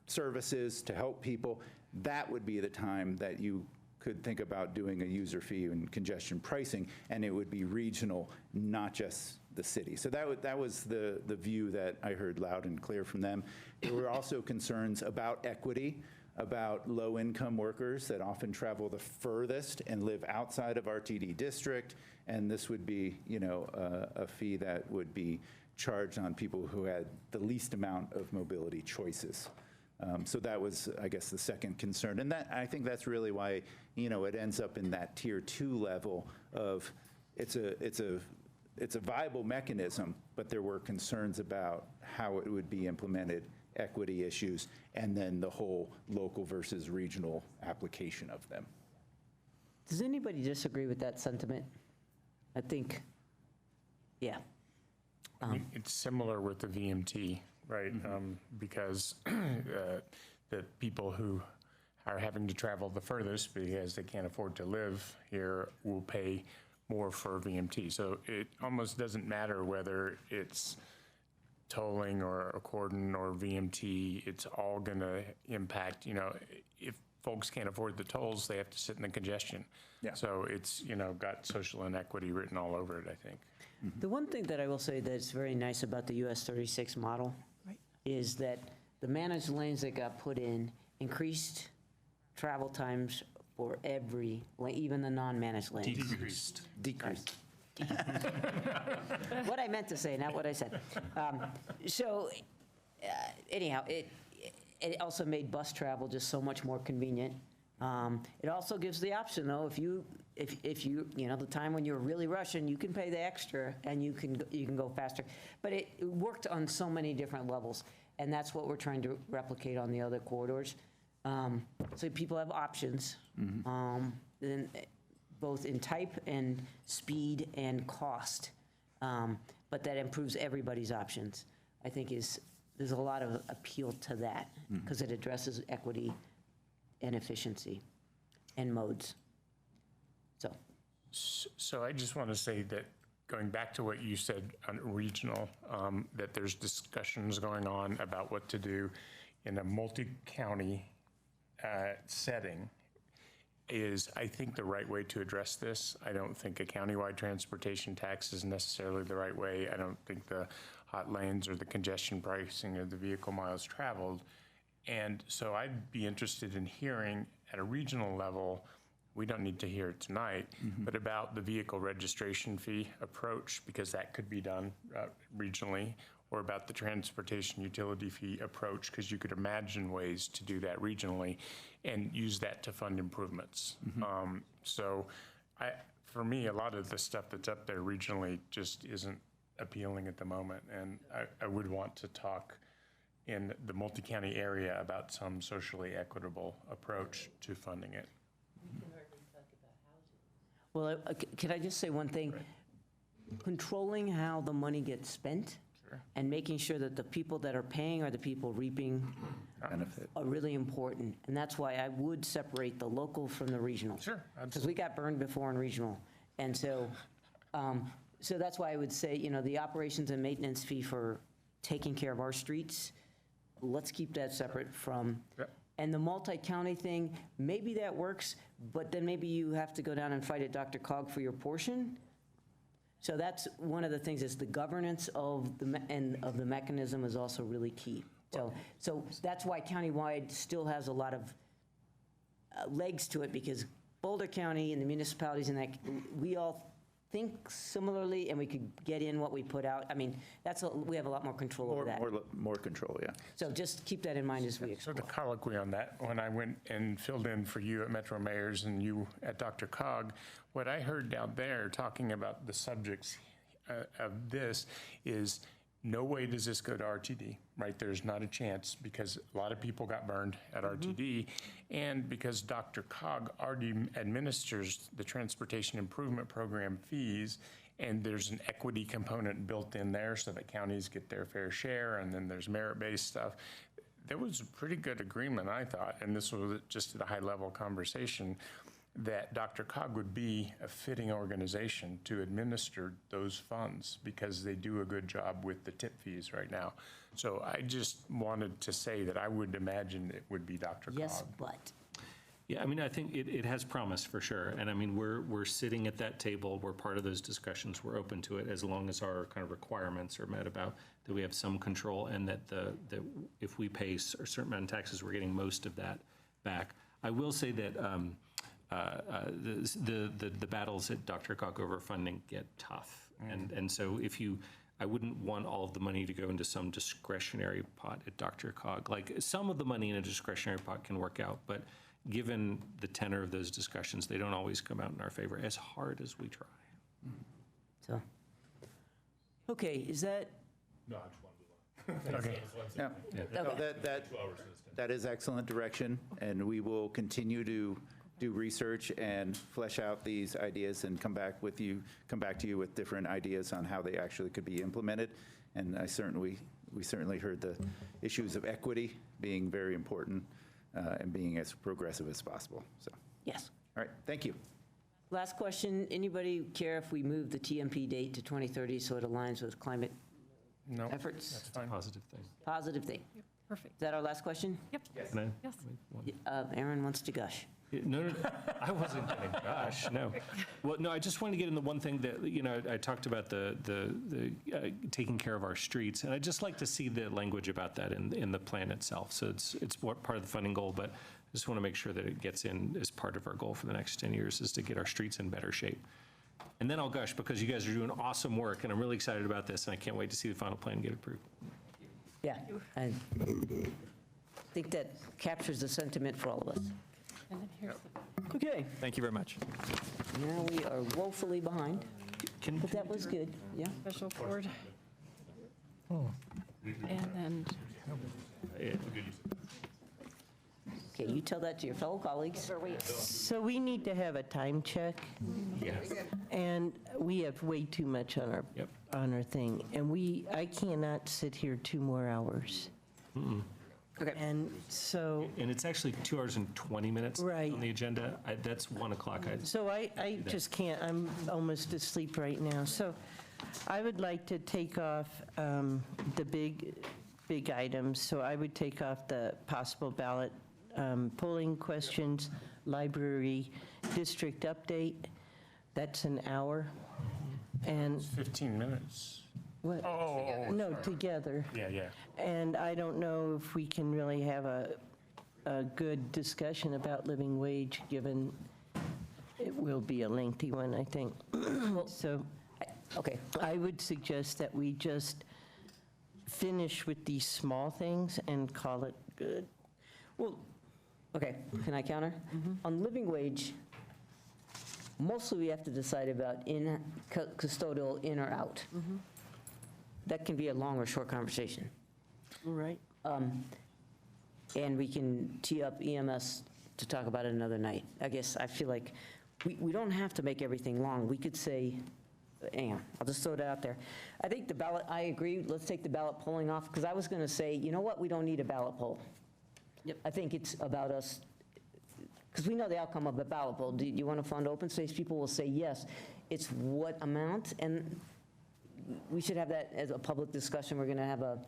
Speaker 2: services to help people. That would be the time that you could think about doing a user fee and congestion pricing, and it would be regional, not just the city. So that was the view that I heard loud and clear from them. There were also concerns about equity, about low-income workers that often travel the furthest and live outside of RTD district, and this would be, a fee that would be charged on people who had the least amount of mobility choices. So that was, I guess, the second concern. And I think that's really why, it ends up in that tier 2 level of it's a viable mechanism, but there were concerns about how it would be implemented, equity issues, and then the whole local versus regional application of them.
Speaker 1: Does anybody disagree with that sentiment? I think, yeah.
Speaker 8: I mean, it's similar with the VMT, right? Because the people who are having to travel the furthest because they can't afford to live here will pay more for VMT. So it almost doesn't matter whether it's tolling or a cordon or VMT, it's all going to impact, if folks can't afford the tolls, they have to sit in the congestion.
Speaker 2: Yeah.
Speaker 8: So it's, got social inequity written all over it, I think.
Speaker 1: The one thing that I will say that's very nice about the US 36 model is that the managed lanes that got put in increased travel times for every, even the non-managed lanes.
Speaker 2: Decreased.
Speaker 1: What I meant to say, not what I said. Anyhow, it also made bus travel just so much more convenient. It also gives the option, though, if you, the time when you're really rushing, you can pay the extra and you can go faster. But it worked on so many different levels, and that's what we're trying to replicate on the other corridors. So people have options, both in type and speed and cost, but that improves everybody's options. I think there's a lot of appeal to that because it addresses equity and efficiency and modes.
Speaker 8: So I just want to say that going back to what you said on regional, that there's discussions going on about what to do in a multi-county setting is, I think, the right way to address this. I don't think a countywide transportation tax is necessarily the right way. I don't think the hot lanes or the congestion pricing of the vehicle miles traveled. And so I'd be interested in hearing at a regional level, we don't need to hear it tonight, but about the vehicle registration fee approach, because that could be done regionally, or about the transportation utility fee approach, because you could imagine ways to do that regionally and use that to fund improvements. For me, a lot of the stuff that's up there regionally just isn't appealing at the moment, and I would want to talk in the multi-county area about some socially equitable approach to funding it.
Speaker 1: Well, can I just say one thing? Controlling how the money gets spent and making sure that the people that are paying are the people reaping
Speaker 2: benefit
Speaker 1: are really important. And that's why I would separate the local from the regional.
Speaker 8: Sure,
Speaker 1: because we got burned before in regional. And so that's why I would say, the operations and maintenance fee for taking care of our streets, let's keep that separate from. And the multi-county thing, maybe that works, but then maybe you have to go down and fight at Dr. Cog for your portion. So that's one of the things, is the governance of the mechanism is also really key. So that's why countywide still has a lot of legs to it, because Boulder County and the municipalities and that, we all think similarly, and we could get in what we put out. I mean, we have a lot more control over that.
Speaker 2: More control, yeah.
Speaker 1: So just keep that in mind as we explore.
Speaker 8: So the colloquy on that, when I went and filled in for you at Metro Mayors and you at Dr. Cog, what I heard down there talking about the subjects of this is, no way does this go to RTD, right? There's not a chance, because a lot of people got burned at RTD, and because DRCOG already administers the Transportation Improvement Program fees, and there's an equity component built in there so that counties get their fair share, and then there's merit-based stuff. There was a pretty good agreement, I thought, and this was just at a high-level conversation, that DRCOG would be a fitting organization to administer those funds, because they do a good job with the tip fees right now. So I just wanted to say that I would imagine it would be DRCOG.
Speaker 1: Yes, but.
Speaker 3: Yeah, I mean, I think it has promise for sure. And I mean, we're sitting at that table, we're part of those discussions, we're open to it, as long as our kind of requirements are met about that we have some control, and that that if we pay a certain amount of taxes, we're getting most of that back. I will say that the battles at DRCOG over funding get tough. And so I wouldn't want all of the money to go into some discretionary pot at DRCOG. Like, some of the money in a discretionary pot can work out, but given the tenor of those discussions, they don't always come out in our favor, as hard as we try.
Speaker 1: So, okay, is that?
Speaker 13: No, I just want to move on.
Speaker 8: Okay.
Speaker 2: Yeah. No, that is excellent direction, and we will continue to do research and flesh out these ideas and come back to you with different ideas on how they actually could be implemented. And we certainly heard the issues of equity being very important, and being as progressive as possible. So,
Speaker 1: yes.
Speaker 2: All right, thank you.
Speaker 1: Last question, anybody care if we move the TMP date to 2030 so it aligns with climate efforts?
Speaker 8: That's fine.
Speaker 3: Positive thing.
Speaker 1: Positive thing.
Speaker 20: Perfect.
Speaker 1: Is that our last question?
Speaker 20: Yep.
Speaker 3: Yes.
Speaker 1: Aaron wants to gush.
Speaker 3: No, I wasn't going to gush, no. Well, no, I just wanted to get in the one thing that, I talked about the taking care of our streets, and I'd just like to see the language about that in the plan itself. So it's part of the funding goal, but I just want to make sure that it gets in as part of our goal for the next 10 years, is to get our streets in better shape. And then I'll gush, because you guys are doing awesome work, and I'm really excited about this, and I can't wait to see the final plan get approved.
Speaker 1: Yeah, I think that captures the sentiment for all of us.
Speaker 20: And then here's the
Speaker 1: Okay,
Speaker 6: Thank you very much.
Speaker 1: now we are woefully behind, but that was good, yeah.
Speaker 20: special board. And then,
Speaker 1: Okay, you tell that to your fellow colleagues.
Speaker 4: So we need to have a time check, and we have way too much on our thing. And I cannot sit here 2 more hours.
Speaker 1: Okay.
Speaker 4: And so,
Speaker 3: And it's actually 2 hours and 20 minutes
Speaker 4: Right.
Speaker 3: on the agenda. That's 1 o'clock.
Speaker 4: so I just can't, I'm almost asleep right now. So I would like to take off the big items. So I would take off the possible ballot polling questions, library district update. That's an hour. And
Speaker 8: 15 minutes.
Speaker 4: what?
Speaker 8: Oh,
Speaker 4: No, together.
Speaker 8: yeah.
Speaker 4: And I don't know if we can really have a good discussion about living wage, given it will be a lengthy one, I think. So,
Speaker 1: Okay,
Speaker 4: I would suggest that we just finish with these small things and call it good.
Speaker 1: well, okay, can I counter? On living wage, mostly we have to decide about custodial in or out. That can be a long or short conversation.
Speaker 4: Right.
Speaker 1: And we can tee up EMS to talk about it another night. I guess I feel like we don't have to make everything long. We could say, hang on, I'll just throw it out there. I think the ballot, I agree, let's take the ballot polling off, because I was going to say, you know what, we don't need a ballot poll.
Speaker 4: Yep.
Speaker 1: I think it's about us, because we know the outcome of the ballot poll. Do you want to fund open space? People will say yes. It's what amount, and we should have that as a public discussion. We're going to have a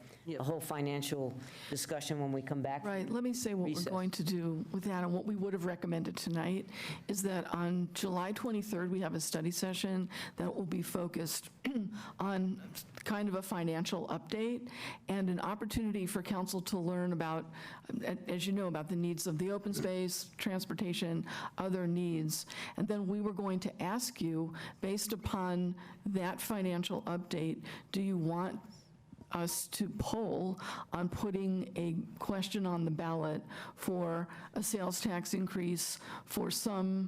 Speaker 1: whole financial discussion when we come back.
Speaker 10: Right, let me say what
Speaker 1: Recess.
Speaker 10: we're going to do with that, and what we would have recommended tonight is that on July 23rd, we have a study session that will be focused on kind of a financial update and an opportunity for council to learn about, as you know, about the needs of the open space, transportation, other needs. And then we were going to ask you, based upon that financial update, do you want us to poll on putting a question on the ballot for a sales tax increase for some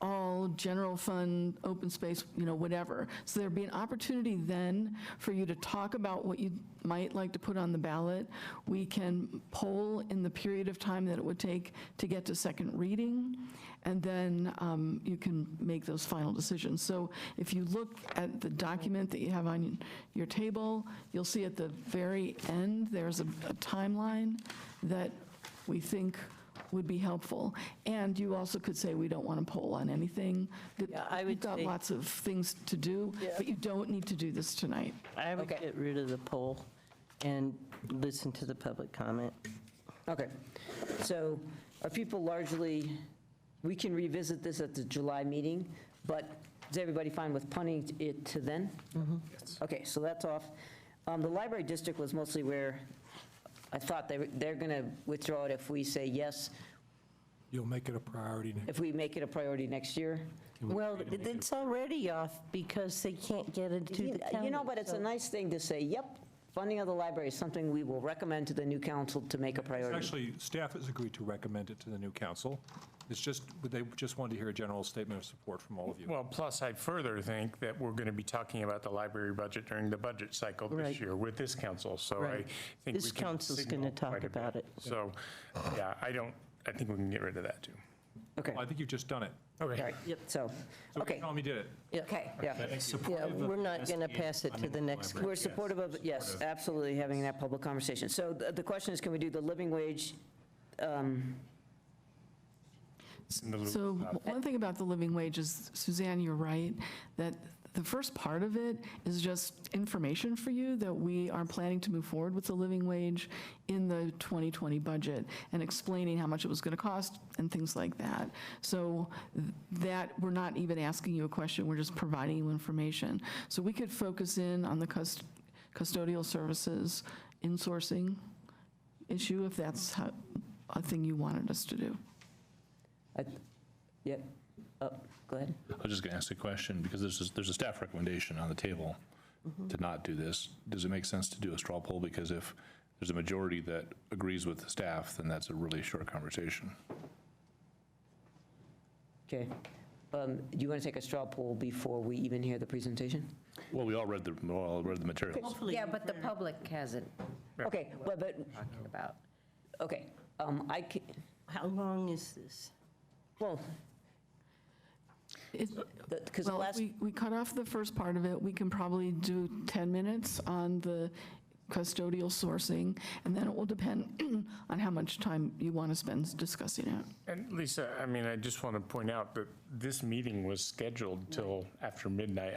Speaker 10: all general fund, open space, whatever. So there'd be an opportunity then for you to talk about what you might like to put on the ballot. We can poll in the period of time that it would take to get to second reading, and then you can make those final decisions. So if you look at the document that you have on your table, you'll see at the very end, there's a timeline that we think would be helpful. And you also could say we don't want to poll on anything. We've got lots of things to do, but you don't need to do this tonight.
Speaker 4: I would get rid of the poll and listen to the public comment.
Speaker 1: Okay, so are people largely, we can revisit this at the July meeting, but is everybody fine with punting it to then?
Speaker 21: Yes.
Speaker 1: Okay, so that's off. The library district was mostly where I thought they're going to withdraw it if we say yes.
Speaker 12: You'll make it a priority next.
Speaker 1: If we make it a priority next year?
Speaker 4: Well, it's already off because they can't get into the county.
Speaker 1: But it's a nice thing to say, yep, funding of the library is something we will recommend to the new council to make a priority.
Speaker 12: Actually, staff has agreed to recommend it to the new council. It's just, they just wanted to hear a general statement of support from all of you.
Speaker 8: Well, plus I further think that we're going to be talking about the library budget during the budget cycle this year with this council. So I think
Speaker 4: This council's going to talk about it.
Speaker 8: So, yeah, I think we can get rid of that too.
Speaker 1: Okay.
Speaker 12: Well, I think you've just done it.
Speaker 8: Okay.
Speaker 1: All right, so,
Speaker 12: So
Speaker 1: okay.
Speaker 12: tell me you did it.
Speaker 1: Okay, yeah.
Speaker 4: Yeah, we're not going to pass it to the next.
Speaker 1: We're supportive of, yes, absolutely, having that public conversation. So the question is, can we do the living wage?
Speaker 10: So one thing about the living wage is, Suzanne, you're right, that the first part of it is just information for you that we are planning to move forward with the living wage in the 2020 budget and explaining how much it was going to cost and things like that. So that, we're not even asking you a question, we're just providing you information. So we could focus in on the custodial services insourcing issue if that's a thing you wanted us to do.
Speaker 1: Yep. Go ahead.
Speaker 13: I was just going to ask a question, because there's a staff recommendation on the table to not do this. Does it make sense to do a straw poll? Because if there's a majority that agrees with the staff, then that's a really short conversation.
Speaker 1: Okay. Do you want to take a straw poll before we even hear the presentation?
Speaker 13: Well, we all read the materials.
Speaker 11: Yeah, but the public hasn't.
Speaker 1: Okay, but
Speaker 11: Talking about.
Speaker 1: okay.
Speaker 4: How long is this?
Speaker 1: Well, because
Speaker 10: Well, if we cut off the first part of it, we can probably do 10 minutes on the custodial sourcing, and then it will depend on how much time you want to spend discussing it.
Speaker 8: And Lisa, I just want to point out that this meeting was scheduled till after midnight.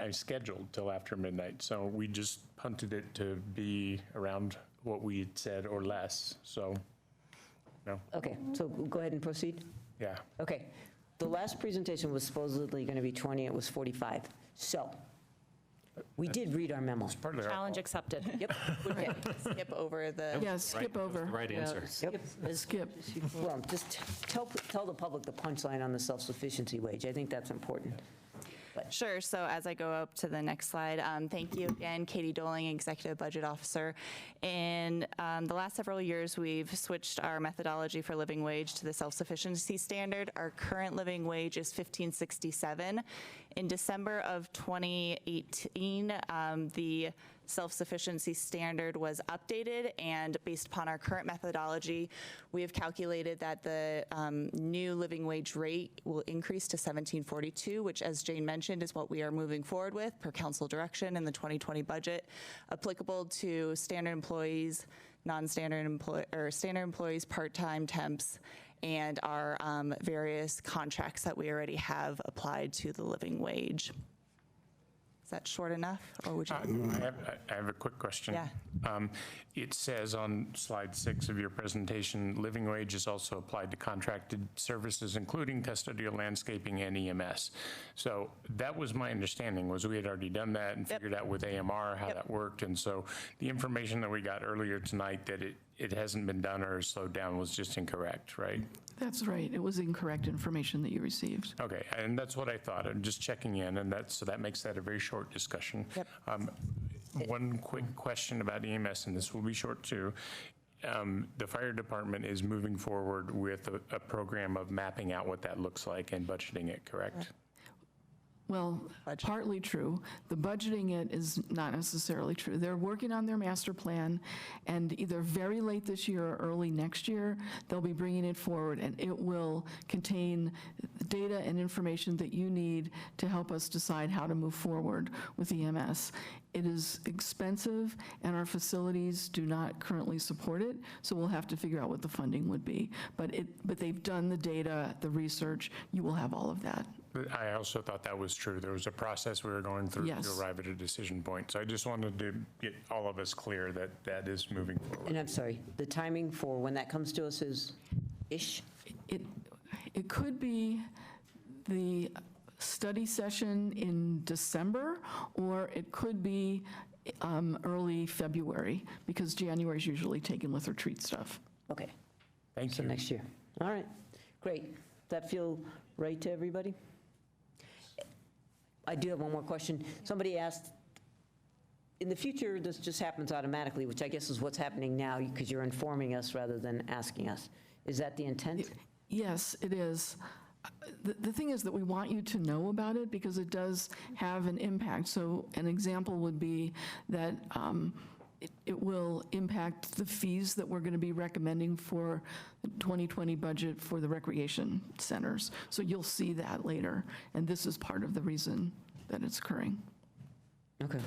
Speaker 8: So we just punted it to be around what we had said or less, so, no.
Speaker 1: Okay, so go ahead and proceed.
Speaker 8: Yeah.
Speaker 1: Okay. The last presentation was supposedly going to be 20, it was 45. So, we did read our memo.
Speaker 20: Challenge accepted.
Speaker 1: Yep.
Speaker 20: Okay. Skip over the.
Speaker 10: Yeah, skip over.
Speaker 3: The right answer.
Speaker 10: Skip.
Speaker 1: Well, just tell the public the punchline on the self-sufficiency wage. I think that's important.
Speaker 16: Sure. So as I go up to the next slide, thank you again, Katie Doling, Executive Budget Officer. In the last several years, we've switched our methodology for living wage to the self-sufficiency standard. Our current living wage is $15.67. In December of 2018, the self-sufficiency standard was updated, and based upon our current methodology, we have calculated that the new living wage rate will increase to $17.42, which, as Jane mentioned, is what we are moving forward with per council direction in the 2020 budget, applicable to standard employees, non-standard standard employees, part-time temps, and our various contracts that we already have applied to the living wage. Is that short enough, or would you?
Speaker 8: I have a quick question.
Speaker 16: Yeah.
Speaker 8: It says on slide 6 of your presentation, living wage is also applied to contracted services, including custodial landscaping and EMS. So that was my understanding, was we had already done that and figured out with AMR how that worked. And so the information that we got earlier tonight that it hasn't been done or slowed down was just incorrect, right?
Speaker 10: That's right. It was incorrect information that you received.
Speaker 8: Okay, and that's what I thought. I'm just checking in, and so that makes that a very short discussion.
Speaker 16: Yep.
Speaker 8: One quick question about EMS, and this will be short too. the fire department is moving forward with a program of mapping out what that looks like and budgeting it, correct?
Speaker 10: Well, partly true. The budgeting it is not necessarily true. They're working on their master plan, and either very late this year or early next year, they'll be bringing it forward, and it will contain data and information that you need to help us decide how to move forward with EMS. It is expensive, and our facilities do not currently support it, so we'll have to figure out what the funding would be. But they've done the data, the research. You will have all of that.
Speaker 8: I also thought that was true. There was a process we were going through
Speaker 10: Yes.
Speaker 8: to arrive at a decision point. So I just wanted to get all of us clear that that is moving forward.
Speaker 1: And I'm sorry, the timing for when that comes to us is ish?
Speaker 10: It could be the study session in December, or it could be early February, because January is usually taken with retreat stuff.
Speaker 1: Okay.
Speaker 8: Thank
Speaker 1: So
Speaker 8: you.
Speaker 1: next year. All right, great. That feel right to everybody? I do have one more question. Somebody asked, in the future, this just happens automatically, which I guess is what's happening now, because you're informing us rather than asking us. Is that the intent?
Speaker 10: Yes, it is. The thing is that we want you to know about it because it does have an impact. So an example would be that it will impact the fees that we're going to be recommending for the 2020 budget for the recreation centers. So you'll see that later, and this is part of the reason that it's occurring.
Speaker 1: Okay.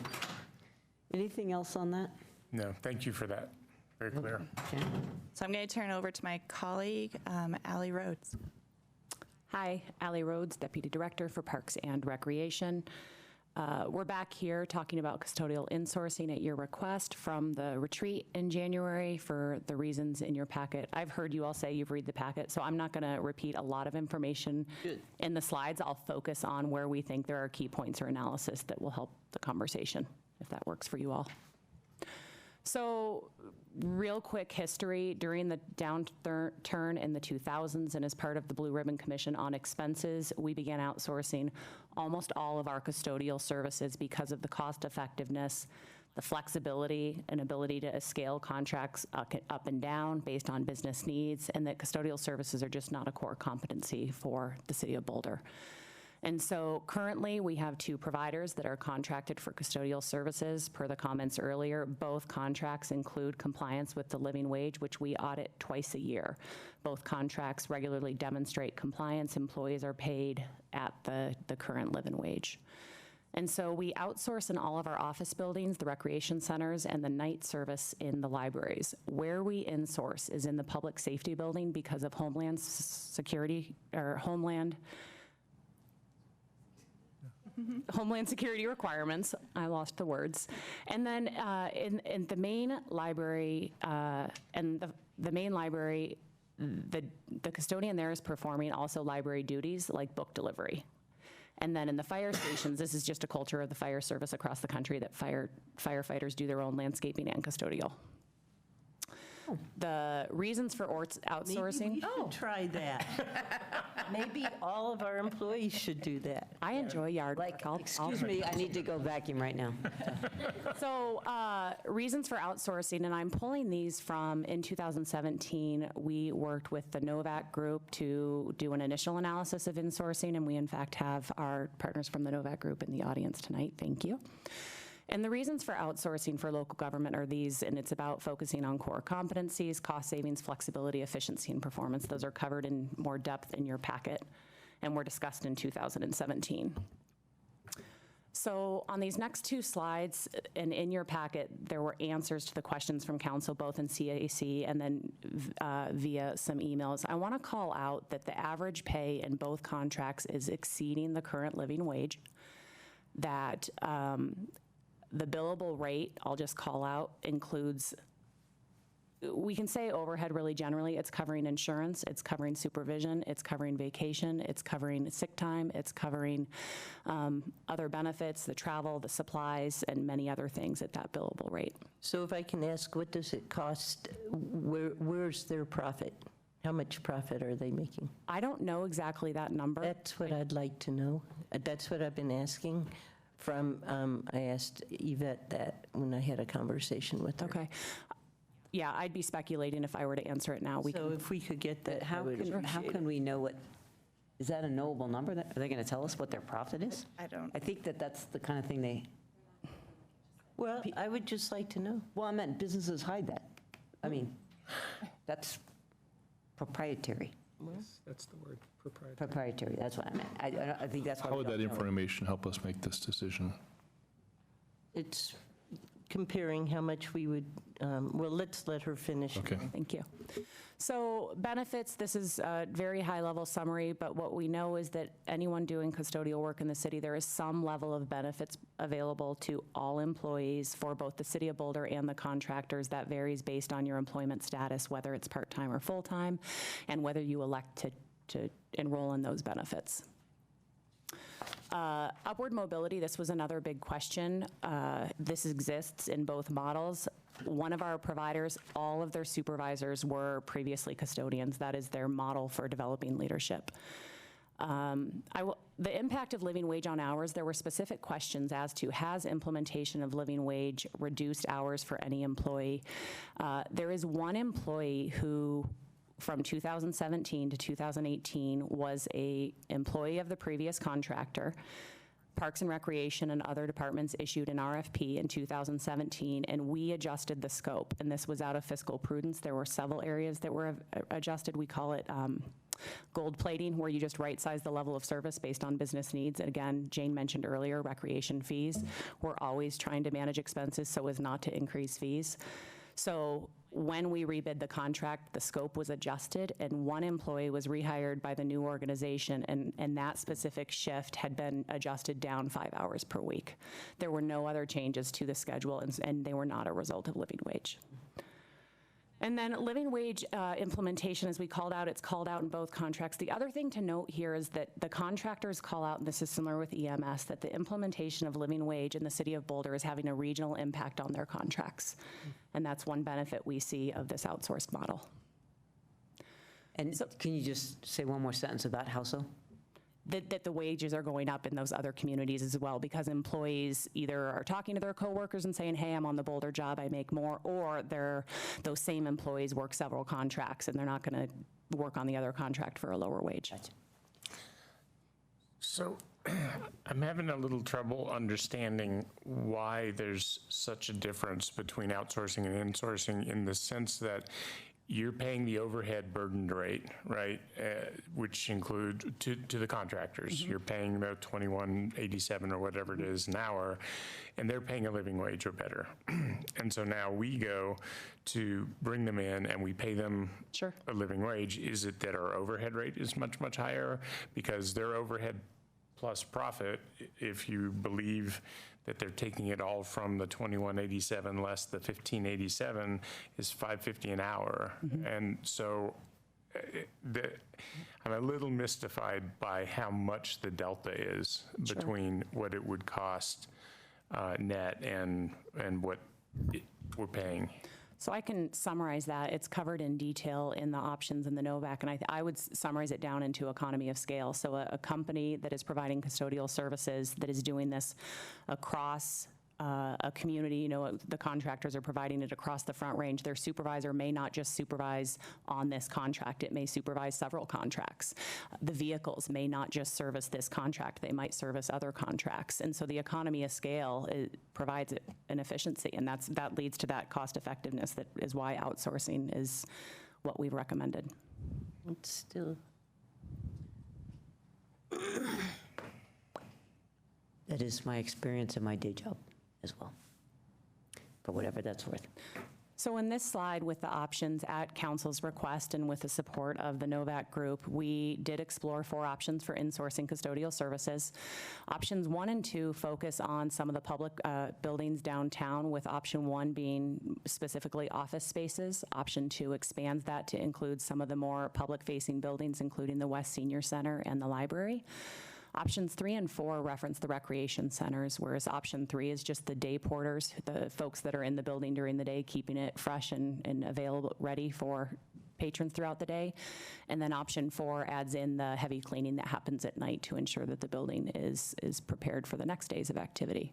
Speaker 1: Anything else on that?
Speaker 8: No, thank you for that. Very clear.
Speaker 1: Okay.
Speaker 16: So I'm going to turn it over to my colleague, Allie Rhodes.
Speaker 18: Hi, Allie Rhodes, Deputy Director for Parks and Recreation. We're back here talking about custodial insourcing at your request from the retreat in January for the reasons in your packet. I've heard you all say you've read the packet, so I'm not going to repeat a lot of information in the slides. I'll focus on where we think there are key points or analysis that will help the conversation, if that works for you all. So, real quick history, during the downturn in the 2000s and as part of the Blue Ribbon Commission on Expenses, we began outsourcing almost all of our custodial services because of the cost effectiveness, the flexibility and ability to scale contracts up and down based on business needs, and that custodial services are just not a core competency for the city of Boulder. And so currently we have 2 providers that are contracted for custodial services. Per the comments earlier, both contracts include compliance with the living wage, which we audit twice a year. Both contracts regularly demonstrate compliance. Employees are paid at the current living wage. And so we outsource in all of our office buildings, the recreation centers, and the night service in the libraries. Where we insource is in the public safety building because of Homeland Security requirements. I lost the words. And then in the main library, the custodian there is performing also library duties like book delivery. And then in the fire stations, this is just a culture of the fire service across the country that firefighters do their own landscaping and custodial. The reasons for outsourcing.
Speaker 4: Maybe we should try that. Maybe all of our employees should do that.
Speaker 18: I enjoy yard work.
Speaker 1: Excuse me, I need to go vacuum right now.
Speaker 18: So reasons for outsourcing, and I'm pulling these from, in 2017, we worked with the Novak Group to do an initial analysis of insourcing, and we in fact have our partners from the Novak Group in the audience tonight. Thank you. And the reasons for outsourcing for local government are these, and it's about focusing on core competencies, cost savings, flexibility, efficiency, and performance. Those are covered in more depth in your packet and were discussed in 2017. So on these next 2 slides and in your packet, there were answers to the questions from council, both in CAC and then via some emails. I want to call out that the average pay in both contracts is exceeding the current living wage, that the billable rate, I'll just call out, includes, we can say overhead really generally. It's covering insurance, it's covering supervision, it's covering vacation, it's covering sick time, it's covering other benefits, the travel, the supplies, and many other things at that billable rate.
Speaker 4: So if I can ask, what does it cost? Where's their profit? How much profit are they making?
Speaker 18: I don't know exactly that number.
Speaker 4: That's what I'd like to know. That's what I've been asking. I asked Yvette that when I had a conversation with her.
Speaker 18: Okay. yeah, I'd be speculating if I were to answer it now.
Speaker 1: So
Speaker 4: if we could get
Speaker 1: But
Speaker 4: that, I
Speaker 1: how
Speaker 4: would
Speaker 1: can
Speaker 4: appreciate it.
Speaker 1: we know what, is that a knowable number? Are they going to tell us what their profit is?
Speaker 16: I don't.
Speaker 1: I think that's the kind of thing they,
Speaker 4: Well, I would just like to know.
Speaker 1: well, I meant businesses hide that. I mean, that's proprietary.
Speaker 12: That's the word, proprietary.
Speaker 1: Proprietary, that's what I meant. I think that's why
Speaker 13: How
Speaker 1: we
Speaker 13: would
Speaker 1: don't
Speaker 13: that
Speaker 1: know.
Speaker 13: information help us make this decision?
Speaker 4: It's comparing how much we would, well, let's let her finish.
Speaker 13: Okay.
Speaker 18: Thank you. So benefits, this is a very high-level summary, but what we know is that anyone doing custodial work in the city, there is some level of benefits available to all employees for both the City of Boulder and the contractors. That varies based on your employment status, whether it's part-time or full-time, and whether you elect to enroll in those benefits. Upward mobility, this was another big question. This exists in both models. One of our providers, all of their supervisors were previously custodians. That is their model for developing leadership. The impact of living wage on hours, there were specific questions as to, has implementation of living wage reduced hours for any employee? There is one employee who, from 2017 to 2018, was a employee of the previous contractor. Parks and Recreation and other departments issued an RFP in 2017, and we adjusted the scope, and this was out of fiscal prudence. There were several areas that were adjusted. We call it gold plating, where you just right-size the level of service based on business needs. And again, Jane mentioned earlier, recreation fees. We're always trying to manage expenses so as not to increase fees. So when we rebid the contract, the scope was adjusted, and one employee was rehired by the new organization, and that specific shift had been adjusted down 5 hours per week. There were no other changes to the schedule, and they were not a result of living wage. And then living wage implementation, as we called out, it's called out in both contracts. The other thing to note here is that the contractors call out, and this is similar with EMS, that the implementation of living wage in the City of Boulder is having a regional impact on their contracts. And that's one benefit we see of this outsourced model.
Speaker 1: And can you just say one more sentence about how so?
Speaker 18: That the wages are going up in those other communities as well, because employees either are talking to their coworkers and saying, hey, I'm on the Boulder job, I make more, or those same employees work several contracts and they're not going to work on the other contract for a lower wage.
Speaker 8: So I'm having a little trouble understanding why there's such a difference between outsourcing and insourcing, in the sense that you're paying the overhead burdened rate, right, which include to the contractors. You're paying the $21.87 or whatever it is an hour, and they're paying a living wage or better. And so now we go to bring them in and we pay them a living wage. Is it that our overhead rate is much, much higher because their overhead plus profit, if you believe that they're taking it all from the $21.87 less the $15.87, is $5.50 an hour. And so I'm a little mystified by how much the delta is between what it would cost net and what we're paying.
Speaker 18: So I can summarize that. It's covered in detail in the options in the NOVAC, and I would summarize it down into economy of scale. So a company that is providing custodial services that is doing this across a community, the contractors are providing it across the Front Range. Their supervisor may not just supervise on this contract. It may supervise several contracts. The vehicles may not just service this contract. They might service other contracts. And so the economy of scale provides an efficiency, and that leads to that cost effectiveness. That is why outsourcing is what we've recommended.
Speaker 4: It's still...
Speaker 1: That is my experience in my day job as well, for whatever that's worth.
Speaker 18: So in this slide, with the options at council's request and with the support of the NOVAC group, we did explore 4 options for insourcing custodial services. Options 1 and 2 focus on some of the public buildings downtown, with option 1 being specifically office spaces. Option 2 expands that to include some of the more public-facing buildings, including the West Senior Center and the library. Options 3 and 4 reference the recreation centers, whereas option 3 is just the day porters, the folks that are in the building during the day, keeping it fresh and available, ready for patrons throughout the day. And then option 4 adds in the heavy cleaning that happens at night to ensure that the building is prepared for the next days of activity.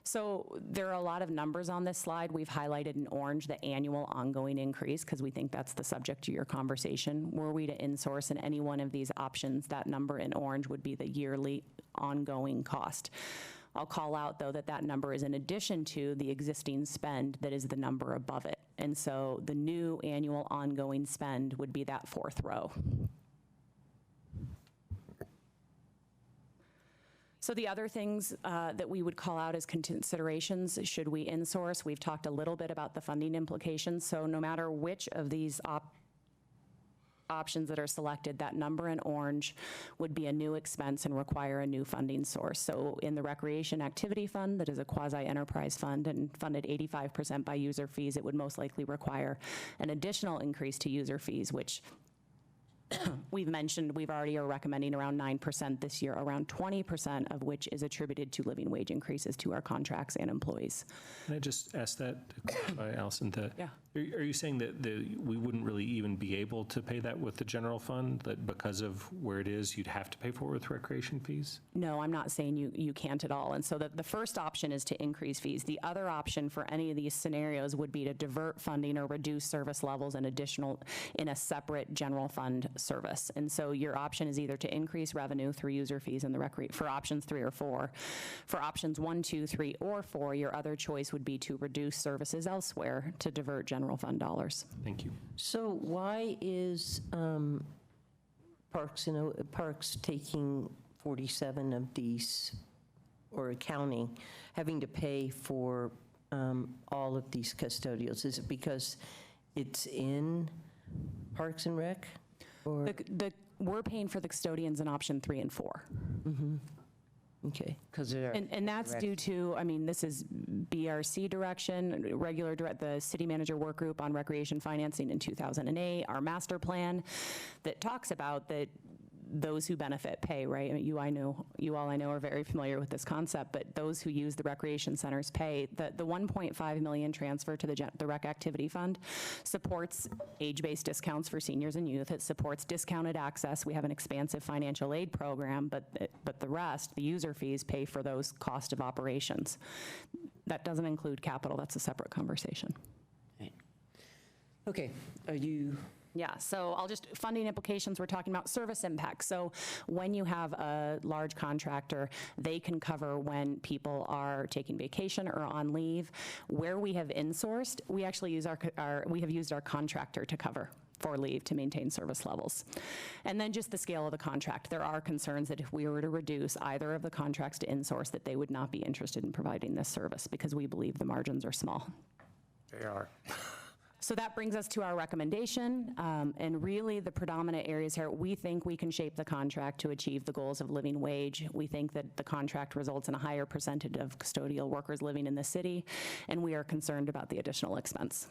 Speaker 18: So there are a lot of numbers on this slide. We've highlighted in orange the annual ongoing increase because we think that's the subject to your conversation. Were we to insource in any one of these options, that number in orange would be the yearly ongoing cost. I'll call out, though, that that number is in addition to the existing spend that is the number above it. And so the new annual ongoing spend would be that fourth row. So the other things that we would call out as considerations, should we insource? We've talked a little bit about the funding implications. So no matter which of these options that are selected, that number in orange would be a new expense and require a new funding source. So in the Recreation Activity Fund, that is a quasi-enterprise fund and funded 85% by user fees, it would most likely require an additional increase to user fees, which we've mentioned we already are recommending around 9% this year, around 20% of which is attributed to living wage increases to our contracts and employees.
Speaker 3: Can I just ask that to clarify, Allison?
Speaker 18: Yeah.
Speaker 3: Are you saying that we wouldn't really even be able to pay that with the general fund, that because of where it is, you'd have to pay for it with recreation fees?
Speaker 18: No, I'm not saying you can't at all. And so the first option is to increase fees. The other option for any of these scenarios would be to divert funding or reduce service levels in a separate general fund service. And so your option is either to increase revenue through user fees in the for options 3 or 4. For options 1, 2, 3, or 4, your other choice would be to reduce services elsewhere to divert general fund dollars.
Speaker 3: Thank you.
Speaker 4: So why is Parks taking 47 of these, or accounting, having to pay for all of these custodials? Is it because it's in Parks and Rec? Or?
Speaker 18: We're paying for the custodians in option 3 and 4.
Speaker 4: Mm-hmm. Okay.
Speaker 18: And that's due to, I mean, this is BRC direction, the city manager work group on recreation financing in 2008, our master plan that talks about that those who benefit pay, right? I mean, you all I know are very familiar with this concept, but those who use the recreation centers pay. The $1.5 million transfer to the Rec Activity Fund supports age-based discounts for seniors and youth. It supports discounted access. We have an expansive financial aid program, but the rest, the user fees, pay for those cost of operations. That doesn't include capital. That's a separate conversation.
Speaker 1: Right. Okay, are you...
Speaker 18: Yeah, so funding implications, we're talking about service impact. So when you have a large contractor, they can cover when people are taking vacation or on leave. Where we have insourced, we actually we have used our contractor to cover for leave to maintain service levels. And then just the scale of the contract. There are concerns that if we were to reduce either of the contracts to insource, that they would not be interested in providing this service because we believe the margins are small.
Speaker 8: They are.
Speaker 18: So that brings us to our recommendation, and really the predominant areas here, we think we can shape the contract to achieve the goals of living wage. We think that the contract results in a higher percentage of custodial workers living in the city, and we are concerned about the additional expense.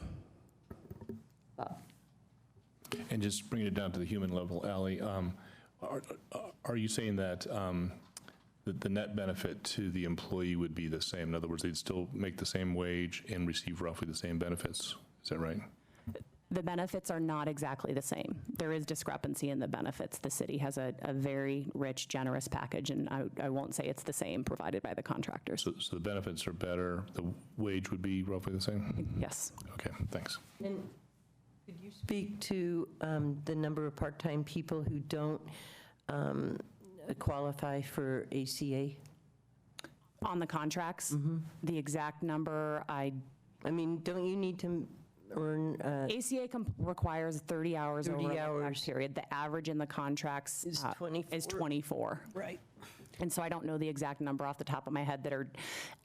Speaker 13: And just bringing it down to the human level, Ally, are you saying that the net benefit to the employee would be the same? In other words, they'd still make the same wage and receive roughly the same benefits? Is that right?
Speaker 18: The benefits are not exactly the same. There is discrepancy in the benefits. The city has a very rich, generous package, and I won't say it's the same provided by the contractors.
Speaker 13: So the benefits are better, the wage would be roughly the same?
Speaker 18: Yes.
Speaker 13: Okay, thanks.
Speaker 4: And could you speak to the number of part-time people who don't qualify for ACA?
Speaker 18: On the contracts?
Speaker 4: Mm-hmm.
Speaker 18: The exact number, I
Speaker 4: mean, don't you need to earn...
Speaker 18: ACA requires 30 hours over a contract period. The average in the contracts
Speaker 4: is
Speaker 18: 24.
Speaker 4: Right.
Speaker 18: And so I don't know the exact number off the top of my head that are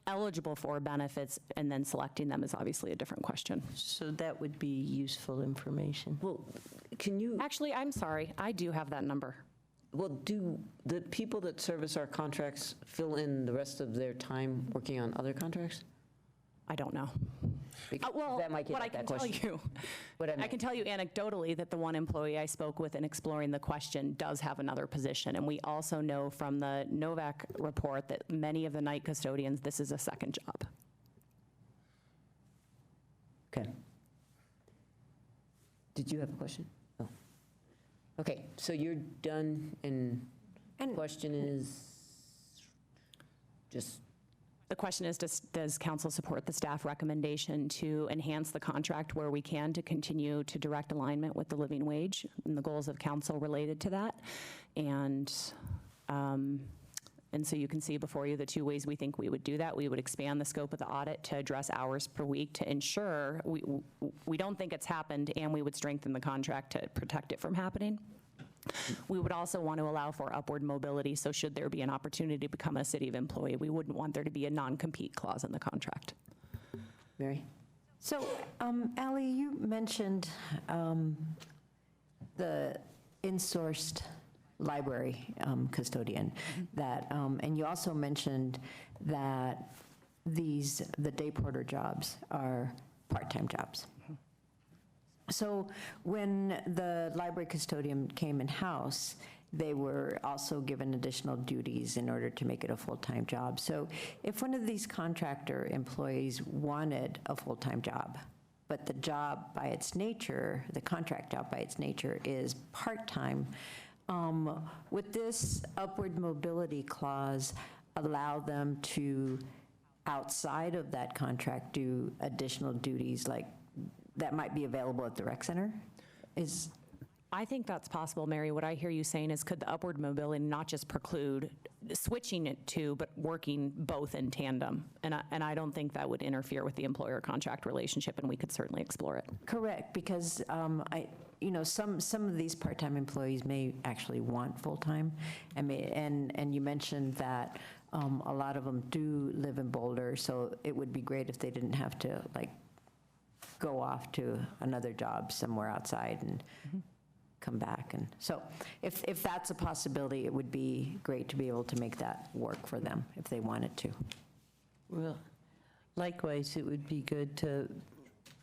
Speaker 18: eligible for benefits, and then selecting them is obviously a different question.
Speaker 4: So that would be useful information.
Speaker 1: Well, can you...
Speaker 18: Actually, I'm sorry, I do have that number.
Speaker 1: Well, do the people that service our contracts fill in the rest of their time working on other contracts?
Speaker 18: I don't know.
Speaker 1: Well, that might get
Speaker 18: what I
Speaker 1: at
Speaker 18: can
Speaker 1: that
Speaker 18: tell
Speaker 1: question.
Speaker 18: you,
Speaker 1: What I
Speaker 18: I can tell you anecdotally that the one employee I spoke with in exploring the question does have another position. And we also know from the Novak report that many of the night custodians, this is a second job.
Speaker 1: Okay. Did you have a question? Oh. Okay, so you're done, and question is just
Speaker 18: The question is, does council support the staff recommendation to enhance the contract where we can to continue to direct alignment with the living wage and the goals of council related to that? And so you can see before you the two ways we think we would do that. We would expand the scope of the audit to address hours per week to ensure we don't think it's happened, and we would strengthen the contract to protect it from happening. We would also want to allow for upward mobility, so should there be an opportunity to become a city employee, we wouldn't want there to be a non-compete clause in the contract.
Speaker 1: Mary?
Speaker 11: So, Ally, you mentioned the insourced library custodian that, and you also mentioned that the day porter jobs are part-time jobs. So when the library custodian came in-house, they were also given additional duties in order to make it a full-time job. So if one of these contractor employees wanted a full-time job, but the job by its nature, the contract job by its nature is part-time, would this upward mobility clause allow them to, outside of that contract, do additional duties like that might be available at the rec center?
Speaker 18: I think that's possible, Mary. What I hear you saying is, could the upward mobility not just preclude switching it to, but working both in tandem? And I don't think that would interfere with the employer-contract relationship, and we could certainly explore it.
Speaker 11: Correct, because some of these part-time employees may actually want full-time, and you mentioned that a lot of them do live in Boulder, so it would be great if they didn't have to go off to another job somewhere outside and come back. And so if that's a possibility, it would be great to be able to make that work for them if they wanted to.
Speaker 4: Well, likewise, it would be good to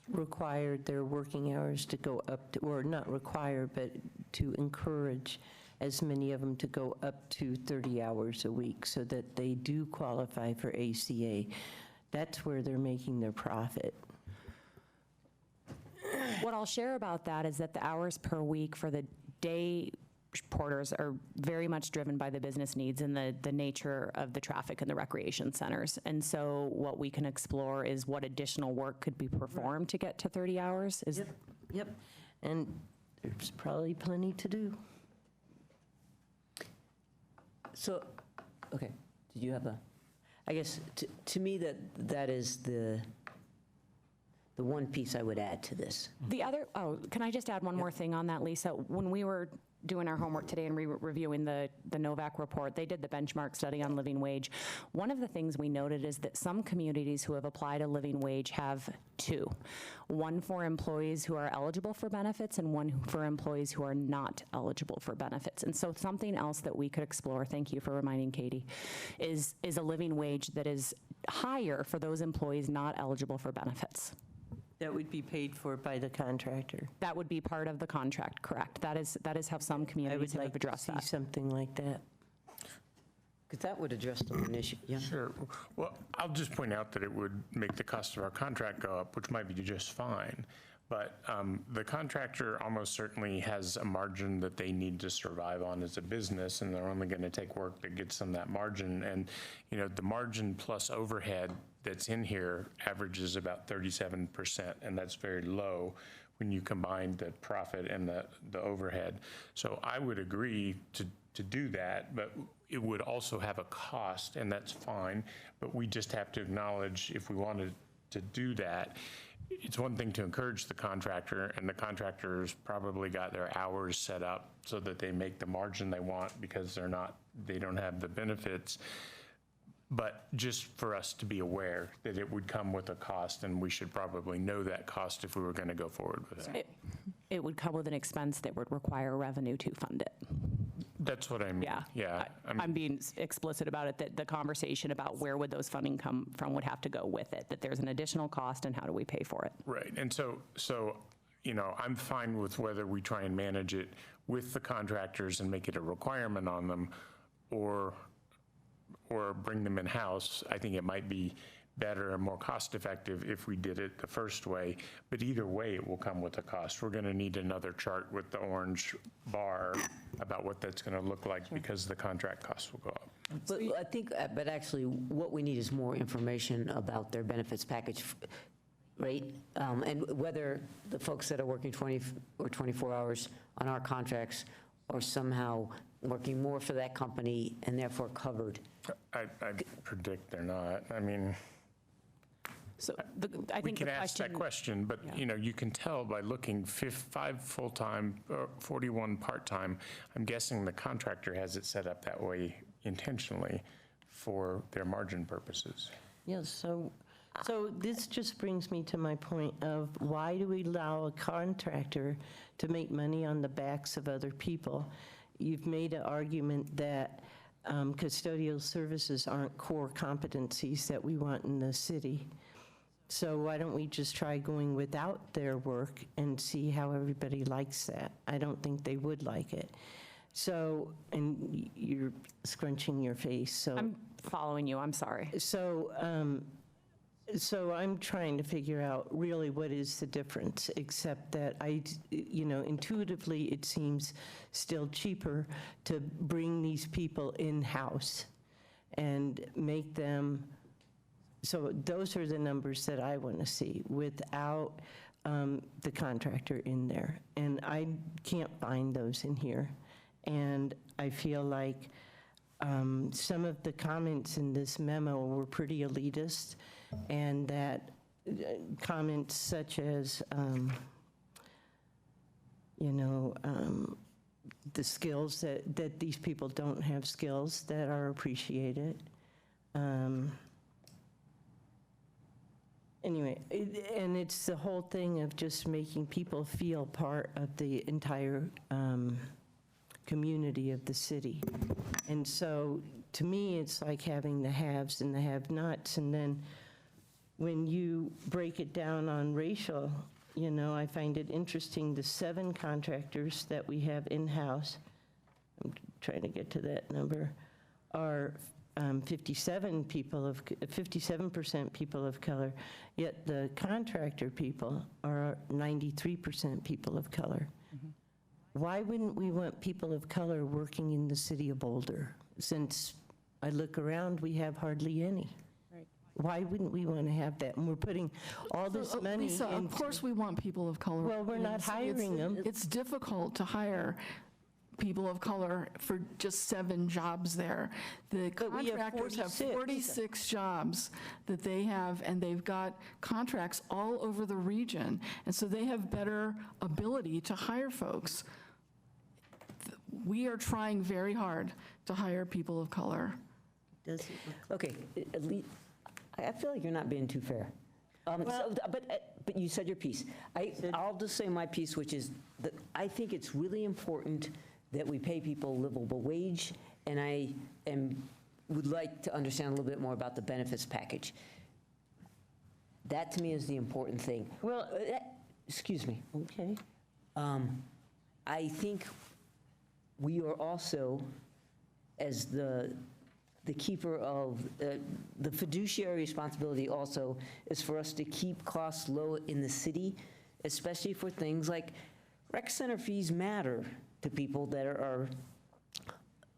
Speaker 4: require their working hours to go up, or not require, but to encourage as many of them to go up to 30 hours a week so that they do qualify for ACA. That's where they're making their profit.
Speaker 18: What I'll share about that is that the hours per week for the day porters are very much driven by the business needs and the nature of the traffic in the recreation centers. And so what we can explore is what additional work could be performed to get to 30 hours.
Speaker 4: Yep. And there's probably plenty to do.
Speaker 1: So, okay, did you have I guess to me that is the one piece I would add to this.
Speaker 18: The other, can I just add one more thing on that, Lisa? When we were doing our homework today and reviewing the Novak report, they did the benchmark study on living wage. One of the things we noted is that some communities who have applied a living wage have two. One for employees who are eligible for benefits and one for employees who are not eligible for benefits. And so something else that we could explore, thank you for reminding Katie, is a living wage that is higher for those employees not eligible for benefits.
Speaker 4: That would be paid for by the contractor.
Speaker 18: That would be part of the contract, correct. That is how some communities have addressed that.
Speaker 4: I would like to see something like that.
Speaker 1: Because that would address the one issue, yeah.
Speaker 8: Sure. Well, I'll just point out that it would make the cost of our contract go up, which might be just fine. But the contractor almost certainly has a margin that they need to survive on as a business, and they're only going to take work that gets them that margin. And, the margin plus overhead that's in here averages about 37%, and that's very low when you combine the profit and the overhead. So I would agree to do that, but it would also have a cost, and that's fine. But we just have to acknowledge, if we wanted to do that, it's one thing to encourage the contractor, and the contractor's probably got their hours set up so that they make the margin they want because they don't have the benefits. But just for us to be aware that it would come with a cost, and we should probably know that cost if we were going to go forward with it.
Speaker 18: It would come with an expense that would require revenue to fund it.
Speaker 8: That's what I mean.
Speaker 18: Yeah. I'm being explicit about it, that the conversation about where would those funding come from would have to go with it, that there's an additional cost and how do we pay for it.
Speaker 8: Right. And so I'm fine with whether we try and manage it with the contractors and make it a requirement on them, or bring them in-house. I think it might be better and more cost-effective if we did it the first way, but either way, it will come with a cost. We're going to need another chart with the orange bar about what that's going to look like because the contract costs will go up.
Speaker 1: But I think, but actually, what we need is more information about their benefits package, right? And whether the folks that are working 20 or 24 hours on our contracts are somehow working more for that company and therefore covered.
Speaker 8: I predict they're not. I mean,
Speaker 18: So I
Speaker 8: we
Speaker 18: think
Speaker 8: can
Speaker 18: the
Speaker 8: ask that question, but you can tell by looking 5 full-time, 41 part-time. I'm guessing the contractor has it set up that way intentionally for their margin purposes.
Speaker 4: Yes, so this just brings me to my point of why do we allow a contractor to make money on the backs of other people? You've made an argument that custodial services aren't core competencies that we want in the city. So why don't we just try going without their work and see how everybody likes that? I don't think they would like it. So, and you're scrunching your face, so.
Speaker 18: I'm following you, I'm sorry.
Speaker 4: So I'm trying to figure out really what is the difference, except that intuitively, it seems still cheaper to bring these people in-house and make them, so those are the numbers that I want to see without the contractor in there. And I can't find those in here. And I feel like some of the comments in this memo were pretty elitist, and that comments such as, the skills that these people don't have skills that are appreciated. Anyway, and it's the whole thing of just making people feel part of the entire community of the city. And so, to me, it's like having the haves and the have-nots, and then when you break it down on racial, I find it interesting, the 7 contractors that we have in-house, I'm trying to get to that number, are 57% people of color, yet the contractor people are 93% people of color. Why wouldn't we want people of color working in the city of Boulder? Since I look around, we have hardly any. Why wouldn't we want to have that? And we're putting all this money
Speaker 10: Lisa, of course we want people of color.
Speaker 4: Well, we're not hiring them.
Speaker 10: It's difficult to hire people of color for just 7 jobs there. The contractors have 46 jobs that they have, and they've got contracts all over the region. And so they have better ability to hire folks. We are trying very hard to hire people of color.
Speaker 1: Okay, at least, I feel like you're not being too fair. But you said your piece. I'll just say my piece, which is that I think it's really important that we pay people a livable wage, and I would like to understand a little bit more about the benefits package. That, to me, is the important thing.
Speaker 4: Well,
Speaker 1: excuse me.
Speaker 4: Okay.
Speaker 1: I think we are also, as the keeper of, the fiduciary responsibility also is for us to keep costs low in the city, especially for things like rec center fees matter to people that are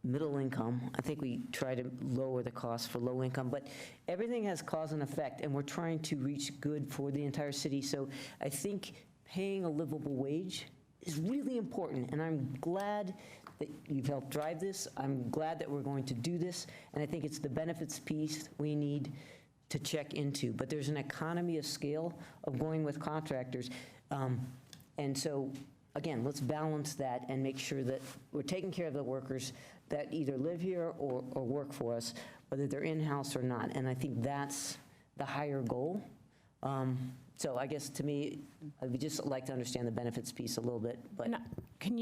Speaker 1: middle income. I think we try to lower the cost for low income, but everything has cause and effect, and we're trying to reach good for the entire city. So I think paying a livable wage is really important, and I'm glad that you've helped drive this. I'm glad that we're going to do this, and I think it's the benefits piece we need to check into. But there's an economy of scale of going with contractors. And so, again, let's balance that and make sure that we're taking care of the workers that either live here or work for us, whether they're in-house or not. And I think that's the higher goal. So I guess, to me, I would just like to understand the benefits piece a little bit. But
Speaker 18: Can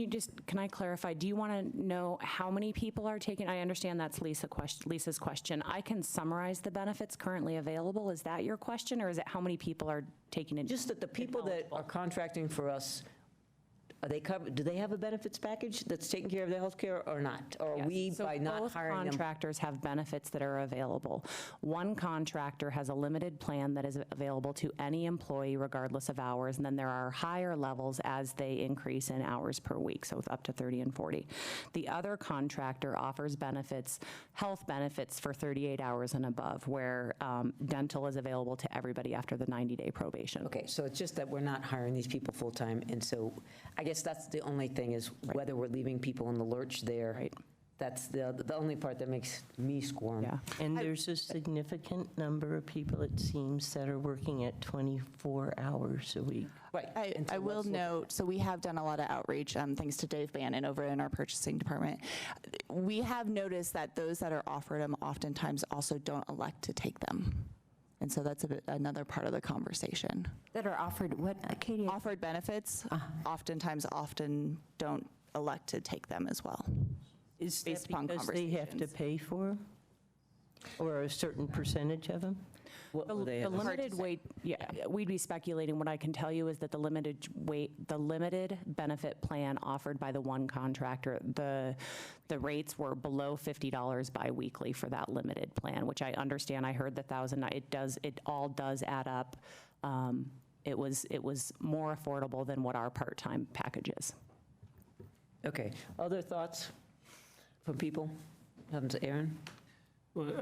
Speaker 18: I clarify? Do you want to know how many people are taking? I understand that's Lisa's question. I can summarize the benefits currently available. Is that your question, or is it how many people are taking it?
Speaker 1: Just that the people that are contracting for us are they covered, do they have a benefits package that's taking care of their health care or not? Or are
Speaker 18: Yes.
Speaker 1: we,
Speaker 18: So
Speaker 1: by not
Speaker 18: both
Speaker 1: hiring them?
Speaker 18: contractors have benefits that are available. One contractor has a limited plan that is available to any employee regardless of hours, and then there are higher levels as they increase in hours per week, so up to 30 and 40. The other contractor offers benefits, health benefits for 38 hours and above, where dental is available to everybody after the 90-day probation.
Speaker 1: Okay, so it's just that we're not hiring these people full-time, and so I guess that's the only thing is whether we're leaving people in the lurch there.
Speaker 4: Right.
Speaker 1: That's the only part that makes me squirm.
Speaker 4: Yeah. And there's a significant number of people, it seems, that are working at 24 hours a week.
Speaker 1: Right.
Speaker 16: I will note, so we have done a lot of outreach, thanks to Dave Bannon over in our purchasing department. We have noticed that those that are offered them oftentimes also don't elect to take them. And so that's another part of the conversation.
Speaker 11: That are offered what, Katie?
Speaker 16: Offered benefits, oftentimes often don't elect to take them as well.
Speaker 4: Is
Speaker 16: based
Speaker 4: that
Speaker 16: upon
Speaker 4: because they have to
Speaker 16: conversations.
Speaker 4: pay for 'em? Or a certain percentage of them?
Speaker 1: What
Speaker 4: The
Speaker 1: will they
Speaker 4: the
Speaker 1: have?
Speaker 4: limited weight, yeah, we'd be speculating. What I can tell you is that the limited benefit plan offered by the one contractor, the rates were below $50 biweekly for that limited plan, which I understand. I heard the $1,000. It all does add up. It was more affordable than what our part-time package is.
Speaker 1: Okay, other thoughts from people? Aaron?
Speaker 3: Well,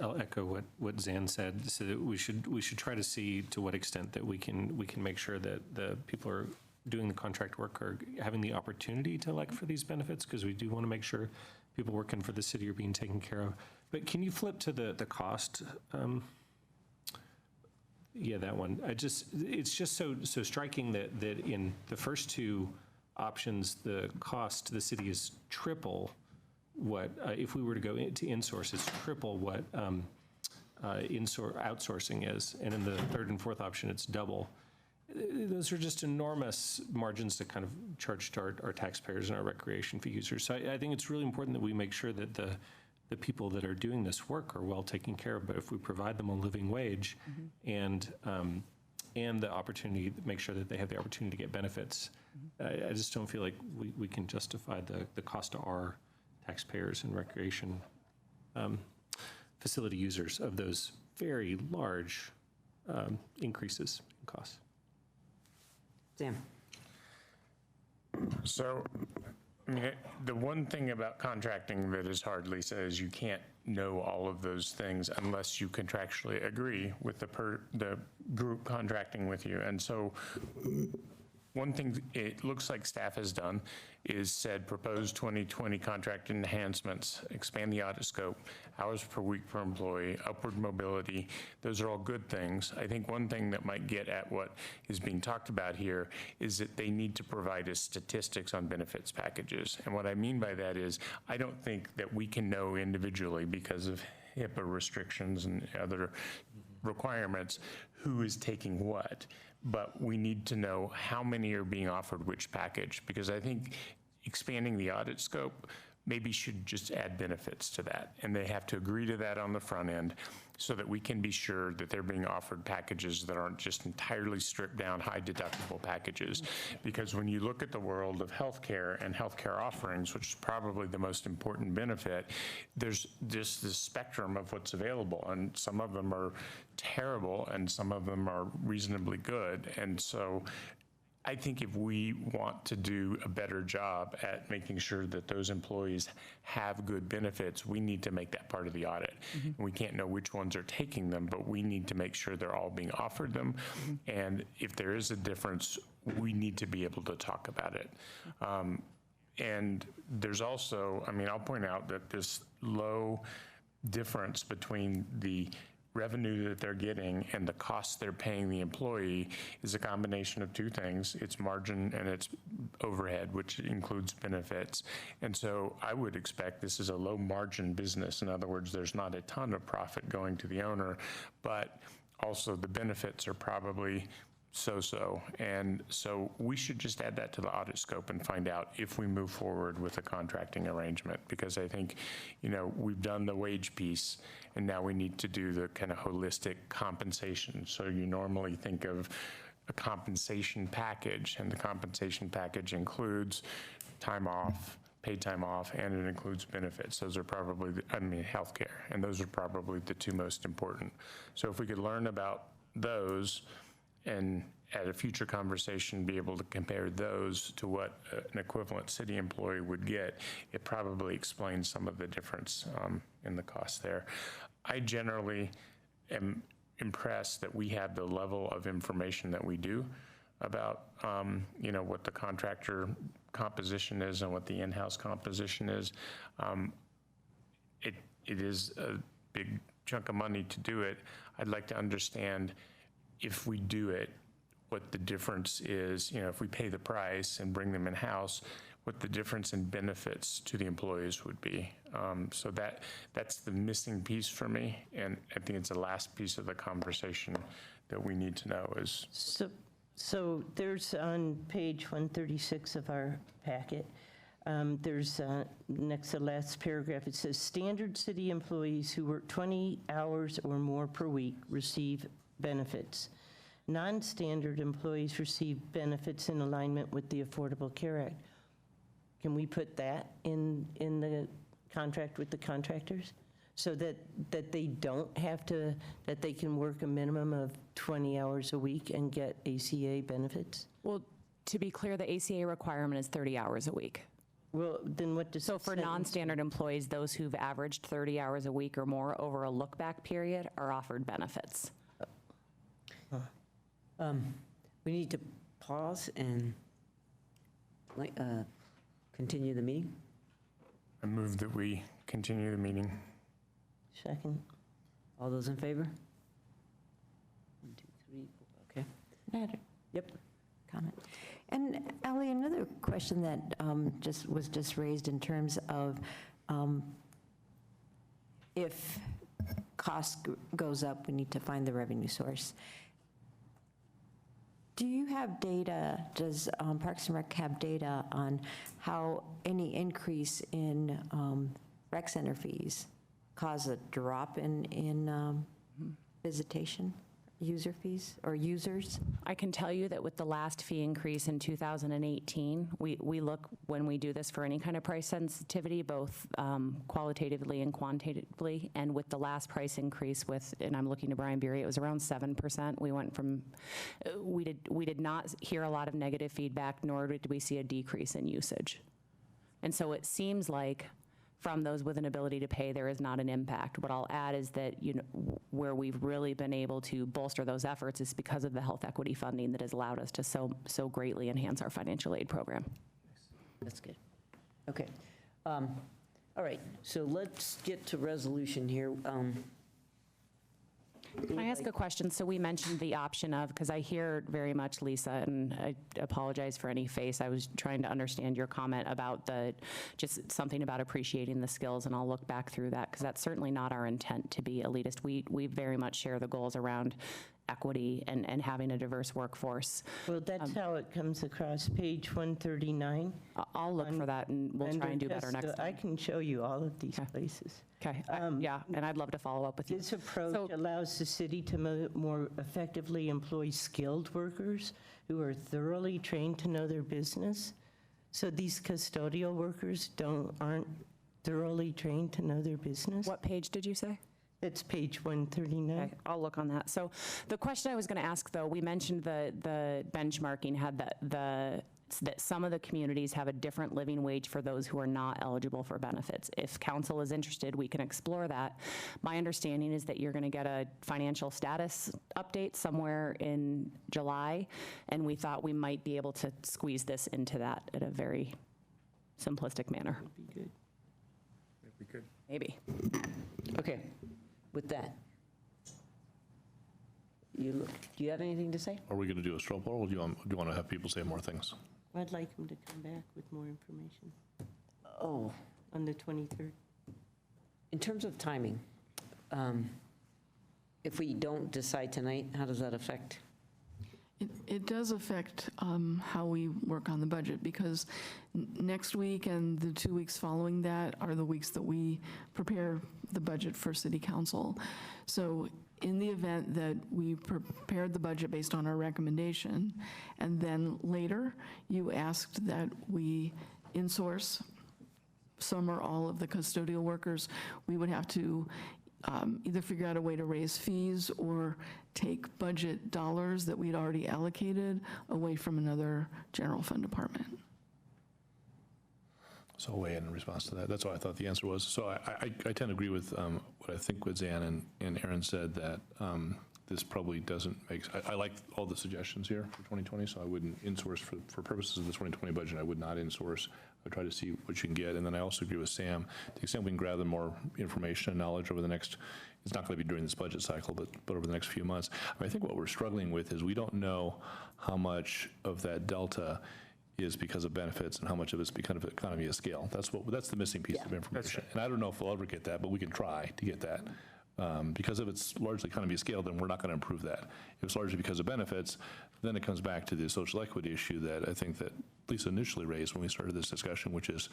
Speaker 3: I'll echo what Zan said, so that we should try to see to what extent that we can make sure that the people are doing the contract work are having the opportunity to elect for these benefits, because we do want to make sure people working for the city are being taken care of. But can you flip to the cost? Yeah, that one. It's just so striking that in the first two options, the cost to the city is triple what, if we were to go into insource, it's triple what outsourcing is. And in the third and fourth option, it's double. Those are just enormous margins to kind of charge to our taxpayers and our recreation fee users. So I think it's really important that we make sure that the people that are doing this work are well taken care of. But if we provide them a living wage and the opportunity, make sure that they have the opportunity to get benefits, I just don't feel like we can justify the cost to our taxpayers and recreation facility users of those very large increases in costs.
Speaker 1: Sam?
Speaker 8: So, I mean, the one thing about contracting that is hard, Lisa, is you can't know all of those things unless you contractually agree with the group contracting with you. And so one thing it looks like staff has done is said proposed 2020 contract enhancements, expand the audit scope, hours per week per employee, upward mobility. Those are all good things. I think one thing that might get at what is being talked about here is that they need to provide us statistics on benefits packages. And what I mean by that is I don't think that we can know individually because of HIPAA restrictions and other requirements who is taking what. But we need to know how many are being offered which package, because I think expanding the audit scope maybe should just add benefits to that. And they have to agree to that on the front end so that we can be sure that they're being offered packages that aren't just entirely stripped down high deductible packages. Because when you look at the world of healthcare and healthcare offerings, which is probably the most important benefit, there's just this spectrum of what's available. And some of them are terrible and some of them are reasonably good. And so I think if we want to do a better job at making sure that those employees have good benefits, we need to make that part of the audit. And we can't know which ones are taking them, but we need to make sure they're all being offered them. And if there is a difference, we need to be able to talk about it. And there's also, I mean, I'll point out that this low difference between the revenue that they're getting and the costs they're paying the employee is a combination of two things. It's margin and it's overhead, which includes benefits. And so I would expect this is a low margin business. In other words, there's not a ton of profit going to the owner, but also the benefits are probably so-so. And so we should just add that to the audit scope and find out if we move forward with a contracting arrangement, because I think, you know, we've done the wage piece and now we need to do the kind of holistic compensation. So you normally think of a compensation package, and the compensation package includes time off, paid time off, and it includes benefits. Those are probably, healthcare, and those are probably the two most important. So if we could learn about those and at a future conversation be able to compare those to what an equivalent city employee would get, it probably explains some of the difference in the cost there. I generally am impressed that we have the level of information that we do about what the contractor composition is and what the in-house composition is. It is a big chunk of money to do it. I'd like to understand, if we do it, what the difference is, if we pay the price and bring them in-house, what the difference in benefits to the employees would be. So that's the missing piece for me, and I think it's the last piece of the conversation that we need to know is.
Speaker 4: So there's on page 136 of our packet, there's next to the last paragraph, it says standard city employees who work 20 hours or more per week receive benefits. Non-standard employees receive benefits in alignment with the Affordable Care Act. Can we put that in the contract with the contractors? So that they don't have to, that they can work a minimum of 20 hours a week and get ACA benefits?
Speaker 18: Well, to be clear, the ACA requirement is 30 hours a week.
Speaker 4: Well, then what does...
Speaker 18: So for non-standard employees, those who've averaged 30 hours a week or more over a look-back period are offered benefits.
Speaker 1: We need to pause and continue the meeting.
Speaker 8: I move that we continue the meeting.
Speaker 4: Second.
Speaker 1: All those in favor? 1, 2, 3, 4, okay.
Speaker 11: Matter.
Speaker 1: Yep.
Speaker 11: Comment. And Ally, another question that was just raised in terms of if cost goes up, we need to find the revenue source. Do you have data, does Parks and Rec have data on how any increase in rec center fees cause a drop in visitation, user fees, or users?
Speaker 18: I can tell you that with the last fee increase in 2018, we look, when we do this for any kind of price sensitivity, both qualitatively and quantitatively, and with the last price increase and I'm looking to Brian Beery, it was around 7%. We went from, we did not hear a lot of negative feedback, nor did we see a decrease in usage. And so it seems like from those with an ability to pay, there is not an impact. What I'll add is that where we've really been able to bolster those efforts is because of the health equity funding that has allowed us to so greatly enhance our financial aid program.
Speaker 1: That's good. Okay. All right, so let's get to resolution here.
Speaker 18: Can I ask a question? So we mentioned the option of, because I hear very much, Lisa, and I apologize for any face. I was trying to understand your comment about just something about appreciating the skills, and I'll look back through that, because that's certainly not our intent to be elitist. We very much share the goals around equity and having a diverse workforce.
Speaker 4: Well, that's how it comes across, page 139.
Speaker 18: I'll look for that, and we'll try and do better next time.
Speaker 4: I can show you all of these places.
Speaker 18: Okay, yeah, and I'd love to follow up with you.
Speaker 4: This approach allows the city to more effectively employ skilled workers who are thoroughly trained to know their business. So these custodial workers aren't thoroughly trained to know their business.
Speaker 18: What page did you say?
Speaker 4: It's page 139.
Speaker 18: Okay, I'll look on that. So the question I was going to ask, though, we mentioned the benchmarking had that some of the communities have a different living wage for those who are not eligible for benefits. If council is interested, we can explore that. My understanding is that you're going to get a financial status update somewhere in July, and we thought we might be able to squeeze this into that in a very simplistic manner.
Speaker 4: Would be good.
Speaker 8: That'd be good.
Speaker 18: Maybe.
Speaker 1: Okay, with that, do you have anything to say?
Speaker 13: Are we going to do a straw poll, or do you want to have people say more things?
Speaker 4: I'd like them to come back with more information.
Speaker 1: Oh.
Speaker 4: On the 23rd.
Speaker 1: In terms of timing, if we don't decide tonight, how does that affect?
Speaker 10: It does affect how we work on the budget, because next week and the 2 weeks following that are the weeks that we prepare the budget for City Council. So in the event that we prepared the budget based on our recommendation, and then later you asked that we insource some or all of the custodial workers, we would have to either figure out a way to raise fees or take budget dollars that we'd already allocated away from another general fund department.
Speaker 13: So I'll weigh in response to that. That's what I thought the answer was. So I tend to agree with what I think what Zan and Aaron said, that this probably doesn't make, I like all the suggestions here for 2020, so I wouldn't insource for purposes of the 2020 budget. I would not insource. I would try to see what you can get. And then I also agree with Sam, to the extent we can gather more information and knowledge over the next, it's not going to be during this budget cycle, but over the next few months. I think what we're struggling with is we don't know how much of that delta is because of benefits and how much of it's because of economy of scale. That's the missing piece of information. And I don't know if we'll ever get that, but we can try to get that. Because if it's largely economy of scale, then we're not going to improve that. If it's largely because of benefits, then it comes back to the social equity issue that I think that Lisa initially raised when we started this discussion, which is,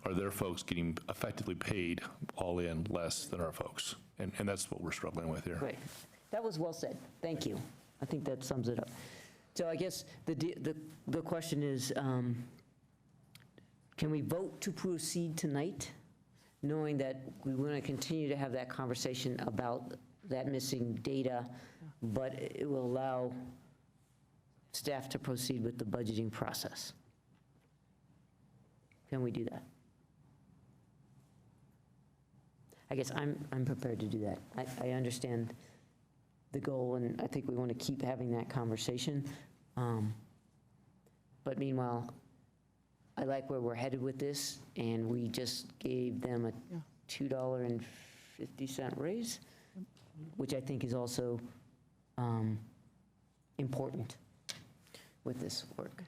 Speaker 13: are there folks getting effectively paid all in less than our folks? And that's what we're struggling with here.
Speaker 1: Great. That was well said. Thank you. I think that sums it up. So I guess the question is, can we vote to proceed tonight, knowing that we want to continue to have that conversation about that missing data, but it will allow staff to proceed with the budgeting process? Can we do that? I guess I'm prepared to do that. I understand the goal, and I think we want to keep having that conversation. But meanwhile, I like where we're headed with this, and we just gave them a $2.50 raise, which I think is also important with this work.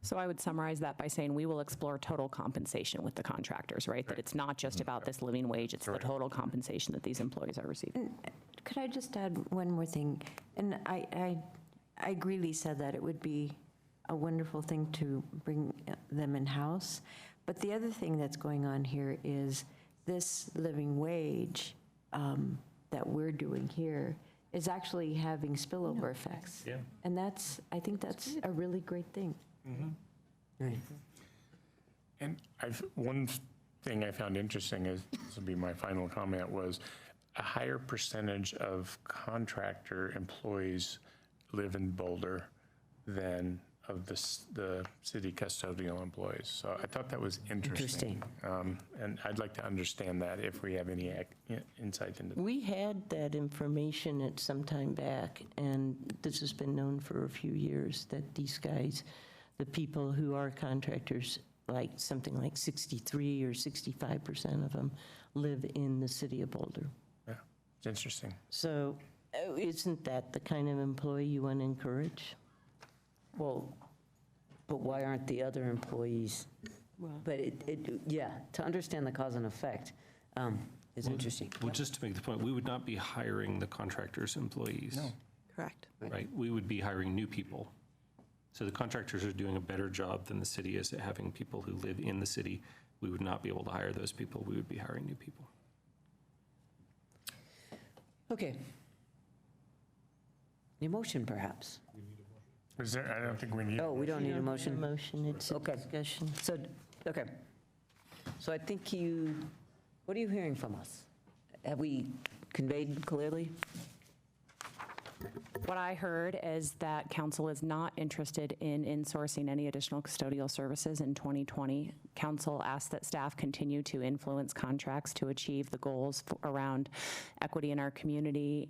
Speaker 18: So I would summarize that by saying we will explore total compensation with the contractors, right? That it's not just about this living wage, it's the total compensation that these employees are receiving.
Speaker 11: Could I just add one more thing? And I agree, Lisa, that it would be a wonderful thing to bring them in-house. But the other thing that's going on here is this living wage that we're doing here is actually having spillover effects.
Speaker 3: Yeah.
Speaker 11: And I think that's a really great thing.
Speaker 1: Right.
Speaker 8: And one thing I found interesting is, this will be my final comment, was a higher percentage of contractor employees live in Boulder than of the city custodial employees. So I thought that was interesting. And I'd like to understand that if we have any insight into that.
Speaker 4: We had that information at some time back, and this has been known for a few years, that these guys, the people who are contractors, like something like 63 or 65% of them live in the city of Boulder.
Speaker 8: Yeah, it's interesting.
Speaker 4: So isn't that the kind of employee you want to encourage?
Speaker 1: Well, but why aren't the other employees? But to understand the cause and effect is interesting.
Speaker 3: Well, just to make the point, we would not be hiring the contractors' employees.
Speaker 8: No.
Speaker 16: Correct.
Speaker 3: Right? We would be hiring new people. So the contractors are doing a better job than the city is at having people who live in the city. We would not be able to hire those people. We would be hiring new people.
Speaker 1: Okay. The motion, perhaps?
Speaker 8: Is there, I don't think we need.
Speaker 1: Oh, we don't need a motion?
Speaker 4: Motion, it's a discussion.
Speaker 1: So, okay. So I think what are you hearing from us? Have we conveyed clearly?
Speaker 18: What I heard is that council is not interested in insourcing any additional custodial services in 2020. Council asked that staff continue to influence contracts to achieve the goals around equity in our community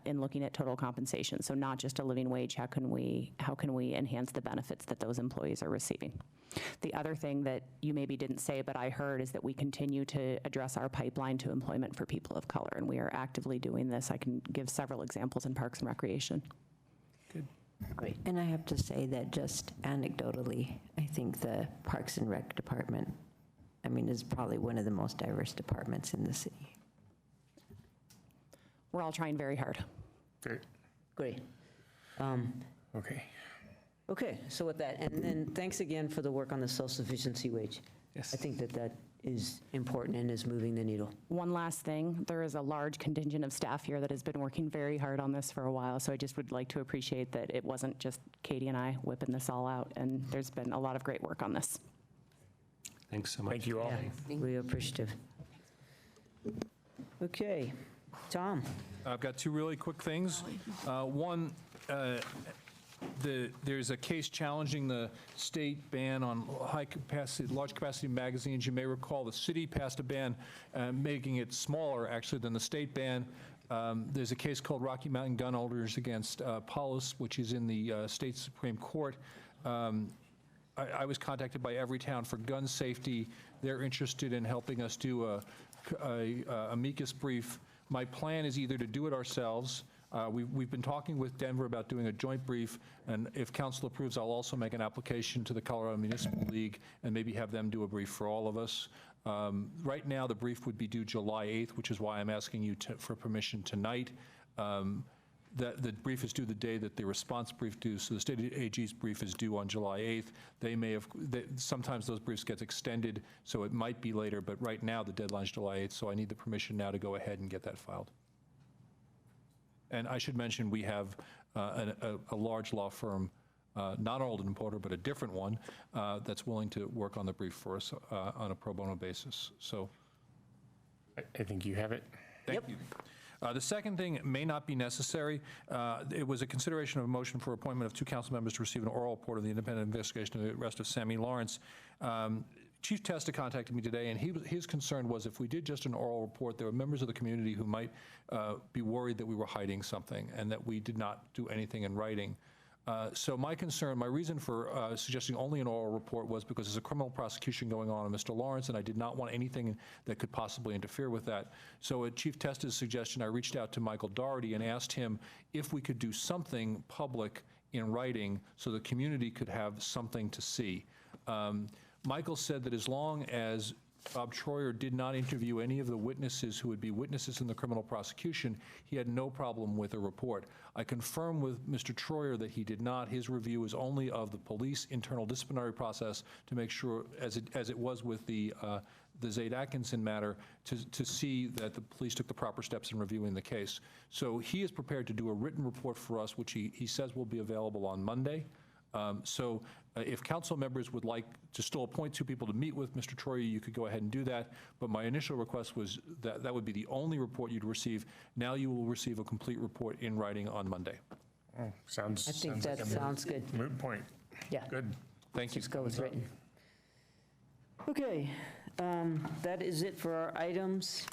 Speaker 18: in looking at total compensation. So not just a living wage, how can we enhance the benefits that those employees are receiving? The other thing that you maybe didn't say, but I heard, is that we continue to address our pipeline to employment for people of color, and we are actively doing this. I can give several examples in Parks and Recreation.
Speaker 8: Good.
Speaker 11: Great. And I have to say that just anecdotally, I think the Parks and Rec department, is probably one of the most diverse departments in the city.
Speaker 18: We're all trying very hard.
Speaker 1: Great.
Speaker 8: Okay.
Speaker 1: Okay, so with that, and then thanks again for the work on the self-sufficiency wage.
Speaker 3: Yes.
Speaker 1: I think that is important and is moving the needle.
Speaker 18: One last thing, there is a large contingent of staff here that has been working very hard on this for a while, so I just would like to appreciate that it wasn't just Katie and I whipping this all out, and there's been a lot of great work on this.
Speaker 3: Thanks so much.
Speaker 8: Thank you all.
Speaker 1: We're appreciative. Okay, Tom.
Speaker 12: I've got two really quick things. One, there's a case challenging the state ban on large capacity magazines. You may recall the city passed a ban making it smaller, actually, than the state ban. There's a case called Rocky Mountain Gun Owners against Paulus, which is in the state Supreme Court. I was contacted by Everytown for gun safety. They're interested in helping us do a amicus brief. My plan is either to do it ourselves. We've been talking with Denver about doing a joint brief, and if council approves, I'll also make an application to the Colorado Municipal League and maybe have them do a brief for all of us. Right now, the brief would be due July 8th, which is why I'm asking you for permission tonight. The brief is due the day that the response brief due, so the state AG's brief is due on July 8th. They may have, sometimes those briefs get extended, so it might be later, but right now the deadline's July 8th, so I need the permission now to go ahead and get that filed. And I should mention, we have a large law firm, not Alden Porter, but a different one, that's willing to work on the brief for us on a pro bono basis. So
Speaker 8: I think you have it.
Speaker 12: Thank you. The second thing may not be necessary. It was a consideration of a motion for appointment of 2 council members to receive an oral report of the independent investigation of the arrest of Sammy Lawrence. Chief Testa contacted me today, and his concern was if we did just an oral report, there were members of the community who might be worried that we were hiding something and that we did not do anything in writing. So my reason for suggesting only an oral report was because there's a criminal prosecution going on Mr. Lawrence, and I did not want anything that could possibly interfere with that. So at Chief Testa's suggestion, I reached out to Michael Doherty and asked him if we could do something public in writing so the community could have something to see. Michael said that as long as Bob Troyer did not interview any of the witnesses who would be witnesses in the criminal prosecution, he had no problem with a report. I confirmed with Mr. Troyer that he did not. His review is only of the police internal disciplinary process to make sure, as it was with the Zaid Atkinson matter, to see that the police took the proper steps in reviewing the case. So he is prepared to do a written report for us, which he says will be available on Monday. If council members would like to still appoint 2 people to meet with Mr. Troyer, you could go ahead and do that. But my initial request was that would be the only report you'd receive. Now you will receive a complete report in writing on Monday.
Speaker 8: Oh, sounds.
Speaker 1: I think that sounds good.
Speaker 8: Moot point.
Speaker 1: Yeah.
Speaker 8: Good.
Speaker 12: Thank you.
Speaker 1: Just go with written. Okay, that is it for our items.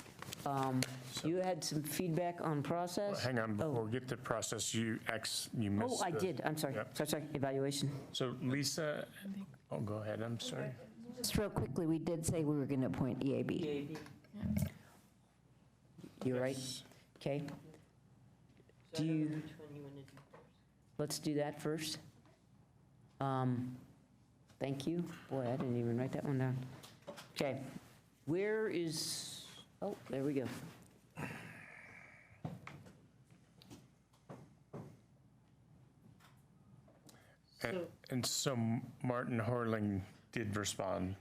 Speaker 1: You had some feedback on process?
Speaker 8: Hang on, before we get to process, you missed.
Speaker 1: Oh, I did, I'm sorry.
Speaker 8: Yep.
Speaker 1: Sorry, evaluation.
Speaker 8: So Lisa, go ahead, I'm sorry.
Speaker 11: Just real quickly, we did say we were going to appoint EAB. You're right? Okay. Let's do that first. Thank you. Boy, I didn't even write that one down. Okay. Where is, oh, there we go.
Speaker 8: And so Martin Horling did respond.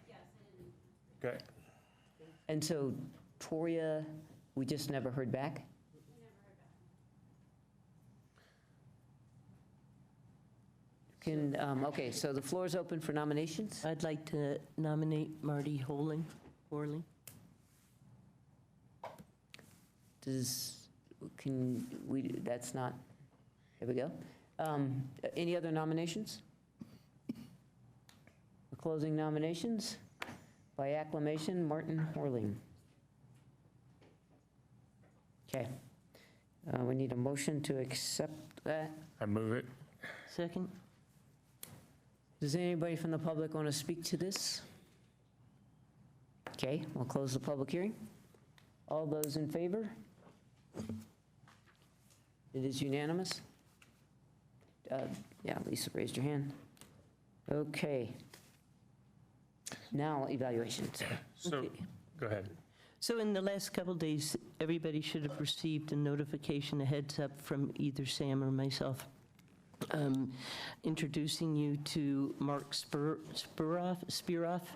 Speaker 8: Okay.
Speaker 1: And so Toria, we just never heard back? Okay, so the floor is open for nominations.
Speaker 4: I'd like to nominate Marty Horling.
Speaker 1: That's not, here we go. Any other nominations? We're closing nominations. By acclamation, Martin Horling. Okay. We need a motion to accept that.
Speaker 8: I move it.
Speaker 4: Second.
Speaker 1: Does anybody from the public want to speak to this? Okay, we'll close the public hearing. All those in favor? It is unanimous. Yeah, Lisa raised your hand. Okay. Now evaluations.
Speaker 8: So, go ahead.
Speaker 4: So in the last couple days, everybody should have received a notification, a heads up from either Sam or myself, introducing you to Mark Spiroff,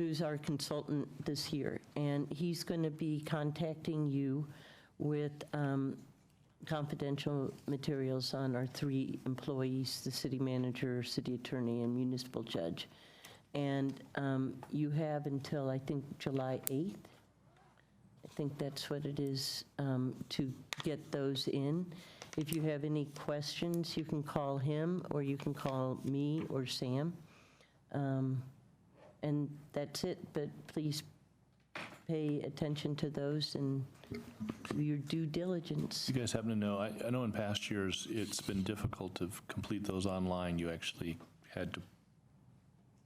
Speaker 4: who's our consultant this year, and he's going to be contacting you with confidential materials on our 3 employees, the city manager, city attorney, and municipal judge. And you have until, I think, July 8th. I think that's what it is, to get those in. If you have any questions, you can call him, or you can call me or Sam. And that's it, but please pay attention to those and your due diligence.
Speaker 13: You guys happen to know, I know in past years, it's been difficult to complete those online. You actually had to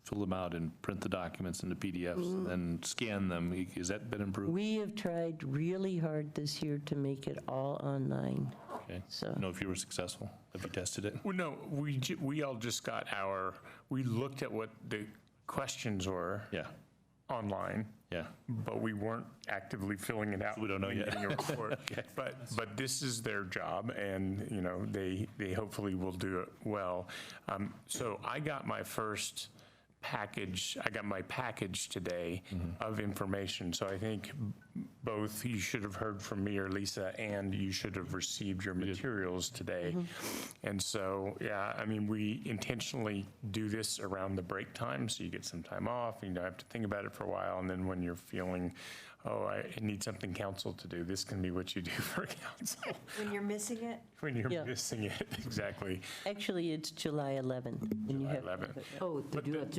Speaker 13: fill them out and print the documents into PDFs and then scan them. Has that been improved?
Speaker 4: We have tried really hard this year to make it all online.
Speaker 13: Okay.
Speaker 4: So.
Speaker 13: Know if you were successful? Have you tested it?
Speaker 8: Well, no, we all just got we looked at what the questions were.
Speaker 13: Yeah.
Speaker 8: Online.
Speaker 13: Yeah.
Speaker 8: But we weren't actively filling it out.
Speaker 13: We don't know
Speaker 8: and
Speaker 13: yet.
Speaker 8: getting a report.
Speaker 13: Okay.
Speaker 8: But this is their job, and they hopefully will do it well. So I got my first package. I got my package today of information. So I think both you should have heard from me or Lisa, and you should have received your materials today. And so, yeah, I mean, we intentionally do this around the break time, so you get some time off, and you don't have to think about it for a while. And then when you're feeling, oh, I need something council to do, this can be what you do for council.
Speaker 11: When you're missing it?
Speaker 8: When you're missing it, exactly.
Speaker 4: Actually, it's July 11th.
Speaker 8: July 11th.
Speaker 1: Oh, to do it,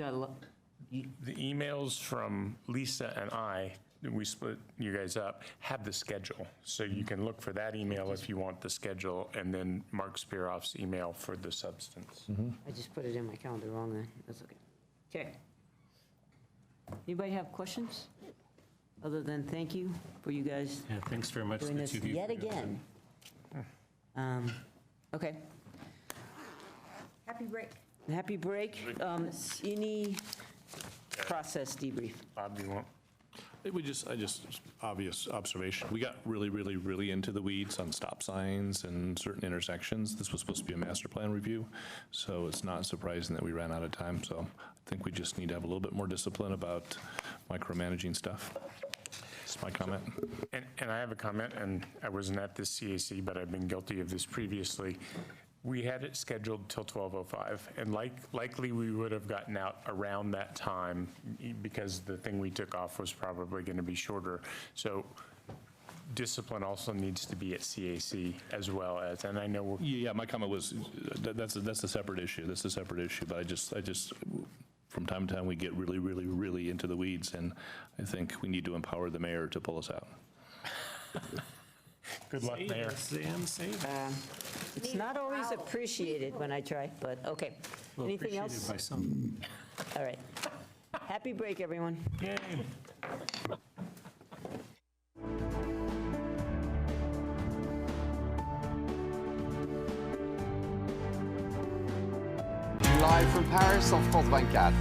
Speaker 8: The emails from Lisa and I, we split you guys up, have the schedule. So you can look for that email if you want the schedule, and then Mark Spiroff's email for the substance.
Speaker 1: I just put it in my calendar wrong then. That's okay. Okay. Anybody have questions? Other than thank you for you guys
Speaker 3: Yeah, thanks very much.
Speaker 1: doing
Speaker 3: the
Speaker 1: this
Speaker 3: two of you
Speaker 1: yet
Speaker 3: for doing
Speaker 1: again. Okay.
Speaker 11: Happy break.
Speaker 1: Happy break. Any process debrief?
Speaker 8: Bob, do you want?
Speaker 13: Obvious observation. We got really into the weeds on stop signs and certain intersections. This was supposed to be a master plan review, so it's not surprising that we ran out of time. So I think we just need to have a little bit more discipline about micromanaging stuff. That's my comment.
Speaker 8: And I have a comment, and I wasn't at this CAC, but I've been guilty of this previously. We had it scheduled till 12:05, and likely we would have gotten out around that time because the thing we took off was probably going to be shorter. So discipline also needs to be at CAC as well as, and I know we're.
Speaker 13: Yeah, my comment was that's a separate issue. That's a separate issue, but I just from time to time we get really into the weeds, and I think we need to empower the mayor to pull us out.
Speaker 8: Good luck, Mayor.
Speaker 1: It's not always appreciated when I try, but okay.
Speaker 3: Well,
Speaker 1: Anything
Speaker 3: appreciated
Speaker 1: else?
Speaker 3: by some.
Speaker 1: All right. Happy break, everyone.
Speaker 8: Yay.
Speaker 19: Live from Paris, en France 24.